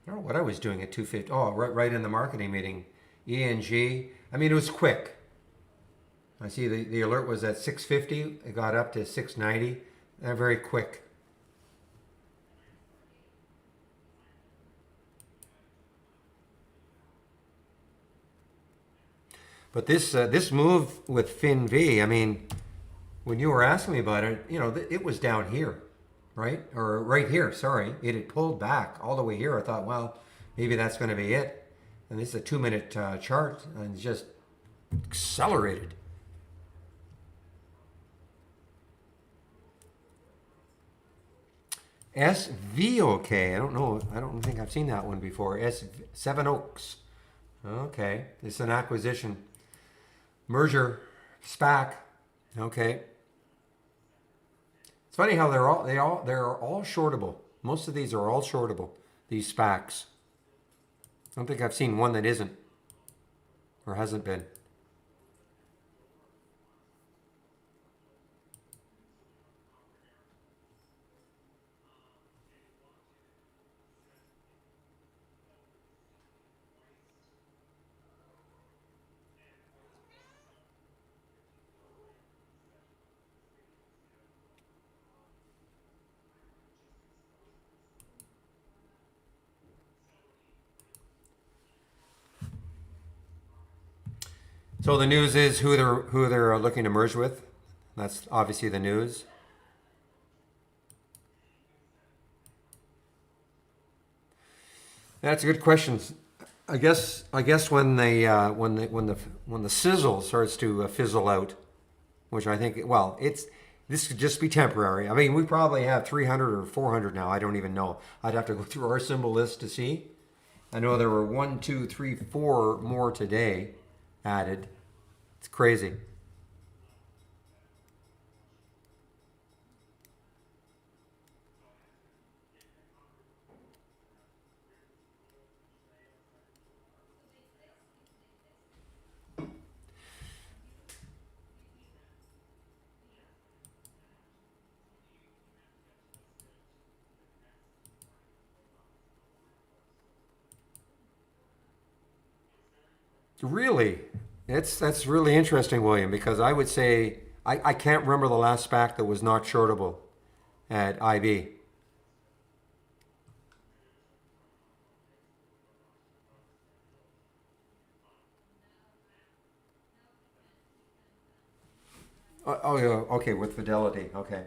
don't know what I was doing at 250. Oh, right in the marketing meeting. ENG, I mean, it was quick. I see the alert was at 650. It got up to 690. They're very quick. But this move with FinV, I mean, when you were asking me about it, it was down here, right? Or right here, sorry. It had pulled back all the way here. I thought, well, maybe that's going to be it. And this is a 2-minute chart and just accelerated. SVOK. I don't know. I don't think I've seen that one before. Seven Oaks. Okay. It's an acquisition. Merger. SPAC. Okay. It's funny how they're all shortable. Most of these are all shortable. These SPACs. I don't think I've seen one that isn't or hasn't been. So the news is who they're looking to merge with. That's obviously the news. That's a good question. I guess when the sizzle starts to fizzle out, which I think, well, this could just be temporary. I mean, we probably have 300 or 400 now. I don't even know. I'd have to go through our symbol list to see. I know there were 1, 2, 3, 4 more today added. It's crazy. Really? That's really interesting, William, because I would say I can't remember the last SPAC that was not shortable at IB. Oh, yeah, okay, with Fidelity. Okay.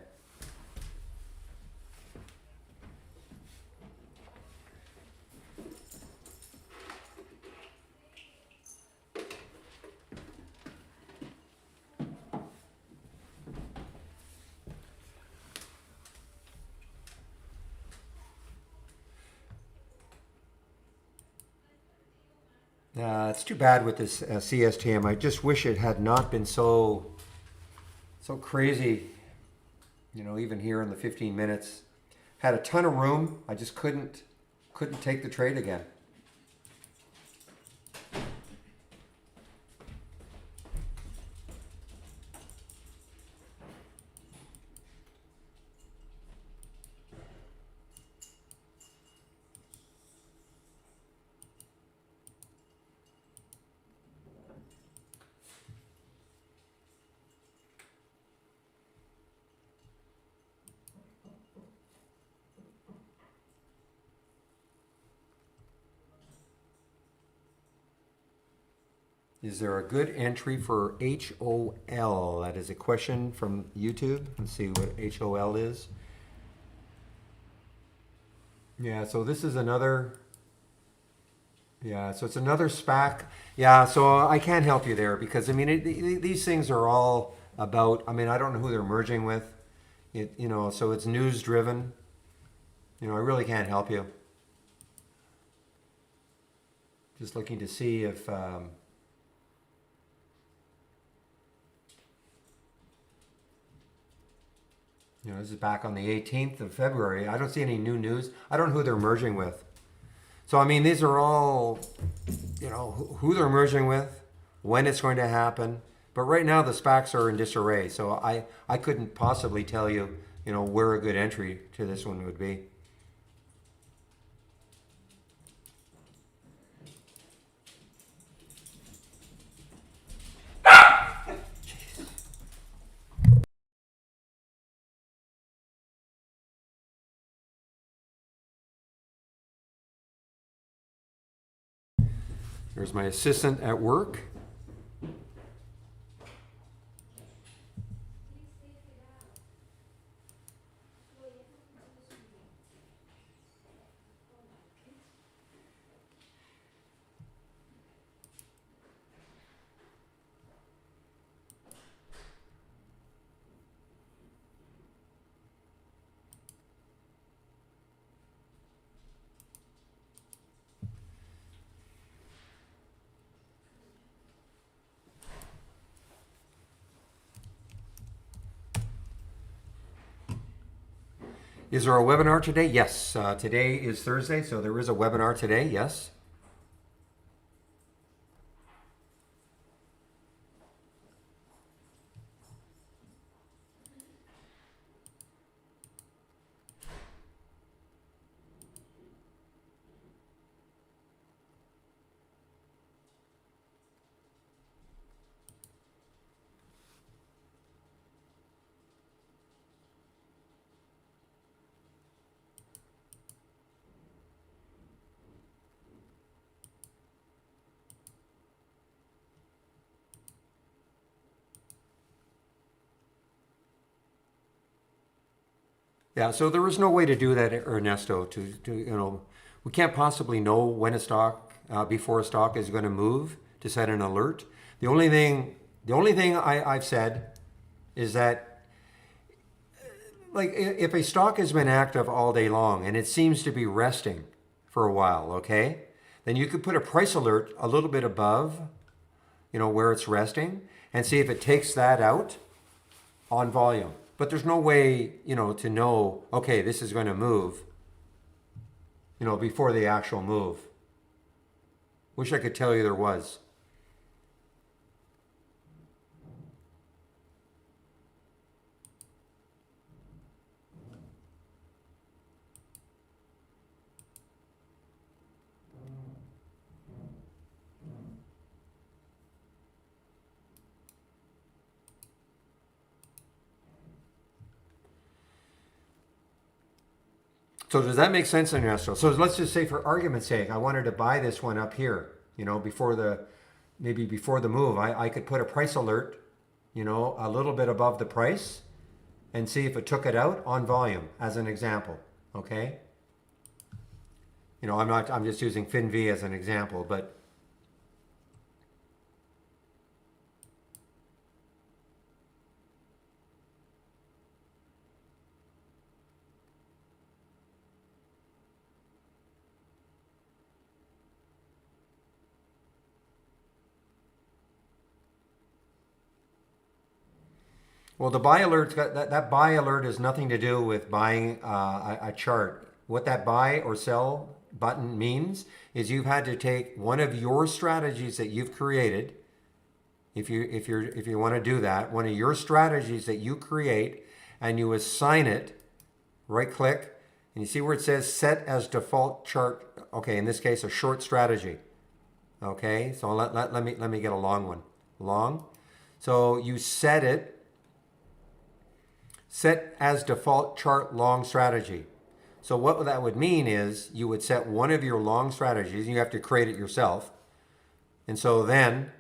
It's too bad with this CSTM. I just wish it had not been so crazy. Even here in the 15 minutes, had a ton of room. I just couldn't take the trade again. Is there a good entry for HOL? That is a question from YouTube. Let's see what HOL is. Yeah, so this is another. Yeah, so it's another SPAC. Yeah, so I can't help you there because I mean these things are all about. I mean I don't know who they're merging with. So it's news driven. I really can't help you. Just looking to see if this is back on the 18th of February. I don't see any new news. I don't know who they're merging with. So, I mean, these are all, who they're merging with, when it's going to happen. But right now, the SPACs are in disarray. So I couldn't possibly tell you, where a good entry to this one would be. There's my assistant at work. Is there a webinar today? Yes. Today is Thursday, so there is a webinar today, yes. Yeah, so there is no way to do that, Ernesto. We can't possibly know when a stock, before a stock is going to move to set an alert. The only thing I've said is that, like, if a stock has been active all day long and it seems to be resting for a while, okay, then you could put a price alert a little bit above, where it's resting, and see if it takes that out on volume. But there's no way, to know, okay, this is going to move, before the actual move. Wish I could tell you there was. So does that make sense, Ernesto? So let's just say, for argument's sake, I wanted to buy this one up here, before the move. I could put a price alert, a little bit above the price, and see if it took it out on volume, as an example. Okay. I'm just using FinV as an example, but well, the buy alert, that buy alert has nothing to do with buying a chart. What that buy or sell button means is you've had to take one of your strategies that you've created. If you want to do that, one of your strategies that you create, and you assign it, right click, and you see where it says set as default chart. Okay, in this case, a short strategy. Okay, so let me get a long one. Long. So you set it. Set as default chart long strategy. So what that would mean is you would set one of your long strategies, and you have to create it yourself. And so then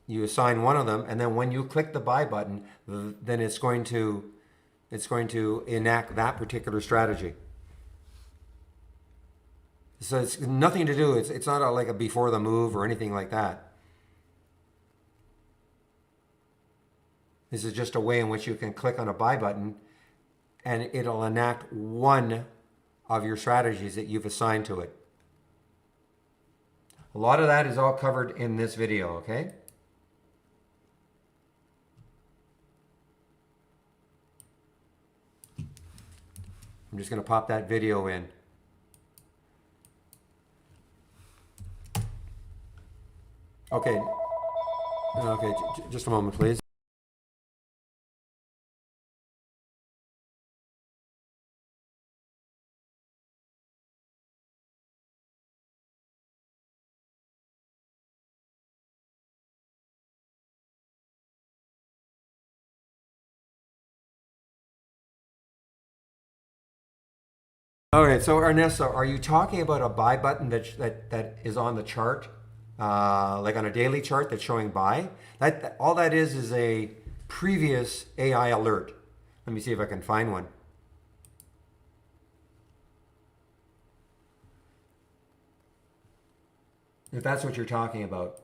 you assign one of them, and then when you click the buy button, then it's going to enact that particular strategy. So it's nothing to do, it's not like a before the move or anything like that. This is just a way in which you can click on a buy button and it'll enact one of your strategies that you've assigned to it. A lot of that is all covered in this video, okay? I'm just going to pop that video in. Okay. Okay, just a moment, please. Okay, so Ernesto, are you talking about a buy button that is on the chart, like on a daily chart that's showing buy? All that is a previous AI alert. Let me see if I can find one. If that's what you're talking about.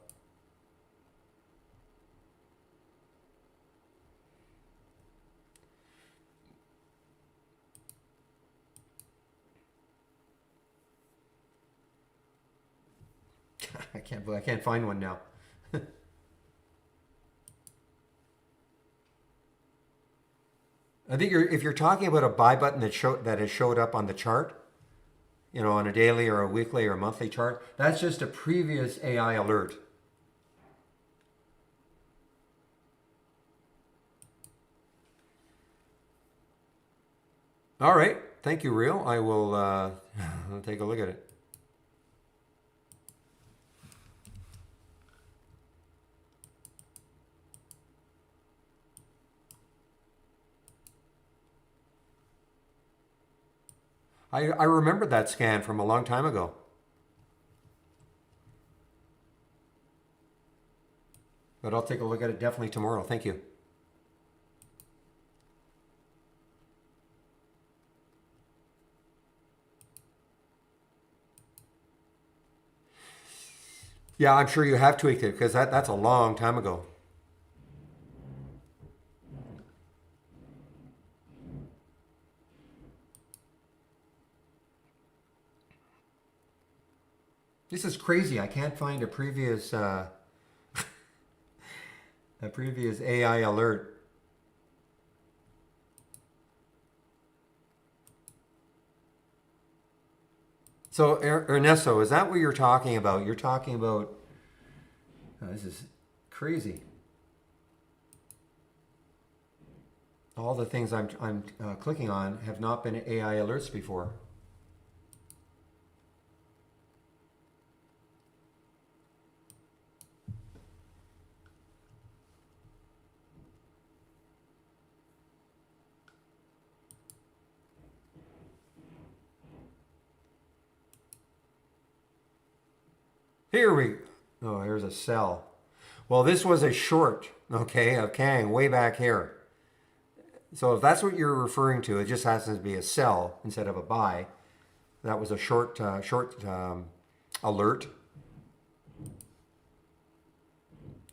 I can't find one now. I think if you're talking about a buy button that has showed up on the chart, you know, on a daily or a weekly or a monthly chart, that's just a previous AI alert. All right, thank you, Real. I will I'll take a look at it. I remember that scan from a long time ago. But I'll take a look at it definitely tomorrow. Thank you. Yeah, I'm sure you have tweaked it because that's a long time ago. This is crazy. I can't find a previous AI alert. So Ernesto, is that what you're talking about? You're talking about this is crazy. All the things I'm clicking on have not been AI alerts before. Here we, oh, here's a sell. Well, this was a short, okay, of Kang way back here. So if that's what you're referring to, it just happens to be a sell instead of a buy. That was a short alert.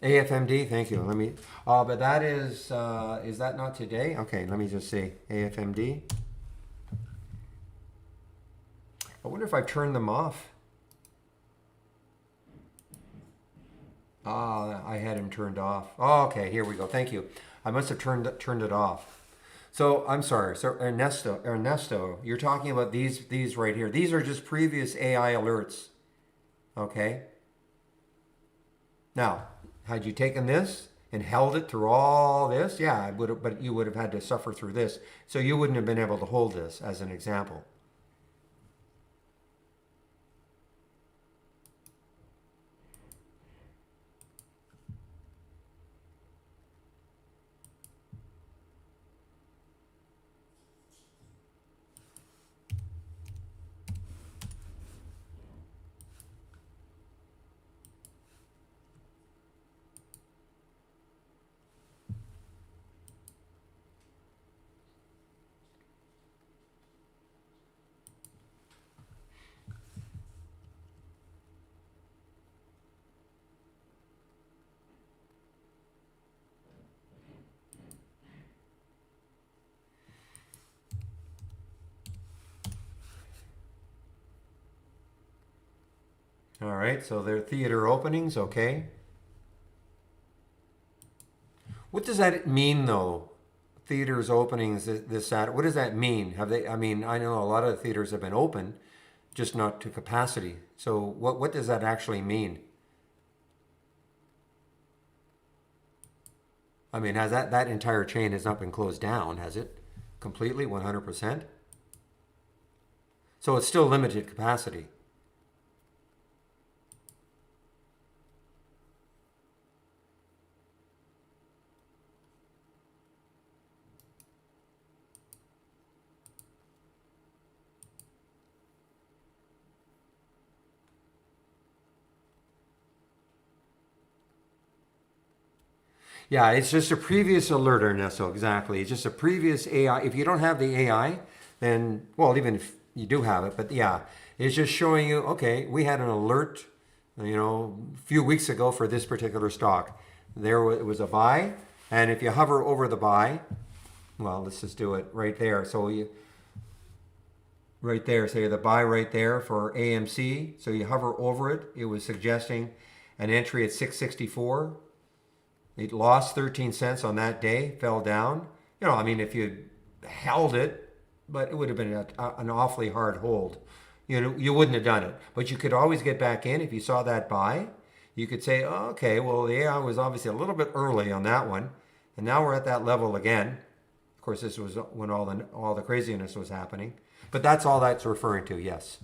AFMD, thank you. Let me, but that is that not today? Okay, let me just see. AFMD. I wonder if I've turned them off. I had him turned off. Oh, okay, here we go. Thank you. I must have turned it off. So I'm sorry. So Ernesto, you're talking about these right here. These are just previous AI alerts. Okay. Now, had you taken this and held it through all this, yeah, I would have, but you would have had to suffer through this. So you wouldn't have been able to hold this as an example. All right, so they're theater openings, okay. What does that mean though? Theaters openings this Saturday. What does that mean? Have they? I mean, I know a lot of the theaters have been open, just not to capacity. So what does that actually mean? I mean, has that entire chain has not been closed down, has it? Completely, 100%? So it's still limited capacity. Yeah, it's just a previous alert, Ernesto. Exactly. It's just a previous AI. If you don't have the AI, then, well, even if you do have it, but yeah, it's just showing you, okay, we had an alert, a few weeks ago for this particular stock. It was a buy, and if you hover over the buy, well, let's just do it right there. So you, right there, say the buy right there for AMC. So you hover over it. It was suggesting an entry at 664. It lost 13 cents on that day, fell down. I mean, if you held it, but it would have been an awfully hard hold. You wouldn't have done it. But you could always get back in if you saw that buy. You could say, oh, okay, well, the AI was obviously a little bit early on that one. And now we're at that level again. Of course, this was when all the craziness was happening. But that's all that's referring to, yes.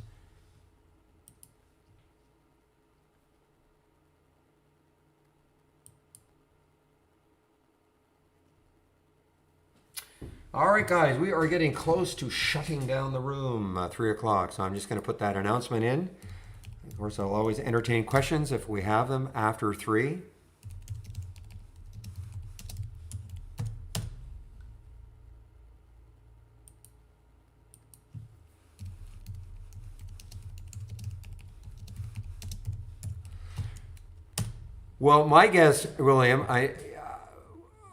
All right, guys, we are getting close to shutting down the room, 3 o'clock. So I'm just going to put that announcement in. Of course, I'll always entertain questions if we have them after 3. Well, my guess, William,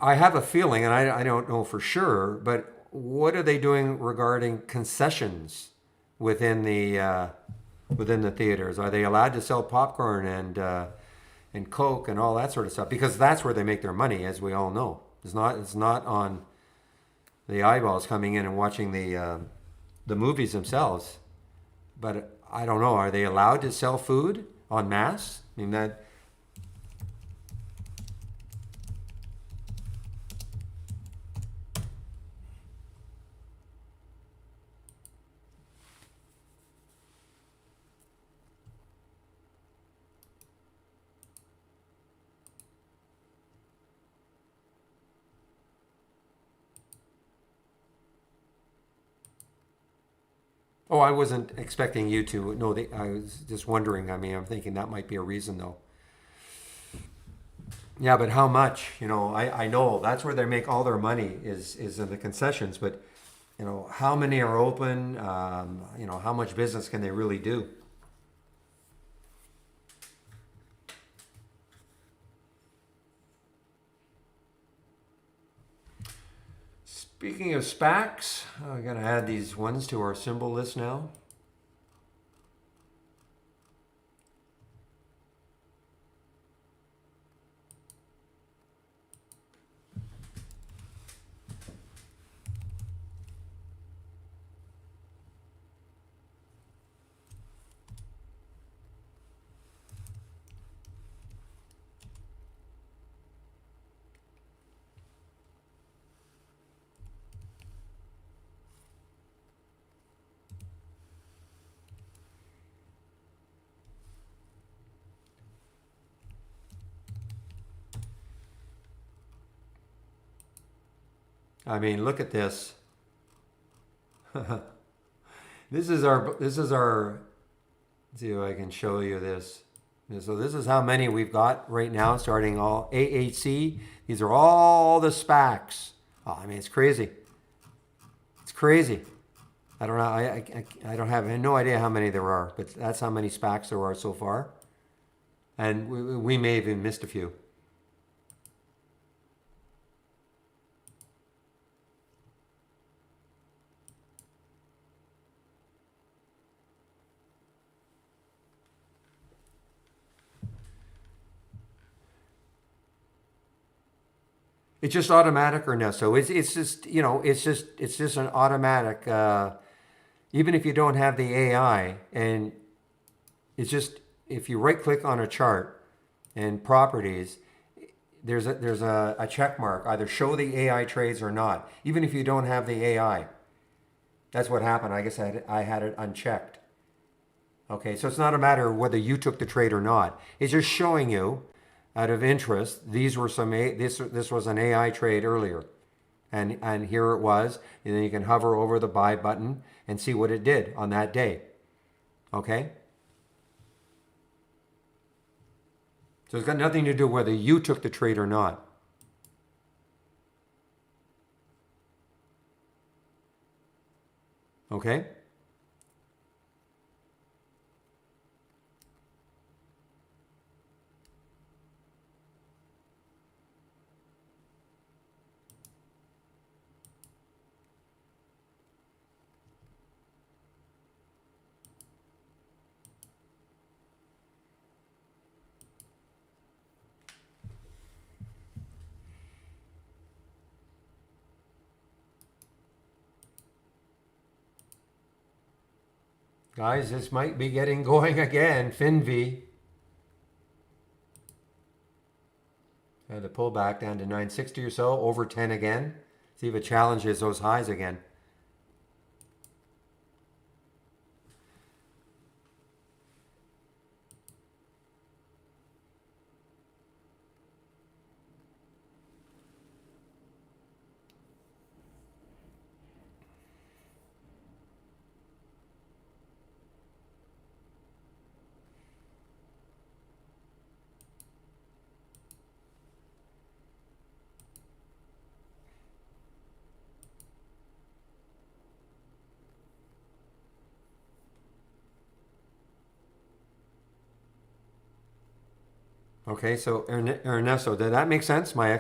I have a feeling, and I don't know for sure, but what are they doing regarding concessions within the theaters? Are they allowed to sell popcorn and Coke and all that sort of stuff? Because that's where they make their money, as we all know. It's not on the eyeballs coming in and watching the movies themselves. But I don't know. Are they allowed to sell food en masse? I mean that. Oh, I wasn't expecting you to. No, I was just wondering. I mean, I'm thinking that might be a reason, though. Yeah, but how much? I know that's where they make all their money is in the concessions. But how many are open? How much business can they really do? Speaking of SPACs, I'm gonna add these ones to our symbol list now. I mean, look at this. This is our. Let's see if I can show you this. So this is how many we've got right now, starting all AHC. These are all the SPACs. Oh, I mean, it's crazy. It's crazy. I don't know. I don't have no idea how many there are, but that's how many SPACs there are so far. And we may have even missed a few. It's just automatic or no? So it's just, you know, it's just an automatic. Even if you don't have the AI, and it's just if you right click on a chart and properties, there's a check mark, either show the AI trades or not. Even if you don't have the AI, that's what happened. I guess I had it unchecked. Okay, so it's not a matter of whether you took the trade or not. It's just showing you, out of interest, these were this was an AI trade earlier, and here it was. And then you can hover over the buy button and see what it did on that day. Okay, so it's got nothing to do whether you took the trade or not. Okay. Guys, this might be getting going again. FinV. The pullback down to 960 or so, over 10 again. See if it challenges those highs again. Okay, so Ernesto, did that make sense? My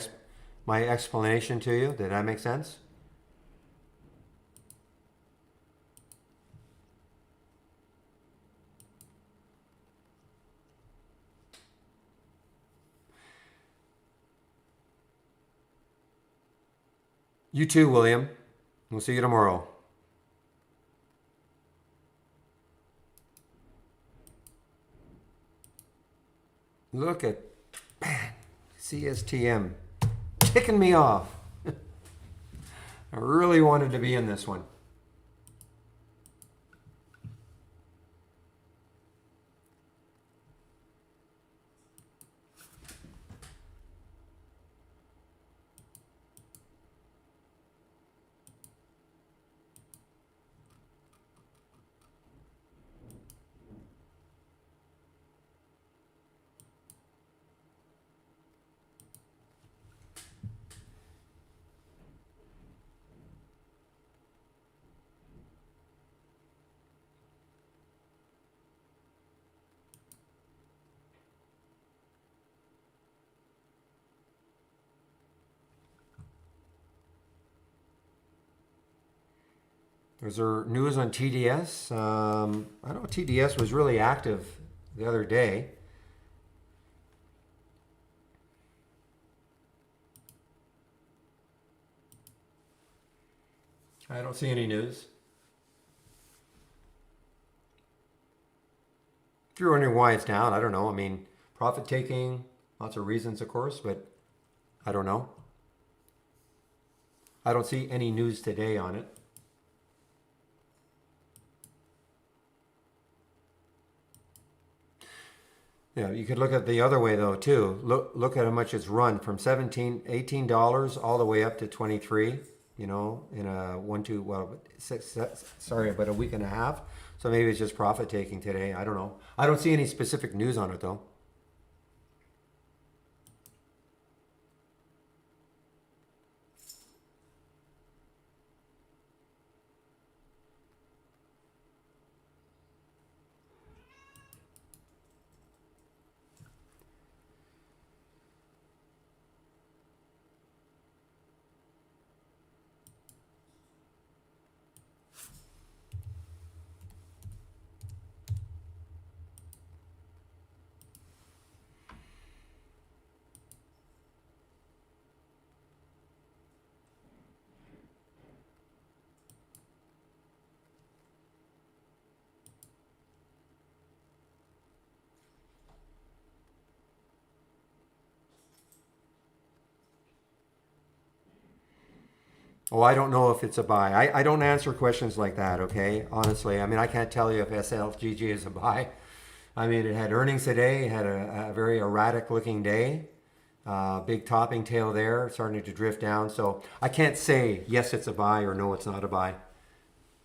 explanation to you, did that make sense? You too, William. We'll see you tomorrow. Look at, man, CSTM ticking me off. I really wanted to be in this one. Was there news on TDS? I know TDS was really active the other day. I don't see any news. If you're wondering why it's down, I don't know. I mean, profit taking, lots of reasons, of course, but I don't know. I don't see any news today on it. Yeah, you could look at the other way though too. Look at how much it's run from 17, $18 all the way up to 23. You know, in a about a week and a half. So maybe it's just profit taking today. I don't know. I don't see any specific news on it though. Oh, I don't know if it's a buy. I don't answer questions like that, okay? Honestly, I mean, I can't tell you if SLGG is a buy. I mean, it had earnings today, it had a very erratic looking day. Big topping tail there, starting to drift down. So I can't say yes, it's a buy or no, it's not a buy.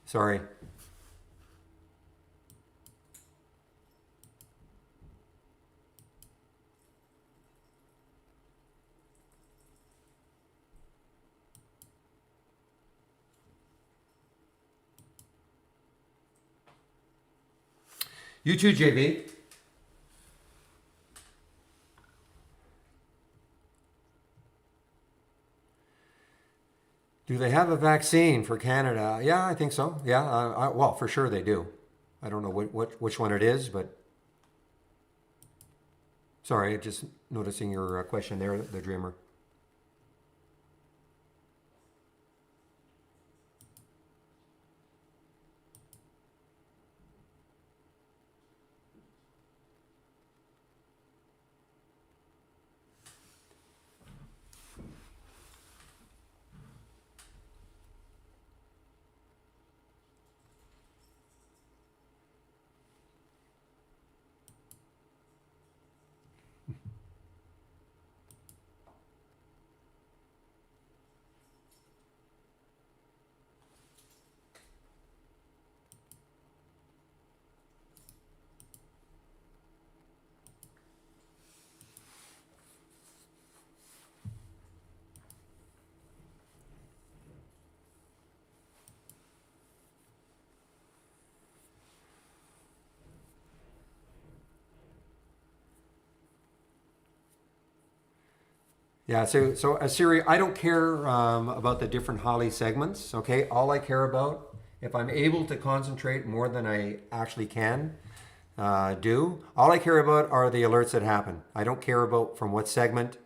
Sorry. You too, JB. Do they have a vaccine for Canada? Yeah, I think so. Yeah, well, for sure they do. I don't know which one it is, but sorry, just noticing your question there, the dreamer. Yeah, so Siri, I don't care about the different Holly segments. Okay, all I care about, if I'm able to concentrate more than I actually can do, all I care about are the alerts that happen. I don't care about from what segment,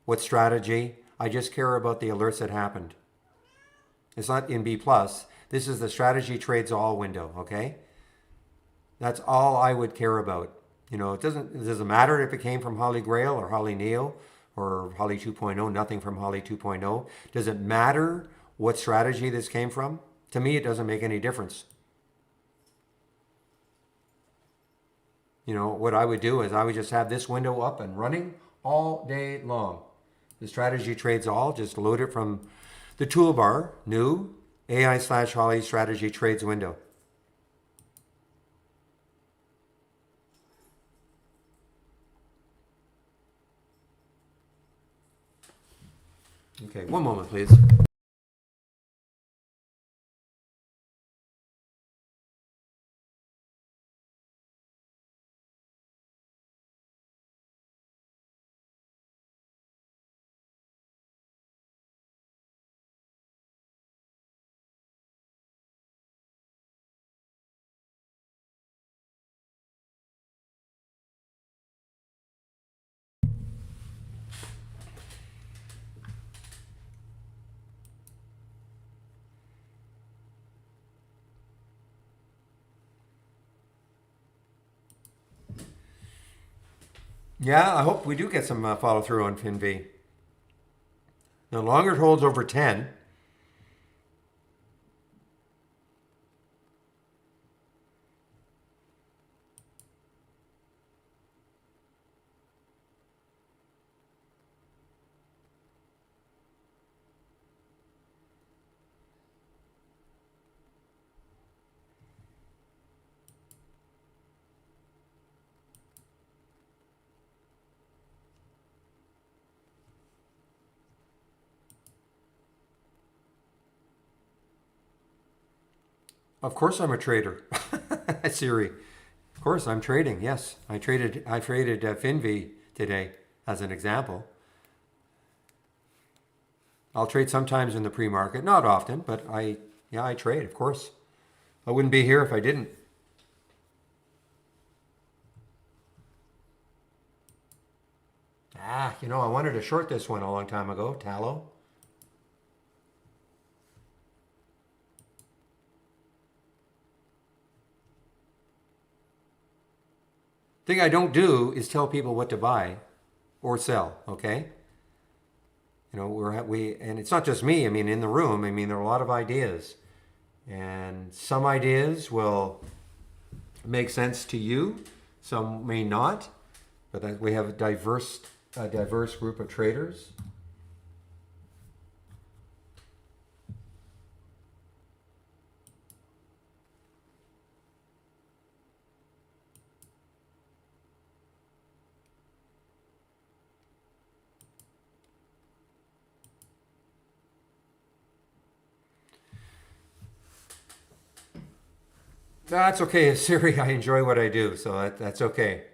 what strategy. I just care about the alerts that happened. It's not in B plus. This is the strategy trades all window. Okay, that's all I would care about. You know, it doesn't matter if it came from Holly Grail or Holly Neo or Holly 2.0, nothing from Holly 2.0. Does it matter what strategy this came from? To me, it doesn't make any difference. You know, what I would do is I would just have this window up and running all day long. The strategy trades all, just load it from the toolbar, new AI/Holly strategy trades window. Okay, one moment, please. Yeah, I hope we do get some follow through on FinV. The longer it holds over 10, of course I'm a trader. Siri. Of course I'm trading. Yes, I traded FinV today as an example. I'll trade sometimes in the pre-market, not often, but I trade, of course. I wouldn't be here if I didn't. I wanted to short this one a long time ago, tallow. Thing I don't do is tell people what to buy or sell, okay? You know, and it's not just me. I mean, in the room, I mean, there are a lot of ideas, and some ideas will make sense to you, some may not. But we have a diverse group of traders. That's okay, Siri. I enjoy what I do, so that's okay.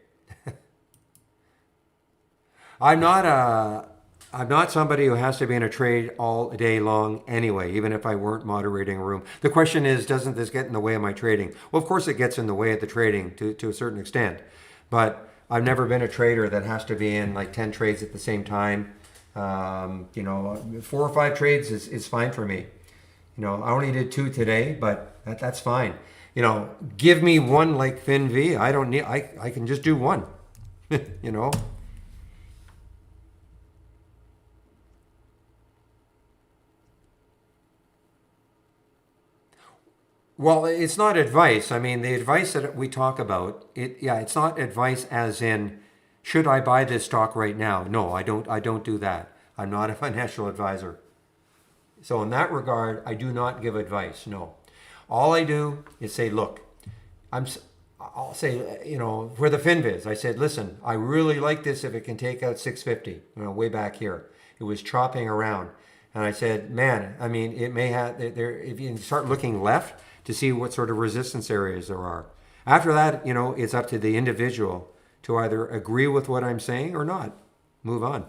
I'm not a I'm not somebody who has to be in a trade all day long anyway, even if I weren't moderating a room. The question is, doesn't this get in the way of my trading? Well, of course it gets in the way of the trading to a certain extent. But I've never been a trader that has to be in like 10 trades at the same time. You know, 4 or 5 trades is fine for me. You know, I only did 2 today, but that's fine. You know, give me one like FinV. I don't need, I can just do one, you know. Well, it's not advice. I mean, the advice that we talk about, it's not advice as in, should I buy this stock right now? No, I don't do that. I'm not a financial advisor. So in that regard, I do not give advice. No. All I do is say, look, I'm I'll say, you know, for the FinViz, I said, listen, I really like this if it can take out 650, you know, way back here. It was chopping around. And I said, man, I mean, it may have, there, if you start looking left to see what sort of resistance areas there are. After that, you know, it's up to the individual to either agree with what I'm saying or not. Move on.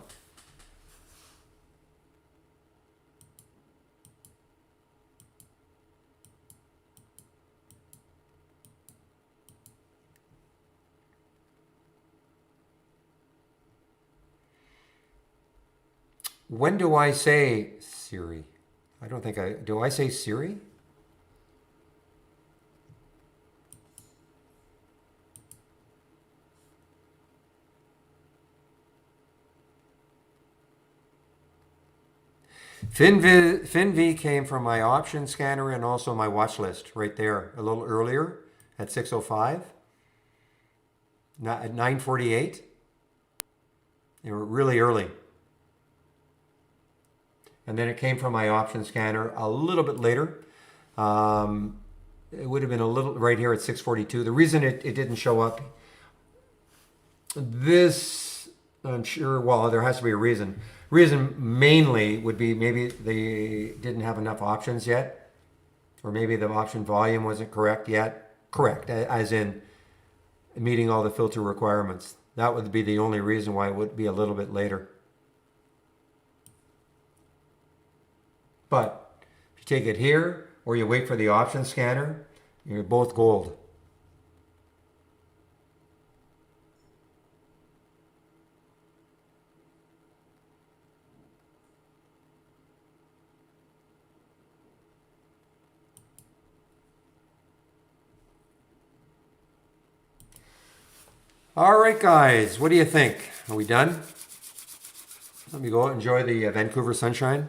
When do I say Siri? I don't think do I say Siri? FinV came from my option scanner and also my watch list right there a little earlier at 6:05, at 9:48. They were really early. And then it came from my option scanner a little bit later. It would have been a little right here at 6:42. The reason it didn't show up, this, I'm sure, well, there has to be a reason. Reason mainly would be maybe they didn't have enough options yet, or maybe the option volume wasn't correct yet. Correct, as in meeting all the filter requirements. That would be the only reason why it would be a little bit later. But if you take it here or you wait for the option scanner, you're both gold. All right, guys, what do you think? Are we done? Let me go enjoy the Vancouver sunshine.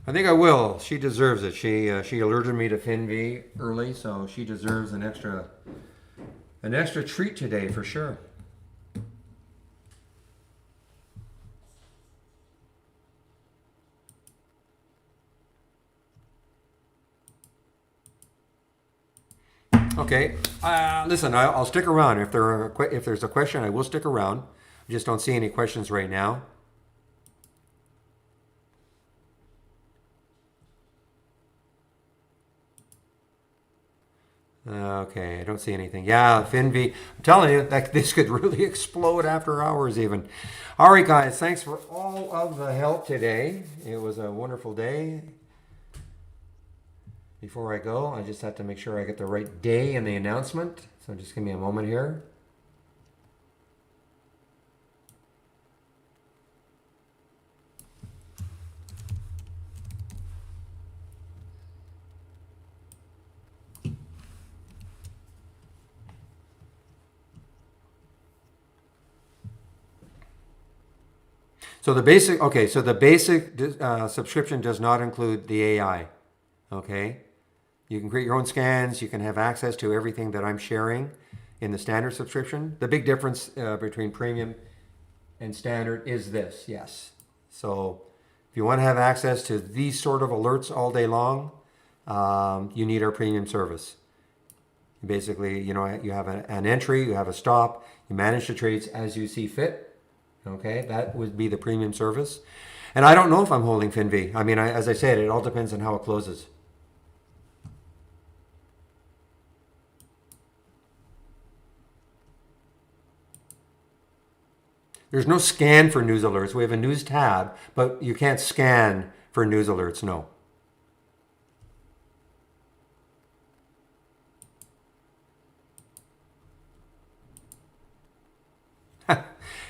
I think I will. She deserves it. She alerted me to FinV early, so she deserves an extra treat today for sure. Okay, listen, I'll stick around. If there's a question, I will stick around. I just don't see any questions right now. Okay, I don't see anything. Yeah, FinV. I'm telling you that this could really explode after hours even. All right, guys, thanks for all of the help today. It was a wonderful day. Before I go, I just have to make sure I get the right day in the announcement. So just give me a moment here. So the basic, okay, so the basic subscription does not include the AI. Okay, you can create your own scans. You can have access to everything that I'm sharing in the standard subscription. The big difference between premium and standard is this, yes. So if you want to have access to these sort of alerts all day long, you need our premium service. Basically, you know, you have an entry, you have a stop, you manage the trades as you see fit. Okay, that would be the premium service. And I don't know if I'm holding FinV. I mean, as I said, it all depends on how it closes. There's no scan for news alerts. We have a news tab, but you can't scan for news alerts, no.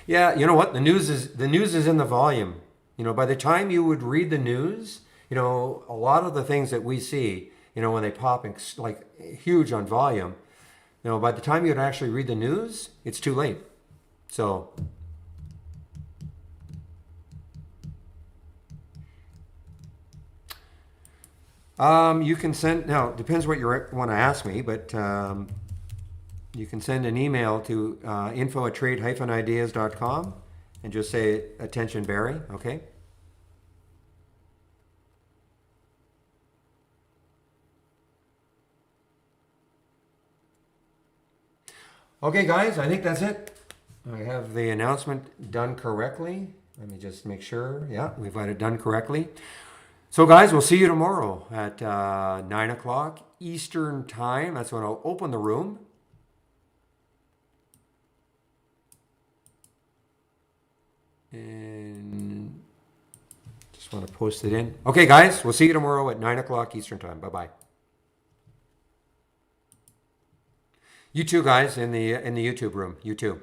Yeah, you know what? The news is in the volume. You know, by the time you would read the news, you know, a lot of the things that we see, you know, when they pop in, like huge on volume, you know, by the time you'd actually read the news, it's too late. So you can send, now it depends what you want to ask me, but you can send an email to info@trade-ideas.com and just say, attention Barry, okay? Okay guys, I think that's it. I have the announcement done correctly. Let me just make sure. Yeah, we've got it done correctly. So guys, we'll see you tomorrow at 9 o'clock Eastern time. That's when I'll open the room. And just want to post it in. Okay, guys, we'll see you tomorrow at 9 o'clock Eastern time. Bye-bye. You too, guys, in the YouTube room. You too.